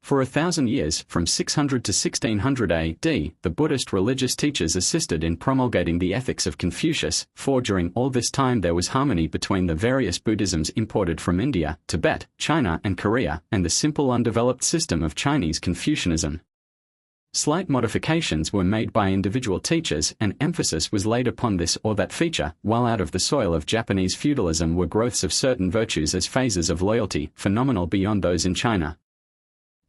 For 1,000 years, from 600 to 1600 AD, the Buddhist religious teachers assisted in promulgating the ethics of Confucius, for during all this time there was harmony between the various Buddhisms imported from India, Tibet, China and Korea, and the simple undeveloped system of Chinese Confucianism. Slight modifications were made by individual teachers and emphasis was laid upon this or that feature, while out of the soil of Japanese feudalism were growths of certain virtues as phases of loyalty, phenomenal beyond those in China.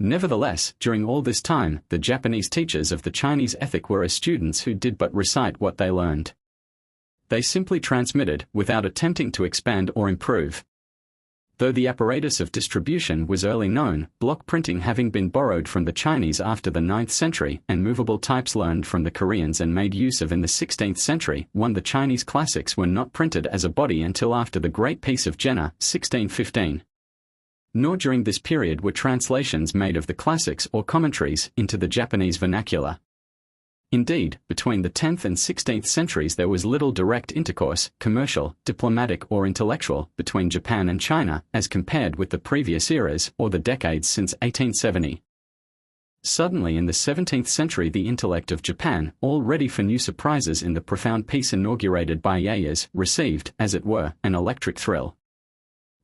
Nevertheless, during all this time, the Japanese teachers of the Chinese ethic were as students who did but recite what they learned. They simply transmitted, without attempting to expand or improve. Though the apparatus of distribution was early known, block printing having been borrowed from the Chinese after the 9th century, and movable types learned from the Koreans and made use of in the 16th century, the Chinese classics were not printed as a body until after the Great Peace of Jena, 1615. Nor during this period were translations made of the classics or commentaries into the Japanese vernacular. Indeed, between the 10th and 16th centuries there was little direct intercourse, commercial, diplomatic or intellectual, between Japan and China, as compared with the previous eras or the decades since 1870. Suddenly in the 17th century the intellect of Japan, all ready for new surprises in the profound peace inaugurated by Ieyasu, received, as it were, an electric thrill.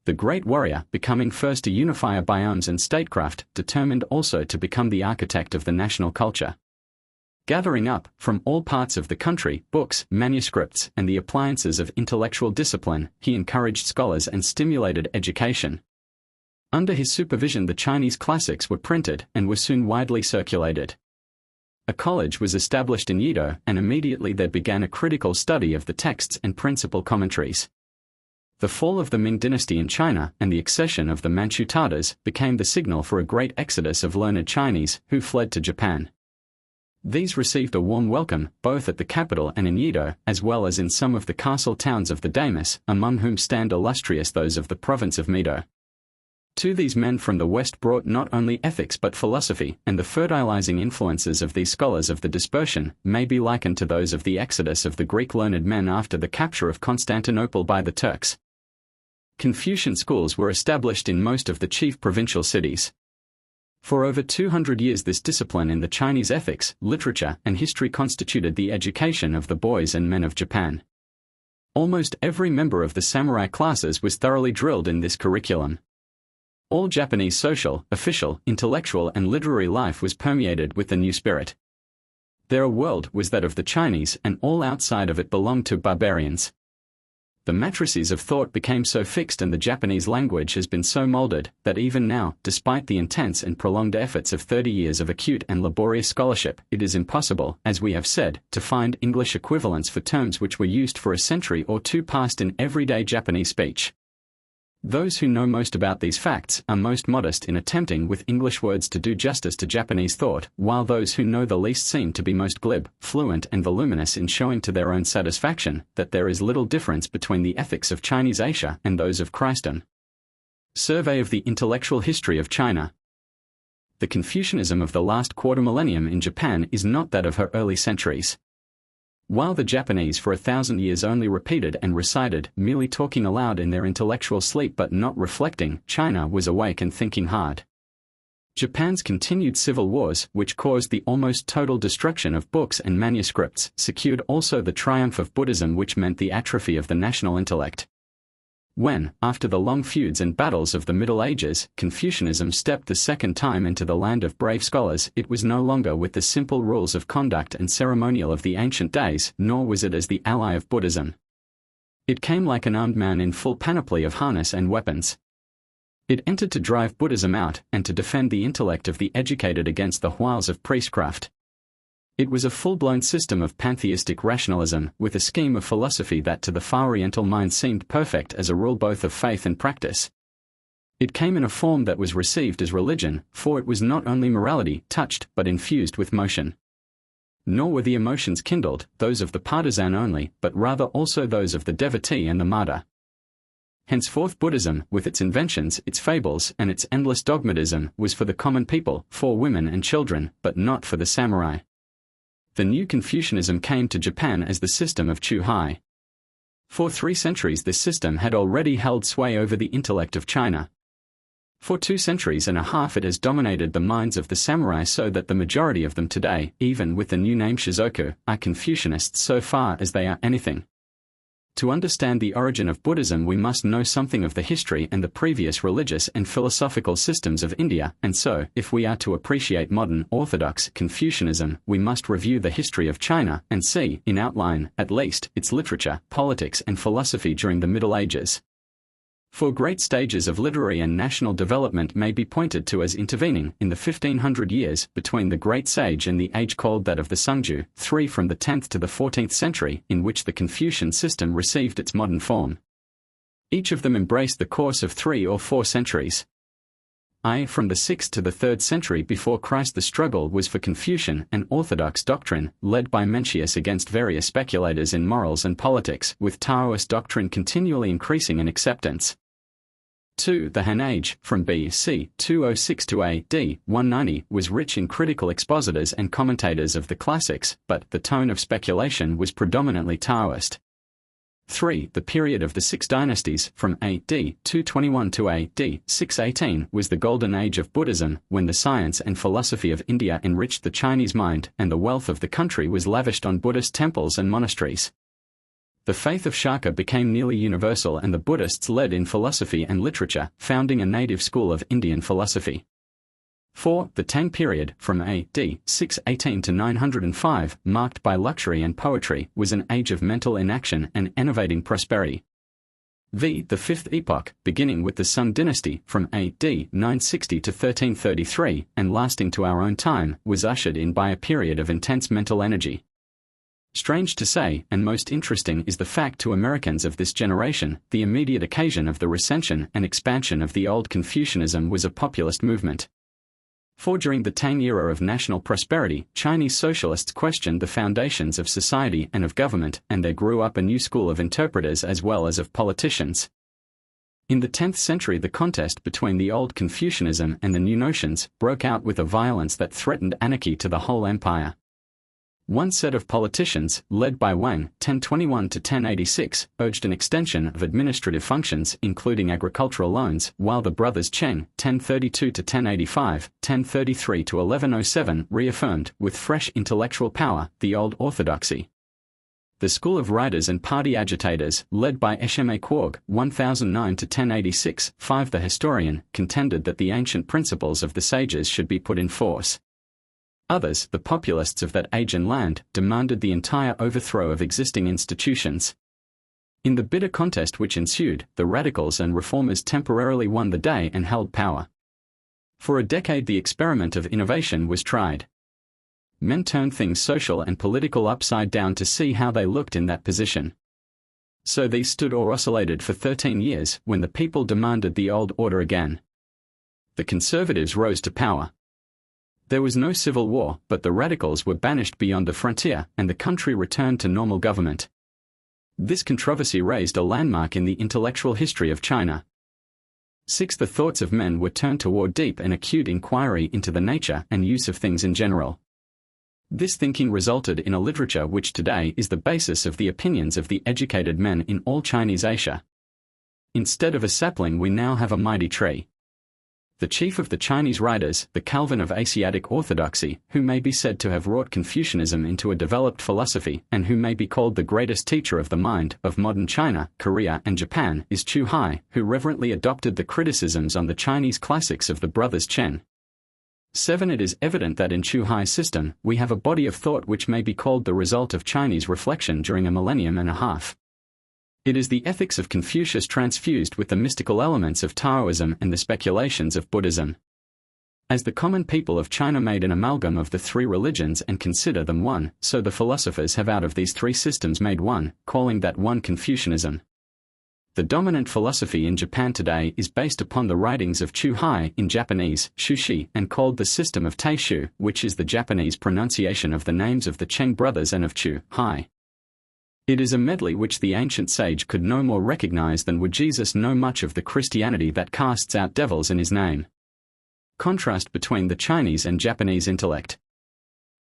The great warrior, becoming first to unify by arms and statecraft, determined also to become the architect of the national culture. Gathering up, from all parts of the country, books, manuscripts, and the appliances of intellectual discipline, he encouraged scholars and stimulated education. Under his supervision the Chinese classics were printed and were soon widely circulated. A college was established in Edo, and immediately there began a critical study of the texts and principal commentaries. The fall of the Ming dynasty in China and the accession of the Manchu Tatars became the signal for a great exodus of learned Chinese who fled to Japan. These received a warm welcome, both at the capital and in Yedo, as well as in some of the castle towns of the Damas, among whom stand illustrious those of the province of Mito. To these men from the West brought not only ethics but philosophy, and the fertilizing influences of these scholars of the dispersion may be likened to those of the exodus of the Greek learned men after the capture of Constantinople by the Turks. Confucian schools were established in most of the chief provincial cities. For over 200 years this discipline in the Chinese ethics, literature, and history constituted the education of the boys and men of Japan. Almost every member of the samurai classes was thoroughly drilled in this curriculum. All Japanese social, official, intellectual and literary life was permeated with the new spirit. Their world was that of the Chinese, and all outside of it belonged to barbarians. The matrices of thought became so fixed and the Japanese language has been so molded, that even now, despite the intense and prolonged efforts of 30 years of acute and laborious scholarship, it is impossible, as we have said, to find English equivalents for terms which were used for a century or two past in everyday Japanese speech. Those who know most about these facts are most modest in attempting with English words to do justice to Japanese thought, while those who know the least seem to be most glib, fluent and voluminous in showing to their own satisfaction that there is little difference between the ethics of Chinese Asia and those of Christendom. Survey of the intellectual history of China. The Confucianism of the last quarter millennium in Japan is not that of her early centuries. While the Japanese for 1,000 years only repeated and recited, merely talking aloud in their intellectual sleep but not reflecting, China was awake and thinking hard. Japan's continued civil wars, which caused the almost total destruction of books and manuscripts, secured also the triumph of Buddhism, which meant the atrophy of the national intellect. When, after the long feuds and battles of the Middle Ages, Confucianism stepped the second time into the land of brave scholars, it was no longer with the simple rules of conduct and ceremonial of the ancient days, nor was it as the ally of Buddhism. It came like an armed man in full panoply of harness and weapons. It entered to drive Buddhism out, and to defend the intellect of the educated against the wiles of priestcraft. It was a full-blown system of pantheistic rationalism, with a scheme of philosophy that to the far Oriental mind seemed perfect as a rule both of faith and practice. It came in a form that was received as religion, for it was not only morality touched but infused with motion. Nor were the emotions kindled, those of the partisan only, but rather also those of the devotee and the martyr. Henceforth Buddhism, with its inventions, its fables, and its endless dogmatism, was for the common people, for women and children, but not for the samurai. The new Confucianism came to Japan as the system of Chuhai. For 3 centuries this system had already held sway over the intellect of China. For 2 centuries and a half it has dominated the minds of the samurai, so that the majority of them today, even with the new name Shizoku, are Confucianists so far as they are anything. To understand the origin of Buddhism we must know something of the history and the previous religious and philosophical systems of India, and so, if we are to appreciate modern, orthodox Confucianism, we must review the history of China, and see, in outline, at least, its literature, politics and philosophy during the Middle Ages. For great stages of literary and national development may be pointed to as intervening in the 1500 years between the Great Sage and the age called that of the Sungju, 3 from the 10th to the 14th century, in which the Confucian system received its modern form. Each of them embraced the course of 3 or 4 centuries. From the 6th to the 3rd century before Christ the struggle was for Confucian and orthodox doctrine, led by Mencius against various speculators in morals and politics, with Taoist doctrine continually increasing in acceptance. 2. The Han Age, from B.C. 206 to A.D. 190, was rich in critical expositors and commentators of the classics, but the tone of speculation was predominantly Taoist. 3. The period of the 6 dynasties, from A.D. 221 to A.D. 618, was the golden age of Buddhism, when the science and philosophy of India enriched the Chinese mind, and the wealth of the country was lavished on Buddhist temples and monasteries. The faith of Shaka became nearly universal, and the Buddhists led in philosophy and literature, founding a native school of Indian philosophy. 4. The Tang period, from A.D. 618 to 905, marked by luxury and poetry, was an age of mental inaction and enervating prosperity. The 5th epoch, beginning with the Sung dynasty, from A.D. 960 to 1333, and lasting to our own time, was ushered in by a period of intense mental energy. Strange to say, and most interesting is the fact to Americans of this generation, the immediate occasion of the recension and expansion of the old Confucianism was a populist movement. For during the Tang era of national prosperity, Chinese socialists questioned the foundations of society and of government, and there grew up a new school of interpreters as well as of politicians. In the 10th century, the contest between the old Confucianism and the new notions broke out with a violence that threatened anarchy to the whole empire. One set of politicians, led by Wang (1021–1086), urged an extension of administrative functions, including agricultural loans, while the brothers Cheng (1032–1085, 1033–1107) reaffirmed, with fresh intellectual power, the old orthodoxy. The school of writers and party agitators, led by Eshime Kwog (1009–1086), the historian, contended that the ancient principles of the sages should be put in force. Others, the populists of that age and land, demanded the entire overthrow of existing institutions. In the bitter contest which ensued, the radicals and reformers temporarily won the day and held power. For a decade the experiment of innovation was tried. Men turned things social and political upside down to see how they looked in that position. So these stood or oscillated for 13 years, when the people demanded the old order again. The conservatives rose to power. There was no civil war, but the radicals were banished beyond the frontier, and the country returned to normal government. This controversy raised a landmark in the intellectual history of China. 6. The thoughts of men were turned toward deep and acute inquiry into the nature and use of things in general. This thinking resulted in a literature which today is the basis of the opinions of the educated men in all Chinese Asia. Instead of a sapling we now have a mighty tree. The chief of the Chinese writers, the Calvin of Asiatic orthodoxy, who may be said to have wrought Confucianism into a developed philosophy, and who may be called the greatest teacher of the mind of modern China, Korea and Japan, is Chu Hai, who reverently adopted the criticisms on the Chinese classics of the brothers Chen. 7. It is evident that in Chu Hai's system, we have a body of thought which may be called the result of Chinese reflection during a millennium and a half. It is the ethics of Confucius transfused with the mystical elements of Taoism and the speculations of Buddhism. As the common people of China made an amalgam of the three religions and consider them one, so the philosophers have out of these three systems made one, calling that one Confucianism. The dominant philosophy in Japan today is based upon the writings of Chu Hai in Japanese, Shushi, and called the system of Taishu, which is the Japanese pronunciation of the names of the Cheng brothers and of Chu Hai. It is a medley which the ancient sage could no more recognize than would Jesus know much of the Christianity that casts out devils in his name. Contrast between the Chinese and Japanese intellect.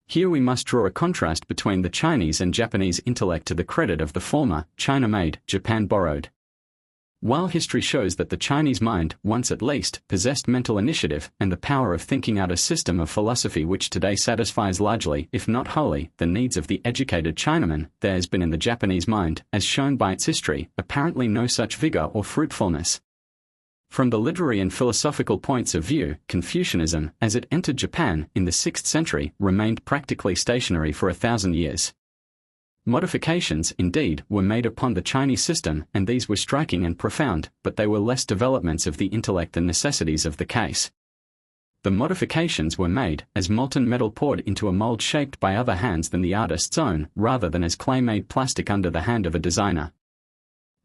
Here we must draw a contrast between the Chinese and Japanese intellect to the credit of the former, China made, Japan borrowed. While history shows that the Chinese mind, once at least, possessed mental initiative and the power of thinking out a system of philosophy which today satisfies largely, if not wholly, the needs of the educated Chinaman, there has been in the Japanese mind, as shown by its history, apparently no such vigor or fruitfulness. From the literary and philosophical points of view, Confucianism, as it entered Japan in the 6th century, remained practically stationary for 1,000 years. Modifications, indeed, were made upon the Chinese system, and these were striking and profound, but they were less developments of the intellect than necessities of the case. The modifications were made, as molten metal poured into a mold shaped by other hands than the artist's own, rather than as clay-made plastic under the hand of a designer.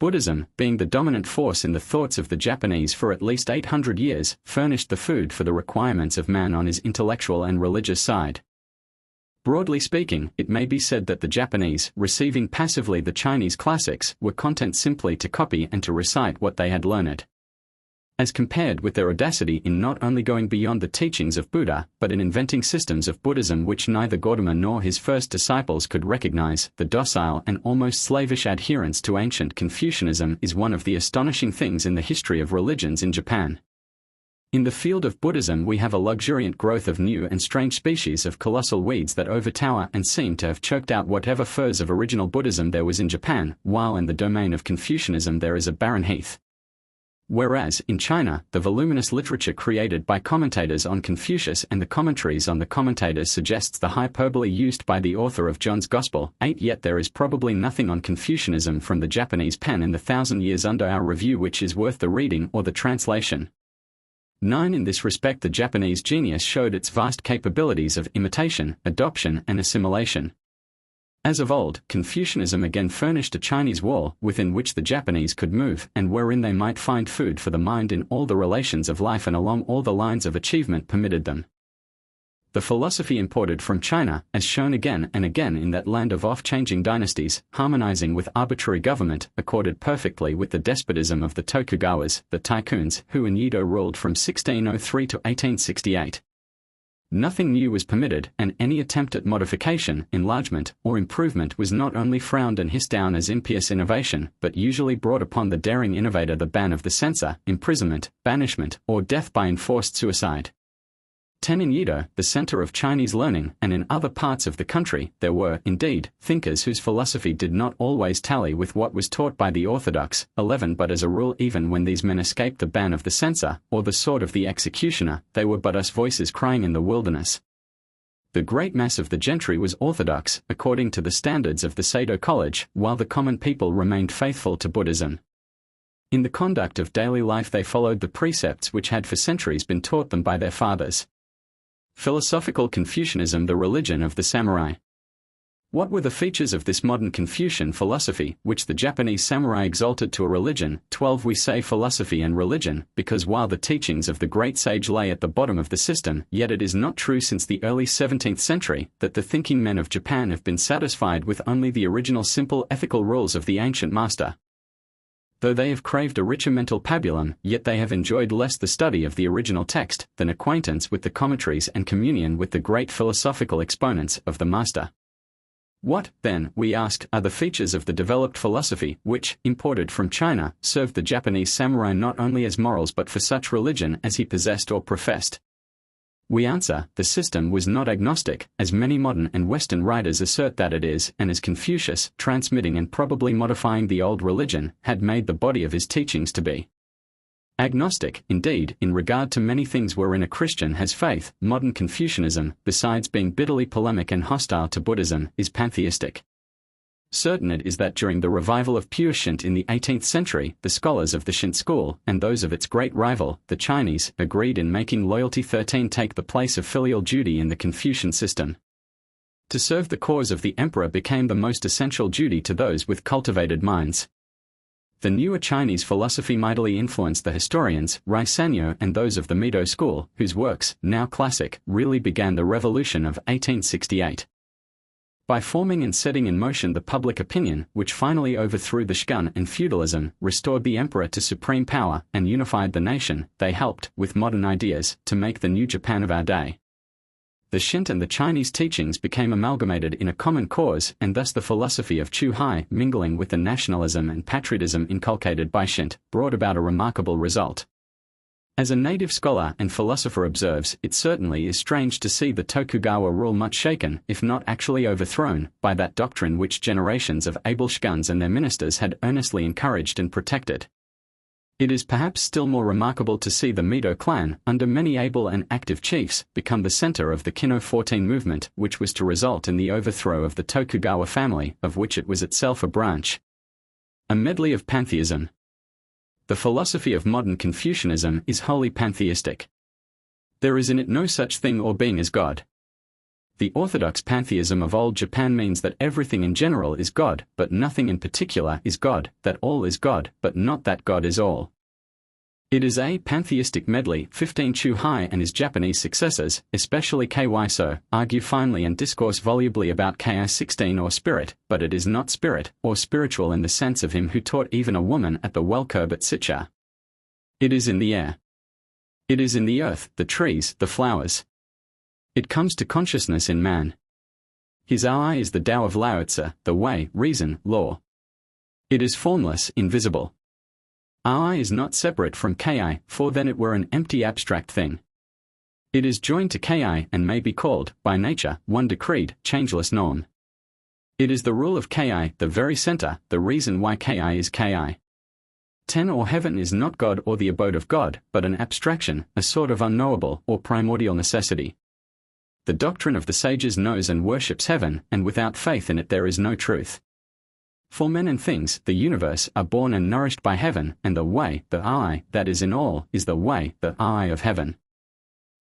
Buddhism, being the dominant force in the thoughts of the Japanese for at least 800 years, furnished the food for the requirements of man on his intellectual and religious side. Broadly speaking, it may be said that the Japanese, receiving passively the Chinese classics, were content simply to copy and to recite what they had learned. As compared with their audacity in not only going beyond the teachings of Buddha, but in inventing systems of Buddhism which neither Gautama nor his first disciples could recognize, the docile and almost slavish adherence to ancient Confucianism is one of the astonishing things in the history of religions in Japan. In the field of Buddhism we have a luxuriant growth of new and strange species of colossal weeds that overtower and seem to have choked out whatever furs of original Buddhism there was in Japan, while in the domain of Confucianism there is a barren heath. Whereas, in China, the voluminous literature created by commentators on Confucius and the commentaries on the commentators suggests the hyperbole used by the author of John's Gospel, 8. Yet there is probably nothing on Confucianism from the Japanese pen in the 1,000 years under our review which is worth the reading or the translation. 9. In this respect the Japanese genius showed its vast capabilities of imitation, adoption and assimilation. As of old, Confucianism again furnished a Chinese wall within which the Japanese could move and wherein they might find food for the mind in all the relations of life and along all the lines of achievement permitted them. The philosophy imported from China, as shown again and again in that land of oft-changing dynasties, harmonizing with arbitrary government, accorded perfectly with the despotism of the Tokugawas, the tycoons, who in Edo ruled from 1603 to 1868. Nothing new was permitted, and any attempt at modification, enlargement, or improvement was not only frowned and hissed down as impious innovation, but usually brought upon the daring innovator the ban of the censor, imprisonment, banishment, or death by enforced suicide. 10 in Edo, the center of Chinese learning, and in other parts of the country, there were, indeed, thinkers whose philosophy did not always tally with what was taught by the orthodox. 11 But as a rule, even when these men escaped the ban of the censor, or the sword of the executioner, they were but us voices crying in the wilderness. The great mass of the gentry was orthodox, according to the standards of the Sado College, while the common people remained faithful to Buddhism. In the conduct of daily life they followed the precepts which had for centuries been taught them by their fathers. Philosophical Confucianism, the religion of the samurai. What were the features of this modern Confucian philosophy, which the Japanese samurai exalted to a religion? 12 We say philosophy and religion, because while the teachings of the great sage lay at the bottom of the system, yet it is not true since the early 17th century, that the thinking men of Japan have been satisfied with only the original simple ethical rules of the ancient master. Though they have craved a richer mental pabulum, yet they have enjoyed less the study of the original text, than acquaintance with the commentaries and communion with the great philosophical exponents of the master. What, then, we ask, are the features of the developed philosophy, which, imported from China, served the Japanese samurai not only as morals but for such religion as he possessed or professed? We answer, the system was not agnostic, as many modern and Western writers assert that it is, and as Confucius, transmitting and probably modifying the old religion, had made the body of his teachings to be. Agnostic, indeed, in regard to many things wherein a Christian has faith. Modern Confucianism, besides being bitterly polemic and hostile to Buddhism, is pantheistic. Certain it is that during the revival of pure Shinto in the 18th century, the scholars of the Shinto school, and those of its great rival, the Chinese, agreed in making loyalty 13 take the place of filial duty in the Confucian system. To serve the cause of the emperor became the most essential duty to those with cultivated minds. The newer Chinese philosophy mightily influenced the historians, Rai Sanyo and those of the Medo school, whose works, now classic, really began the revolution of 1868. By forming and setting in motion the public opinion, which finally overthrew the shogun and feudalism, restored the emperor to supreme power, and unified the nation, they helped, with modern ideas, to make the new Japan of our day. The Shinto and the Chinese teachings became amalgamated in a common cause, and thus the philosophy of Chu Hai, mingling with the nationalism and patriotism inculcated by Shinto, brought about a remarkable result. As a native scholar and philosopher observes, it certainly is strange to see the Tokugawa rule much shaken, if not actually overthrown, by that doctrine which generations of able shoguns and their ministers had earnestly encouraged and protected. It is perhaps still more remarkable to see the Medo clan, under many able and active chiefs, become the center of the Kino 14 movement, which was to result in the overthrow of the Tokugawa family, of which it was itself a branch. A medley of pantheism. The philosophy of modern Confucianism is wholly pantheistic. There is in it no such thing or being as God. The orthodox pantheism of old Japan means that everything in general is God, but nothing in particular is God, that all is God, but not that God is all. It is a pantheistic medley. 15 Chu Hai and his Japanese successors, especially Ky So, argue finely and discourse volubly about Ki 16 or spirit, but it is not spirit, or spiritual in the sense of him who taught even a woman at the well curb at Sicha. It is in the air. It is in the earth, the trees, the flowers. It comes to consciousness in man. His eye is the Tao of Lao Tzu, the way, reason, law. It is formless, invisible. I is not separate from Ki, for then it were an empty abstract thing. It is joined to Ki and may be called, by nature, one decreed, changeless norm. It is the rule of Ki, the very center, the reason why Ki is Ki. 10 Or heaven is not God or the abode of God, but an abstraction, a sort of unknowable or primordial necessity. The doctrine of the sages knows and worships heaven, and without faith in it there is no truth. For men and things, the universe, are born and nourished by heaven, and the way, the I, that is in all, is the way, the I of heaven.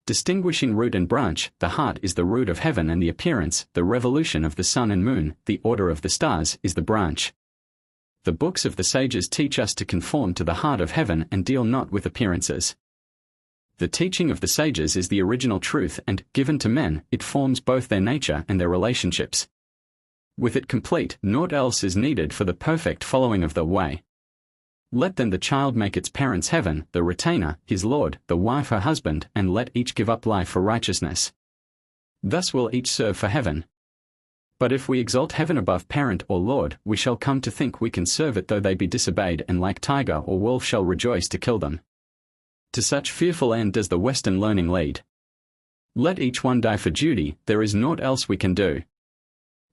Distinguishing root and branch, the heart is the root of heaven and the appearance, the revolution of the sun and moon, the order of the stars, is the branch. The books of the sages teach us to conform to the heart of heaven and deal not with appearances. The teaching of the sages is the original truth and, given to men, it forms both their nature and their relationships. With it complete, naught else is needed for the perfect following of the way. Let then the child make its parents heaven, the retainer, his lord, the wife her husband, and let each give up life for righteousness. Thus will each serve for heaven. But if we exalt heaven above parent or lord, we shall come to think we can serve it though they be disobeyed, and like tiger or wolf shall rejoice to kill them. To such fearful end does the Western learning lead. Let each one die for duty, there is naught else we can do.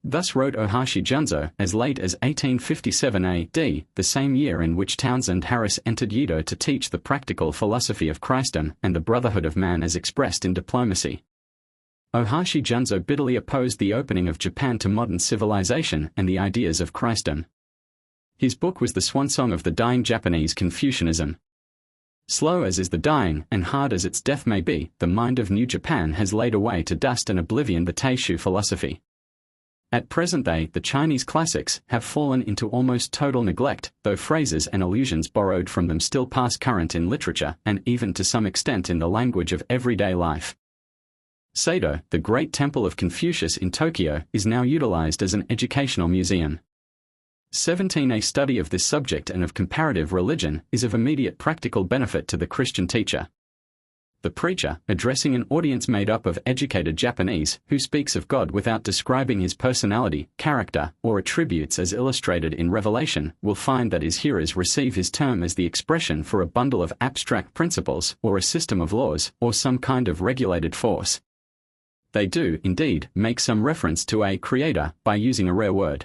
Thus wrote Ohashi Junzo as late as 1857 AD, the same year in which Townsend Harris entered Yedo to teach the practical philosophy of Christendom and the brotherhood of man as expressed in diplomacy. Ohashi Junzo bitterly opposed the opening of Japan to modern civilization and the ideas of Christendom. His book was the swansong of the dying Japanese Confucianism. Slow as is the dying, and hard as its death may be, the mind of New Japan has laid away to dust and oblivion the Taishu philosophy. At present the Chinese classics, have fallen into almost total neglect, though phrases and allusions borrowed from them still pass current in literature, and even to some extent in the language of everyday life. Seido, the great temple of Confucius in Tokyo, is now utilized as an educational museum. 17. A study of this subject and of comparative religion is of immediate practical benefit to the Christian teacher. The preacher, addressing an audience made up of educated Japanese, who speaks of God without describing his personality, character, or attributes as illustrated in Revelation, will find that his hearers receive his term as the expression for a bundle of abstract principles, or a system of laws, or some kind of regulated force. They do, indeed, make some reference to a creator, by using a rare word.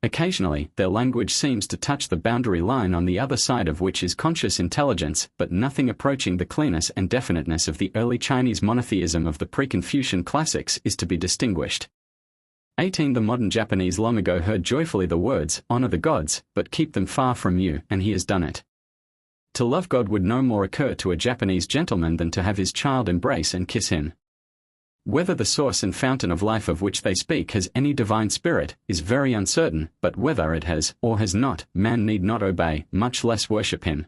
Occasionally, their language seems to touch the boundary line on the other side of which is conscious intelligence, but nothing approaching the clearness and definiteness of the early Chinese monotheism of the pre-Confucian classics is to be distinguished. 18. The modern Japanese long ago heard joyfully the words, "Honor the gods, but keep them far from you," and he has done it. To love God would no more occur to a Japanese gentleman than to have his child embrace and kiss him. Whether the source and fountain of life of which they speak has any divine spirit, is very uncertain, but whether it has, or has not, man need not obey, much less worship him.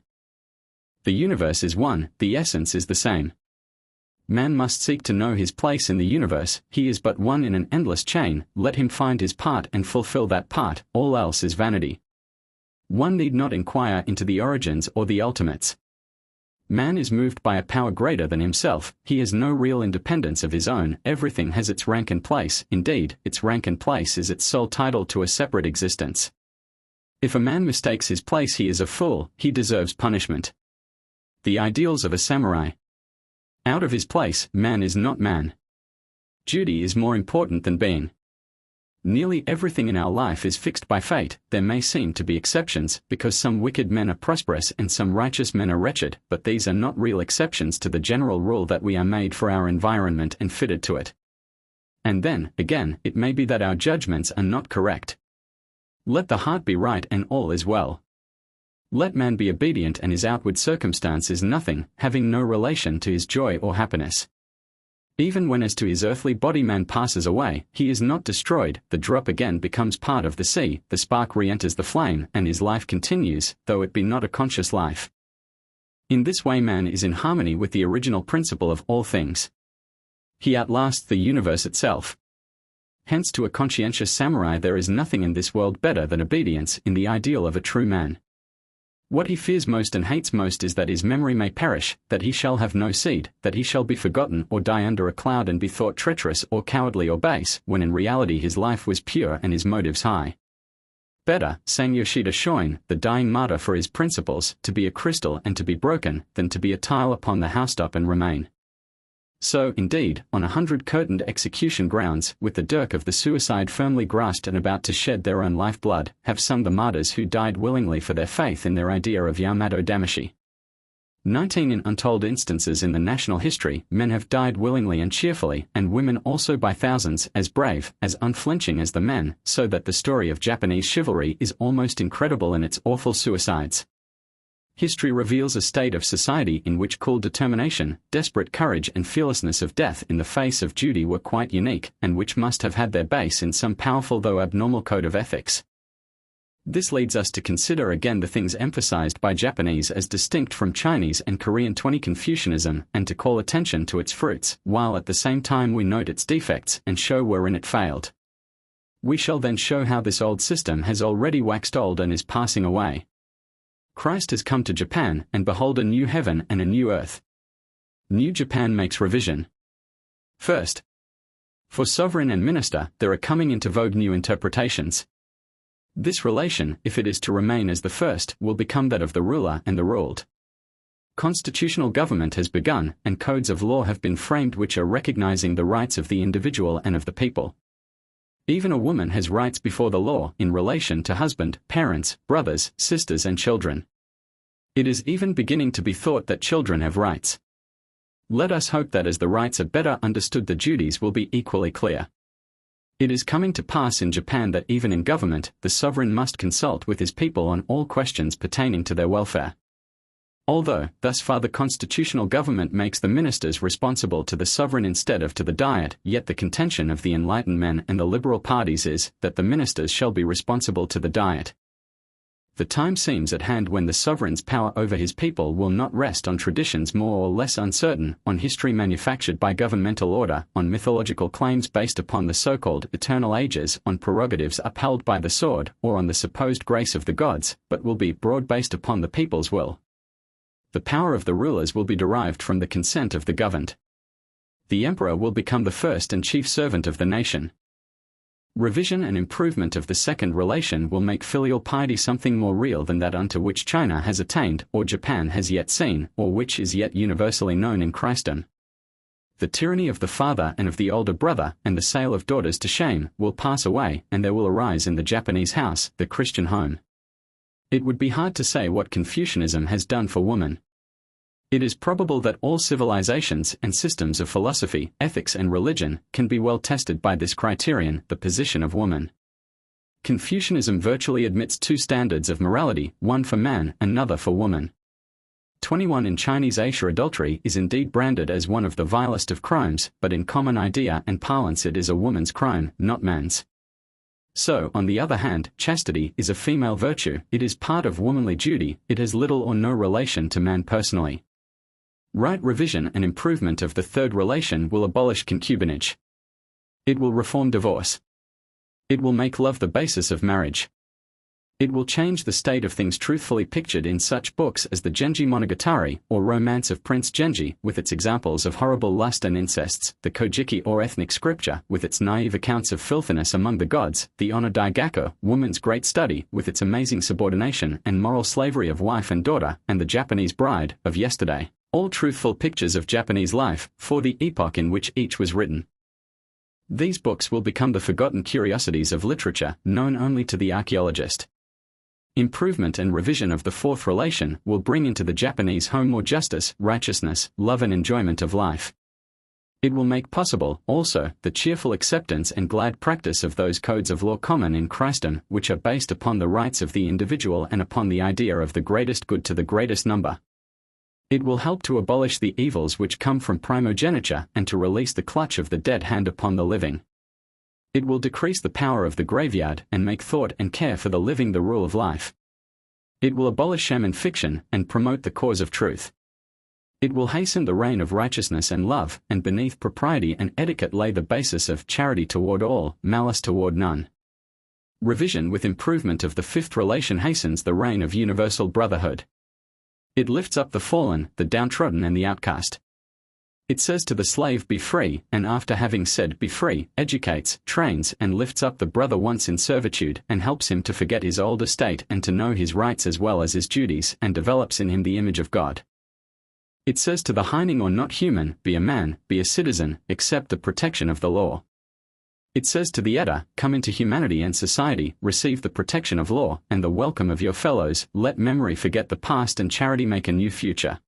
The universe is one, the essence is the same. Man must seek to know his place in the universe, he is but one in an endless chain, let him find his part and fulfill that part, all else is vanity. One need not inquire into the origins or the ultimates. Man is moved by a power greater than himself, he has no real independence of his own, everything has its rank and place, indeed, its rank and place is its sole title to a separate existence. If a man mistakes his place he is a fool, he deserves punishment. The ideals of a samurai. Out of his place, man is not man. Duty is more important than being. Nearly everything in our life is fixed by fate. There may seem to be exceptions, because some wicked men are prosperous and some righteous men are wretched, but these are not real exceptions to the general rule that we are made for our environment and fitted to it. And then, again, it may be that our judgments are not correct. Let the heart be right and all is well. Let man be obedient and his outward circumstance is nothing, having no relation to his joy or happiness. Even when as to his earthly body man passes away, he is not destroyed, the drop again becomes part of the sea, the spark re-enters the flame, and his life continues, though it be not a conscious life. In this way man is in harmony with the original principle of all things. He outlasts the universe itself. Hence to a conscientious samurai there is nothing in this world better than obedience in the ideal of a true man. What he fears most and hates most is that his memory may perish, that he shall have no seed, that he shall be forgotten or die under a cloud and be thought treacherous or cowardly or base, when in reality his life was pure and his motives high. Better, sang Yoshida Shoin, the dying martyr for his principles, to be a crystal and to be broken, than to be a tile upon the housetop and remain. So, indeed, on 100 curtained execution grounds, with the dirk of the suicide firmly grasped and about to shed their own lifeblood, have sung the martyrs who died willingly for their faith in their idea of Yamato Damashi. 19 In untold instances in the national history, men have died willingly and cheerfully, and women also by thousands, as brave, as unflinching as the men, so that the story of Japanese chivalry is almost incredible in its awful suicides. History reveals a state of society in which cool determination, desperate courage and fearlessness of death in the face of duty were quite unique, and which must have had their base in some powerful though abnormal code of ethics. This leads us to consider again the things emphasized by Japanese as distinct from Chinese and Korean 20 Confucianism and to call attention to its fruits, while at the same time we note its defects and show wherein it failed. We shall then show how this old system has already waxed old and is passing away. Christ has come to Japan, and behold a new heaven and a new earth. New Japan makes revision. First, for sovereign and minister, there are coming into vogue new interpretations. This relation, if it is to remain as the first, will become that of the ruler and the ruled. Constitutional government has begun, and codes of law have been framed which are recognizing the rights of the individual and of the people. Even a woman has rights before the law in relation to husband, parents, brothers, sisters and children. It is even beginning to be thought that children have rights. Let us hope that as the rights are better understood, the duties will be equally clear. It is coming to pass in Japan that even in government, the sovereign must consult with his people on all questions pertaining to their welfare. Although, thus far the constitutional government makes the ministers responsible to the sovereign instead of to the diet, yet the contention of the enlightened men and the liberal parties is, that the ministers shall be responsible to the diet. The time seems at hand when the sovereign's power over his people will not rest on traditions more or less uncertain, on history manufactured by governmental order, on mythological claims based upon the so-called eternal ages, on prerogatives upheld by the sword, or on the supposed grace of the gods, but will be broad-based upon the people's will. The power of the rulers will be derived from the consent of the governed. The emperor will become the first and chief servant of the nation. Revision and improvement of the second relation will make filial piety something more real than that unto which China has attained, or Japan has yet seen, or which is yet universally known in Christendom. The tyranny of the father and of the older brother, and the sale of daughters to shame, will pass away, and there will arise in the Japanese house, the Christian home. It would be hard to say what Confucianism has done for woman. It is probable that all civilizations and systems of philosophy, ethics and religion can be well tested by this criterion, the position of woman. Confucianism virtually admits two standards of morality, one for man, another for woman. 21 in Chinese Asia adultery is indeed branded as one of the vilest of crimes, but in common idea and parlance it is a woman's crime, not man's. So, on the other hand, chastity is a female virtue, it is part of womanly duty, it has little or no relation to man personally. Right revision and improvement of the third relation will abolish concubinage. It will reform divorce. It will make love the basis of marriage. It will change the state of things truthfully pictured in such books as the Genji Monogatari, or Romance of Prince Genji, with its examples of horrible lust and incests, the Kojiki or ethnic scripture, with its naive accounts of filthiness among the gods, the Honor Daigaku, woman's great study, with its amazing subordination and moral slavery of wife and daughter, and the Japanese bride, of yesterday, all truthful pictures of Japanese life, for the epoch in which each was written. These books will become the forgotten curiosities of literature, known only to the archaeologist. Improvement and revision of the fourth relation will bring into the Japanese home more justice, righteousness, love and enjoyment of life. It will make possible, also, the cheerful acceptance and glad practice of those codes of law common in Christendom, which are based upon the rights of the individual and upon the idea of the greatest good to the greatest number. It will help to abolish the evils which come from primogeniture and to release the clutch of the dead hand upon the living. It will decrease the power of the graveyard and make thought and care for the living the rule of life. It will abolish sham and fiction and promote the cause of truth. It will hasten the reign of righteousness and love, and beneath propriety and etiquette lay the basis of charity toward all, malice toward none. Revision with improvement of the fifth relation hastens the reign of universal brotherhood. It lifts up the fallen, the downtrodden and the outcast. It says to the slave, be free, and after having said, be free, educates, trains, and lifts up the brother once in servitude, and helps him to forget his old estate and to know his rights as well as his duties, and develops in him the image of God. It says to the Heining or not human, be a man, be a citizen, accept the protection of the law. It says to the Edda, come into humanity and society, receive the protection of law, and the welcome of your fellows, let memory forget the past and charity make a new future.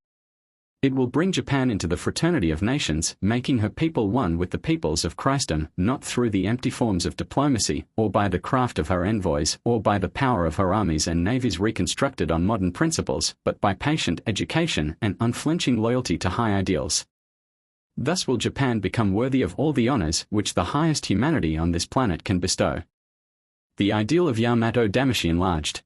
It will bring Japan into the fraternity of nations, making her people one with the peoples of Christendom, not through the empty forms of diplomacy, or by the craft of her envoys, or by the power of her armies and navies reconstructed on modern principles, but by patient education and unflinching loyalty to high ideals. Thus will Japan become worthy of all the honors which the highest humanity on this planet can bestow. The ideal of Yamato Damashii enlarged.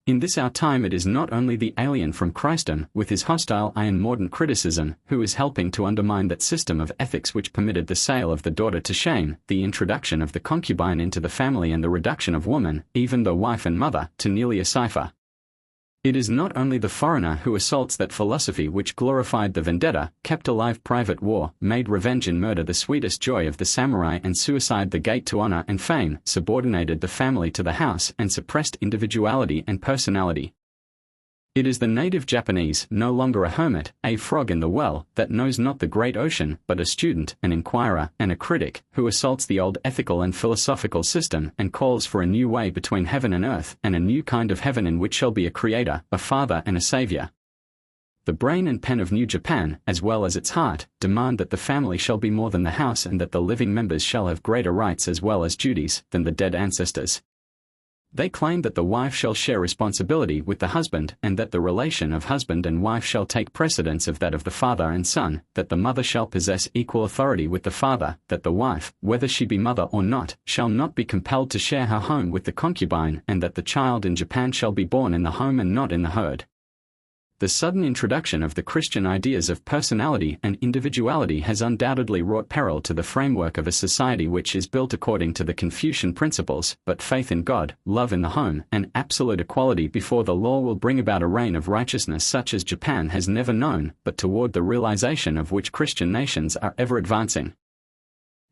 In this our time it is not only the alien from Christendom, with his hostile eye and mordant criticism, who is helping to undermine that system of ethics which permitted the sale of the daughter to shame, the introduction of the concubine into the family and the reduction of woman, even though wife and mother, to nearly a cipher. It is not only the foreigner who assaults that philosophy which glorified the vendetta, kept alive private war, made revenge and murder the sweetest joy of the samurai and suicide the gate to honor and fame, subordinated the family to the house and suppressed individuality and personality. It is the native Japanese, no longer a hermit, a frog in the well, that knows not the great ocean, but a student, an inquirer, and a critic, who assaults the old ethical and philosophical system and calls for a new way between heaven and earth, and a new kind of heaven in which shall be a creator, a father and a savior. The brain and pen of New Japan, as well as its heart, demand that the family shall be more than the house and that the living members shall have greater rights as well as duties than the dead ancestors. They claim that the wife shall share responsibility with the husband and that the relation of husband and wife shall take precedence of that of the father and son, that the mother shall possess equal authority with the father, that the wife, whether she be mother or not, shall not be compelled to share her home with the concubine, and that the child in Japan shall be born in the home and not in the herd. The sudden introduction of the Christian ideas of personality and individuality has undoubtedly wrought peril to the framework of a society which is built according to the Confucian principles, but faith in God, love in the home, and absolute equality before the law will bring about a reign of righteousness such as Japan has never known, but toward the realization of which Christian nations are ever advancing.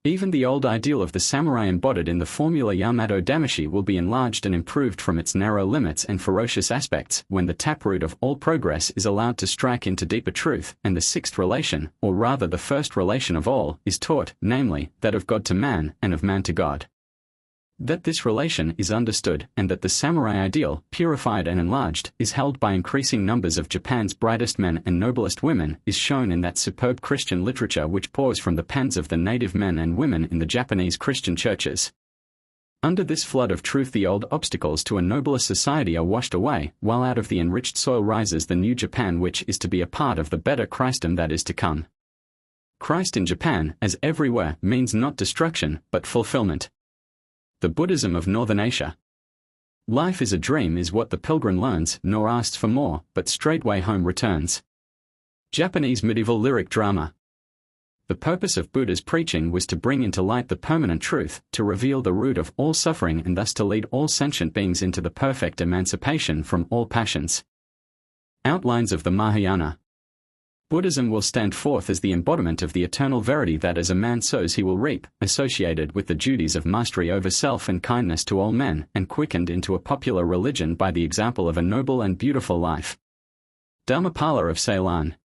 Even the old ideal of the samurai embodied in the formula Yamato Damashii will be enlarged and improved from its narrow limits and ferocious aspects when the taproot of all progress is allowed to strike into deeper truth, and the sixth relation, or rather the first relation of all, is taught, namely, that of God to man, and of man to God. That this relation is understood, and that the samurai ideal, purified and enlarged, is held by increasing numbers of Japan's brightest men and noblest women, is shown in that superb Christian literature which pours from the pens of the native men and women in the Japanese Christian churches. Under this flood of truth the old obstacles to a nobler society are washed away, while out of the enriched soil rises the new Japan which is to be a part of the better Christendom that is to come. Christ in Japan, as everywhere, means not destruction, but fulfillment. The Buddhism of Northern Asia. Life is a dream is what the pilgrim learns, nor asks for more, but straightway home returns. Japanese medieval lyric drama. The purpose of Buddha's preaching was to bring into light the permanent truth, to reveal the root of all suffering and thus to lead all sentient beings into the perfect emancipation from all passions. Outlines of the Mahayana. Buddhism will stand forth as the embodiment of the eternal verity that as a man sows he will reap, associated with the duties of mastery over self and kindness to all men, and quickened into a popular religion by the example of a noble and beautiful life. Dharmapala of Ceylon.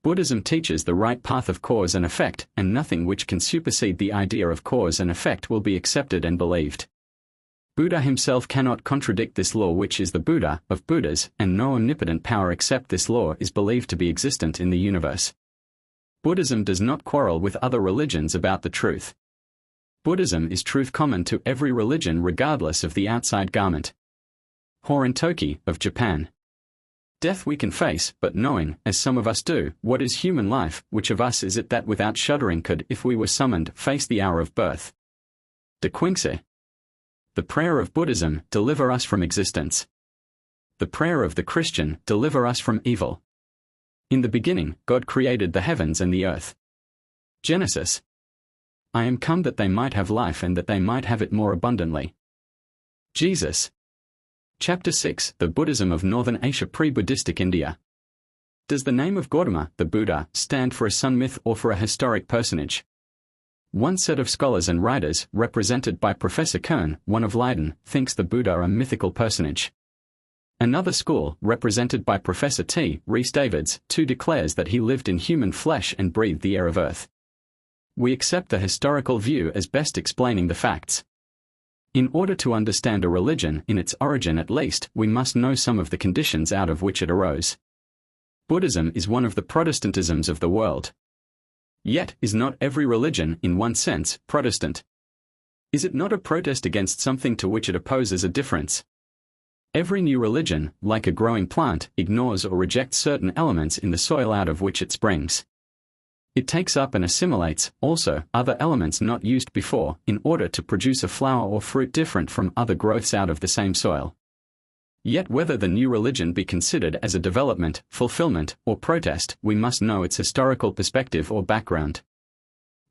Buddhism teaches the right path of cause and effect, and nothing which can supersede the idea of cause and effect will be accepted and believed. Buddha himself cannot contradict this law which is the Buddha of Buddhas, and no omnipotent power except this law is believed to be existent in the universe. Buddhism does not quarrel with other religions about the truth. Buddhism is truth common to every religion regardless of the outside garment. Horintoki of Japan. Death we can face, but knowing, as some of us do, what is human life, which of us is it that without shuddering could, if we were summoned, face the hour of birth? De Quincey. The prayer of Buddhism, deliver us from existence. The prayer of the Christian, deliver us from evil. In the beginning, God created the heavens and the earth. Genesis. I am come that they might have life and that they might have it more abundantly. Jesus. Chapter 6, The Buddhism of Northern Asia Pre-Buddhistic India. Does the name of Gautama, the Buddha, stand for a sun myth or for a historic personage? One set of scholars and writers, represented by Professor Kern, one of Leiden, thinks the Buddha a mythical personage. Another school, represented by Professor T. Rhys Davids, too declares that he lived in human flesh and breathed the air of earth. We accept the historical view as best explaining the facts. In order to understand a religion, in its origin at least, we must know some of the conditions out of which it arose. Buddhism is one of the Protestantisms of the world. Yet, is not every religion, in one sense, Protestant? Is it not a protest against something to which it opposes a difference? Every new religion, like a growing plant, ignores or rejects certain elements in the soil out of which it springs. It takes up and assimilates, also, other elements not used before, in order to produce a flower or fruit different from other growths out of the same soil. Yet whether the new religion be considered as a development, fulfillment, or protest, we must know its historical perspective or background.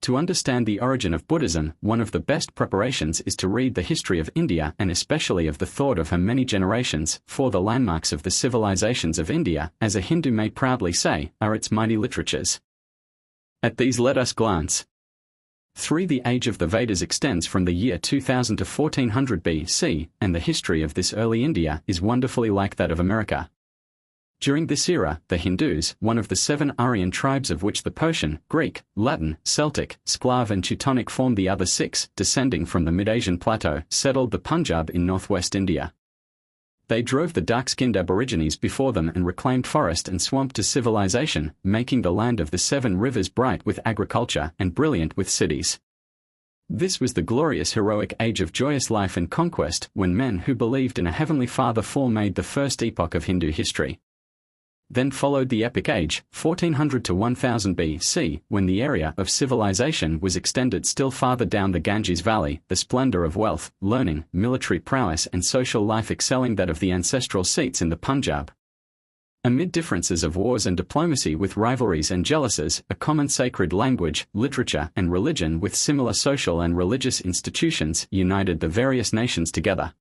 To understand the origin of Buddhism, one of the best preparations is to read the history of India and especially of the thought of her many generations, for the landmarks of the civilizations of India, as a Hindu may proudly say, are its mighty literatures. At these let us glance. 3. The age of the Vedas extends from the year 2000 to 1400 BC, and the history of this early India is wonderfully like that of America. During this era, the Hindus, one of the 7 Aryan tribes of which the Persian, Greek, Latin, Celtic, Slav and Teutonic formed the other 6, descending from the mid-Asian plateau, settled the Punjab in northwest India. They drove the dark-skinned aborigines before them and reclaimed forest and swamp to civilization, making the land of the 7 rivers bright with agriculture and brilliant with cities. This was the glorious heroic age of joyous life and conquest, when men who believed in a heavenly Father fall made the first epoch of Hindu history. Then followed the epic age, 1400 to 1000 BC, when the area of civilization was extended still farther down the Ganges Valley, the splendor of wealth, learning, military prowess and social life excelling that of the ancestral seats in the Punjab. Amid differences of wars and diplomacy with rivalries and jealousies, a common sacred language, literature and religion with similar social and religious institutions united the various nations together.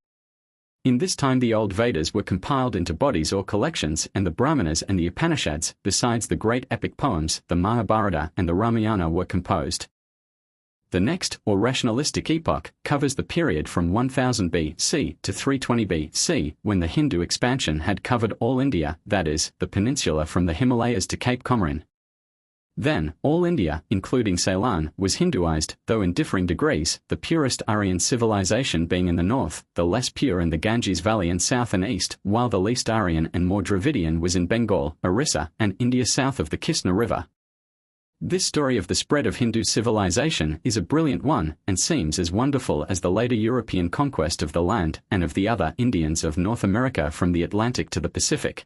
In this time the old Vedas were compiled into bodies or collections, and the Brahmanas and the Upanishads, besides the great epic poems, the Mahabharata and the Ramayana, were composed. The next, or rationalistic epoch, covers the period from 1000 BC to 320 BC, when the Hindu expansion had covered all India, that is, the peninsula from the Himalayas to Cape Comorin. Then, all India, including Ceylon, was Hinduized, though in differing degrees, the purest Aryan civilization being in the north, the less pure in the Ganges Valley and south and east, while the least Aryan and more Dravidian was in Bengal, Orissa, and India south of the Kishna River. This story of the spread of Hindu civilization is a brilliant one, and seems as wonderful as the later European conquest of the land and of the other Indians of North America from the Atlantic to the Pacific.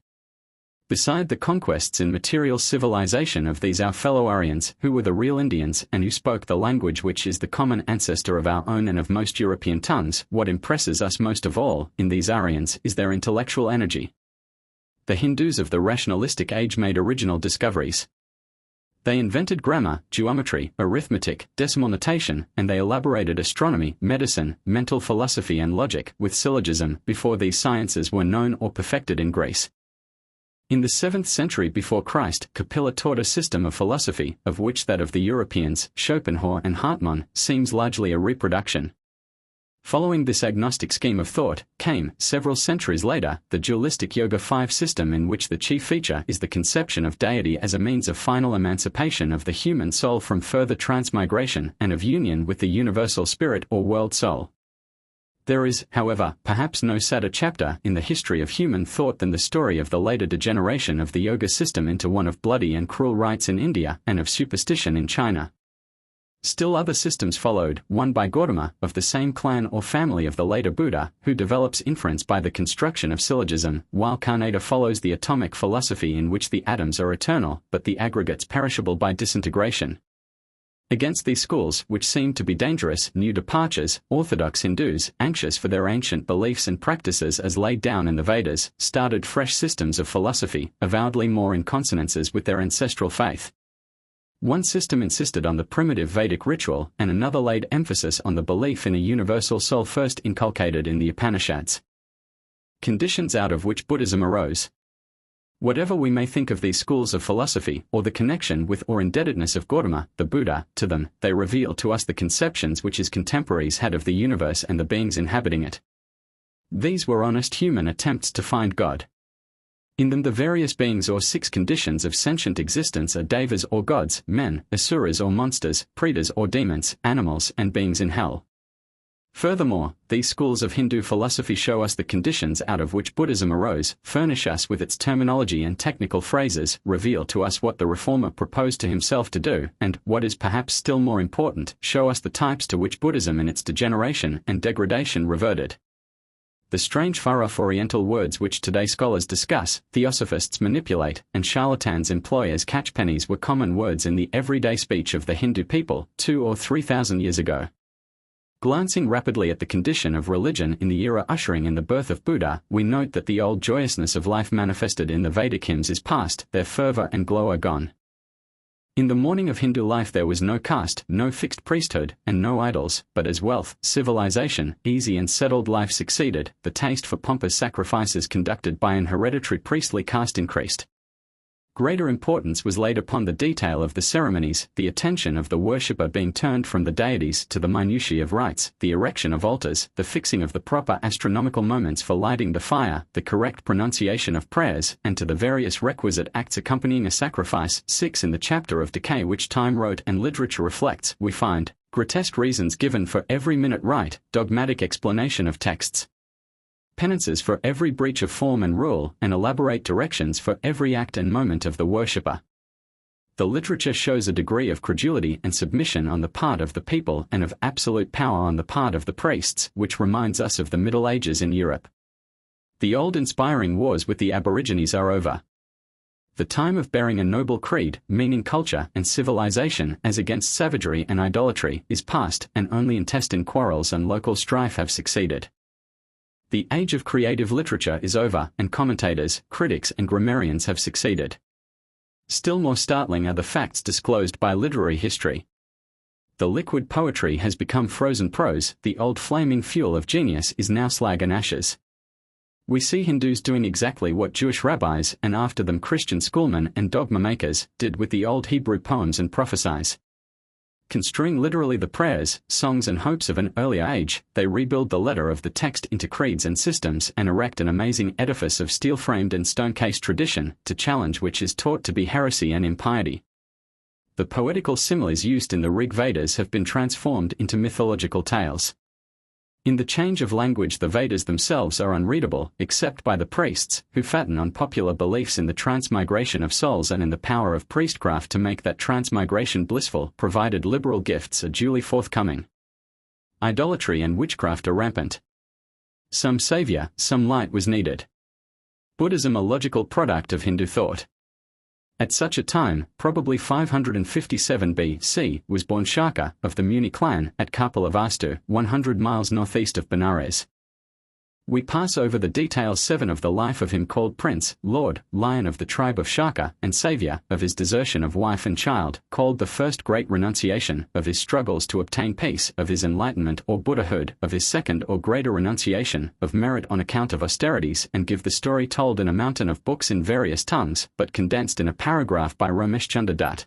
Beside the conquests in material civilization of these our fellow Aryans, who were the real Indians and who spoke the language which is the common ancestor of our own and of most European tongues, what impresses us most of all in these Aryans is their intellectual energy. The Hindus of the rationalistic age made original discoveries. They invented grammar, geometry, arithmetic, decimal notation, and they elaborated astronomy, medicine, mental philosophy and logic with syllogism before these sciences were known or perfected in Greece. In the 7th century before Christ, Kapila taught a system of philosophy, of which that of the Europeans, Schopenhauer and Hartmann, seems largely a reproduction. Following this agnostic scheme of thought, came, several centuries later, the dualistic Yoga 5 system, in which the chief feature is the conception of deity as a means of final emancipation of the human soul from further transmigration and of union with the universal spirit or world soul. There is, however, perhaps no sadder chapter in the history of human thought than the story of the later degeneration of the yoga system into one of bloody and cruel rites in India and of superstition in China. Still other systems followed, one by Gautama, of the same clan or family of the later Buddha, who develops inference by the construction of syllogism, while Karnata follows the atomic philosophy in which the atoms are eternal, but the aggregates perishable by disintegration. Against these schools, which seemed to be dangerous new departures, orthodox Hindus, anxious for their ancient beliefs and practices as laid down in the Vedas, started fresh systems of philosophy, avowedly more in consonances with their ancestral faith. One system insisted on the primitive Vedic ritual, and another laid emphasis on the belief in a universal soul first inculcated in the Upanishads. Conditions out of which Buddhism arose. Whatever we may think of these schools of philosophy, or the connection with or indebtedness of Gautama, the Buddha, to them, they reveal to us the conceptions which his contemporaries had of the universe and the beings inhabiting it. These were honest human attempts to find God. In them the various beings or 6 conditions of sentient existence are devas or gods, men, asuras or monsters, pretas or demons, animals and beings in hell. Furthermore, these schools of Hindu philosophy show us the conditions out of which Buddhism arose, furnish us with its terminology and technical phrases, reveal to us what the reformer proposed to himself to do, and, what is perhaps still more important, show us the types to which Buddhism in its degeneration and degradation reverted. The strange far-off Oriental words which today scholars discuss, theosophists manipulate, and charlatans employ as catchpennies were common words in the everyday speech of the Hindu people 2,000 or 3,000 years ago. Glancing rapidly at the condition of religion in the era ushering in the birth of Buddha, we note that the old joyousness of life manifested in the Vedic hymns is past, their fervor and glow are gone. In the morning of Hindu life there was no caste, no fixed priesthood, and no idols, but as wealth, civilization, easy and settled life succeeded, the taste for pompous sacrifices conducted by an hereditary priestly caste increased. Greater importance was laid upon the detail of the ceremonies, the attention of the worshipper being turned from the deities to the minutiae of rites, the erection of altars, the fixing of the proper astronomical moments for lighting the fire, the correct pronunciation of prayers, and to the various requisite acts accompanying a sacrifice. 6. In the chapter of decay which time wrote and literature reflects, we find grotesque reasons given for every minute rite, dogmatic explanation of texts, penances for every breach of form and rule, and elaborate directions for every act and moment of the worshipper. The literature shows a degree of credulity and submission on the part of the people and of absolute power on the part of the priests, which reminds us of the Middle Ages in Europe. The old inspiring wars with the Aborigines are over. The time of bearing a noble creed, meaning culture and civilization as against savagery and idolatry, is past, and only intestine quarrels and local strife have succeeded. The age of creative literature is over, and commentators, critics and grammarians have succeeded. Still more startling are the facts disclosed by literary history. The liquid poetry has become frozen prose, the old flaming fuel of genius is now slag and ashes. We see Hindus doing exactly what Jewish rabbis, and after them Christian schoolmen and dogma makers, did with the old Hebrew poems and prophecies. Construing literally the prayers, songs and hopes of an earlier age, they rebuild the letter of the text into creeds and systems and erect an amazing edifice of steel-framed and stone-cased tradition, to challenge which is taught to be heresy and impiety. The poetical similes used in the Rig Vedas have been transformed into mythological tales. In the change of language the Vedas themselves are unreadable, except by the priests, who fatten on popular beliefs in the transmigration of souls and in the power of priestcraft to make that transmigration blissful, provided liberal gifts are duly forthcoming. Idolatry and witchcraft are rampant. Some savior, some light was needed. Buddhism a logical product of Hindu thought. At such a time, probably 557 B.C., was born Shaka, of the Muni clan, at Kapilavastu, 100 miles northeast of Benares. We pass over the details 7 of the life of him called Prince, Lord, Lion of the tribe of Shaka, and Saviour, of his desertion of wife and child, called the first great renunciation, of his struggles to obtain peace, of his enlightenment or Buddhahood, of his second or greater renunciation, of merit on account of austerities, and give the story told in a mountain of books in various tongues, but condensed in a paragraph by Ramesh Chandra Dutt.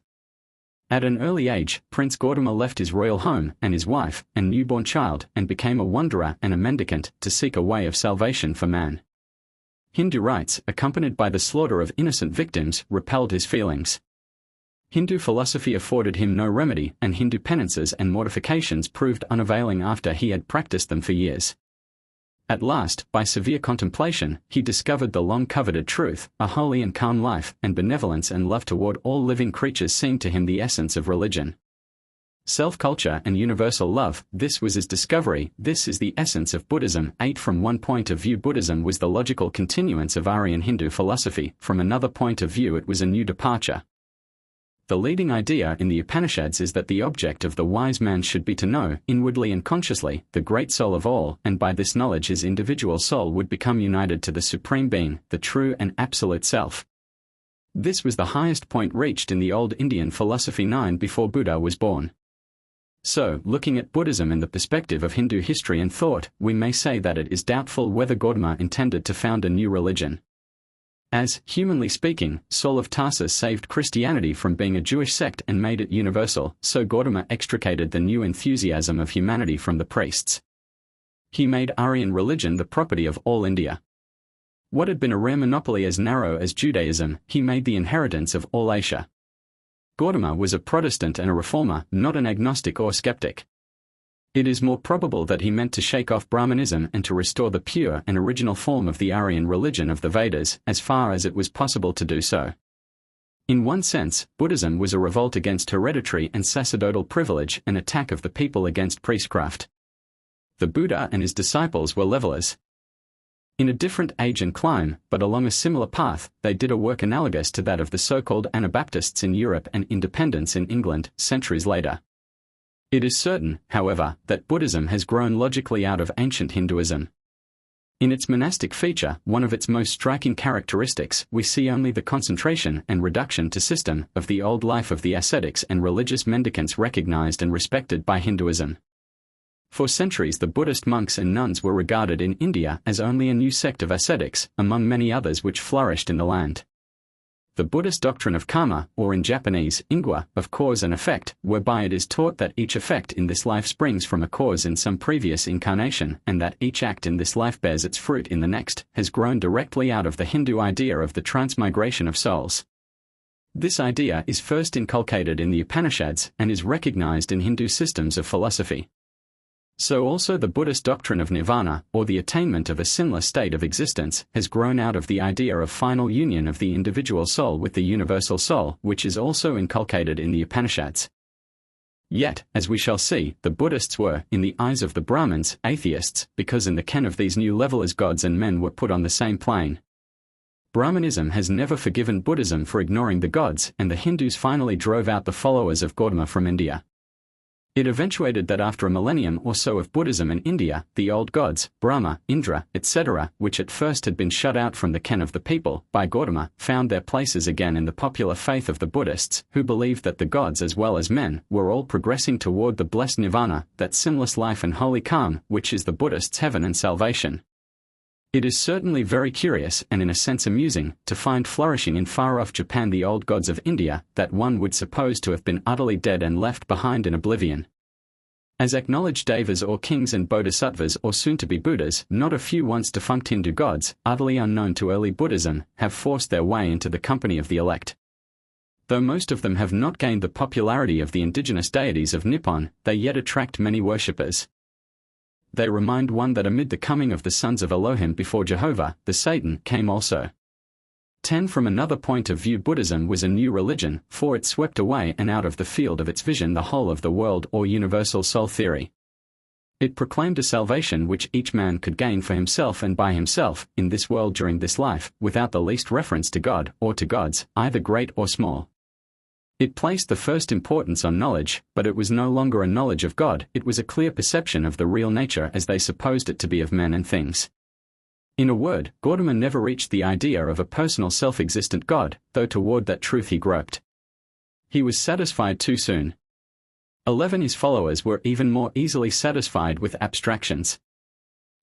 At an early age, Prince Gautama left his royal home, and his wife, and newborn child, and became a wanderer and a mendicant, to seek a way of salvation for man. Hindu rites, accompanied by the slaughter of innocent victims, repelled his feelings. Hindu philosophy afforded him no remedy, and Hindu penances and mortifications proved unavailing after he had practiced them for years. At last, by severe contemplation, he discovered the long-coveted truth. A holy and calm life, and benevolence and love toward all living creatures seemed to him the essence of religion. Self-culture and universal love, this was his discovery, this is the essence of Buddhism. 8. From one point of view Buddhism was the logical continuance of Aryan Hindu philosophy, from another point of view it was a new departure. The leading idea in the Upanishads is that the object of the wise man should be to know, inwardly and consciously, the great soul of all, and by this knowledge his individual soul would become united to the Supreme Being, the true and absolute self. This was the highest point reached in the old Indian philosophy 9 before Buddha was born. So, looking at Buddhism in the perspective of Hindu history and thought, we may say that it is doubtful whether Gautama intended to found a new religion. As, humanly speaking, Saul of Tarsus saved Christianity from being a Jewish sect and made it universal, so Gautama extricated the new enthusiasm of humanity from the priests. He made Aryan religion the property of all India. What had been a rare monopoly as narrow as Judaism, he made the inheritance of all Asia. Gautama was a Protestant and a reformer, not an agnostic or skeptic. It is more probable that he meant to shake off Brahmanism and to restore the pure and original form of the Aryan religion of the Vedas, as far as it was possible to do so. In one sense, Buddhism was a revolt against hereditary and sacerdotal privilege, an attack of the people against priestcraft. The Buddha and his disciples were levelers. In a different age and clime, but along a similar path, they did a work analogous to that of the so-called Anabaptists in Europe and Independents in England, centuries later. It is certain, however, that Buddhism has grown logically out of ancient Hinduism. In its monastic feature, one of its most striking characteristics, we see only the concentration and reduction to system of the old life of the ascetics and religious mendicants recognized and respected by Hinduism. For centuries the Buddhist monks and nuns were regarded in India as only a new sect of ascetics, among many others which flourished in the land. The Buddhist doctrine of karma, or in Japanese, ingwa, of cause and effect, whereby it is taught that each effect in this life springs from a cause in some previous incarnation, and that each act in this life bears its fruit in the next, has grown directly out of the Hindu idea of the transmigration of souls. This idea is first inculcated in the Upanishads and is recognized in Hindu systems of philosophy. So also the Buddhist doctrine of nirvana, or the attainment of a sinless state of existence, has grown out of the idea of final union of the individual soul with the universal soul, which is also inculcated in the Upanishads. Yet, as we shall see, the Buddhists were, in the eyes of the Brahmins, atheists, because in the ken of these new levelers gods and men were put on the same plane. Brahmanism has never forgiven Buddhism for ignoring the gods, and the Hindus finally drove out the followers of Gautama from India. It eventuated that after a millennium or so of Buddhism in India, the old gods, Brahma, Indra, etc., which at first had been shut out from the ken of the people by Gautama, found their places again in the popular faith of the Buddhists, who believed that the gods as well as men were all progressing toward the blessed nirvana, that sinless life and holy calm, which is the Buddhists' heaven and salvation. It is certainly very curious and in a sense amusing to find flourishing in far-off Japan the old gods of India that one would suppose to have been utterly dead and left behind in oblivion. As acknowledged devas or kings and bodhisattvas or soon-to-be Buddhas, not a few once defunct Hindu gods, utterly unknown to early Buddhism, have forced their way into the company of the elect. Though most of them have not gained the popularity of the indigenous deities of Nippon, they yet attract many worshippers. They remind one that amid the coming of the sons of Elohim before Jehovah, the Satan came also. 10. From another point of view, Buddhism was a new religion, for it swept away and out of the field of its vision the whole of the world or universal soul theory. It proclaimed a salvation which each man could gain for himself and by himself, in this world during this life, without the least reference to God, or to gods, either great or small. It placed the first importance on knowledge, but it was no longer a knowledge of God, it was a clear perception of the real nature as they supposed it to be of men and things. In a word, Gautama never reached the idea of a personal self-existent God, though toward that truth he groped. He was satisfied too soon. 11. His followers were even more easily satisfied with abstractions.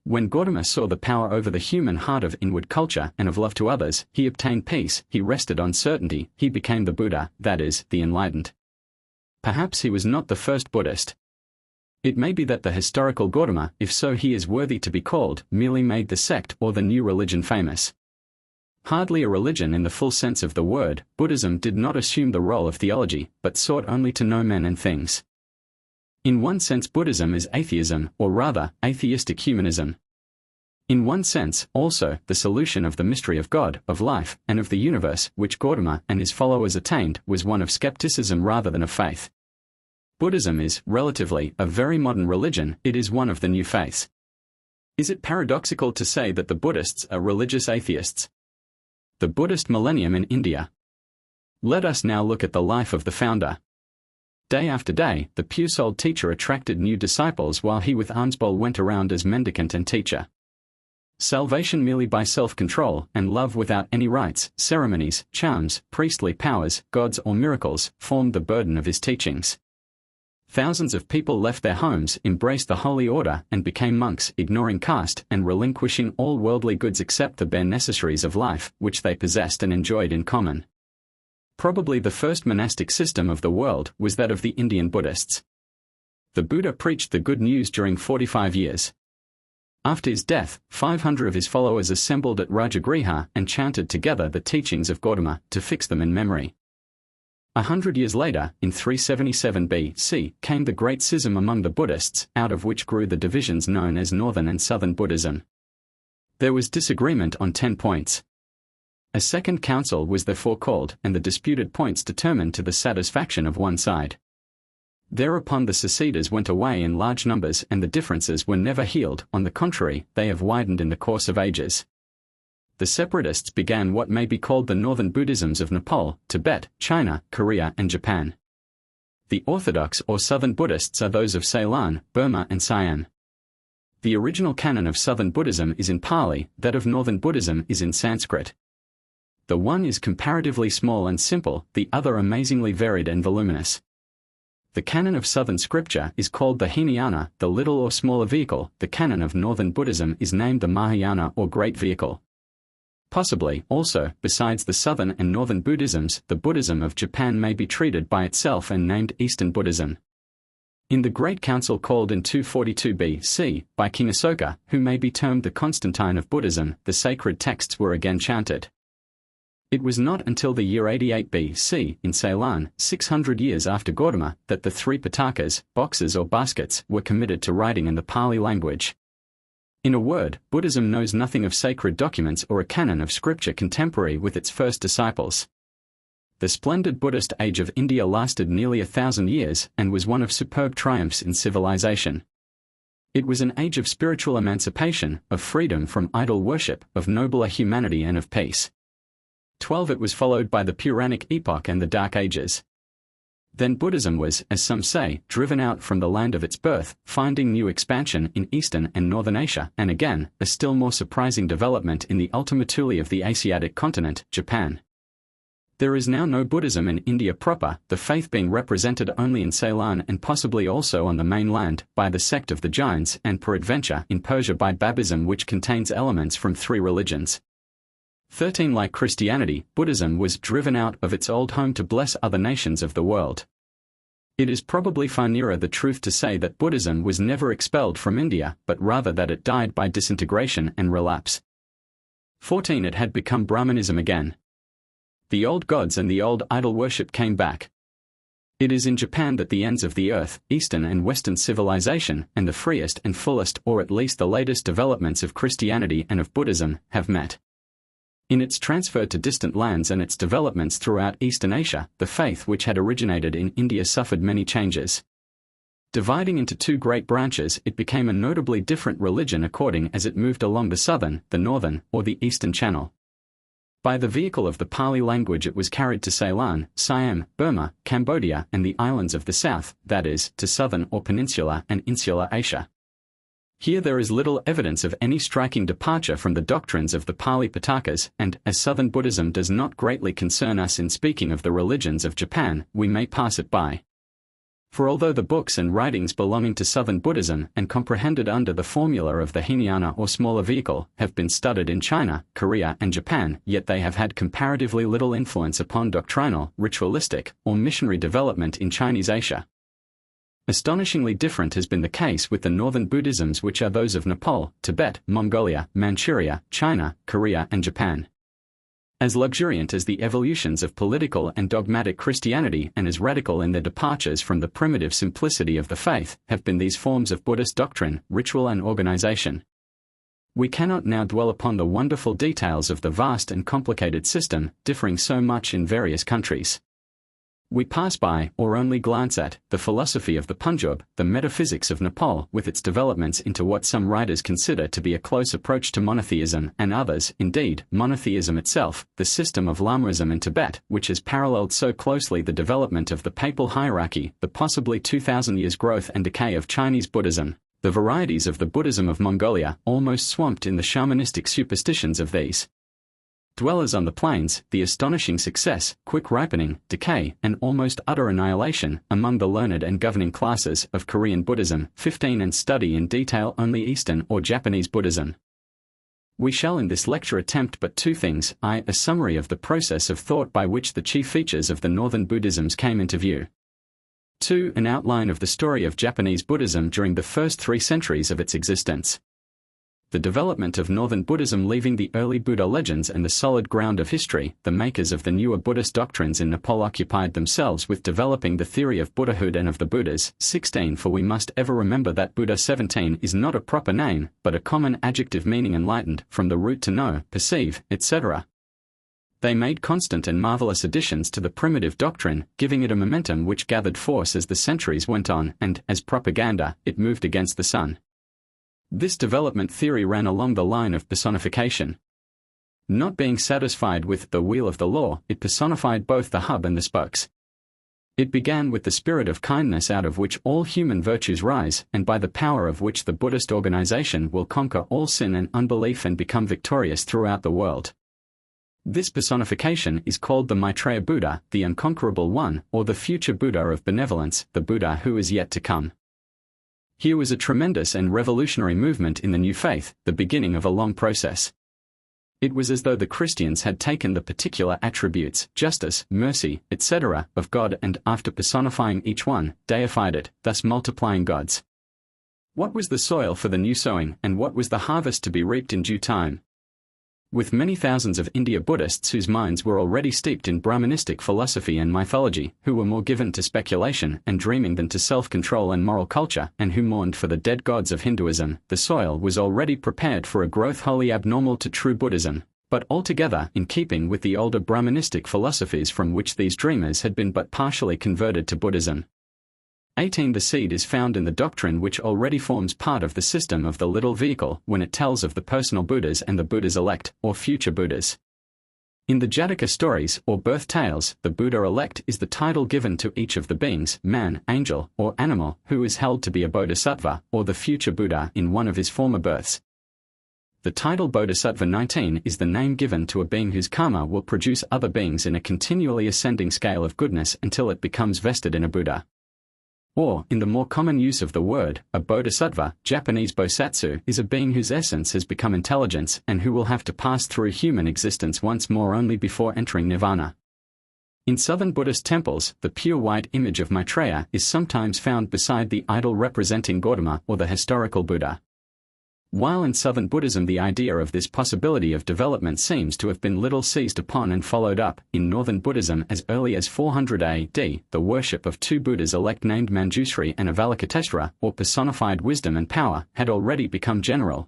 When Gautama saw the power over the human heart of inward culture and of love to others, he obtained peace, he rested on certainty, he became the Buddha, that is, the enlightened. Perhaps he was not the first Buddhist. It may be that the historical Gautama, if so he is worthy to be called, merely made the sect or the new religion famous. Hardly a religion in the full sense of the word, Buddhism did not assume the role of theology, but sought only to know men and things. In one sense Buddhism is atheism, or rather, atheistic humanism. In one sense, also, the solution of the mystery of God, of life, and of the universe, which Gautama and his followers attained, was one of skepticism rather than of faith. Buddhism is, relatively, a very modern religion, it is one of the new faiths. Is it paradoxical to say that the Buddhists are religious atheists? The Buddhist millennium in India. Let us now look at the life of the founder. Day after day, the pure-souled teacher attracted new disciples while he with almsbowl went around as mendicant and teacher. Salvation merely by self-control and love without any rites, ceremonies, charms, priestly powers, gods or miracles, formed the burden of his teachings. Thousands of people left their homes, embraced the holy order, and became monks, ignoring caste and relinquishing all worldly goods except the bare necessaries of life, which they possessed and enjoyed in common. Probably the first monastic system of the world was that of the Indian Buddhists. The Buddha preached the good news during 45 years. After his death, 500 of his followers assembled at Rajagriha and chanted together the teachings of Gautama to fix them in memory. 100 years later, in 377 BC, came the great schism among the Buddhists, out of which grew the divisions known as Northern and Southern Buddhism. There was disagreement on 10 points. A second council was therefore called, and the disputed points determined to the satisfaction of one side. Thereupon the seceders went away in large numbers, and the differences were never healed. On the contrary, they have widened in the course of ages. The separatists began what may be called the northern Buddhisms of Nepal, Tibet, China, Korea and Japan. The orthodox or southern Buddhists are those of Ceylon, Burma and Siam. The original canon of southern Buddhism is in Pali, that of northern Buddhism is in Sanskrit. The one is comparatively small and simple, the other amazingly varied and voluminous. The canon of southern scripture is called the Hinayana, the little or smaller vehicle. The canon of northern Buddhism is named the Mahayana or great vehicle. Possibly, also, besides the southern and northern Buddhisms, the Buddhism of Japan may be treated by itself and named Eastern Buddhism. In the Great Council called in 242 BC, by King Asoka, who may be termed the Constantine of Buddhism, the sacred texts were again chanted. It was not until the year 88 BC, in Ceylon, 600 years after Gautama, that the three pitakas, boxes or baskets, were committed to writing in the Pali language. In a word, Buddhism knows nothing of sacred documents or a canon of scripture contemporary with its first disciples. The splendid Buddhist age of India lasted nearly 1,000 years and was one of superb triumphs in civilization. It was an age of spiritual emancipation, of freedom from idol worship, of nobler humanity and of peace. 12. It was followed by the Puranic epoch and the Dark Ages. Then Buddhism was, as some say, driven out from the land of its birth, finding new expansion in Eastern and Northern Asia, and again, a still more surprising development in the Ultima Thule of the Asiatic continent, Japan. There is now no Buddhism in India proper, the faith being represented only in Ceylon and possibly also on the mainland, by the sect of the Jains, and peradventure in Persia by Babism, which contains elements from three religions. 13. Like Christianity, Buddhism was driven out of its old home to bless other nations of the world. It is probably far nearer the truth to say that Buddhism was never expelled from India, but rather that it died by disintegration and relapse. 14. It had become Brahmanism again. The old gods and the old idol worship came back. It is in Japan that the ends of the earth, Eastern and Western civilization, and the freest and fullest, or at least the latest developments of Christianity and of Buddhism, have met. In its transfer to distant lands and its developments throughout Eastern Asia, the faith which had originated in India suffered many changes. Dividing into two great branches, it became a notably different religion according as it moved along the southern, the northern, or the eastern channel. By the vehicle of the Pali language it was carried to Ceylon, Siam, Burma, Cambodia and the islands of the south, that is, to southern or peninsular and insular Asia. Here there is little evidence of any striking departure from the doctrines of the Pali Pitakas, and, as southern Buddhism does not greatly concern us in speaking of the religions of Japan, we may pass it by. For although the books and writings belonging to southern Buddhism, and comprehended under the formula of the Hinayana or smaller vehicle, have been studied in China, Korea and Japan, yet they have had comparatively little influence upon doctrinal, ritualistic, or missionary development in Chinese Asia. Astonishingly different has been the case with the northern Buddhisms, which are those of Nepal, Tibet, Mongolia, Manchuria, China, Korea and Japan. As luxuriant as the evolutions of political and dogmatic Christianity and as radical in their departures from the primitive simplicity of the faith, have been these forms of Buddhist doctrine, ritual and organization. We cannot now dwell upon the wonderful details of the vast and complicated system, differing so much in various countries. We pass by, or only glance at, the philosophy of the Punjab, the metaphysics of Nepal with its developments into what some writers consider to be a close approach to monotheism, and others, indeed, monotheism itself, the system of Lamaism in Tibet, which has paralleled so closely the development of the papal hierarchy, the possibly 2,000 years growth and decay of Chinese Buddhism, the varieties of the Buddhism of Mongolia, almost swamped in the shamanistic superstitions of these dwellers on the plains, the astonishing success, quick ripening, decay, and almost utter annihilation, among the learned and governing classes, of Korean Buddhism. 15. And study in detail only Eastern or Japanese Buddhism. We shall in this lecture attempt but two things: a summary of the process of thought by which the chief features of the northern Buddhisms came into view. 2. An outline of the story of Japanese Buddhism during the first 3 centuries of its existence. The development of northern Buddhism leaving the early Buddha legends and the solid ground of history, the makers of the newer Buddhist doctrines in Nepal occupied themselves with developing the theory of Buddhahood and of the Buddhas. 16. For we must ever remember that Buddha 17 is not a proper name, but a common adjective meaning enlightened, from the root to know, perceive, etc. They made constant and marvelous additions to the primitive doctrine, giving it a momentum which gathered force as the centuries went on, and, as propaganda, it moved against the sun. This development theory ran along the line of personification. Not being satisfied with the wheel of the law, it personified both the hub and the spokes. It began with the spirit of kindness out of which all human virtues rise, and by the power of which the Buddhist organization will conquer all sin and unbelief and become victorious throughout the world. This personification is called the Maitreya Buddha, the Unconquerable One, or the future Buddha of benevolence, the Buddha who is yet to come. Here was a tremendous and revolutionary movement in the new faith, the beginning of a long process. It was as though the Christians had taken the particular attributes, justice, mercy, etc., of God and, after personifying each one, deified it, thus multiplying gods. What was the soil for the new sowing, and what was the harvest to be reaped in due time? With many thousands of India Buddhists whose minds were already steeped in Brahmanistic philosophy and mythology, who were more given to speculation and dreaming than to self-control and moral culture, and who mourned for the dead gods of Hinduism, the soil was already prepared for a growth wholly abnormal to true Buddhism, but altogether in keeping with the older Brahmanistic philosophies from which these dreamers had been but partially converted to Buddhism. 18. The seed is found in the doctrine which already forms part of the system of the little vehicle when it tells of the personal Buddhas and the Buddha's elect, or future Buddhas. In the Jataka stories, or birth tales, the Buddha elect is the title given to each of the beings, man, angel, or animal, who is held to be a bodhisattva, or the future Buddha in one of his former births. The title Bodhisattva 19 is the name given to a being whose karma will produce other beings in a continually ascending scale of goodness until it becomes vested in a Buddha. Or, in the more common use of the word, a bodhisattva, Japanese bosatsu, is a being whose essence has become intelligence and who will have to pass through human existence once more only before entering nirvana. In southern Buddhist temples, the pure white image of Maitreya is sometimes found beside the idol representing Gautama or the historical Buddha. While in southern Buddhism the idea of this possibility of development seems to have been little seized upon and followed up, in northern Buddhism as early as 400 AD, the worship of two Buddhas elect named Manjushri and Avalokiteshvara, or personified wisdom and power, had already become general.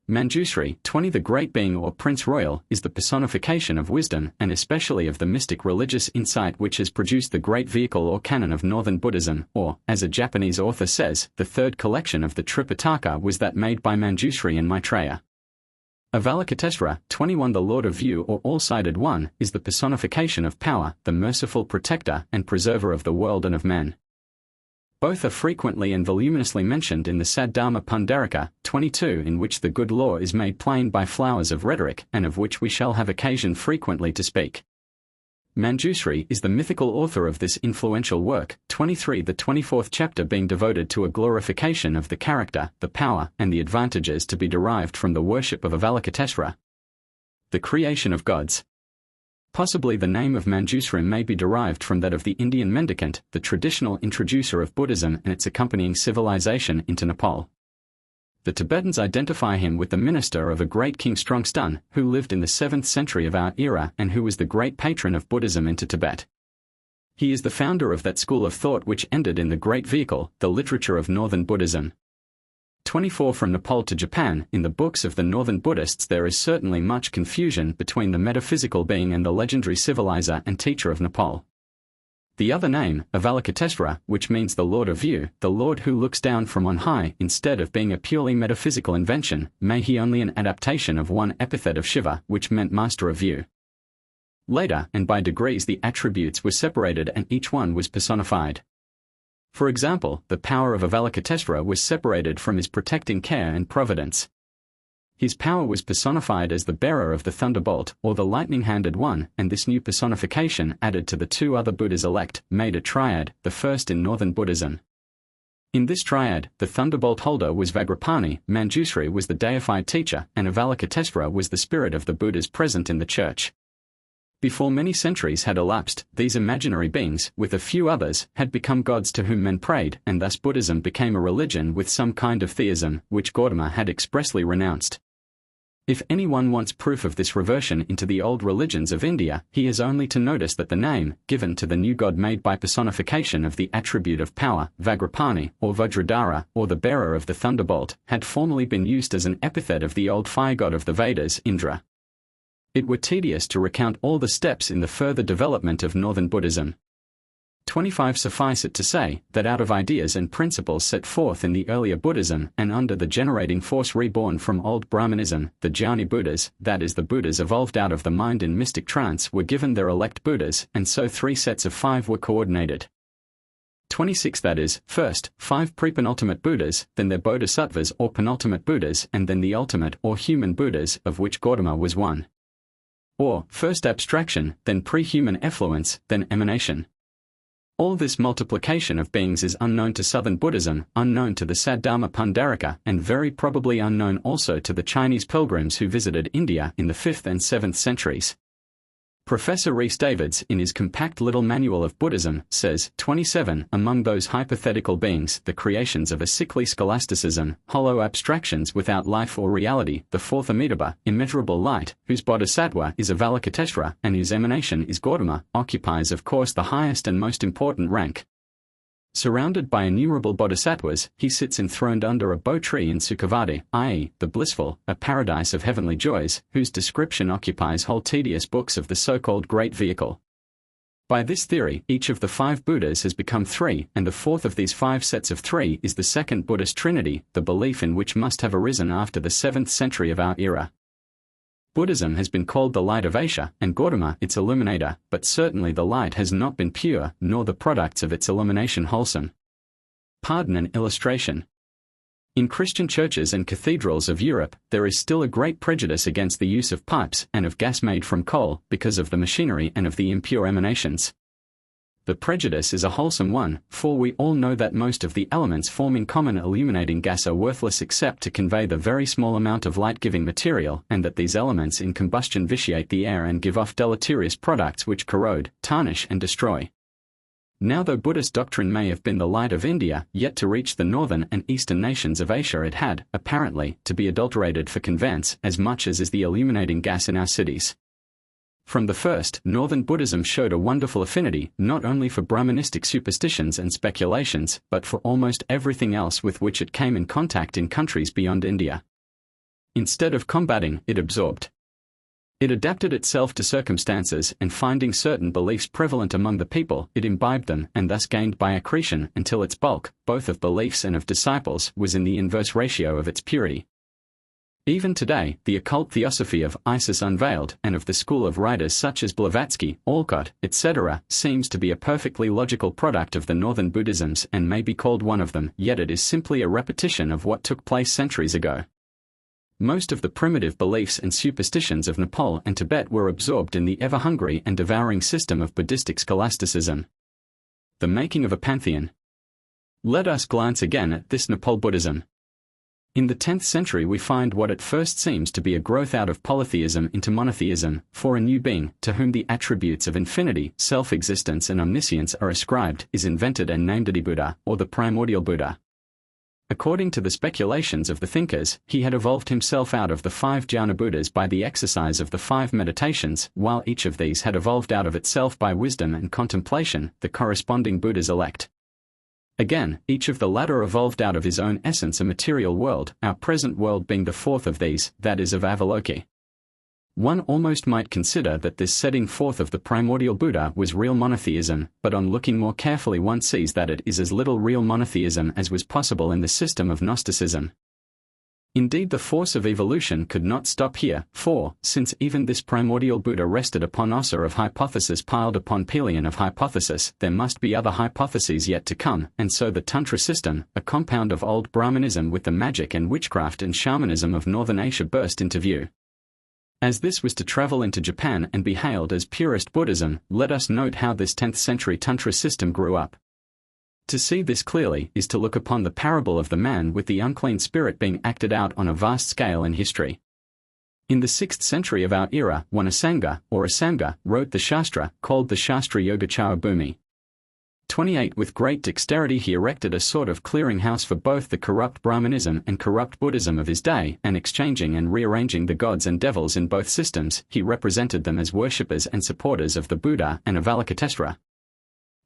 Manjushri, 20 the great being or prince royal, is the personification of wisdom and especially of the mystic religious insight which has produced the great vehicle or canon of northern Buddhism, or, as a Japanese author says, the third collection of the Tripitaka was that made by Manjushri and Maitreya. Avalokiteshvara, 21 the Lord of View or all-sided one, is the personification of power, the merciful protector and preserver of the world and of men. Both are frequently and voluminously mentioned in the Saddharma Pundarika, 22, in which the good law is made plain by flowers of rhetoric, and of which we shall have occasion frequently to speak. Manjushri is the mythical author of this influential work, 23, the 24th chapter being devoted to a glorification of the character, the power, and the advantages to be derived from the worship of Avalokiteshvara. The creation of gods. Possibly the name of Manjushri may be derived from that of the Indian mendicant, the traditional introducer of Buddhism and its accompanying civilization into Nepal. The Tibetans identify him with the minister of a great King Strongstun, who lived in the 7th century of our era and who was the great patron of Buddhism into Tibet. He is the founder of that school of thought which ended in the great vehicle, the literature of northern Buddhism. 24 From Nepal to Japan, in the books of the northern Buddhists there is certainly much confusion between the metaphysical being and the legendary civilizer and teacher of Nepal. The other name, Avalokiteshvara, which means the Lord of View, the Lord who looks down from on high, instead of being a purely metaphysical invention, may he only an adaptation of one epithet of Shiva, which meant master of view. Later, and by degrees the attributes were separated and each one was personified. For example, the power of Avalokiteshvara was separated from his protecting care and providence. His power was personified as the bearer of the thunderbolt, or the lightning-handed one, and this new personification, added to the two other Buddhas elect, made a triad, the first in northern Buddhism. In this triad, the thunderbolt holder was Vajrapani, Manjushri was the deified teacher, and Avalokiteshvara was the spirit of the Buddhas present in the church. Before many centuries had elapsed, these imaginary beings, with a few others, had become gods to whom men prayed, and thus Buddhism became a religion with some kind of theism, which Gautama had expressly renounced. If anyone wants proof of this reversion into the old religions of India, he has only to notice that the name, given to the new god made by personification of the attribute of power, Vajrapani, or Vajradhara, or the bearer of the thunderbolt, had formerly been used as an epithet of the old fire god of the Vedas, Indra. It were tedious to recount all the steps in the further development of Northern Buddhism. 25 Suffice it to say that out of ideas and principles set forth in the earlier Buddhism and under the generating force reborn from old Brahmanism, the Jnani Buddhas, that is the Buddhas evolved out of the mind in mystic trance, were given their elect Buddhas, and so 3 sets of 5 were coordinated. 26 That is, first, 5 pre-penultimate Buddhas, then their Bodhisattvas or penultimate Buddhas, and then the ultimate or human Buddhas, of which Gautama was one. Or, first abstraction, then pre-human effluence, then emanation. All this multiplication of beings is unknown to Southern Buddhism, unknown to the Saddharma Pundarika, and very probably unknown also to the Chinese pilgrims who visited India in the 5th and 7th centuries. Professor Rhys Davids, in his compact little manual of Buddhism, says, 27, among those hypothetical beings, the creations of a sickly scholasticism, hollow abstractions without life or reality, the fourth Amitabha, immeasurable light, whose bodhisattva is Avalokiteshvara, and whose emanation is Gautama, occupies of course the highest and most important rank. Surrounded by innumerable bodhisattvas, he sits enthroned under a bo tree in Sukhavati, i.e., the blissful, a paradise of heavenly joys, whose description occupies whole tedious books of the so-called Great Vehicle. By this theory, each of the 5 Buddhas has become 3, and the fourth of these 5 sets of 3 is the second Buddhist Trinity, the belief in which must have arisen after the 7th century of our era. Buddhism has been called the light of Asia, and Gautama its illuminator, but certainly the light has not been pure, nor the products of its illumination wholesome. Pardon an illustration. In Christian churches and cathedrals of Europe, there is still a great prejudice against the use of pipes and of gas made from coal, because of the machinery and of the impure emanations. The prejudice is a wholesome one, for we all know that most of the elements forming common illuminating gas are worthless except to convey the very small amount of light-giving material, and that these elements in combustion vitiate the air and give off deleterious products which corrode, tarnish and destroy. Now though Buddhist doctrine may have been the light of India, yet to reach the northern and eastern nations of Asia it had, apparently, to be adulterated for conveyance as much as is the illuminating gas in our cities. From the first, Northern Buddhism showed a wonderful affinity, not only for Brahmanistic superstitions and speculations, but for almost everything else with which it came in contact in countries beyond India. Instead of combating, it absorbed. It adapted itself to circumstances, and finding certain beliefs prevalent among the people, it imbibed them, and thus gained by accretion, until its bulk, both of beliefs and of disciples, was in the inverse ratio of its purity. Even today, the occult theosophy of Isis unveiled, and of the school of writers such as Blavatsky, Alcott, etc., seems to be a perfectly logical product of the Northern Buddhisms and may be called one of them, yet it is simply a repetition of what took place centuries ago. Most of the primitive beliefs and superstitions of Nepal and Tibet were absorbed in the ever-hungry and devouring system of Buddhistic scholasticism. The making of a pantheon. Let us glance again at this Nepal Buddhism. In the 10th century we find what at first seems to be a growth out of polytheism into monotheism, for a new being, to whom the attributes of infinity, self-existence and omniscience are ascribed, is invented and named Adibuddha, or the primordial Buddha. According to the speculations of the thinkers, he had evolved himself out of the 5 jhana Buddhas by the exercise of the 5 meditations, while each of these had evolved out of itself by wisdom and contemplation, the corresponding Buddhas elect. Again, each of the latter evolved out of his own essence a material world, our present world being the fourth of these, that is of Avaloki. One almost might consider that this setting forth of the primordial Buddha was real monotheism, but on looking more carefully one sees that it is as little real monotheism as was possible in the system of Gnosticism. Indeed, the force of evolution could not stop here, for, since even this primordial Buddha rested upon Ossa of hypothesis piled upon Pelion of hypothesis, there must be other hypotheses yet to come, and so the Tantra system, a compound of old Brahmanism with the magic and witchcraft and shamanism of northern Asia, burst into view. As this was to travel into Japan and be hailed as purest Buddhism, let us note how this 10th century Tantra system grew up. To see this clearly is to look upon the parable of the man with the unclean spirit being acted out on a vast scale in history. In the 6th century of our era, one Asanga, or Asanga, wrote the Shastra, called the Shastra Yogacara Bhumi. 28 With great dexterity he erected a sort of clearing-house for both the corrupt Brahmanism and corrupt Buddhism of his day, and exchanging and rearranging the gods and devils in both systems, he represented them as worshippers and supporters of the Buddha and Avalokiteshvara.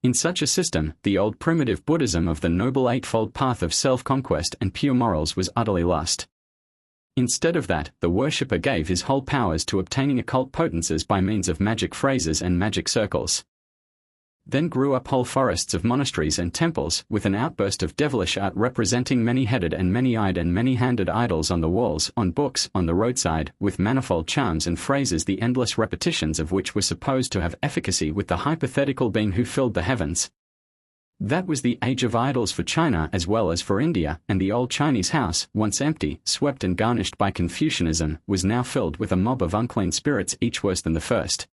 In such a system, the old primitive Buddhism of the Noble Eightfold Path of self-conquest and pure morals was utterly lost. Instead of that, the worshipper gave his whole powers to obtaining occult potencies by means of magic phrases and magic circles. Then grew up whole forests of monasteries and temples, with an outburst of devilish art representing many-headed and many-eyed and many-handed idols on the walls, on books, on the roadside, with manifold charms and phrases the endless repetitions of which were supposed to have efficacy with the hypothetical being who filled the heavens. That was the age of idols for China as well as for India, and the old Chinese house, once empty, swept and garnished by Confucianism, was now filled with a mob of unclean spirits, each worse than the first.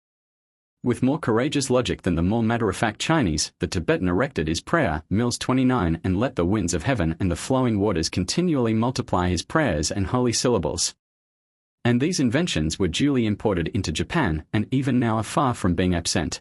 With more courageous logic than the more matter-of-fact Chinese, the Tibetan erected his prayer, Mills 29, and let the winds of heaven and the flowing waters continually multiply his prayers and holy syllables. And these inventions were duly imported into Japan, and even now are far from being absent.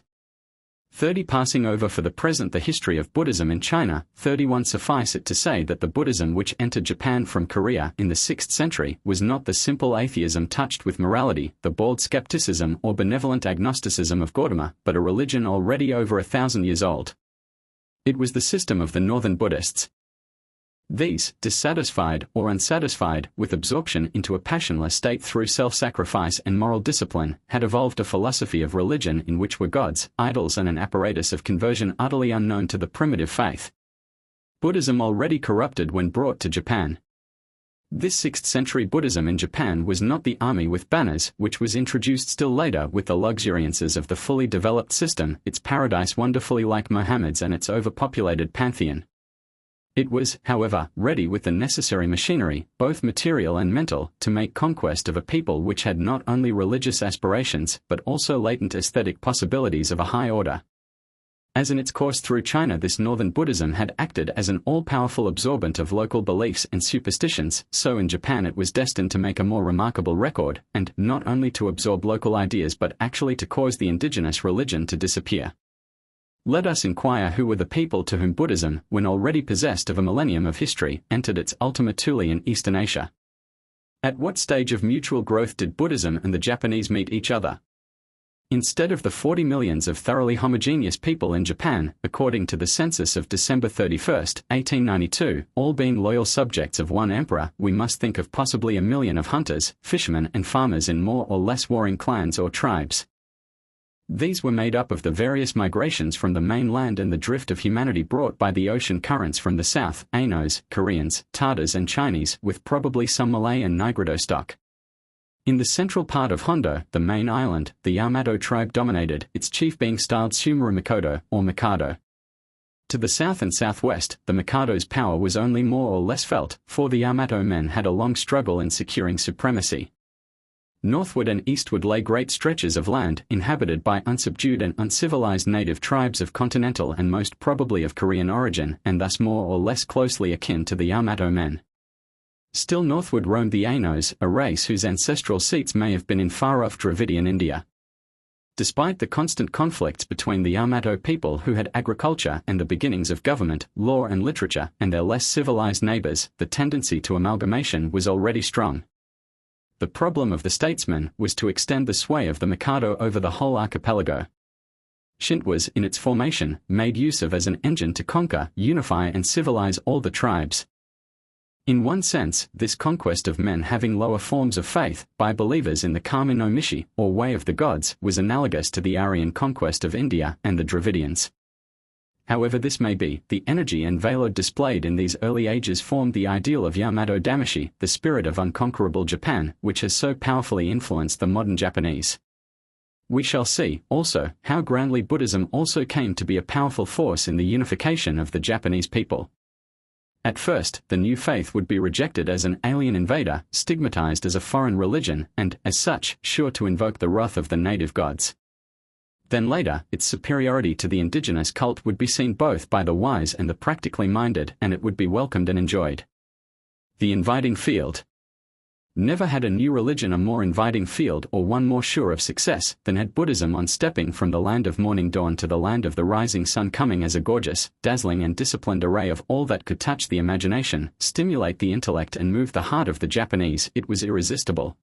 30 passing over for the present the history of Buddhism in China. 31 Suffice it to say that the Buddhism which entered Japan from Korea in the 6th century was not the simple atheism touched with morality, the bald skepticism or benevolent agnosticism of Gautama, but a religion already over 1,000 years old. It was the system of the northern Buddhists. These, dissatisfied or unsatisfied with absorption into a passionless state through self-sacrifice and moral discipline, had evolved a philosophy of religion in which were gods, idols and an apparatus of conversion utterly unknown to the primitive faith. Buddhism already corrupted when brought to Japan. This 6th century Buddhism in Japan was not the army with banners, which was introduced still later with the luxuriances of the fully developed system, its paradise wonderfully like Muhammad's and its overpopulated pantheon. It was, however, ready with the necessary machinery, both material and mental, to make conquest of a people which had not only religious aspirations, but also latent aesthetic possibilities of a high order. As in its course through China this northern Buddhism had acted as an all-powerful absorbent of local beliefs and superstitions, so in Japan it was destined to make a more remarkable record, and not only to absorb local ideas but actually to cause the indigenous religion to disappear. Let us inquire who were the people to whom Buddhism, when already possessed of a millennium of history, entered its ultima thule in Eastern Asia. At what stage of mutual growth did Buddhism and the Japanese meet each other? Instead of the 40 millions of thoroughly homogeneous people in Japan, according to the census of December 31, 1892, all being loyal subjects of one emperor, we must think of possibly 1 million of hunters, fishermen and farmers in more or less warring clans or tribes. These were made up of the various migrations from the mainland and the drift of humanity brought by the ocean currents from the south, Ainos, Koreans, Tatars and Chinese, with probably some Malay and Nigrido stock. In the central part of Hondo, the main island, the Yamato tribe dominated, its chief being styled Sumuru Mikoto, or Mikado. To the south and southwest, the Mikado's power was only more or less felt, for the Yamato men had a long struggle in securing supremacy. Northward and eastward lay great stretches of land inhabited by unsubdued and uncivilized native tribes of continental and most probably of Korean origin, and thus more or less closely akin to the Yamato men. Still northward roamed the Ainos, a race whose ancestral seats may have been in far-off Dravidian India. Despite the constant conflicts between the Yamato people who had agriculture and the beginnings of government, law and literature, and their less civilized neighbors, the tendency to amalgamation was already strong. The problem of the statesman was to extend the sway of the Mikado over the whole archipelago. Shinto was, in its formation, made use of as an engine to conquer, unify and civilize all the tribes. In one sense, this conquest of men having lower forms of faith, by believers in the Kami no Mishi, or way of the gods, was analogous to the Aryan conquest of India and the Dravidians. However this may be, the energy and valor displayed in these early ages formed the ideal of Yamato Damashi, the spirit of unconquerable Japan, which has so powerfully influenced the modern Japanese. We shall see, also, how grandly Buddhism also came to be a powerful force in the unification of the Japanese people. At first, the new faith would be rejected as an alien invader, stigmatized as a foreign religion, and, as such, sure to invoke the wrath of the native gods. Then later, its superiority to the indigenous cult would be seen both by the wise and the practically minded, and it would be welcomed and enjoyed. The inviting field. Never had a new religion a more inviting field or one more sure of success than had Buddhism on stepping from the land of morning dawn to the land of the rising sun, coming as a gorgeous, dazzling and disciplined array of all that could touch the imagination, stimulate the intellect and move the heart of the Japanese. It was irresistible.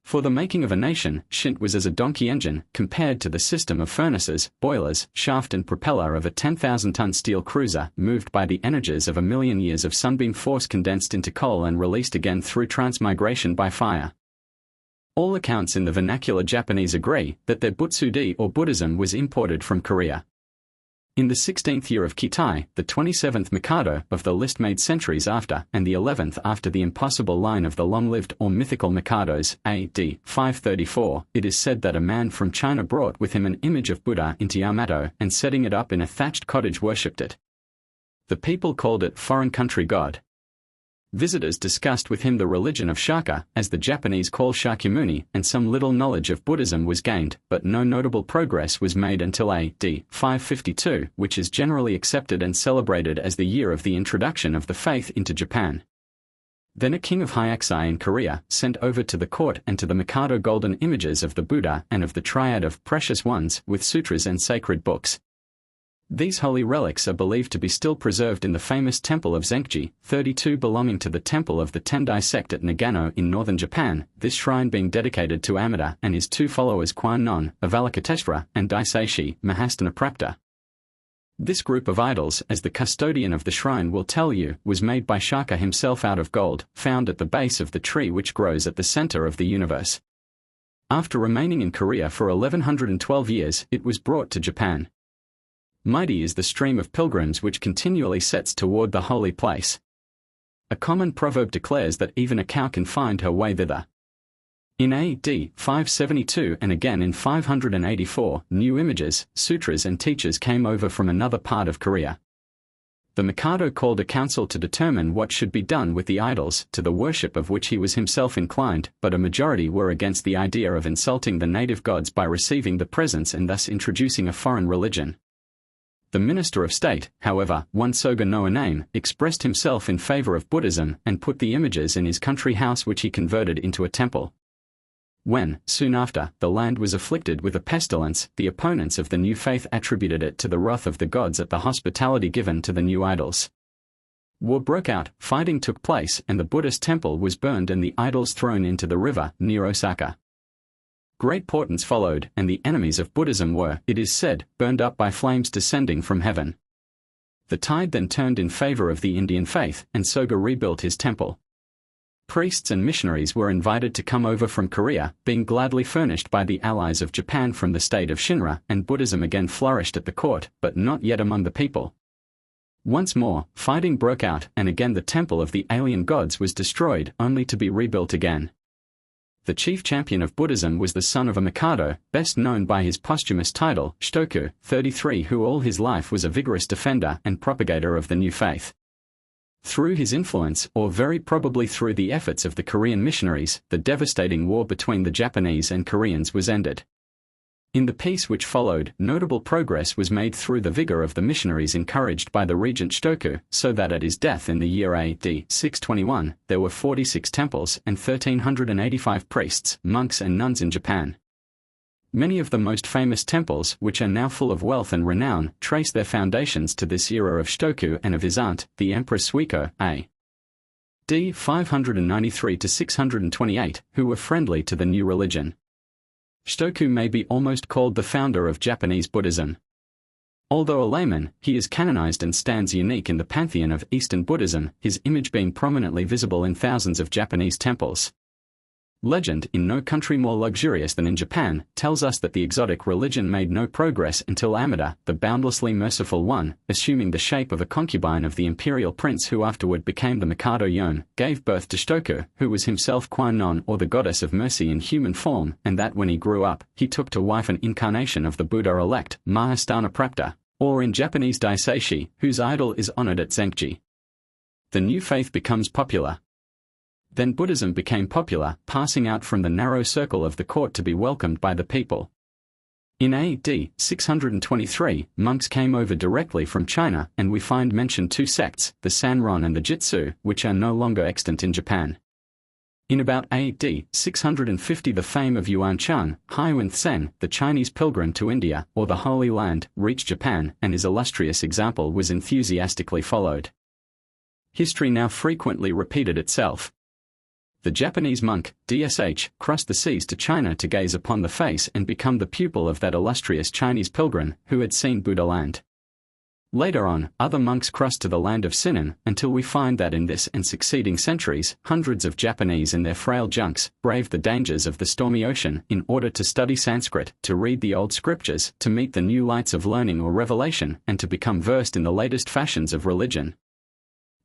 For the making of a nation, Shint was as a donkey engine, compared to the system of furnaces, boilers, shaft and propeller of a 10,000-ton steel cruiser, moved by the energies of a million years of sunbeam force condensed into coal and released again through transmigration by fire. All accounts in the vernacular Japanese agree that their Butsudi or Buddhism was imported from Korea. In the 16th year of Kitai, the 27th Mikado of the list made centuries after, and the 11th after the impossible line of the long-lived or mythical Mikados, A.D. 534, it is said that a man from China brought with him an image of Buddha into Yamato and setting it up in a thatched cottage worshipped it. The people called it foreign country god. Visitors discussed with him the religion of Shaka, as the Japanese call Shakyamuni, and some little knowledge of Buddhism was gained, but no notable progress was made until A.D. 552, which is generally accepted and celebrated as the year of the introduction of the faith into Japan. Then a king of Hyakzai in Korea sent over to the court and to the Mikado golden images of the Buddha and of the triad of precious ones with sutras and sacred books. These holy relics are believed to be still preserved in the famous temple of Zenji, 32 belonging to the temple of the Tendai sect at Nagano in northern Japan, this shrine being dedicated to Amida and his two followers Kwannon, Avalokiteshvara, and Daiseishi, Mahastanaprapta. This group of idols, as the custodian of the shrine will tell you, was made by Shaka himself out of gold, found at the base of the tree which grows at the center of the universe. After remaining in Korea for 1112 years, it was brought to Japan. Mighty is the stream of pilgrims which continually sets toward the holy place. A common proverb declares that even a cow can find her way thither. In A.D. 572 and again in 584, new images, sutras and teachers came over from another part of Korea. The Mikado called a council to determine what should be done with the idols, to the worship of which he was himself inclined, but a majority were against the idea of insulting the native gods by receiving the presents and thus introducing a foreign religion. The Minister of State, however, one Soga no name, expressed himself in favor of Buddhism and put the images in his country house which he converted into a temple. When, soon after, the land was afflicted with a pestilence, the opponents of the new faith attributed it to the wrath of the gods at the hospitality given to the new idols. War broke out, fighting took place, and the Buddhist temple was burned and the idols thrown into the river near Osaka. Great portents followed, and the enemies of Buddhism were, it is said, burned up by flames descending from heaven. The tide then turned in favor of the Indian faith, and Soga rebuilt his temple. Priests and missionaries were invited to come over from Korea, being gladly furnished by the allies of Japan from the state of Shinra, and Buddhism again flourished at the court, but not yet among the people. Once more, fighting broke out, and again the temple of the alien gods was destroyed, only to be rebuilt again. The chief champion of Buddhism was the son of a Mikado, best known by his posthumous title, Shitoku, 33, who all his life was a vigorous defender and propagator of the new faith. Through his influence, or very probably through the efforts of the Korean missionaries, the devastating war between the Japanese and Koreans was ended. In the peace which followed, notable progress was made through the vigor of the missionaries encouraged by the regent Shitoku, so that at his death in the year A.D. 621, there were 46 temples and 1,385 priests, monks and nuns in Japan. Many of the most famous temples, which are now full of wealth and renown, trace their foundations to this era of Shitoku and of his aunt, the Empress Suiko, A.D. 593 to 628, who were friendly to the new religion. Shitoku may be almost called the founder of Japanese Buddhism. Although a layman, he is canonized and stands unique in the pantheon of Eastern Buddhism, his image being prominently visible in thousands of Japanese temples. Legend, in no country more luxurious than in Japan, tells us that the exotic religion made no progress until Amida, the boundlessly merciful one, assuming the shape of a concubine of the imperial prince who afterward became the Mikado Yon, gave birth to Shitoku, who was himself Kwannon or the goddess of mercy in human form, and that when he grew up, he took to wife an incarnation of the Buddha-elect, Mahastanaprapta, or in Japanese Daiseishi, whose idol is honored at Zenji. The new faith becomes popular. Then Buddhism became popular, passing out from the narrow circle of the court to be welcomed by the people. In A.D. 623, monks came over directly from China, and we find mentioned two sects, the Sanron and the Jitsu, which are no longer extant in Japan. In about A.D. 650, the fame of Yuan Chang, Haiwen Sen, the Chinese pilgrim to India, or the Holy Land, reached Japan, and his illustrious example was enthusiastically followed. History now frequently repeated itself. The Japanese monk, DSH, crossed the seas to China to gaze upon the face and become the pupil of that illustrious Chinese pilgrim who had seen Buddha land. Later on, other monks crossed to the land of Sinan, until we find that in this and succeeding centuries, hundreds of Japanese in their frail junks braved the dangers of the stormy ocean in order to study Sanskrit, to read the old scriptures, to meet the new lights of learning or revelation, and to become versed in the latest fashions of religion.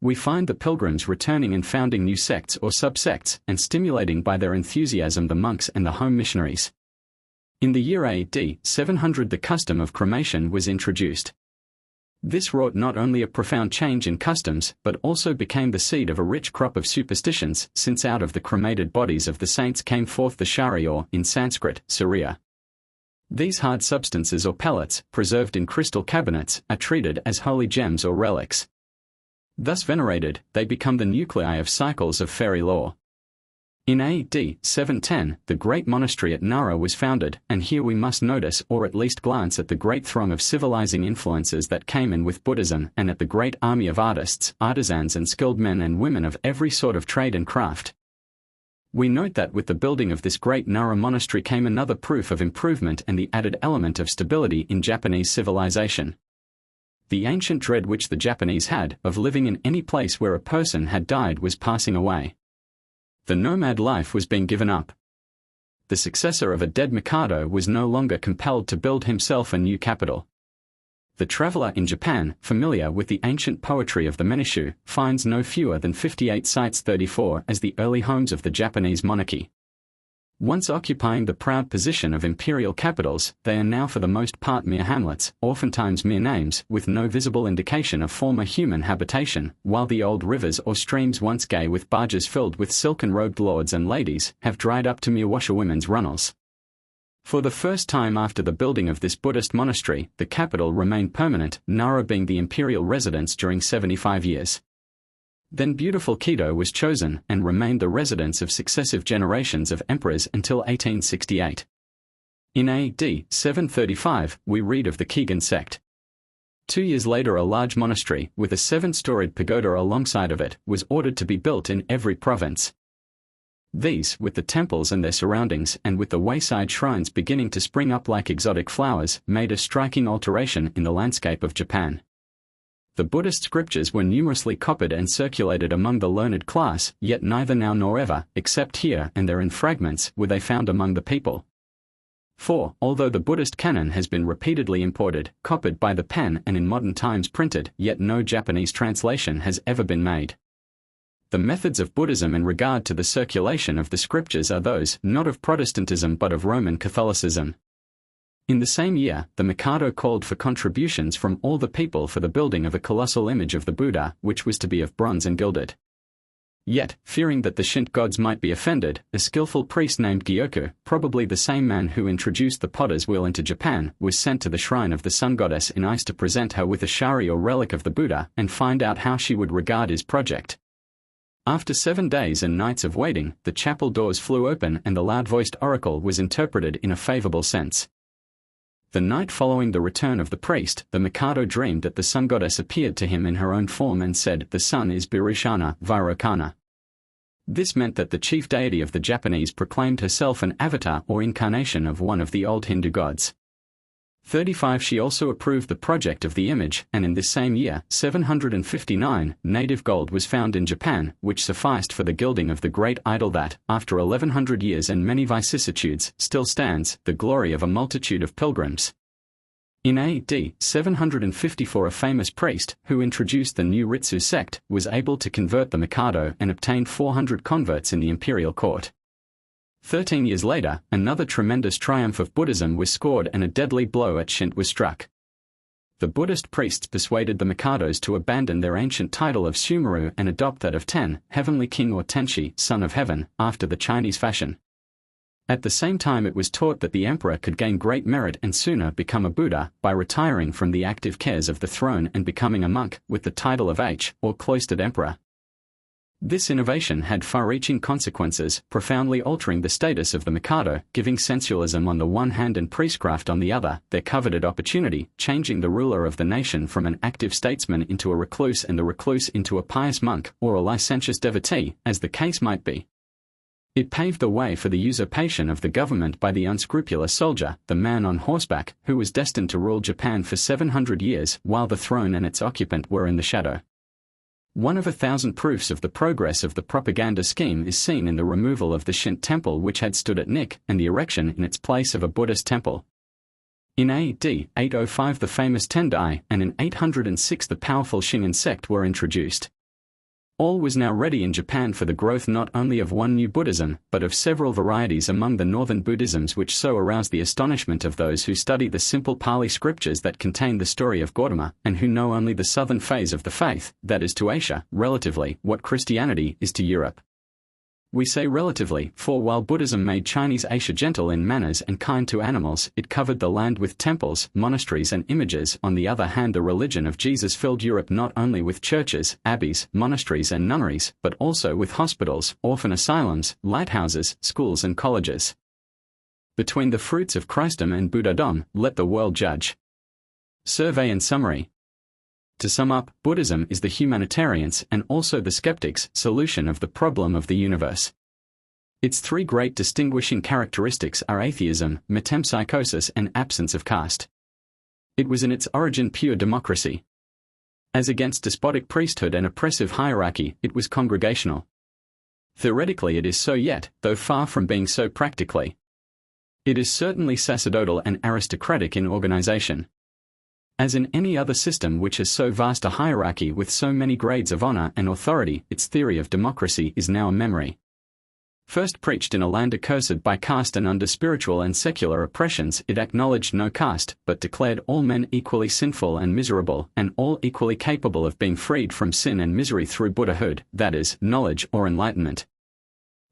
We find the pilgrims returning and founding new sects or subsects, and stimulating by their enthusiasm the monks and the home missionaries. In the year AD 700 the custom of cremation was introduced. This wrought not only a profound change in customs, but also became the seed of a rich crop of superstitions, since out of the cremated bodies of the saints came forth the shari or, in Sanskrit, surya. These hard substances or pellets, preserved in crystal cabinets, are treated as holy gems or relics. Thus venerated, they become the nuclei of cycles of fairy lore. In AD 710, the great monastery at Nara was founded, and here we must notice or at least glance at the great throng of civilizing influences that came in with Buddhism, and at the great army of artists, artisans and skilled men and women of every sort of trade and craft. We note that with the building of this great Nara monastery came another proof of improvement and the added element of stability in Japanese civilization. The ancient dread which the Japanese had of living in any place where a person had died was passing away. The nomad life was being given up. The successor of a dead Mikado was no longer compelled to build himself a new capital. The traveler in Japan, familiar with the ancient poetry of the Menishu, finds no fewer than 58 cites 34 as the early homes of the Japanese monarchy. Once occupying the proud position of imperial capitals, they are now for the most part mere hamlets, oftentimes mere names, with no visible indication of former human habitation, while the old rivers or streams once gay with barges filled with silken-robed lords and ladies, have dried up to mere washerwomen's runnels. For the first time after the building of this Buddhist monastery, the capital remained permanent, Nara being the imperial residence during 75 years. Then beautiful Quito was chosen and remained the residence of successive generations of emperors until 1868. In AD 735, we read of the Kegon sect. 2 years later a large monastery, with a 7-storied pagoda alongside of it, was ordered to be built in every province. These, with the temples and their surroundings, and with the wayside shrines beginning to spring up like exotic flowers, made a striking alteration in the landscape of Japan. The Buddhist scriptures were numerously copied and circulated among the learned class, yet neither now nor ever, except here and there in fragments, were they found among the people. For, although the Buddhist canon has been repeatedly imported, copied by the pen and in modern times printed, yet no Japanese translation has ever been made. The methods of Buddhism in regard to the circulation of the scriptures are those, not of Protestantism but of Roman Catholicism. In the same year, the Mikado called for contributions from all the people for the building of a colossal image of the Buddha, which was to be of bronze and gilded. Yet, fearing that the Shinto gods might be offended, a skillful priest named Gyoku, probably the same man who introduced the potter's wheel into Japan, was sent to the shrine of the sun goddess in ice to present her with a shari or relic of the Buddha and find out how she would regard his project. After 7 days and nights of waiting, the chapel doors flew open and the loud-voiced oracle was interpreted in a favorable sense. The night following the return of the priest, the Mikado dreamed that the sun goddess appeared to him in her own form and said, "The sun is Birushana, Vairocana." This meant that the chief deity of the Japanese proclaimed herself an avatar or incarnation of one of the old Hindu gods. 35 She also approved the project of the image, and in this same year, 759, native gold was found in Japan, which sufficed for the gilding of the great idol that, after 1100 years and many vicissitudes, still stands, the glory of a multitude of pilgrims. In AD 754 a famous priest, who introduced the new Ritsu sect, was able to convert the Mikado and obtained 400 converts in the imperial court. 13 years later, another tremendous triumph of Buddhism was scored and a deadly blow at Shinto was struck. The Buddhist priests persuaded the Mikados to abandon their ancient title of Sumeru and adopt that of Ten, heavenly king or Tenshi, son of heaven, after the Chinese fashion. At the same time it was taught that the emperor could gain great merit and sooner become a Buddha by retiring from the active cares of the throne and becoming a monk, with the title of H, or cloistered emperor. This innovation had far-reaching consequences, profoundly altering the status of the Mikado, giving sensualism on the one hand and priestcraft on the other their coveted opportunity, changing the ruler of the nation from an active statesman into a recluse and the recluse into a pious monk or a licentious devotee, as the case might be. It paved the way for the usurpation of the government by the unscrupulous soldier, the man on horseback, who was destined to rule Japan for 700 years while the throne and its occupant were in the shadow. One of 1,000 proofs of the progress of the propaganda scheme is seen in the removal of the Shinto temple which had stood at Nik and the erection in its place of a Buddhist temple. In AD 805 the famous Tendai and in 806 the powerful Shingon sect were introduced. All was now ready in Japan for the growth not only of one new Buddhism, but of several varieties among the northern Buddhisms which so aroused the astonishment of those who study the simple Pali scriptures that contain the story of Gautama and who know only the southern phase of the faith, that is to Asia, relatively, what Christianity is to Europe. We say relatively, for while Buddhism made Chinese Asia gentle in manners and kind to animals, it covered the land with temples, monasteries and images. On the other hand, the religion of Jesus filled Europe not only with churches, abbeys, monasteries and nunneries, but also with hospitals, orphan asylums, lighthouses, schools and colleges. Between the fruits of Christendom and Buddhadom, let the world judge. Survey and summary. To sum up, Buddhism is the humanitarians' and also the skeptics' solution of the problem of the universe. Its three great distinguishing characteristics are atheism, metempsychosis and absence of caste. It was in its origin pure democracy. As against despotic priesthood and oppressive hierarchy, it was congregational. Theoretically it is so yet, though far from being so practically. It is certainly sacerdotal and aristocratic in organization. As in any other system which has so vast a hierarchy with so many grades of honor and authority, its theory of democracy is now a memory. First preached in a land accursed by caste and under spiritual and secular oppressions, it acknowledged no caste, but declared all men equally sinful and miserable, and all equally capable of being freed from sin and misery through Buddhahood, that is, knowledge or enlightenment.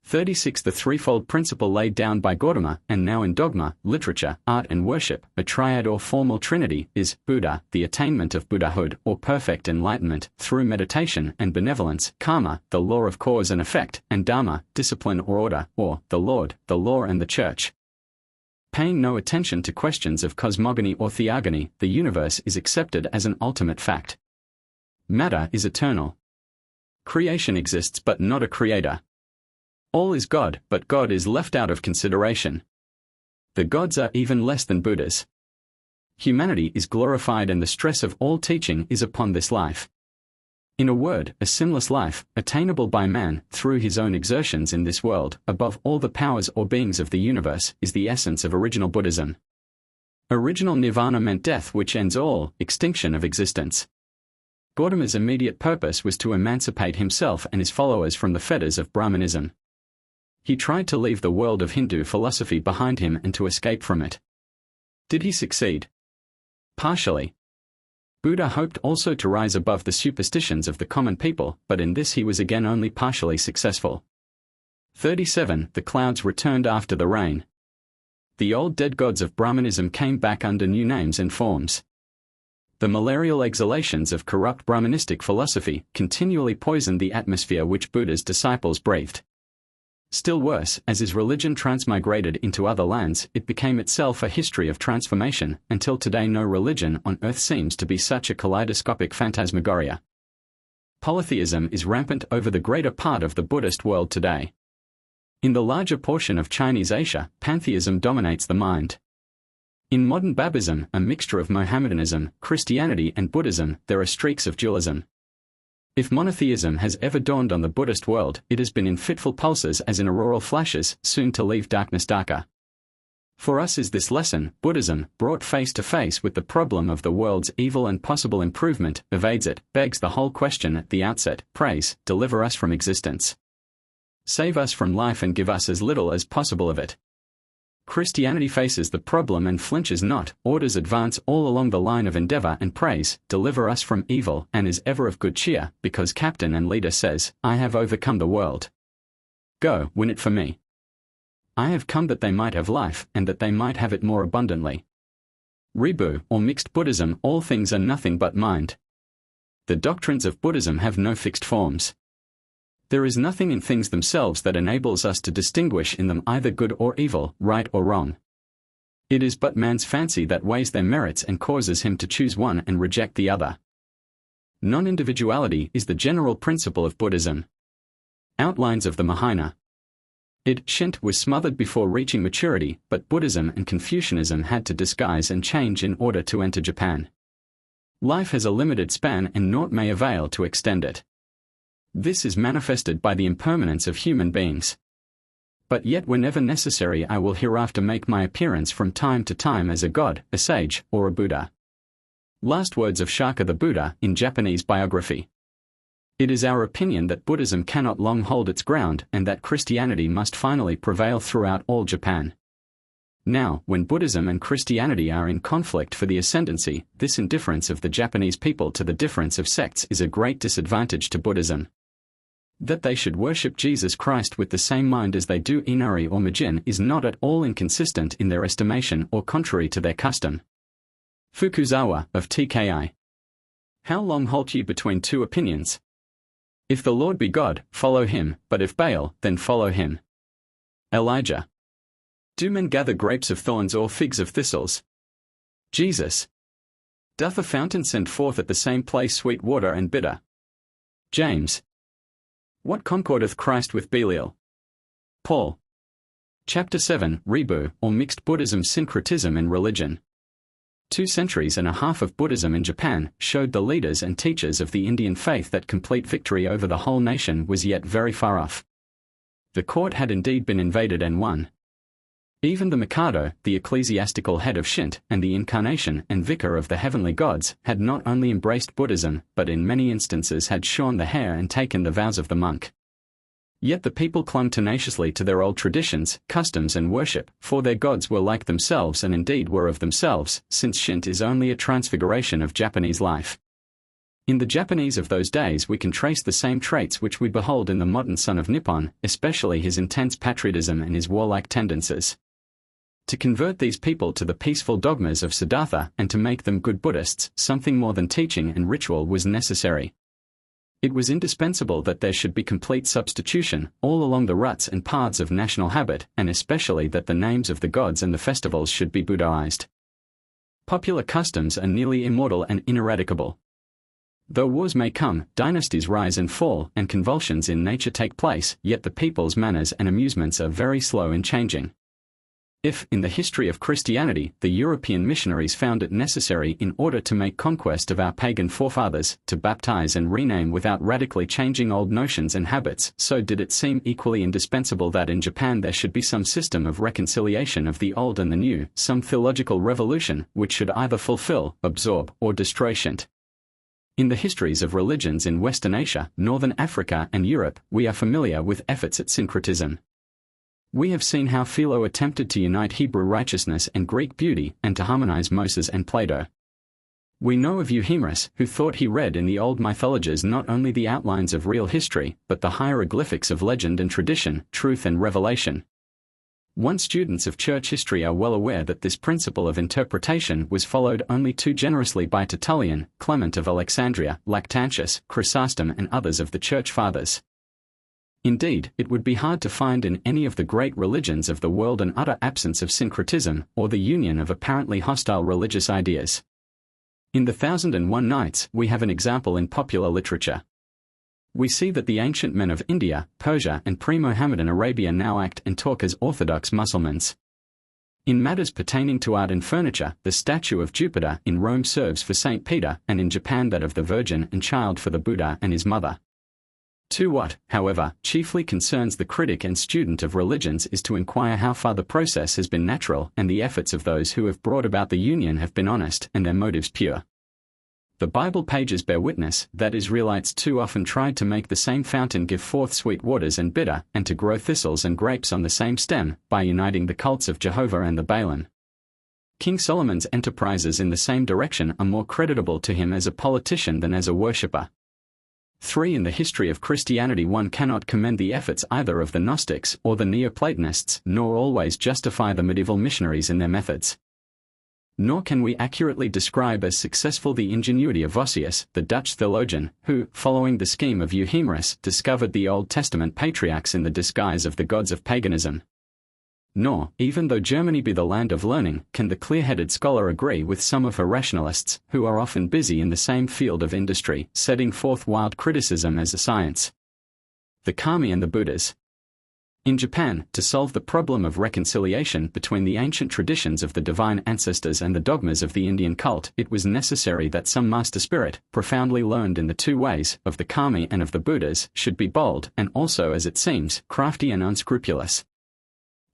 36. The threefold principle laid down by Gautama, and now in dogma, literature, art and worship, a triad or formal trinity, is Buddha, the attainment of Buddhahood, or perfect enlightenment, through meditation and benevolence, karma, the law of cause and effect, and dharma, discipline or order, or the Lord, the law and the church. Paying no attention to questions of cosmogony or theogony, the universe is accepted as an ultimate fact. Matter is eternal. Creation exists but not a creator. All is God, but God is left out of consideration. The gods are even less than Buddhas. Humanity is glorified and the stress of all teaching is upon this life. In a word, a sinless life, attainable by man, through his own exertions in this world, above all the powers or beings of the universe, is the essence of original Buddhism. Original nirvana meant death which ends all extinction of existence. Gautama's immediate purpose was to emancipate himself and his followers from the fetters of Brahmanism. He tried to leave the world of Hindu philosophy behind him and to escape from it. Did he succeed? Partially. Buddha hoped also to rise above the superstitions of the common people, but in this he was again only partially successful. 37. The clouds returned after the rain. The old dead gods of Brahmanism came back under new names and forms. The malarial exhalations of corrupt Brahmanistic philosophy continually poisoned the atmosphere which Buddha's disciples breathed. Still worse, as his religion transmigrated into other lands, it became itself a history of transformation. Until today no religion on earth seems to be such a kaleidoscopic phantasmagoria. Polytheism is rampant over the greater part of the Buddhist world today. In the larger portion of Chinese Asia, pantheism dominates the mind. In modern Babism, a mixture of Mohammedanism, Christianity and Buddhism, there are streaks of dualism. If monotheism has ever dawned on the Buddhist world, it has been in fitful pulses as in auroral flashes, soon to leave darkness darker. For us is this lesson: Buddhism, brought face to face with the problem of the world's evil and possible improvement, evades it, begs the whole question at the outset, prays, deliver us from existence. Save us from life and give us as little as possible of it. Christianity faces the problem and flinches not, orders advance all along the line of endeavor and prays, deliver us from evil, and is ever of good cheer, because captain and leader says, I have overcome the world. Go, win it for me. I have come that they might have life, and that they might have it more abundantly. Rebu, or mixed Buddhism, all things are nothing but mind. The doctrines of Buddhism have no fixed forms. There is nothing in things themselves that enables us to distinguish in them either good or evil, right or wrong. It is but man's fancy that weighs their merits and causes him to choose one and reject the other. Non-individuality is the general principle of Buddhism. Outlines of the Mahayana. Shinto was smothered before reaching maturity, but Buddhism and Confucianism had to disguise and change in order to enter Japan. Life has a limited span and naught may avail to extend it. This is manifested by the impermanence of human beings. But yet whenever necessary I will hereafter make my appearance from time to time as a god, a sage, or a Buddha. Last words of Shaka the Buddha in Japanese biography. It is our opinion that Buddhism cannot long hold its ground and that Christianity must finally prevail throughout all Japan. Now, when Buddhism and Christianity are in conflict for the ascendancy, this indifference of the Japanese people to the difference of sects is a great disadvantage to Buddhism. That they should worship Jesus Christ with the same mind as they do Inari or Majin is not at all inconsistent in their estimation or contrary to their custom. Fukuzawa, of TKI. How long halt ye between two opinions? If the Lord be God, follow him, but if Baal, then follow him. Elijah. Do men gather grapes of thorns or figs of thistles? Jesus. Doth a fountain send forth at the same place sweet water and bitter? James. What concordeth Christ with Belial? Paul. Chapter 7, Rebu, or Mixed Buddhism Syncretism in Religion. 2 centuries and a half of Buddhism in Japan showed the leaders and teachers of the Indian faith that complete victory over the whole nation was yet very far off. The court had indeed been invaded and won. Even the Mikado, the ecclesiastical head of Shinto and the incarnation and vicar of the heavenly gods, had not only embraced Buddhism, but in many instances had shorn the hair and taken the vows of the monk. Yet the people clung tenaciously to their old traditions, customs and worship, for their gods were like themselves and indeed were of themselves, since Shinto is only a transfiguration of Japanese life. In the Japanese of those days we can trace the same traits which we behold in the modern son of Nippon, especially his intense patriotism and his warlike tendencies. To convert these people to the peaceful dogmas of Siddhartha and to make them good Buddhists, something more than teaching and ritual was necessary. It was indispensable that there should be complete substitution, all along the ruts and paths of national habit, and especially that the names of the gods and the festivals should be Buddhaized. Popular customs are nearly immortal and ineradicable. Though wars may come, dynasties rise and fall, and convulsions in nature take place, yet the people's manners and amusements are very slow in changing. If, in the history of Christianity, the European missionaries found it necessary in order to make conquest of our pagan forefathers, to baptize and rename without radically changing old notions and habits, so did it seem equally indispensable that in Japan there should be some system of reconciliation of the old and the new, some theological revolution, which should either fulfill, absorb, or destroy Shinto. In the histories of religions in Western Asia, Northern Africa and Europe, we are familiar with efforts at syncretism. We have seen how Philo attempted to unite Hebrew righteousness and Greek beauty, and to harmonize Moses and Plato. We know of Euhemerus, who thought he read in the old mythologies not only the outlines of real history, but the hieroglyphics of legend and tradition, truth and revelation. Once students of church history are well aware that this principle of interpretation was followed only too generously by Tertullian, Clement of Alexandria, Lactantius, Chrysostom and others of the Church Fathers. Indeed, it would be hard to find in any of the great religions of the world an utter absence of syncretism, or the union of apparently hostile religious ideas. In the 1001 Nights, we have an example in popular literature. We see that the ancient men of India, Persia and pre-Mohammedan Arabia now act and talk as orthodox Mussulmans. In matters pertaining to art and furniture, the statue of Jupiter in Rome serves for Saint Peter, and in Japan that of the Virgin and Child for the Buddha and his mother. What, however, chiefly concerns the critic and student of religions is to inquire how far the process has been natural and the efforts of those who have brought about the union have been honest and their motives pure. The Bible pages bear witness that Israelites too often tried to make the same fountain give forth sweet waters and bitter, and to grow thistles and grapes on the same stem, by uniting the cults of Jehovah and the Baalim. King Solomon's enterprises in the same direction are more creditable to him as a politician than as a worshipper. 3. In the history of Christianity one cannot commend the efforts either of the Gnostics or the Neoplatonists, nor always justify the medieval missionaries in their methods. Nor can we accurately describe as successful the ingenuity of Vossius, the Dutch theologian, who, following the scheme of Euhemerus, discovered the Old Testament patriarchs in the disguise of the gods of paganism. Nor, even though Germany be the land of learning, can the clear-headed scholar agree with some of her rationalists, who are often busy in the same field of industry, setting forth wild criticism as a science. The Kami and the Buddhas. In Japan, to solve the problem of reconciliation between the ancient traditions of the divine ancestors and the dogmas of the Indian cult, it was necessary that some master spirit, profoundly learned in the two ways, of the kami and of the Buddhas, should be bold and also, as it seems, crafty and unscrupulous.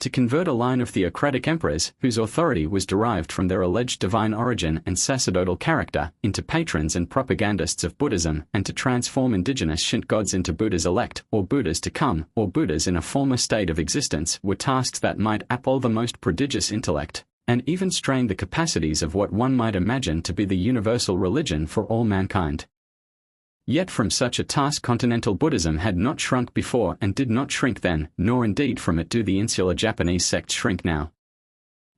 To convert a line of theocratic emperors, whose authority was derived from their alleged divine origin and sacerdotal character, into patrons and propagandists of Buddhism, and to transform indigenous Shinto gods into Buddhas elect, or Buddhas to come, or Buddhas in a former state of existence, were tasks that might appall the most prodigious intellect, and even strain the capacities of what one might imagine to be the universal religion for all mankind. Yet from such a task continental Buddhism had not shrunk before and did not shrink then, nor indeed from it do the insular Japanese sects shrink now.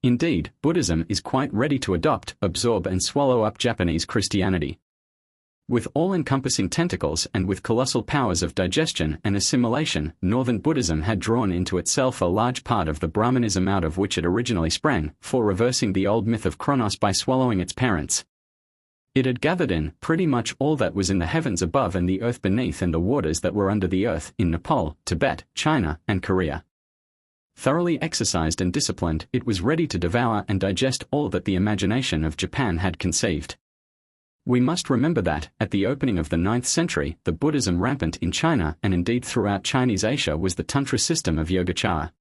Indeed, Buddhism is quite ready to adopt, absorb and swallow up Japanese Christianity. With all-encompassing tentacles and with colossal powers of digestion and assimilation, Northern Buddhism had drawn into itself a large part of the Brahmanism out of which it originally sprang, for reversing the old myth of Kronos by swallowing its parents. It had gathered in pretty much all that was in the heavens above and the earth beneath and the waters that were under the earth in Nepal, Tibet, China, and Korea. Thoroughly exercised and disciplined, it was ready to devour and digest all that the imagination of Japan had conceived. We must remember that, at the opening of the 9th century, the Buddhism rampant in China and indeed throughout Chinese Asia was the Tantra system of Yogacara.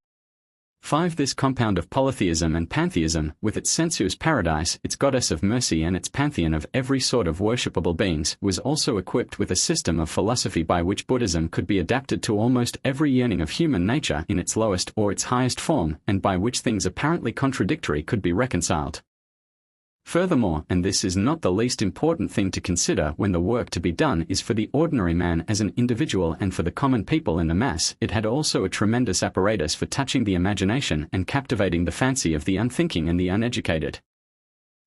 5. This compound of polytheism and pantheism, with its sensuous paradise, its goddess of mercy and its pantheon of every sort of worshipable beings, was also equipped with a system of philosophy by which Buddhism could be adapted to almost every yearning of human nature in its lowest or its highest form, and by which things apparently contradictory could be reconciled. Furthermore, and this is not the least important thing to consider when the work to be done is for the ordinary man as an individual and for the common people in the mass, it had also a tremendous apparatus for touching the imagination and captivating the fancy of the unthinking and the uneducated.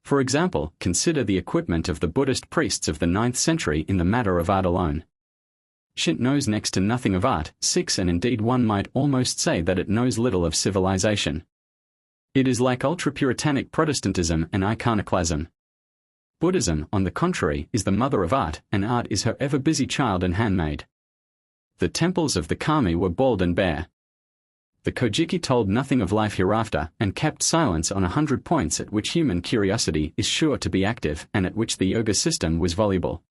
For example, consider the equipment of the Buddhist priests of the 9th century in the matter of art alone. Shinto knows next to nothing of art, 6, and indeed one might almost say that it knows little of civilization. It is like ultra-Puritanic Protestantism and iconoclasm. Buddhism, on the contrary, is the mother of art, and art is her ever-busy child and handmaid. The temples of the kami were bald and bare. The Kojiki told nothing of life hereafter, and kept silence on 100 points at which human curiosity is sure to be active, and at which the yoga system was voluble.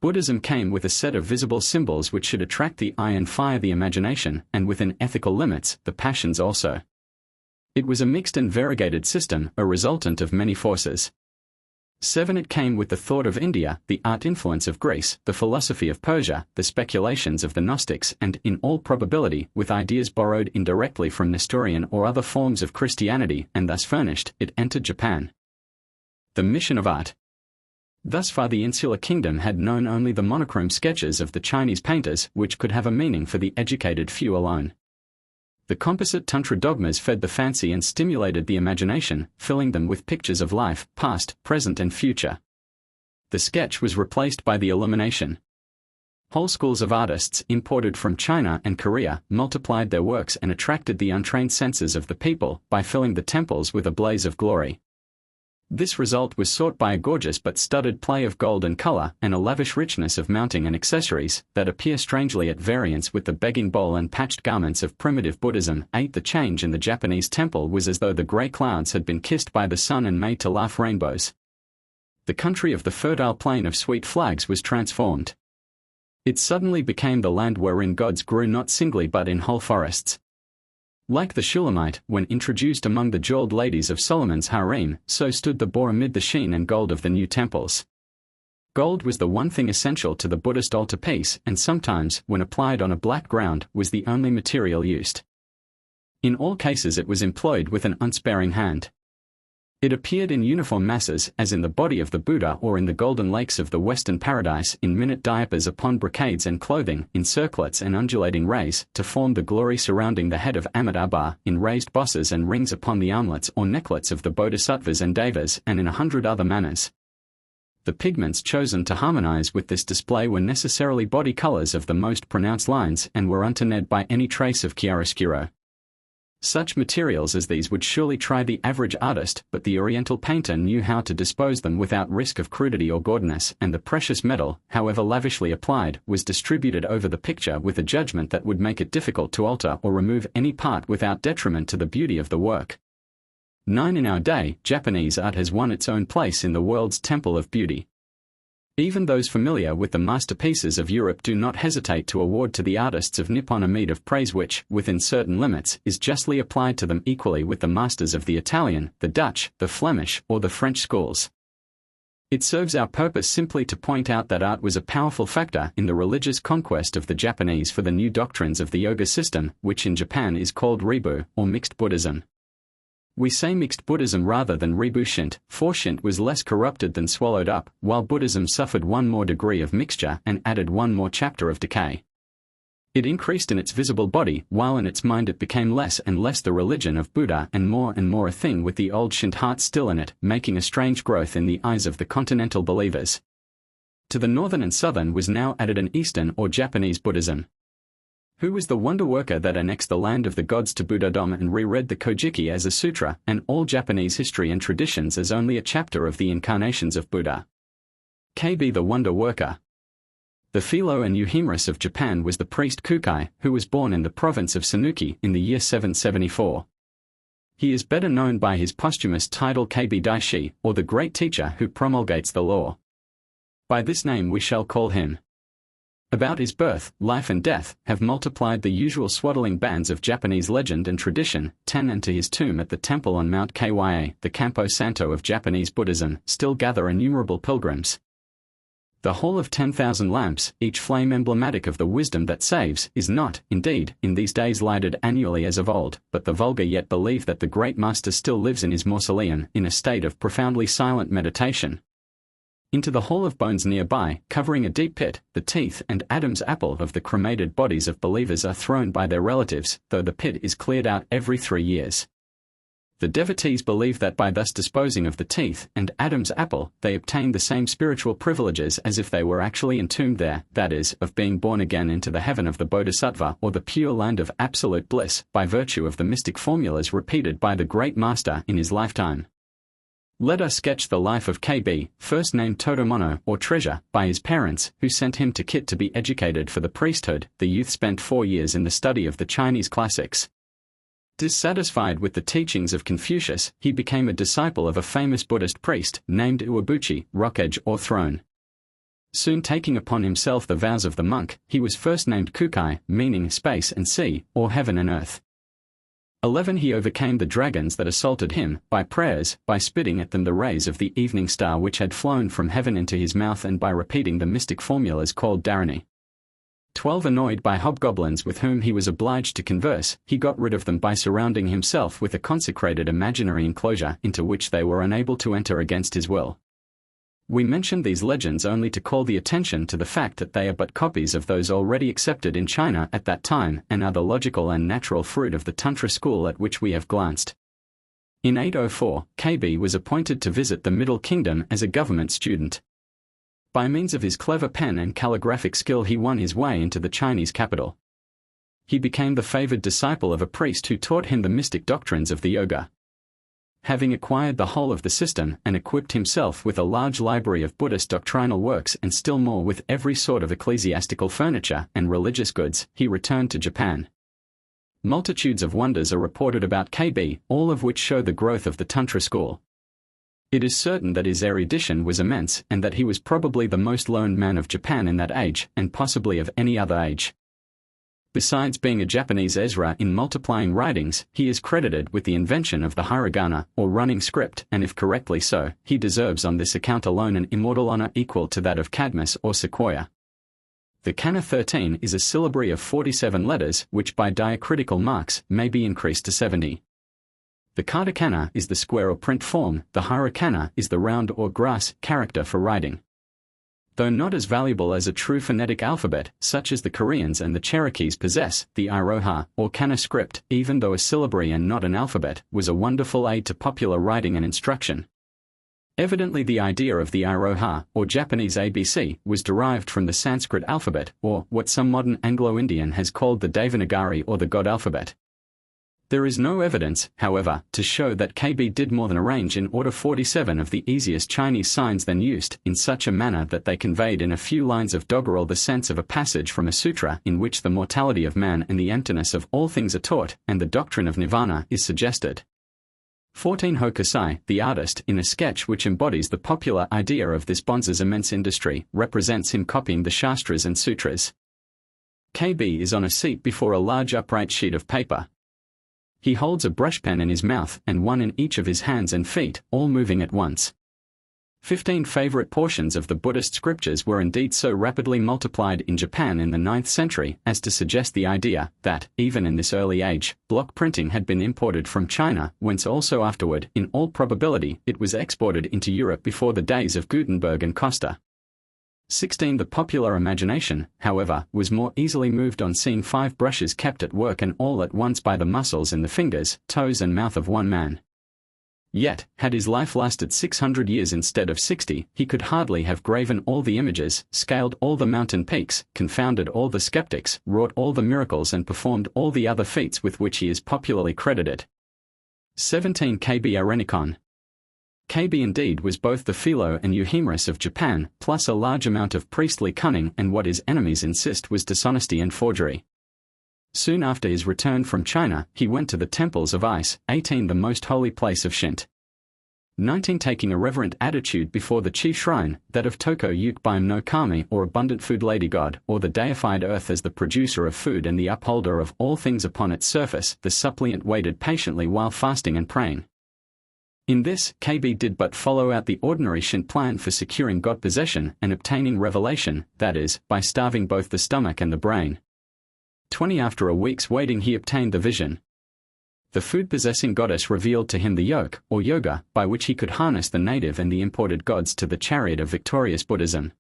Buddhism came with a set of visible symbols which should attract the eye and fire the imagination, and within ethical limits, the passions also. It was a mixed and variegated system, a resultant of many forces. 7. It came with the thought of India, the art influence of Greece, the philosophy of Persia, the speculations of the Gnostics, and, in all probability, with ideas borrowed indirectly from Nestorian or other forms of Christianity, and thus furnished, it entered Japan. The mission of art. Thus far the insular kingdom had known only the monochrome sketches of the Chinese painters, which could have a meaning for the educated few alone. The composite Tantra dogmas fed the fancy and stimulated the imagination, filling them with pictures of life, past, present and future. The sketch was replaced by the illumination. Whole schools of artists, imported from China and Korea, multiplied their works and attracted the untrained senses of the people, by filling the temples with a blaze of glory. This result was sought by a gorgeous but studied play of gold and color, and a lavish richness of mounting and accessories, that appear strangely at variance with the begging bowl and patched garments of primitive Buddhism. 8. The change in the Japanese temple was as though the grey clouds had been kissed by the sun and made to laugh rainbows. The country of the fertile plain of sweet flags was transformed. It suddenly became the land wherein gods grew not singly but in whole forests. Like the Shulamite, when introduced among the jeweled ladies of Solomon's harem, so stood the boar amid the sheen and gold of the new temples. Gold was the one thing essential to the Buddhist altarpiece, and sometimes, when applied on a black ground, was the only material used. In all cases it was employed with an unsparing hand. It appeared in uniform masses, as in the body of the Buddha or in the golden lakes of the Western Paradise, in minute diapers upon brocades and clothing, in circlets and undulating rays, to form the glory surrounding the head of Amitabha, in raised bosses and rings upon the armlets or necklets of the Bodhisattvas and Devas, and in 100 other manners. The pigments chosen to harmonize with this display were necessarily body colors of the most pronounced lines and were untinted by any trace of chiaroscuro. Such materials as these would surely try the average artist, but the Oriental painter knew how to dispose them without risk of crudity or gaudiness, and the precious metal, however lavishly applied, was distributed over the picture with a judgment that would make it difficult to alter or remove any part without detriment to the beauty of the work. 9. In our day, Japanese art has won its own place in the world's temple of beauty. Even those familiar with the masterpieces of Europe do not hesitate to award to the artists of Nippon a meed of praise which, within certain limits, is justly applied to them equally with the masters of the Italian, the Dutch, the Flemish, or the French schools. It serves our purpose simply to point out that art was a powerful factor in the religious conquest of the Japanese for the new doctrines of the yoga system, which in Japan is called Ribu, or mixed Buddhism. We say mixed Buddhism rather than Ribu Shint, for Shint was less corrupted than swallowed up, while Buddhism suffered one more degree of mixture and added one more chapter of decay. It increased in its visible body, while in its mind it became less and less the religion of Buddha and more a thing with the old Shint heart still in it, making a strange growth in the eyes of the continental believers. To the northern and southern was now added an Eastern or Japanese Buddhism. Who was the wonder worker that annexed the land of the gods to Buddhism and reread the Kojiki as a sutra, and all Japanese history and traditions as only a chapter of the incarnations of Buddha? KB the wonder worker. The Philo and Euhemerus of Japan was the priest Kukai, who was born in the province of Sanuki in the year 774. He is better known by his posthumous title KB Daishi, or the great teacher who promulgates the law. By this name we shall call him. About his birth, life and death, have multiplied the usual swaddling bands of Japanese legend and tradition, and to his tomb at the temple on Mount Kya, the Campo Santo of Japanese Buddhism, still gather innumerable pilgrims. The Hall of 10,000 lamps, each flame emblematic of the wisdom that saves, is not, indeed, in these days lighted annually as of old, but the vulgar yet believe that the great master still lives in his mausoleum, in a state of profoundly silent meditation. Into the Hall of Bones nearby, covering a deep pit, the teeth and Adam's apple of the cremated bodies of believers are thrown by their relatives, though the pit is cleared out every 3 years. The devotees believe that by thus disposing of the teeth and Adam's apple, they obtain the same spiritual privileges as if they were actually entombed there, that is, of being born again into the heaven of the Bodhisattva or the pure land of absolute bliss, by virtue of the mystic formulas repeated by the great master in his lifetime. Let us sketch the life of KB, first named Todomono, or Treasure, by his parents, who sent him to Kit to be educated for the priesthood. The youth spent 4 years in the study of the Chinese classics. Dissatisfied with the teachings of Confucius, he became a disciple of a famous Buddhist priest named Uebuchi, Rockage or Throne. Soon taking upon himself the vows of the monk, he was first named Kukai, meaning space and sea, or heaven and earth. 11. He overcame the dragons that assaulted him, by prayers, by spitting at them the rays of the evening star which had flown from heaven into his mouth and by repeating the mystic formulas called Dharani. 12. Annoyed by hobgoblins with whom he was obliged to converse, he got rid of them by surrounding himself with a consecrated imaginary enclosure into which they were unable to enter against his will. We mention these legends only to call the attention to the fact that they are but copies of those already accepted in China at that time and are the logical and natural fruit of the Tantra school at which we have glanced. In 804, KB was appointed to visit the Middle Kingdom as a government student. By means of his clever pen and calligraphic skill he won his way into the Chinese capital. He became the favored disciple of a priest who taught him the mystic doctrines of the yoga. Having acquired the whole of the system and equipped himself with a large library of Buddhist doctrinal works and still more with every sort of ecclesiastical furniture and religious goods, he returned to Japan. Multitudes of wonders are reported about KB, all of which show the growth of the Tantra school. It is certain that his erudition was immense and that he was probably the most learned man of Japan in that age, and possibly of any other age. Besides being a Japanese Ezra in multiplying writings, he is credited with the invention of the hiragana, or running script, and if correctly so, he deserves on this account alone an immortal honor equal to that of Cadmus or Sequoia. The kana 13 is a syllabary of 47 letters, which by diacritical marks may be increased to 70. The katakana is the square or print form, the hiragana is the round or grass character for writing. Though not as valuable as a true phonetic alphabet, such as the Koreans and the Cherokees possess, the Iroha, or kana script, even though a syllabary and not an alphabet, was a wonderful aid to popular writing and instruction. Evidently the idea of the Iroha, or Japanese ABC, was derived from the Sanskrit alphabet, or what some modern Anglo-Indian has called the Devanagari or the God alphabet. There is no evidence, however, to show that KB did more than arrange in order 47 of the easiest Chinese signs then used in such a manner that they conveyed in a few lines of doggerel the sense of a passage from a sutra in which the mortality of man and the emptiness of all things are taught, and the doctrine of nirvana is suggested. 14 Hokusai, the artist, in a sketch which embodies the popular idea of this bonze's immense industry, represents him copying the Shastras and Sutras. KB is on a seat before a large upright sheet of paper. He holds a brush pen in his mouth and one in each of his hands and feet, all moving at once. 15 favorite portions of the Buddhist scriptures were indeed so rapidly multiplied in Japan in the 9th century as to suggest the idea that, even in this early age, block printing had been imported from China, whence also afterward, in all probability, it was exported into Europe before the days of Gutenberg and Costa. 16 The popular imagination, however, was more easily moved on seeing 5 brushes kept at work and all at once by the muscles in the fingers, toes and mouth of one man. Yet, had his life lasted 600 years instead of 60, he could hardly have graven all the images, scaled all the mountain peaks, confounded all the skeptics, wrought all the miracles and performed all the other feats with which he is popularly credited. 17 KB Arenikon. KB indeed was both the Philo and Euhemerus of Japan, plus a large amount of priestly cunning and what his enemies insist was dishonesty and forgery. Soon after his return from China, he went to the temples of Ice, 18 the most holy place of Shinto. 19 Taking a reverent attitude before the chief shrine, that of Toko Yukbaim no Kami or abundant food lady god, or the deified earth as the producer of food and the upholder of all things upon its surface, the suppliant waited patiently while fasting and praying. In this, KB did but follow out the ordinary Shinto plan for securing God possession and obtaining revelation, that is, by starving both the stomach and the brain. 20 After a week's waiting he obtained the vision. The food-possessing goddess revealed to him the yoke, or yoga, by which he could harness the native and the imported gods to the chariot of victorious Buddhism.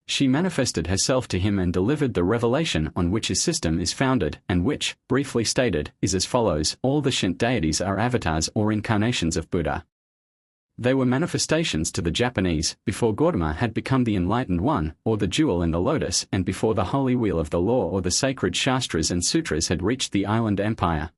She manifested herself to him and delivered the revelation on which his system is founded, and which, briefly stated, is as follows: all the Shinto deities are avatars or incarnations of Buddha. They were manifestations to the Japanese, before Gautama had become the Enlightened One, or the jewel in the lotus, and before the holy wheel of the law or the sacred Shastras and Sutras had reached the island empire.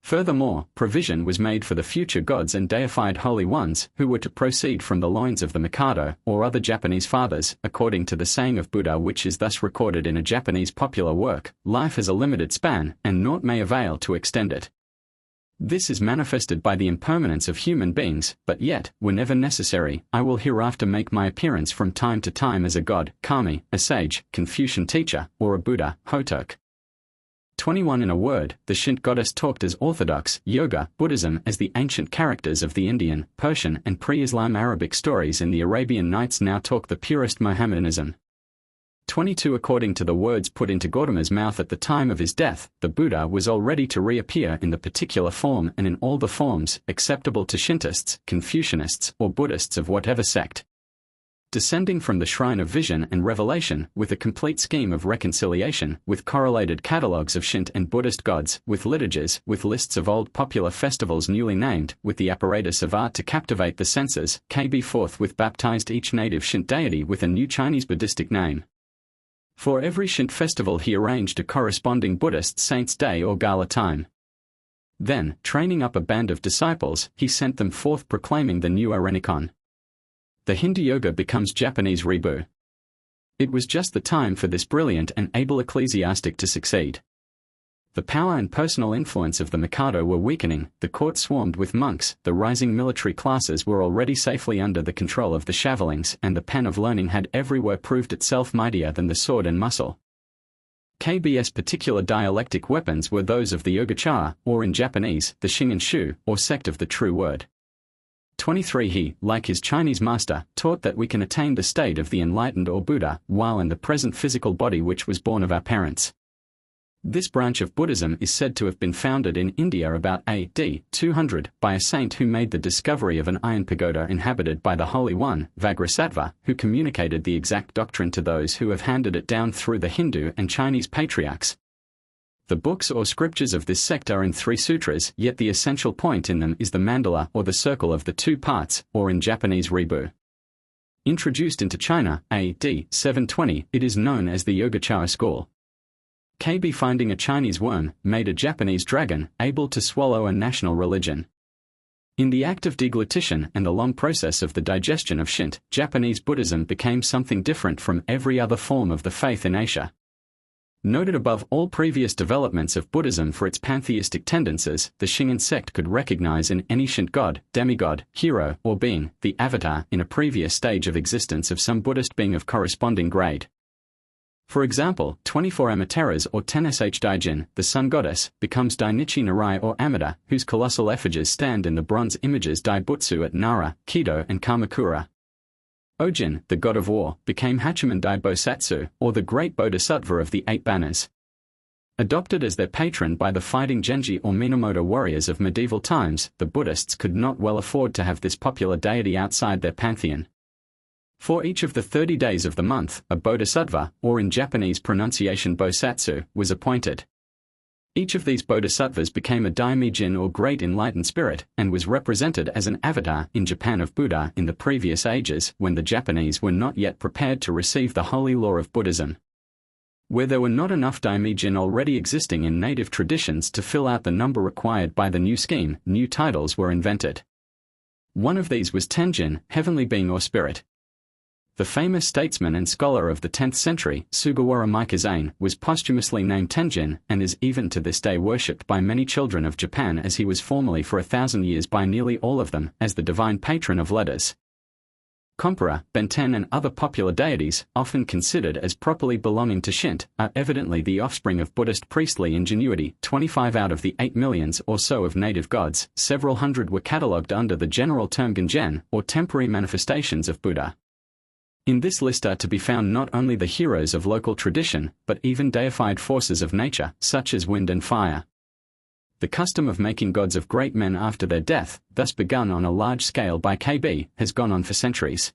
Furthermore, provision was made for the future gods and deified holy ones, who were to proceed from the loins of the Mikado, or other Japanese fathers, according to the saying of Buddha, which is thus recorded in a Japanese popular work: life has a limited span, and naught may avail to extend it. This is manifested by the impermanence of human beings, but yet, whenever necessary, I will hereafter make my appearance from time to time as a god, Kami, a sage, Confucian teacher, or a Buddha, Hotok. 21 In a word, the Shinto goddess talked as orthodox yoga, Buddhism as the ancient characters of the Indian, Persian and pre-Islam Arabic stories in the Arabian Nights now talk the purest Mohammedanism. 22 According to the words put into Gautama's mouth at the time of his death, the Buddha was all ready to reappear in the particular form and in all the forms acceptable to Shintists, Confucianists, or Buddhists of whatever sect. Descending from the shrine of vision and revelation, with a complete scheme of reconciliation, with correlated catalogues of Shinto and Buddhist gods, with liturgies, with lists of old popular festivals newly named, with the apparatus of art to captivate the senses, KB forthwith baptized each native Shinto deity with a new Chinese Buddhistic name. For every Shinto festival he arranged a corresponding Buddhist saint's day or gala time. Then, training up a band of disciples, he sent them forth proclaiming the new Arenikon. The Hindu yoga becomes Japanese Rebu. It was just the time for this brilliant and able ecclesiastic to succeed. The power and personal influence of the Mikado were weakening, the court swarmed with monks, the rising military classes were already safely under the control of the shavelings, and the pen of learning had everywhere proved itself mightier than the sword and muscle. KB's particular dialectic weapons were those of the Yogacara, or in Japanese, the Shingen-shu, or sect of the true word. 23 He, like his Chinese master, taught that we can attain the state of the enlightened or Buddha, while in the present physical body which was born of our parents. This branch of Buddhism is said to have been founded in India about AD 200 by a saint who made the discovery of an iron pagoda inhabited by the Holy One, Vajrasattva, who communicated the exact doctrine to those who have handed it down through the Hindu and Chinese patriarchs. The books or scriptures of this sect are in 3 sutras, yet the essential point in them is the mandala or the circle of the 2 parts, or in Japanese Rebu. Introduced into China, AD 720, it is known as the Yogacara school. KB finding a Chinese worm made a Japanese dragon able to swallow a national religion. In the act of deglutition and the long process of the digestion of Shinto, Japanese Buddhism became something different from every other form of the faith in Asia. Noted above all previous developments of Buddhism for its pantheistic tendencies, the Shingon sect could recognize in any Shinto god, demigod, hero, or being, the avatar in a previous stage of existence of some Buddhist being of corresponding grade. For example, 24 Amatera's or 10sh Daijin, the sun goddess, becomes Dainichi Narai or Amida, whose colossal effigies stand in the bronze images Daibutsu at Nara, Kido and Kamakura. Ojin, the god of war, became Hachiman Dai Bosatsu, or the great bodhisattva of the 8 banners. Adopted as their patron by the fighting Genji or Minamoto warriors of medieval times, the Buddhists could not well afford to have this popular deity outside their pantheon. For each of the 30 days of the month, a bodhisattva, or in Japanese pronunciation bosatsu, was appointed. Each of these bodhisattvas became a daimijin or great enlightened spirit, and was represented as an avatar in Japan of Buddha in the previous ages when the Japanese were not yet prepared to receive the holy law of Buddhism. Where there were not enough daimijin already existing in native traditions to fill out the number required by the new scheme, new titles were invented. One of these was Tenjin, heavenly being or spirit. The famous statesman and scholar of the 10th century, Sugawara Mikazane, was posthumously named Tenjin and is even to this day worshipped by many children of Japan as he was formerly for 1,000 years by nearly all of them as the divine patron of letters. Kompara, Benten and other popular deities, often considered as properly belonging to Shinto, are evidently the offspring of Buddhist priestly ingenuity. 25 out of the 8 millions or so of native gods, several hundred were catalogued under the general term Genjen, or temporary manifestations of Buddha. In this list are to be found not only the heroes of local tradition, but even deified forces of nature, such as wind and fire. The custom of making gods of great men after their death, thus begun on a large scale by KB, has gone on for centuries.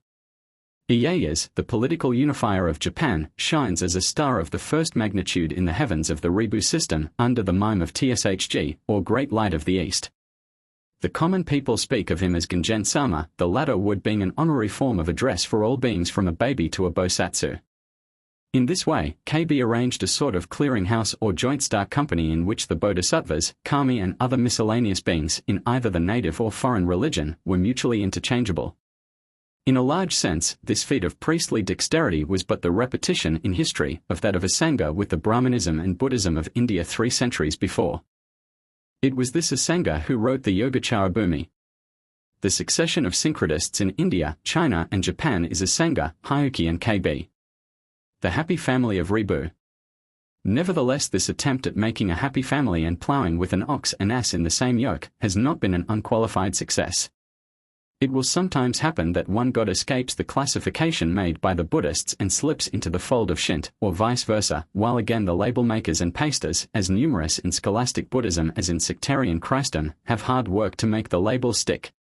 Ieyasu, the political unifier of Japan, shines as a star of the first magnitude in the heavens of the Ribu system, under the mime of Tshg, or Great Light of the East. The common people speak of him as Genjen Sama, the latter word being an honorary form of address for all beings from a baby to a bosatsu. In this way, KB arranged a sort of clearinghouse or joint stock company in which the bodhisattvas, kami and other miscellaneous beings, in either the native or foreign religion, were mutually interchangeable. In a large sense, this feat of priestly dexterity was but the repetition in history of that of Asanga with the Brahmanism and Buddhism of India 3 centuries before. It was this Asanga who wrote the Yogacara Bhumi. The succession of syncretists in India, China and Japan is Asanga, Hyuki and KB. The happy family of Ribu. Nevertheless, this attempt at making a happy family and ploughing with an ox and ass in the same yoke has not been an unqualified success. It will sometimes happen that one god escapes the classification made by the Buddhists and slips into the fold of Shinto, or vice versa, while again the label makers and pastors, as numerous in scholastic Buddhism as in sectarian Christendom, have hard work to make the labels stick.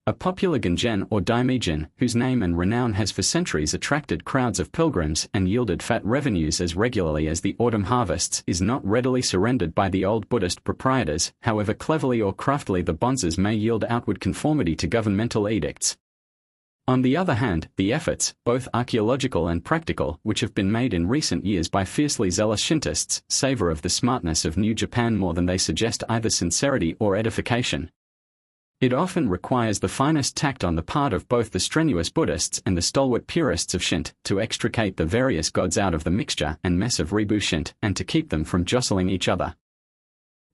A popular Genjen or Daimijin, whose name and renown has for centuries attracted crowds of pilgrims and yielded fat revenues as regularly as the autumn harvests, is not readily surrendered by the old Buddhist proprietors, however cleverly or craftily the bonzes may yield outward conformity to governmental edicts. On the other hand, the efforts, both archaeological and practical, which have been made in recent years by fiercely zealous Shintists, savor of the smartness of New Japan more than they suggest either sincerity or edification. It often requires the finest tact on the part of both the strenuous Buddhists and the stalwart purists of Shinto to extricate the various gods out of the mixture and mess of Ribu Shinto and to keep them from jostling each other.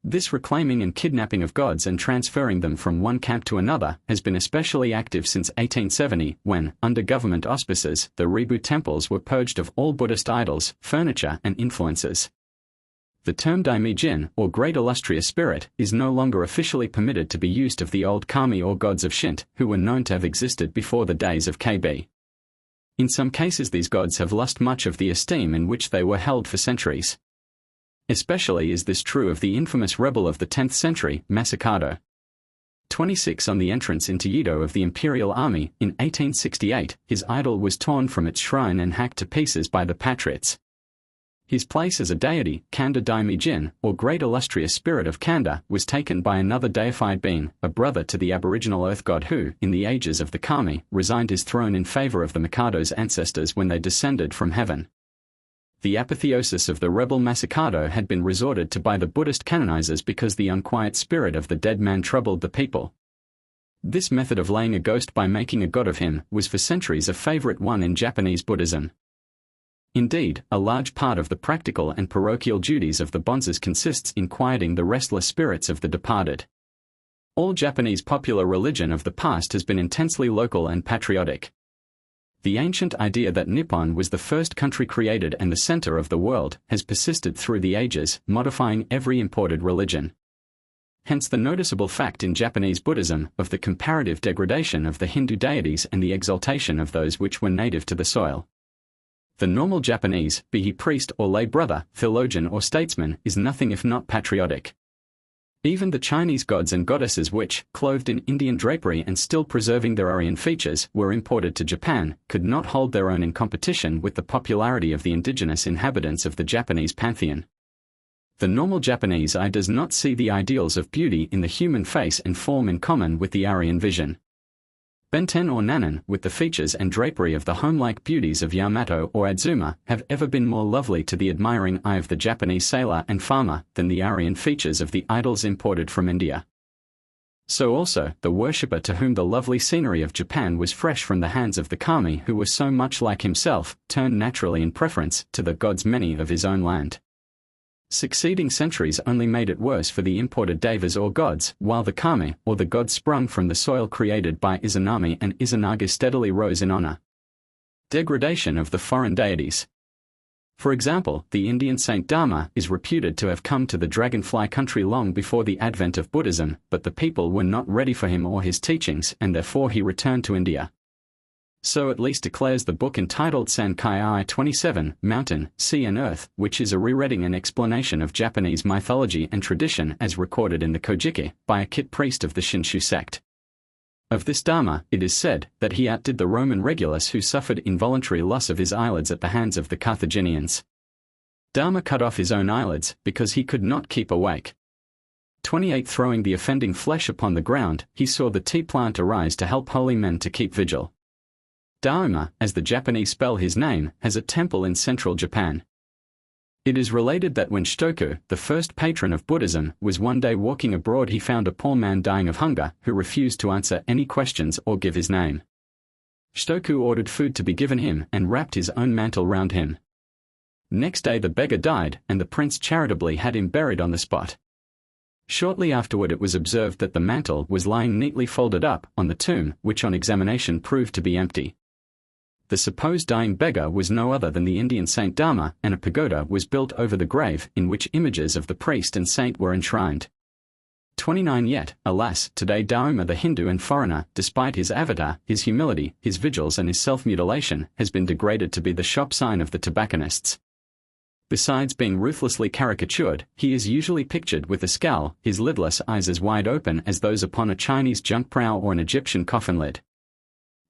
This reclaiming and kidnapping of gods and transferring them from one camp to another has been especially active since 1870, when, under government auspices, the Ribu temples were purged of all Buddhist idols, furniture and influences. The term Daimijin, or Great Illustrious Spirit, is no longer officially permitted to be used of the old kami or gods of Shinto, who were known to have existed before the days of KB. In some cases these gods have lost much of the esteem in which they were held for centuries. Especially is this true of the infamous rebel of the 10th century, Masakado. 26 On the entrance into Yedo of the Imperial Army, in 1868, his idol was torn from its shrine and hacked to pieces by the patriots. His place as a deity, Kanda Daimijin, or Great Illustrious Spirit of Kanda, was taken by another deified being, a brother to the aboriginal earth god who, in the ages of the kami, resigned his throne in favor of the Mikado's ancestors when they descended from heaven. The apotheosis of the rebel Masakado had been resorted to by the Buddhist canonizers because the unquiet spirit of the dead man troubled the people. This method of laying a ghost by making a god of him was for centuries a favorite one in Japanese Buddhism. Indeed, a large part of the practical and parochial duties of the bonzes consists in quieting the restless spirits of the departed. All Japanese popular religion of the past has been intensely local and patriotic. The ancient idea that Nippon was the first country created and the center of the world has persisted through the ages, modifying every imported religion. Hence the noticeable fact in Japanese Buddhism of the comparative degradation of the Hindu deities and the exaltation of those which were native to the soil. The normal Japanese, be he priest or lay brother, theologian or statesman, is nothing if not patriotic. Even the Chinese gods and goddesses which, clothed in Indian drapery and still preserving their Aryan features, were imported to Japan, could not hold their own in competition with the popularity of the indigenous inhabitants of the Japanese pantheon. The normal Japanese eye does not see the ideals of beauty in the human face and form in common with the Aryan vision. Benten or Nanan, with the features and drapery of the home-like beauties of Yamato or Adzuma, have ever been more lovely to the admiring eye of the Japanese sailor and farmer than the Aryan features of the idols imported from India. So also, the worshipper to whom the lovely scenery of Japan was fresh from the hands of the kami who were so much like himself, turned naturally in preference to the gods many of his own land. Succeeding centuries only made it worse for the imported devas or gods, while the kami, or the gods sprung from the soil created by Izanami and Izanaga steadily rose in honor. Degradation of the foreign deities. For example, the Indian saint Dharma is reputed to have come to the dragonfly country long before the advent of Buddhism, but the people were not ready for him or his teachings, and therefore he returned to India. So at least declares the book entitled Sankei 27, Mountain, Sea and Earth, which is a rereading and explanation of Japanese mythology and tradition as recorded in the Kojiki, by a Kit priest of the Shinshu sect. Of this Dharma, it is said that he outdid the Roman Regulus who suffered involuntary loss of his eyelids at the hands of the Carthaginians. Dharma cut off his own eyelids because he could not keep awake. 28 Throwing the offending flesh upon the ground, he saw the tea plant arise to help holy men to keep vigil. Daima, as the Japanese spell his name, has a temple in central Japan. It is related that when Shitoku, the first patron of Buddhism, was one day walking abroad he found a poor man dying of hunger who refused to answer any questions or give his name. Shitoku ordered food to be given him and wrapped his own mantle round him. Next day the beggar died and the prince charitably had him buried on the spot. Shortly afterward it was observed that the mantle was lying neatly folded up on the tomb, which on examination proved to be empty. The supposed dying beggar was no other than the Indian saint Dharma, and a pagoda was built over the grave in which images of the priest and saint were enshrined. 29 Yet, alas, today Dharma the Hindu and foreigner, despite his avatar, his humility, his vigils and his self-mutilation, has been degraded to be the shop sign of the tobacconists. Besides being ruthlessly caricatured, he is usually pictured with a scowl, his lidless eyes as wide open as those upon a Chinese junk prow or an Egyptian coffin lid.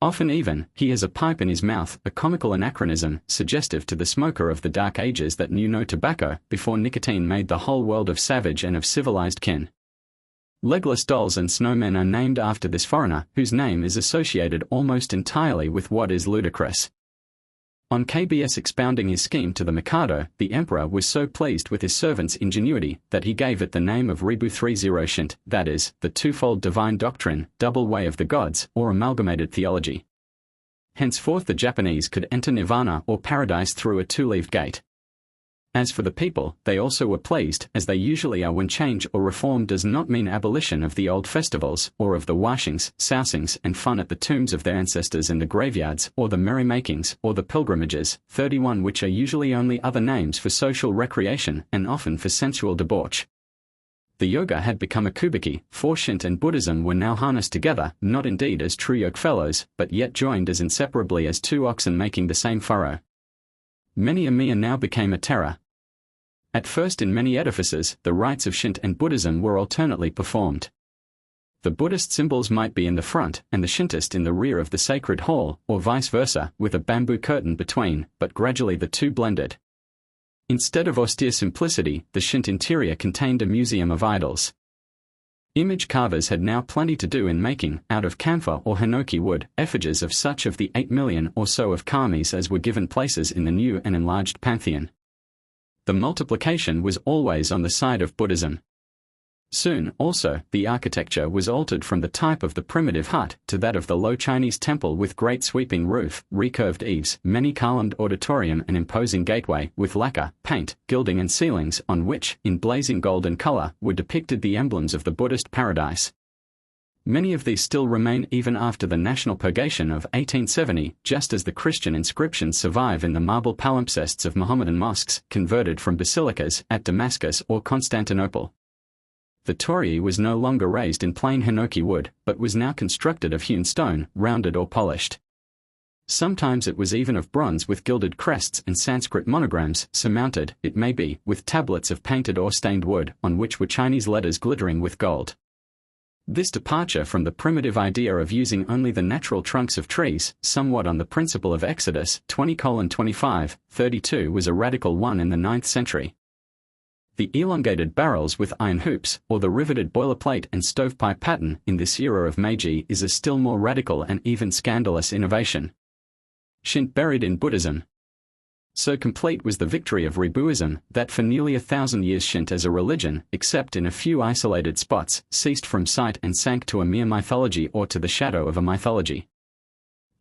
Often even, he has a pipe in his mouth, a comical anachronism, suggestive to the smoker of the dark ages that knew no tobacco, before nicotine made the whole world of savage and of civilized kin. Legless dolls and snowmen are named after this foreigner, whose name is associated almost entirely with what is ludicrous. On KBS expounding his scheme to the Mikado, the emperor was so pleased with his servant's ingenuity that he gave it the name of Ribu 30 Shint, that is, the twofold divine doctrine, double way of the gods, or amalgamated theology. Henceforth the Japanese could enter nirvana or paradise through a two-leaved gate. As for the people, they also were pleased, as they usually are when change or reform does not mean abolition of the old festivals, or of the washings, sousings and fun at the tombs of their ancestors in the graveyards, or the merrymakings, or the pilgrimages, 31 which are usually only other names for social recreation, and often for sensual debauch. The yoga had become a kubiki, for Shint and Buddhism were now harnessed together, not indeed as true yoke fellows, but yet joined as inseparably as two oxen making the same furrow. Many a Miya now became a terror. At first in many edifices, the rites of Shint and Buddhism were alternately performed. The Buddhist symbols might be in the front, and the Shintist in the rear of the sacred hall, or vice versa, with a bamboo curtain between, but gradually the two blended. Instead of austere simplicity, the Shint interior contained a museum of idols. Image carvers had now plenty to do in making, out of camphor or hinoki wood, effigies of such of the 8 million or so of kamis as were given places in the new and enlarged pantheon. The multiplication was always on the side of Buddhism. Soon, also, the architecture was altered from the type of the primitive hut to that of the low Chinese temple with great sweeping roof, recurved eaves, many columned auditorium and imposing gateway, with lacquer, paint, gilding and ceilings on which, in blazing golden color, were depicted the emblems of the Buddhist paradise. Many of these still remain even after the national purgation of 1870, just as the Christian inscriptions survive in the marble palimpsests of Mohammedan mosques, converted from basilicas, at Damascus or Constantinople. The torii was no longer raised in plain hinoki wood, but was now constructed of hewn stone, rounded or polished. Sometimes it was even of bronze with gilded crests and Sanskrit monograms, surmounted, it may be, with tablets of painted or stained wood, on which were Chinese letters glittering with gold. This departure from the primitive idea of using only the natural trunks of trees, somewhat on the principle of Exodus 20:25-32, was a radical one in the 9th century. The elongated barrels with iron hoops, or the riveted boilerplate and stovepipe pattern in this era of Meiji is a still more radical and even scandalous innovation. Shinto buried in Buddhism. So complete was the victory of Ribuism that for nearly 1,000 years Shinto as a religion, except in a few isolated spots, ceased from sight and sank to a mere mythology or to the shadow of a mythology.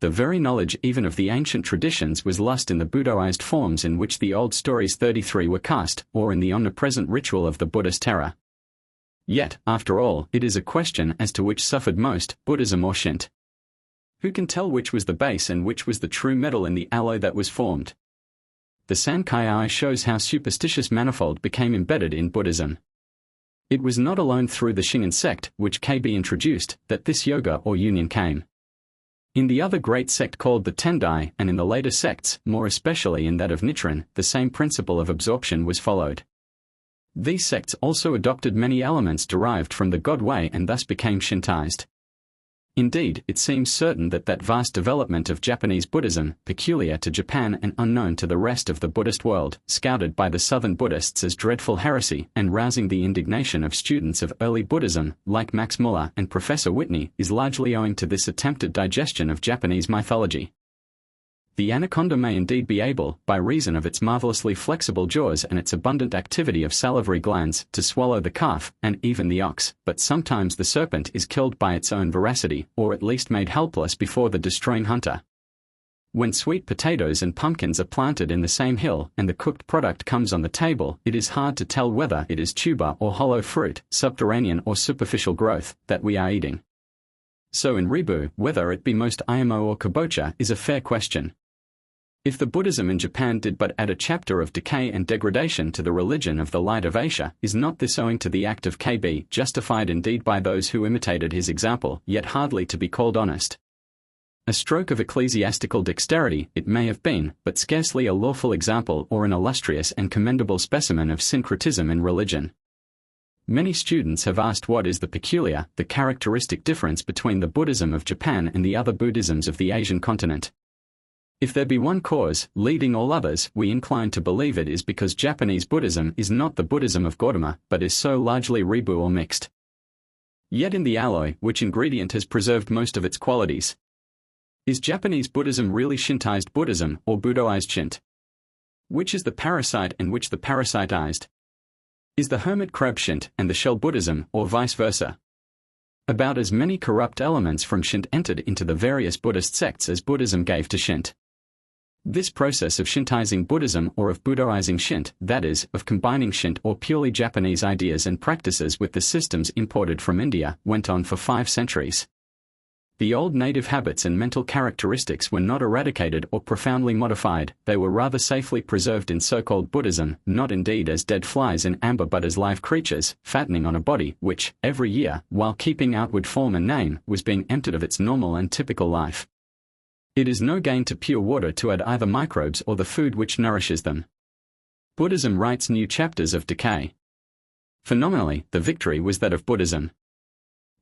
The very knowledge even of the ancient traditions was lost in the Buddhaized forms in which the old stories 33 were cast, or in the omnipresent ritual of the Buddhist terror. Yet, after all, it is a question as to which suffered most, Buddhism or Shinto. Who can tell which was the base and which was the true metal in the alloy that was formed? The Sankei shows how superstitious manifold became embedded in Buddhism. It was not alone through the Shingon sect, which KB introduced, that this yoga or union came. In the other great sect called the Tendai, and in the later sects, more especially in that of Nichiren, the same principle of absorption was followed. These sects also adopted many elements derived from the God way and thus became Shintoized. Indeed, it seems certain that that vast development of Japanese Buddhism, peculiar to Japan and unknown to the rest of the Buddhist world, scouted by the Southern Buddhists as dreadful heresy and rousing the indignation of students of early Buddhism, like Max Muller and Professor Whitney, is largely owing to this attempted digestion of Japanese mythology. The anaconda may indeed be able, by reason of its marvelously flexible jaws and its abundant activity of salivary glands, to swallow the calf, and even the ox, but sometimes the serpent is killed by its own voracity, or at least made helpless before the destroying hunter. When sweet potatoes and pumpkins are planted in the same hill and the cooked product comes on the table, it is hard to tell whether it is tuber or hollow fruit, subterranean or superficial growth, that we are eating. So in Ribu, whether it be most Ayamo or kabocha is a fair question. If the Buddhism in Japan did but add a chapter of decay and degradation to the religion of the Light of Asia, is not this owing to the act of KB, justified indeed by those who imitated his example, yet hardly to be called honest? A stroke of ecclesiastical dexterity it may have been, but scarcely a lawful example or an illustrious and commendable specimen of syncretism in religion. Many students have asked what is the peculiar, the characteristic difference between the Buddhism of Japan and the other Buddhisms of the Asian continent. If there be one cause, leading all others, we incline to believe it is because Japanese Buddhism is not the Buddhism of Gautama, but is so largely Ribu or mixed. Yet in the alloy, which ingredient has preserved most of its qualities? Is Japanese Buddhism really Shintoized Buddhism, or Buddhaized Shinto? Which is the parasite and which the parasitized? Is the hermit crab Shinto and the shell Buddhism, or vice versa? About as many corrupt elements from Shinto entered into the various Buddhist sects as Buddhism gave to Shinto. This process of Shintoizing Buddhism or of Buddhaizing Shinto, that is, of combining Shinto or purely Japanese ideas and practices with the systems imported from India, went on for 5 centuries. The old native habits and mental characteristics were not eradicated or profoundly modified, they were rather safely preserved in so-called Buddhism, not indeed as dead flies in amber but as live creatures, fattening on a body which, every year, while keeping outward form and name, was being emptied of its normal and typical life. It is no gain to pure water to add either microbes or the food which nourishes them. Buddhism writes new chapters of decay. Phenomenally, the victory was that of Buddhism.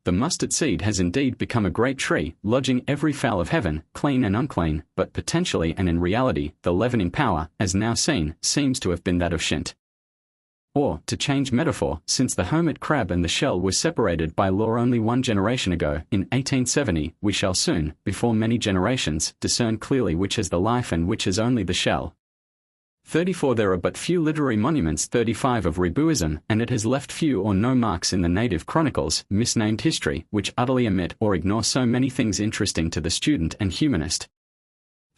The mustard seed has indeed become a great tree, lodging every fowl of heaven, clean and unclean, but potentially and in reality, the leavening power, as now seen, seems to have been that of Shinto. Or, to change metaphor, since the hermit crab and the shell were separated by law only 1 generation ago, in 1870, we shall soon, before many generations, discern clearly which has the life and which has only the shell. 34 There are but few literary monuments. 35 Of Rebuism, and it has left few or no marks in the native chronicles, misnamed history, which utterly omit or ignore so many things interesting to the student and humanist.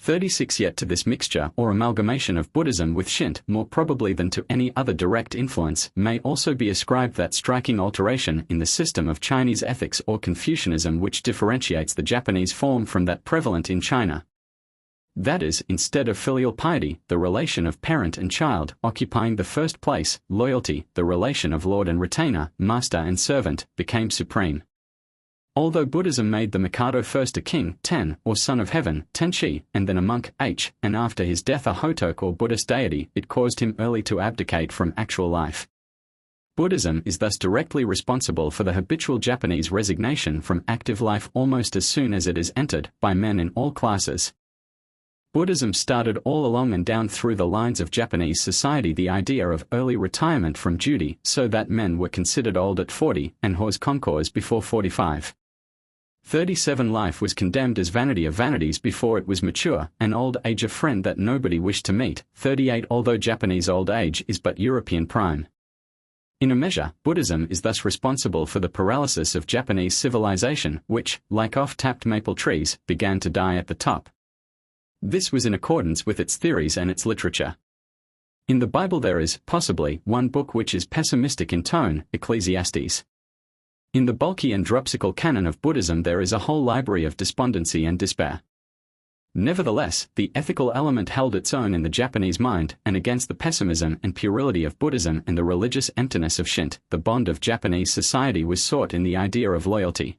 36 Yet to this mixture or amalgamation of Buddhism with Shinto, more probably than to any other direct influence, may also be ascribed that striking alteration in the system of Chinese ethics or Confucianism which differentiates the Japanese form from that prevalent in China. That is, instead of filial piety, the relation of parent and child, occupying the first place, loyalty, the relation of lord and retainer, master and servant, became supreme. Although Buddhism made the Mikado first a king, Ten, or son of heaven, Tenshi, and then a monk, H, and after his death a Hotoke or Buddhist deity, it caused him early to abdicate from actual life. Buddhism is thus directly responsible for the habitual Japanese resignation from active life almost as soon as it is entered, by men in all classes. Buddhism started all along and down through the lines of Japanese society the idea of early retirement from duty so that men were considered old at 40 and hors concours before 45. 37 Life was condemned as vanity of vanities before it was mature, an old age a friend that nobody wished to meet. 38 Although Japanese old age is but European prime. In a measure, Buddhism is thus responsible for the paralysis of Japanese civilization, which, like off-tapped maple trees, began to die at the top. This was in accordance with its theories and its literature. In the Bible there is, possibly, one book which is pessimistic in tone, Ecclesiastes. In the bulky and dropsical canon of Buddhism there is a whole library of despondency and despair. Nevertheless, the ethical element held its own in the Japanese mind, and against the pessimism and puerility of Buddhism and the religious emptiness of Shinto, the bond of Japanese society was sought in the idea of loyalty.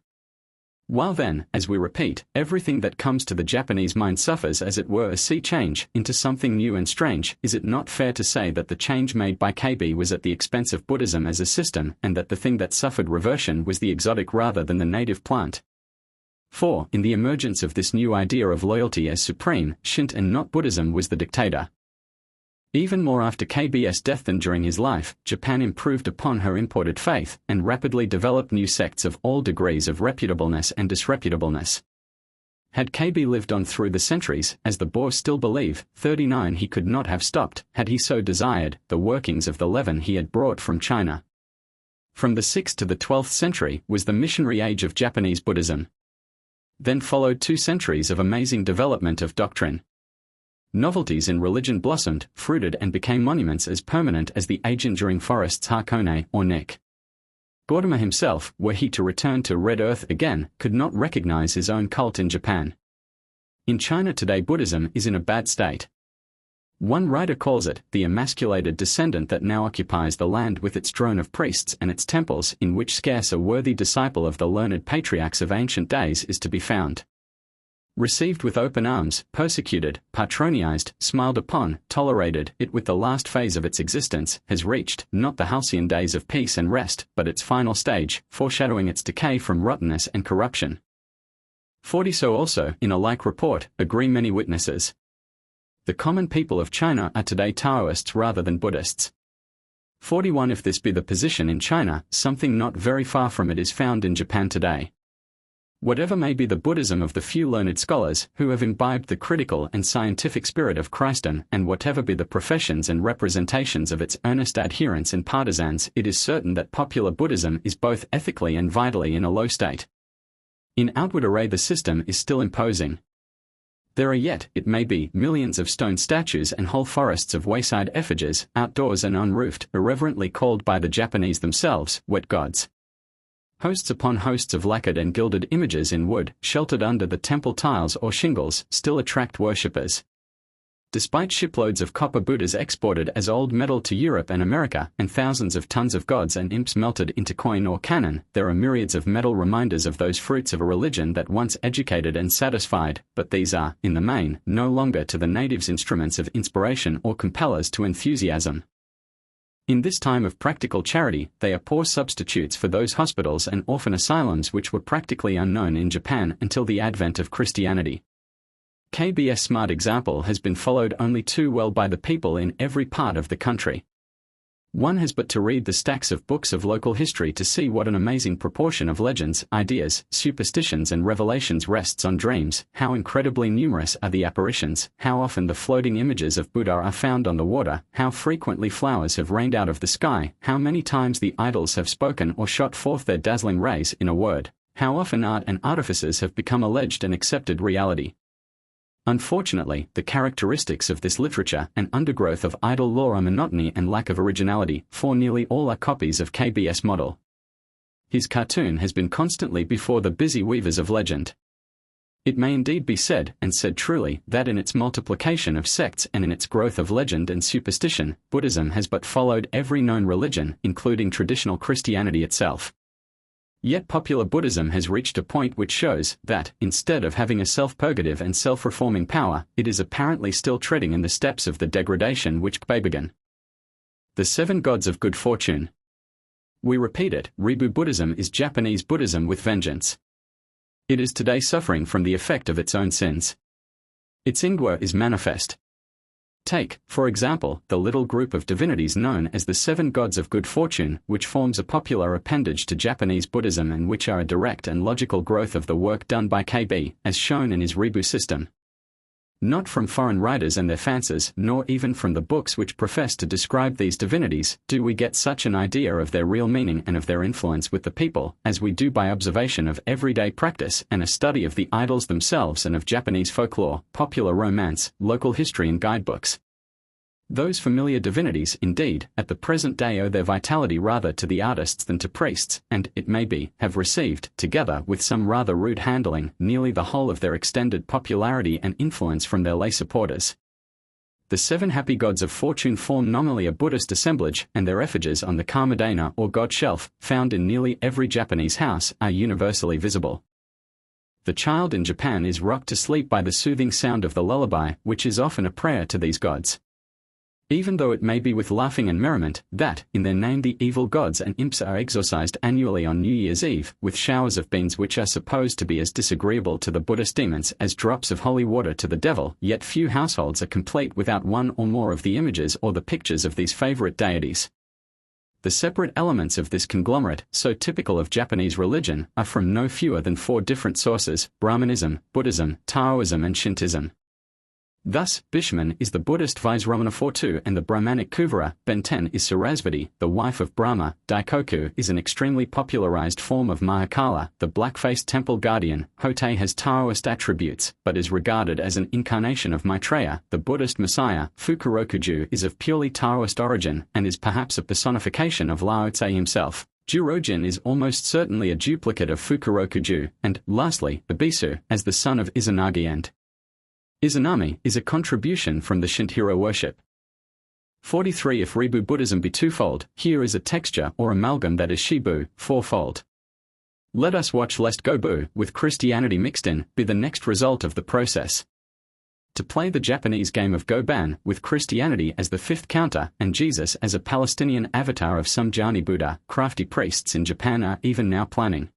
While then, as we repeat, everything that comes to the Japanese mind suffers as it were a sea change into something new and strange, is it not fair to say that the change made by KB was at the expense of Buddhism as a system, and that the thing that suffered reversion was the exotic rather than the native plant? For, in the emergence of this new idea of loyalty as supreme, Shinto and not Buddhism was the dictator. Even more after KB's death than during his life, Japan improved upon her imported faith, and rapidly developed new sects of all degrees of reputableness and disreputableness. Had KB lived on through the centuries, as the Boers still believe, 39 he could not have stopped, had he so desired, the workings of the leaven he had brought from China. From the 6th to the 12th century was the missionary age of Japanese Buddhism. Then followed 2 centuries of amazing development of doctrine. Novelties in religion blossomed, fruited and became monuments as permanent as the age-enduring forests Hakone or Nick. Gautama himself, were he to return to Red Earth again, could not recognize his own cult in Japan. In China today Buddhism is in a bad state. One writer calls it the emasculated descendant that now occupies the land with its drone of priests and its temples, in which scarce a worthy disciple of the learned patriarchs of ancient days is to be found. Received with open arms, persecuted, patronized, smiled upon, tolerated, it with the last phase of its existence, has reached, not the halcyon days of peace and rest, but its final stage, foreshadowing its decay from rottenness and corruption. 40 So also, in a like report, agree many witnesses. The common people of China are today Taoists rather than Buddhists. 41 If this be the position in China, something not very far from it is found in Japan today. Whatever may be the Buddhism of the few learned scholars who have imbibed the critical and scientific spirit of Christendom, and whatever be the professions and representations of its earnest adherents and partisans, it is certain that popular Buddhism is both ethically and vitally in a low state. In outward array the system is still imposing. There are yet, it may be, millions of stone statues and whole forests of wayside effigies, outdoors and unroofed, irreverently called by the Japanese themselves, wet gods. Hosts upon hosts of lacquered and gilded images in wood, sheltered under the temple tiles or shingles, still attract worshippers. Despite shiploads of copper Buddhas exported as old metal to Europe and America, and thousands of tons of gods and imps melted into coin or cannon, there are myriads of metal reminders of those fruits of a religion that once educated and satisfied, but these are, in the main, no longer to the natives instruments of inspiration or compellers to enthusiasm. In this time of practical charity, they are poor substitutes for those hospitals and orphan asylums which were practically unknown in Japan until the advent of Christianity. KB's smart example has been followed only too well by the people in every part of the country. One has but to read the stacks of books of local history to see what an amazing proportion of legends, ideas, superstitions and revelations rests on dreams, how incredibly numerous are the apparitions, how often the floating images of Buddha are found on the water, how frequently flowers have rained out of the sky, how many times the idols have spoken or shot forth their dazzling rays. In a word, how often art and artifices have become alleged and accepted reality. Unfortunately, the characteristics of this literature, an undergrowth of idle lore, are monotony and lack of originality, for nearly all are copies of KB's model. His cartoon has been constantly before the busy weavers of legend. It may indeed be said, and said truly, that in its multiplication of sects and in its growth of legend and superstition, Buddhism has but followed every known religion, including traditional Christianity itself. Yet popular Buddhism has reached a point which shows that, instead of having a self-purgative and self-reforming power, it is apparently still treading in the steps of the degradation which Kbe began. The 7 gods of good fortune. We repeat it, Reboot Buddhism is Japanese Buddhism with vengeance. It is today suffering from the effect of its own sins. Its ingwa is manifest. Take, for example, the little group of divinities known as the 7 gods of good fortune, which forms a popular appendage to Japanese Buddhism and which are a direct and logical growth of the work done by KB, as shown in his Reboot system. Not from foreign writers and their fancies, nor even from the books which profess to describe these divinities, do we get such an idea of their real meaning and of their influence with the people, as we do by observation of everyday practice and a study of the idols themselves and of Japanese folklore, popular romance, local history and guidebooks. Those familiar divinities, indeed, at the present day owe their vitality rather to the artists than to priests, and, it may be, have received, together with some rather rude handling, nearly the whole of their extended popularity and influence from their lay supporters. The 7 happy gods of fortune form nominally a Buddhist assemblage, and their effigies on the Karmadana or God shelf, found in nearly every Japanese house, are universally visible. The child in Japan is rocked to sleep by the soothing sound of the lullaby, which is often a prayer to these gods. Even though it may be with laughing and merriment, that, in their name the evil gods and imps are exorcised annually on New Year's Eve, with showers of beans which are supposed to be as disagreeable to the Buddhist demons as drops of holy water to the devil, yet few households are complete without one or more of the images or the pictures of these favorite deities. The separate elements of this conglomerate, so typical of Japanese religion, are from no fewer than 4 different sources: Brahmanism, Buddhism, Taoism and Shintoism. Thus, Bishman is the Buddhist Vajramana and the Brahmanic Kuvara, Benten is Sarasvati, the wife of Brahma, Daikoku is an extremely popularized form of Mahakala, the black-faced temple guardian, Hotei has Taoist attributes, but is regarded as an incarnation of Maitreya, the Buddhist Messiah, Fukurokuju is of purely Taoist origin, and is perhaps a personification of Lao Tse himself. Jurojin is almost certainly a duplicate of Fukurokuju, and, lastly, Ibisu, as the son of Izanagi and Izanami, is a contribution from the Shinto worship. 43. If Reboot Buddhism be twofold, here is a texture or amalgam that is Shibu, fourfold. Let us watch lest Gobu, with Christianity mixed in, be the next result of the process. To play the Japanese game of Goban, with Christianity as the 5th counter, and Jesus as a Palestinian avatar of some Jani Buddha, crafty priests in Japan are even now planning.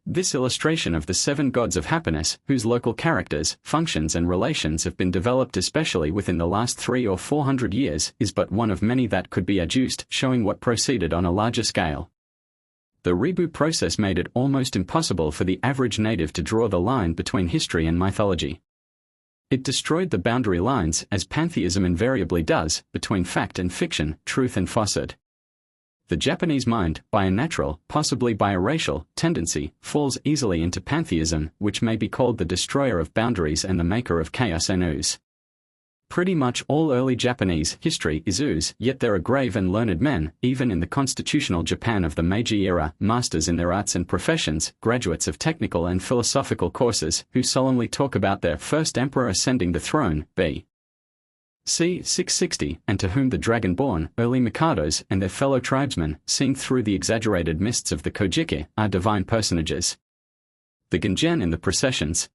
This illustration of the 7 gods of happiness, whose local characters, functions and relations have been developed especially within the last 300 or 400 years, is but one of many that could be adduced, showing what proceeded on a larger scale. The Reboot process made it almost impossible for the average native to draw the line between history and mythology. It destroyed the boundary lines, as pantheism invariably does, between fact and fiction, truth and falsehood. The Japanese mind, by a natural, possibly by a racial, tendency, falls easily into pantheism, which may be called the destroyer of boundaries and the maker of chaos and ooze. Pretty much all early Japanese history is ooze, yet there are grave and learned men, even in the constitutional Japan of the Meiji era, masters in their arts and professions, graduates of technical and philosophical courses, who solemnly talk about their first emperor ascending the throne, c. 660, and to whom the dragon-born, early Mikados and their fellow tribesmen, seen through the exaggerated mists of the Kojiki, are divine personages. The Genjen in the processions.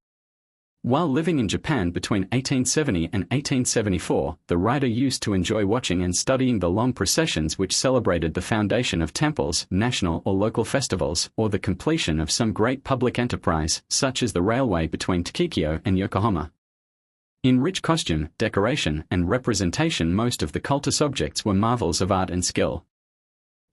While living in Japan between 1870 and 1874, the writer used to enjoy watching and studying the long processions which celebrated the foundation of temples, national or local festivals, or the completion of some great public enterprise, such as the railway between Tokyo and Yokohama. In rich costume, decoration, and representation, most of the cultus objects were marvels of art and skill.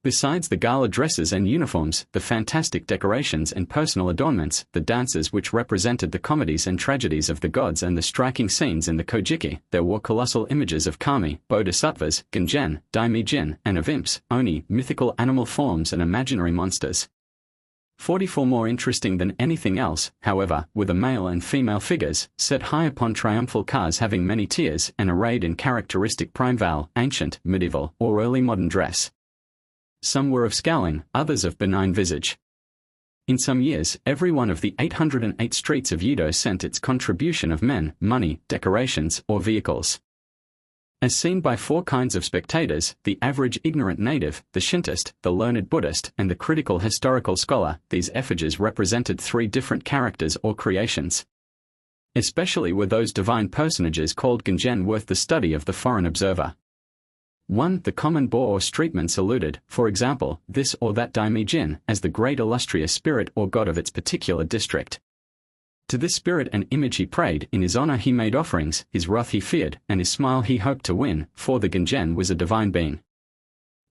Besides the gala dresses and uniforms, the fantastic decorations and personal adornments, the dances which represented the comedies and tragedies of the gods, and the striking scenes in the Kojiki, there were colossal images of kami, bodhisattvas, ginjen, daimijin, and of imps, oni, mythical animal forms and imaginary monsters. 44 More interesting than anything else, however, were the male and female figures, set high upon triumphal cars having many tiers, and arrayed in characteristic primeval, ancient, medieval, or early modern dress. Some were of scowling, others of benign visage. In some years, every one of the 808 streets of Yedo sent its contribution of men, money, decorations, or vehicles. As seen by 4 kinds of spectators, the average ignorant native, the Shintist, the learned Buddhist, and the critical historical scholar, these effigies represented 3 different characters or creations. Especially were those divine personages called ginjen worth the study of the foreign observer. 1. The common boor or streetman saluted, for example, this or that daimijin, as the great illustrious spirit or god of its particular district. To this spirit and image he prayed, in his honor he made offerings, his wrath he feared, and his smile he hoped to win, for the ginjen was a divine being.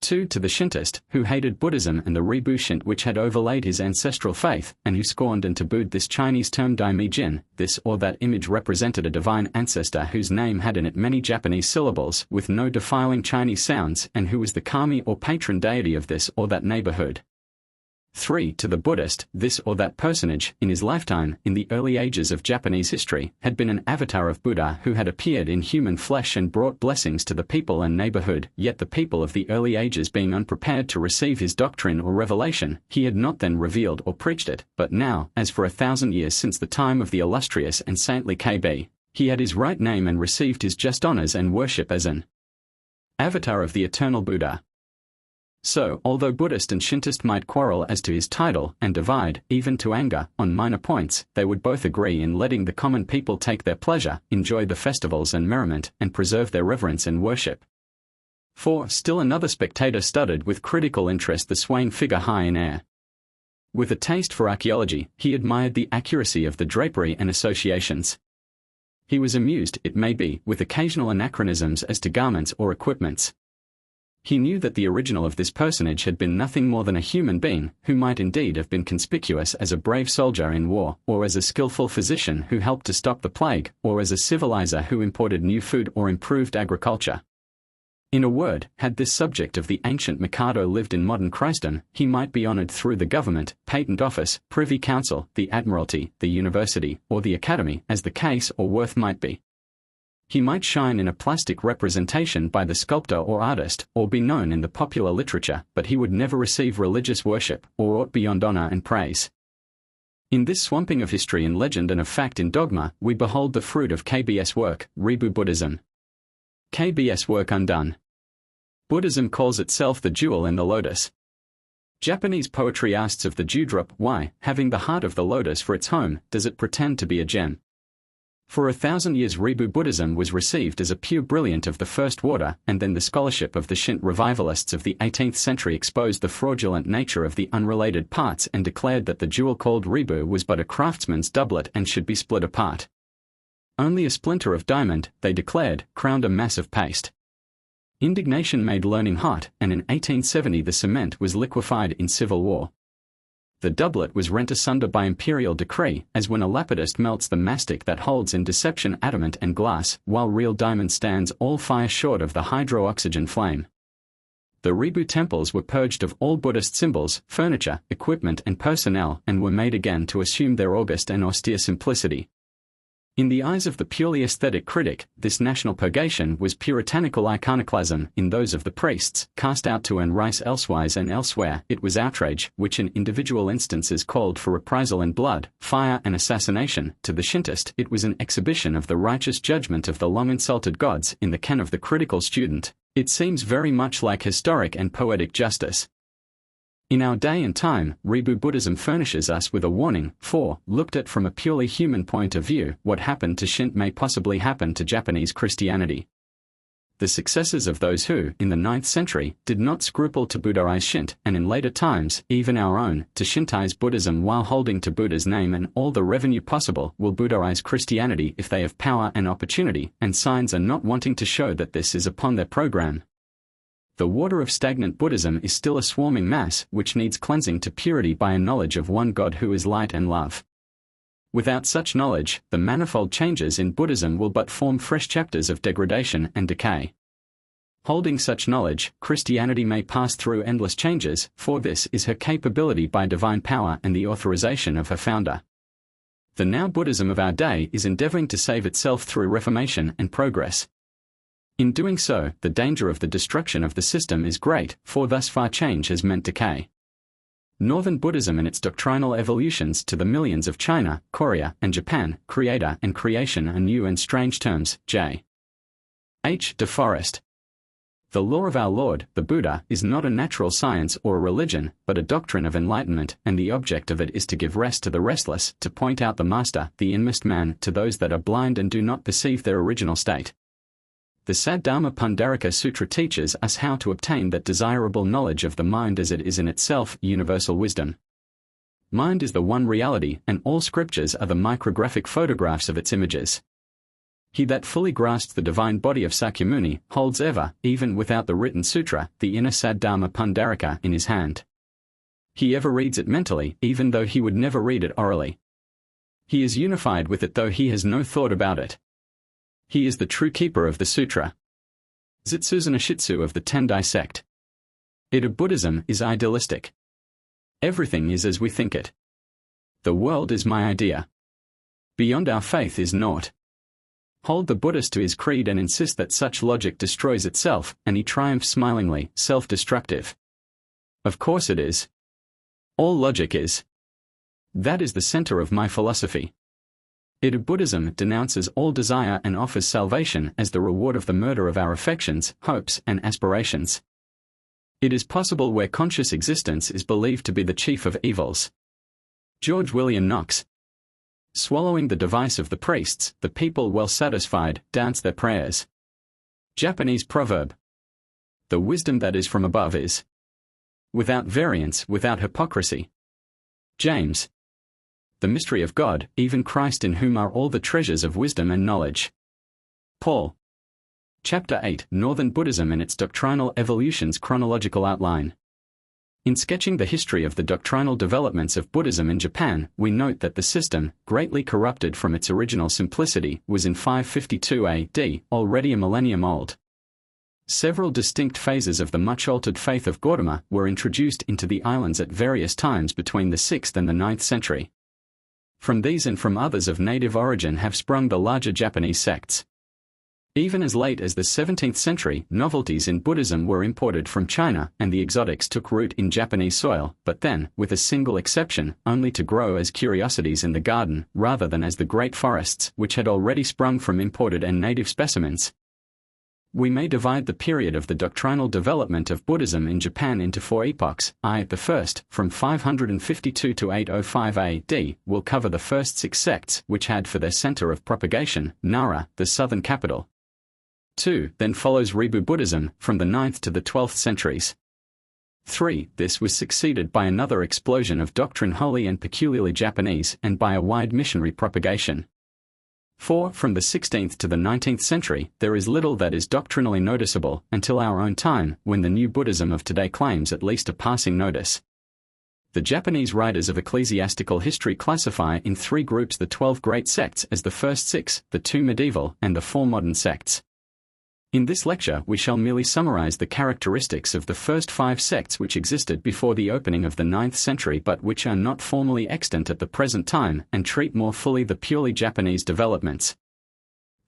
2. To the Shintist, who hated Buddhism and the Ribu Shint which had overlaid his ancestral faith, and who scorned and tabooed this Chinese term daimijin, this or that image represented a divine ancestor whose name had in it many Japanese syllables with no defiling Chinese sounds, and who was the kami or patron deity of this or that neighborhood. 3. To the Buddhist, this or that personage, in his lifetime, in the early ages of Japanese history, had been an avatar of Buddha who had appeared in human flesh and brought blessings to the people and neighborhood, yet the people of the early ages being unprepared to receive his doctrine or revelation, he had not then revealed or preached it, but now, as for 1,000 years since the time of the illustrious and saintly KB, he had his right name and received his just honors and worship as an avatar of the eternal Buddha. So, although Buddhist and Shintist might quarrel as to his title and divide, even to anger, on minor points, they would both agree in letting the common people take their pleasure, enjoy the festivals and merriment, and preserve their reverence and worship. 4. Still another spectator studied with critical interest the swaying figure high in air. With a taste for archaeology, he admired the accuracy of the drapery and associations. He was amused, it may be, with occasional anachronisms as to garments or equipments. He knew that the original of this personage had been nothing more than a human being, who might indeed have been conspicuous as a brave soldier in war, or as a skillful physician who helped to stop the plague, or as a civilizer who imported new food or improved agriculture. In a word, had this subject of the ancient Mikado lived in modern Christendom, he might be honored through the government, patent office, privy council, the admiralty, the university, or the academy, as the case or worth might be. He might shine in a plastic representation by the sculptor or artist, or be known in the popular literature, but he would never receive religious worship, or aught beyond honor and praise. In this swamping of history and legend and of fact in dogma, we behold the fruit of KBS work, Ribu Buddhism. KBS work undone. Buddhism calls itself the jewel in the lotus. Japanese poetry asks of the dewdrop, why, having the heart of the lotus for its home, does it pretend to be a gem? For 1,000 years Ribu Buddhism was received as a pure brilliant of the first water, and then the scholarship of the Shint revivalists of the 18th century exposed the fraudulent nature of the unrelated parts and declared that the jewel called Ribu was but a craftsman's doublet and should be split apart. Only a splinter of diamond, they declared, crowned a mass of paste. Indignation made learning hot, and in 1870 the cement was liquefied in civil war. The doublet was rent asunder by imperial decree, as when a lapidist melts the mastic that holds in deception adamant and glass, while real diamond stands all fire short of the hydro-oxygen flame. The Ribu temples were purged of all Buddhist symbols, furniture, equipment and personnel, and were made again to assume their august and austere simplicity. In the eyes of the purely aesthetic critic, this national purgation was puritanical iconoclasm. In those of the priests, cast out to and rice elsewise and elsewhere, it was outrage, which in individual instances called for reprisal and blood, fire and assassination. To the Shintist, it was an exhibition of the righteous judgment of the long-insulted gods. In the ken of the critical student, it seems very much like historic and poetic justice. In our day and time, Ribu Buddhism furnishes us with a warning, for, looked at from a purely human point of view, what happened to Shint may possibly happen to Japanese Christianity. The successors of those who, in the 9th century, did not scruple to Buddhaize Shinto, and in later times, even our own, to Shintoize Buddhism while holding to Buddha's name and all the revenue possible, will Buddhaize Christianity if they have power and opportunity, and signs are not wanting to show that this is upon their program. The water of stagnant Buddhism is still a swarming mass which needs cleansing to purity by a knowledge of one God who is light and love. Without such knowledge, the manifold changes in Buddhism will but form fresh chapters of degradation and decay. Holding such knowledge, Christianity may pass through endless changes, for this is her capability by divine power and the authorization of her founder. The now Buddhism of our day is endeavoring to save itself through reformation and progress. In doing so, the danger of the destruction of the system is great, for thus far change has meant decay. Northern Buddhism and its doctrinal evolutions to the millions of China, Korea, and Japan, creator and creation are new and strange terms. J. H. De Forest. The law of our Lord, the Buddha, is not a natural science or a religion, but a doctrine of enlightenment, and the object of it is to give rest to the restless, to point out the master, the inmost man, to those that are blind and do not perceive their original state. The Saddharma Pundarika Sutra teaches us how to obtain that desirable knowledge of the mind as it is in itself, universal wisdom. Mind is the one reality, and all scriptures are the micrographic photographs of its images. He that fully grasps the divine body of Sakyamuni holds ever, even without the written sutra, the inner Saddharma Pundarika in his hand. He ever reads it mentally, even though he would never read it orally. He is unified with it though he has no thought about it. He is the true keeper of the sutra. Zitsuzana Shitsu of the Tendai sect. It of Buddhism is idealistic. Everything is as we think it. The world is my idea. Beyond our faith is naught. Hold the Buddhist to his creed and insist that such logic destroys itself, and he triumphs smilingly, self-destructive. Of course it is. All logic is. That is the center of my philosophy. It of Buddhism denounces all desire and offers salvation as the reward of the murder of our affections, hopes, and aspirations. It is possible where conscious existence is believed to be the chief of evils. George William Knox. Swallowing the device of the priests, the people well satisfied dance their prayers. Japanese proverb. The wisdom that is from above is without variance, without hypocrisy. James. The mystery of God, even Christ in whom are all the treasures of wisdom and knowledge. Paul. Chapter 8, Northern Buddhism and its Doctrinal Evolutions Chronological Outline. In sketching the history of the doctrinal developments of Buddhism in Japan, we note that the system, greatly corrupted from its original simplicity, was in 552 AD, already a millennium old. Several distinct phases of the much-altered faith of Gautama were introduced into the islands at various times between the 6th and the 9th century. From these and from others of native origin have sprung the larger Japanese sects. Even as late as the 17th century, novelties in Buddhism were imported from China, and the exotics took root in Japanese soil, but then, with a single exception, only to grow as curiosities in the garden, rather than as the great forests, which had already sprung from imported and native specimens. We may divide the period of the doctrinal development of Buddhism in Japan into 4 epochs. The first, from 552 to 805 AD, will cover the first 6 sects which had for their center of propagation, Nara, the southern capital. 2. Then follows Rebo Buddhism, from the 9th to the 12th centuries. 3. This was succeeded by another explosion of doctrine wholly and peculiarly Japanese, and by a wide missionary propagation. 4. From the 16th to the 19th century, there is little that is doctrinally noticeable, until our own time, when the new Buddhism of today claims at least a passing notice. The Japanese writers of ecclesiastical history classify in 3 groups the 12 great sects as the first 6, the 2 medieval, and the 4 modern sects. In this lecture we shall merely summarize the characteristics of the first 5 sects which existed before the opening of the 9th century but which are not formally extant at the present time, and treat more fully the purely Japanese developments.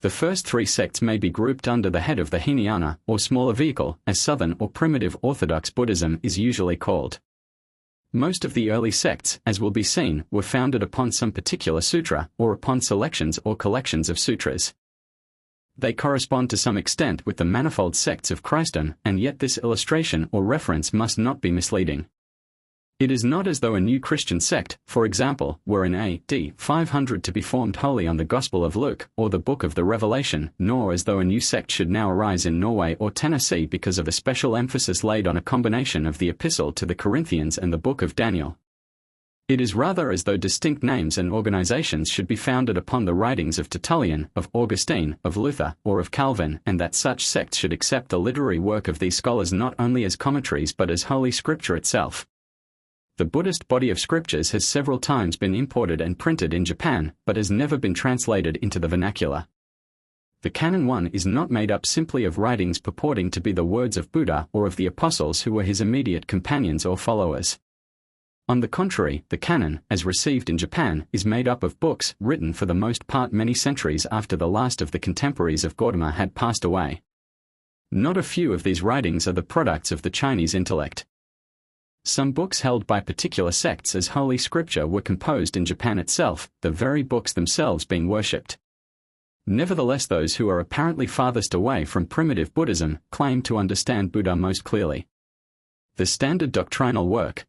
The first 3 sects may be grouped under the head of the Hinayana, or smaller vehicle, as Southern or Primitive Orthodox Buddhism is usually called. Most of the early sects, as will be seen, were founded upon some particular sutra, or upon selections or collections of sutras. They correspond to some extent with the manifold sects of Christendom, and yet this illustration or reference must not be misleading. It is not as though a new Christian sect, for example, were in A.D. 500 to be formed wholly on the Gospel of Luke or the Book of the Revelation, nor as though a new sect should now arise in Norway or Tennessee because of a special emphasis laid on a combination of the Epistle to the Corinthians and the Book of Daniel. It is rather as though distinct names and organizations should be founded upon the writings of Tertullian, of Augustine, of Luther, or of Calvin, and that such sects should accept the literary work of these scholars not only as commentaries but as Holy Scripture itself. The Buddhist body of scriptures has several times been imported and printed in Japan, but has never been translated into the vernacular. The Canon 1 is not made up simply of writings purporting to be the words of Buddha or of the apostles who were his immediate companions or followers. On the contrary, the Canon, as received in Japan, is made up of books written for the most part many centuries after the last of the contemporaries of Gautama had passed away. Not a few of these writings are the products of the Chinese intellect. Some books held by particular sects as Holy Scripture were composed in Japan itself, the very books themselves being worshipped. Nevertheless, those who are apparently farthest away from primitive Buddhism claim to understand Buddha most clearly. The standard doctrinal work.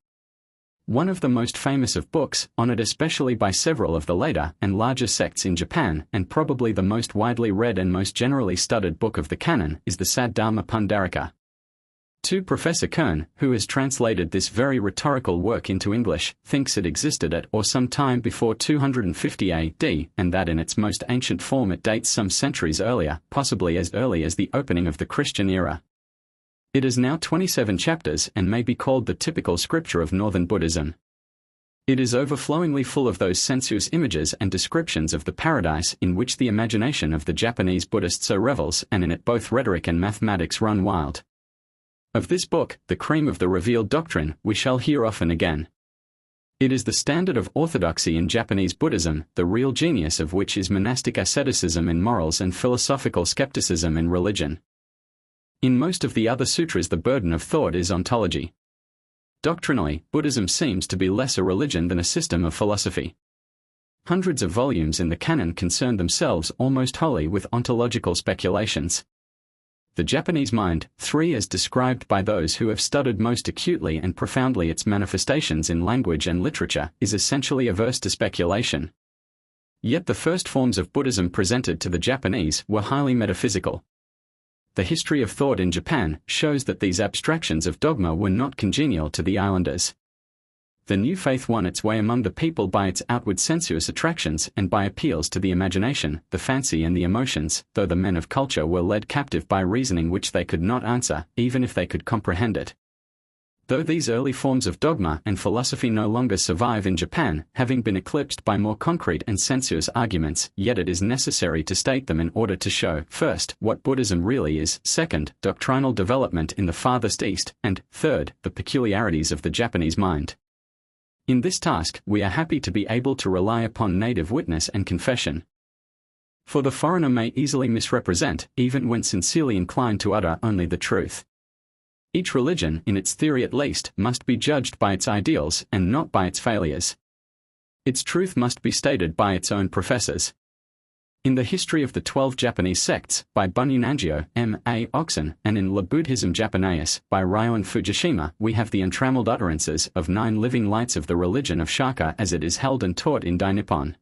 One of the most famous of books, honored especially by several of the later and larger sects in Japan, and probably the most widely read and most generally studied book of the canon, is the Saddharma Pundarika. Professor Kern, who has translated this very rhetorical work into English, thinks it existed at or some time before 250 AD, and that in its most ancient form it dates some centuries earlier, possibly as early as the opening of the Christian era. It is now 27 chapters and may be called the typical scripture of Northern Buddhism. It is overflowingly full of those sensuous images and descriptions of the paradise in which the imagination of the Japanese Buddhist so revels, and in it both rhetoric and mathematics run wild. Of this book, the cream of the revealed doctrine, we shall hear often again. It is the standard of orthodoxy in Japanese Buddhism, the real genius of which is monastic asceticism in morals and philosophical skepticism in religion. In most of the other sutras the burden of thought is ontology. Doctrinally, Buddhism seems to be less a religion than a system of philosophy. Hundreds of volumes in the canon concern themselves almost wholly with ontological speculations. The Japanese mind, as described by those who have studied most acutely and profoundly its manifestations in language and literature, is essentially averse to speculation. Yet the first forms of Buddhism presented to the Japanese were highly metaphysical. The history of thought in Japan shows that these abstractions of dogma were not congenial to the islanders. The new faith won its way among the people by its outward sensuous attractions and by appeals to the imagination, the fancy and the emotions, though the men of culture were led captive by reasoning which they could not answer, even if they could comprehend it. Though these early forms of dogma and philosophy no longer survive in Japan, having been eclipsed by more concrete and sensuous arguments, yet it is necessary to state them in order to show, first, what Buddhism really is, second, doctrinal development in the farthest East, and, third, the peculiarities of the Japanese mind. In this task, we are happy to be able to rely upon native witness and confession. For the foreigner may easily misrepresent, even when sincerely inclined to utter only the truth. Each religion, in its theory at least, must be judged by its ideals and not by its failures. Its truth must be stated by its own professors. In the History of the 12 Japanese Sects, by Bunyan Angio, M.A. Oxen, and in Le Buddhisme Japonaeus, by Ryoan Fujishima, we have the untrammeled utterances of 9 living lights of the religion of Shaka as it is held and taught in Dai-Nippon.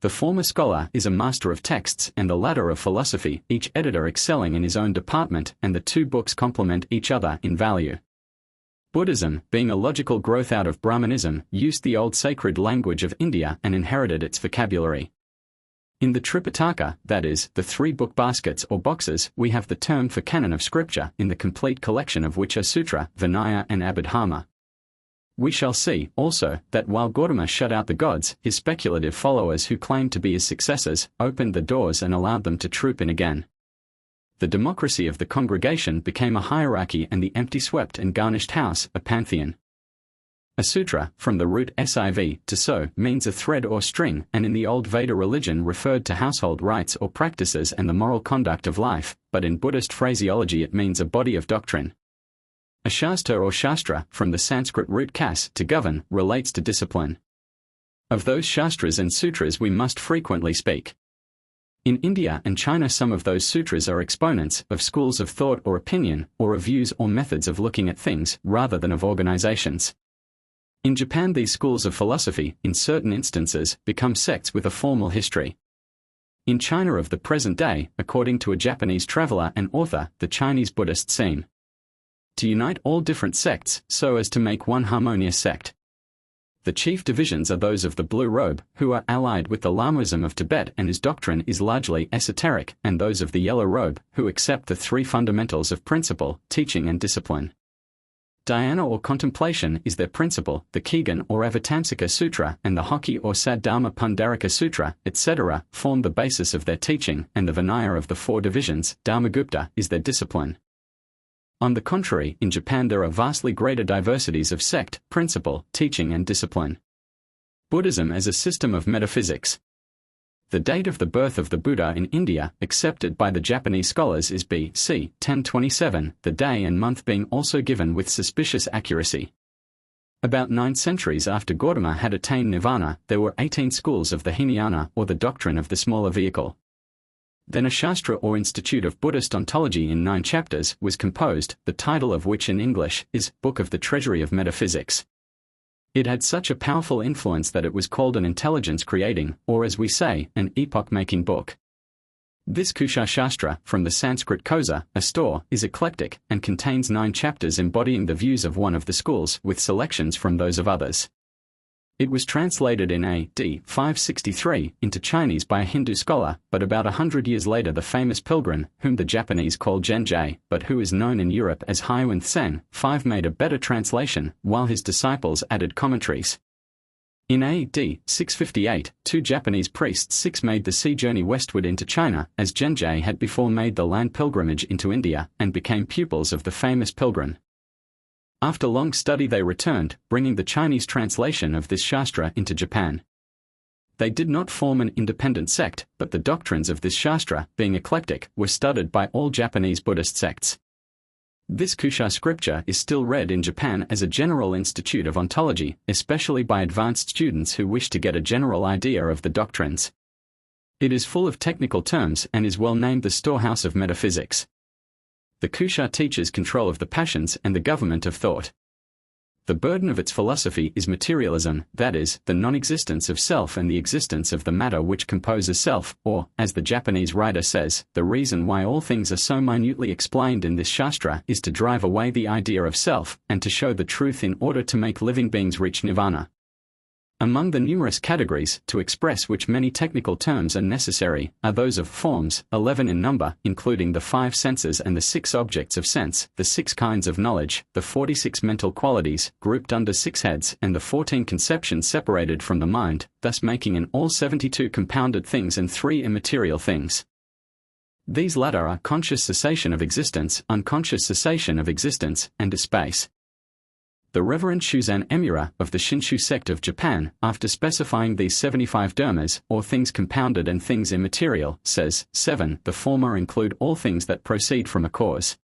The former scholar is a master of texts and the latter of philosophy, each editor excelling in his own department, and the two books complement each other in value. Buddhism, being a logical growth out of Brahmanism, used the old sacred language of India and inherited its vocabulary. In the Tripitaka, that is, the 3 book baskets or boxes, we have the term for canon of scripture, in the complete collection of which are Sutra, Vinaya and Abhidharma. We shall see, also, that while Gautama shut out the gods, his speculative followers who claimed to be his successors, opened the doors and allowed them to troop in again. The democracy of the congregation became a hierarchy and the empty swept and garnished house, a pantheon. A sutra, from the root siv, to so, means a thread or string, and in the old Veda religion referred to household rites or practices and the moral conduct of life, but in Buddhist phraseology it means a body of doctrine. A shastra or shastra, from the Sanskrit root kas, to govern, relates to discipline. Of those shastras and sutras we must frequently speak. In India and China some of those sutras are exponents of schools of thought or opinion, or of views or methods of looking at things, rather than of organizations. In Japan, these schools of philosophy, in certain instances, become sects with a formal history. In China of the present day, according to a Japanese traveler and author, the Chinese Buddhists seem to unite all different sects so as to make one harmonious sect. The chief divisions are those of the Blue Robe, who are allied with the Lamaism of Tibet and whose doctrine is largely esoteric, and those of the Yellow Robe, who accept the three fundamentals of principle, teaching and discipline. Dhyana or contemplation is their principle, the Kegan or Avatamsaka Sutra and the Hoki or Saddharma Pundarika Sutra, etc., form the basis of their teaching, and the Vinaya of the four divisions, Dharmagupta, is their discipline. On the contrary, in Japan there are vastly greater diversities of sect, principle, teaching and discipline. Buddhism as a system of metaphysics. The date of the birth of the Buddha in India, accepted by the Japanese scholars, is B.C. 1027, the day and month being also given with suspicious accuracy. About 9 centuries after Gautama had attained nirvana, there were 18 schools of the Hinayana, or the doctrine of the smaller vehicle. Then a Shastra or Institute of Buddhist Ontology in 9 chapters was composed, the title of which in English is Book of the Treasury of Metaphysics. It had such a powerful influence that it was called an intelligence-creating, or as we say, an epoch-making book. This Kusha Shastra, from the Sanskrit kosa, a store, is eclectic, and contains 9 chapters embodying the views of one of the schools, with selections from those of others. It was translated in A.D. 563 into Chinese by a Hindu scholar, but about 100 years later the famous pilgrim, whom the Japanese call Genjie, but who is known in Europe as Haiwen Tseng, 5 made a better translation, while his disciples added commentaries. In A.D. 658, 2 Japanese priests 6 made the sea journey westward into China, as Genjie had before made the land pilgrimage into India, and became pupils of the famous pilgrim. After long study they returned, bringing the Chinese translation of this Shastra into Japan. They did not form an independent sect, but the doctrines of this Shastra, being eclectic, were studied by all Japanese Buddhist sects. This Kusha scripture is still read in Japan as a general institute of ontology, especially by advanced students who wish to get a general idea of the doctrines. It is full of technical terms and is well named the storehouse of metaphysics. The Kusha teaches control of the passions and the government of thought. The burden of its philosophy is materialism, that is, the non-existence of self and the existence of the matter which composes self, or, as the Japanese writer says, the reason why all things are so minutely explained in this Shastra is to drive away the idea of self, and to show the truth in order to make living beings reach nirvana. Among the numerous categories, to express which many technical terms are necessary, are those of forms, 11 in number, including the 5 senses and the 6 objects of sense, the 6 kinds of knowledge, the 46 mental qualities, grouped under 6 heads, and the 14 conceptions separated from the mind, thus making in all 72 compounded things and 3 immaterial things. These latter are conscious cessation of existence, unconscious cessation of existence, and space. The Reverend Shuzan Emura, of the Shinshu sect of Japan, after specifying these 75 dharmas, or things compounded and things immaterial, says, 7. The former include all things that proceed from a cause.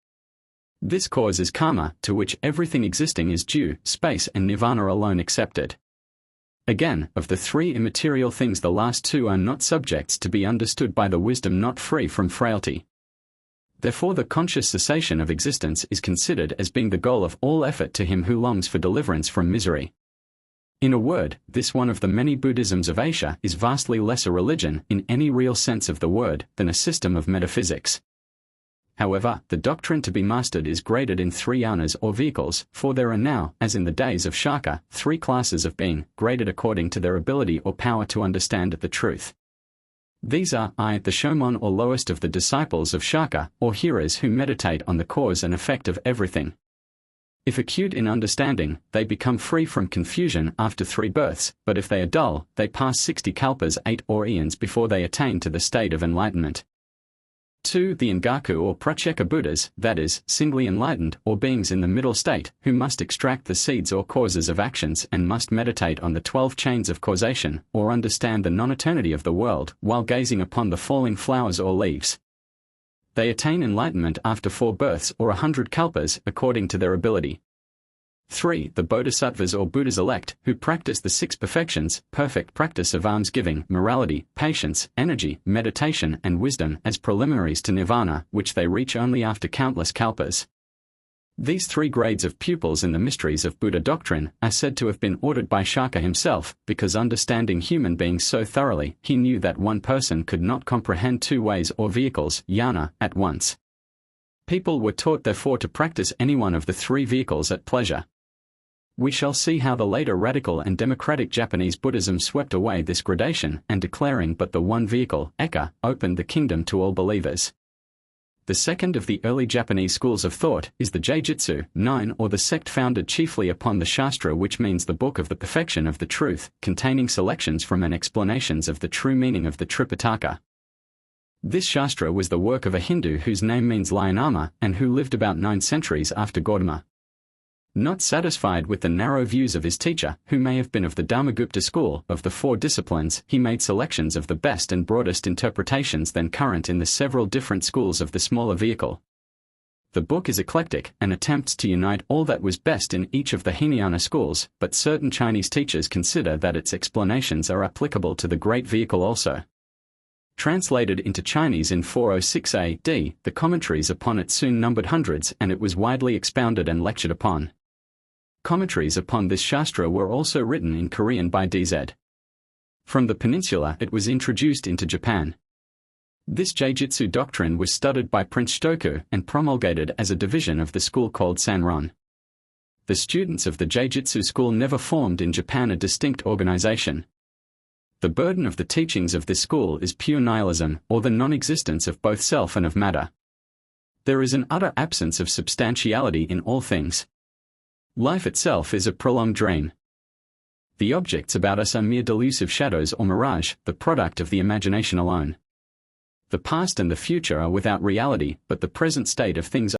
This cause is karma, to which everything existing is due, space and nirvana alone excepted. Again, of the 3 immaterial things the last 2 are not subjects to be understood by the wisdom not free from frailty. Therefore the conscious cessation of existence is considered as being the goal of all effort to him who longs for deliverance from misery. In a word, this one of the many Buddhisms of Asia is vastly less a religion, in any real sense of the word, than a system of metaphysics. However, the doctrine to be mastered is graded in 3 yanas or vehicles, for there are now, as in the days of Shaka, 3 classes of being, graded according to their ability or power to understand the truth. These are I, the shomon or lowest of the disciples of Shaka, or hearers who meditate on the cause and effect of everything. If acute in understanding, they become free from confusion after 3 births, but if they are dull, they pass 60 kalpas 8 or eons before they attain to the state of enlightenment. 2. The Ngaku or Pratyeka Buddhas, that is, singly enlightened, or beings in the middle state, who must extract the seeds or causes of actions and must meditate on the 12 chains of causation, or understand the non-eternity of the world, while gazing upon the falling flowers or leaves. They attain enlightenment after 4 births or 100 kalpas, according to their ability. 3. The Bodhisattvas or Buddhas elect, who practice the 6 perfections, perfect practice of almsgiving, morality, patience, energy, meditation and wisdom as preliminaries to nirvana, which they reach only after countless kalpas. These three grades of pupils in the mysteries of Buddha doctrine are said to have been ordered by Shaka himself, because understanding human beings so thoroughly, he knew that one person could not comprehend two ways or vehicles, jhana, at once. People were taught therefore to practice any one of the three vehicles at pleasure. We shall see how the later radical and democratic Japanese Buddhism swept away this gradation and declaring but the one vehicle, eka, opened the kingdom to all believers. The second of the early Japanese schools of thought is the Jaijutsu 9, or the sect founded chiefly upon the Shastra, which means the book of the perfection of the truth, containing selections from and explanations of the true meaning of the Tripitaka. This Shastra was the work of a Hindu whose name means lion armor and who lived about 9 centuries after Gautama. Not satisfied with the narrow views of his teacher, who may have been of the Dharmagupta school of the 4 disciplines, he made selections of the best and broadest interpretations then current in the several different schools of the smaller vehicle. The book is eclectic and attempts to unite all that was best in each of the Hinayana schools, but certain Chinese teachers consider that its explanations are applicable to the great vehicle also. Translated into Chinese in 406 AD, the commentaries upon it soon numbered hundreds, and it was widely expounded and lectured upon. Commentaries upon this Shastra were also written in Korean by DZ. From the peninsula it was introduced into Japan. This Jaijutsu doctrine was studied by Prince Shitoku and promulgated as a division of the school called Sanron. The students of the Jaijutsu school never formed in Japan a distinct organization. The burden of the teachings of this school is pure nihilism, or the non-existence of both self and of matter. There is an utter absence of substantiality in all things. Life itself is a prolonged dream. The objects about us are mere delusive shadows or mirage, the product of the imagination alone. The past and the future are without reality, but the present state of things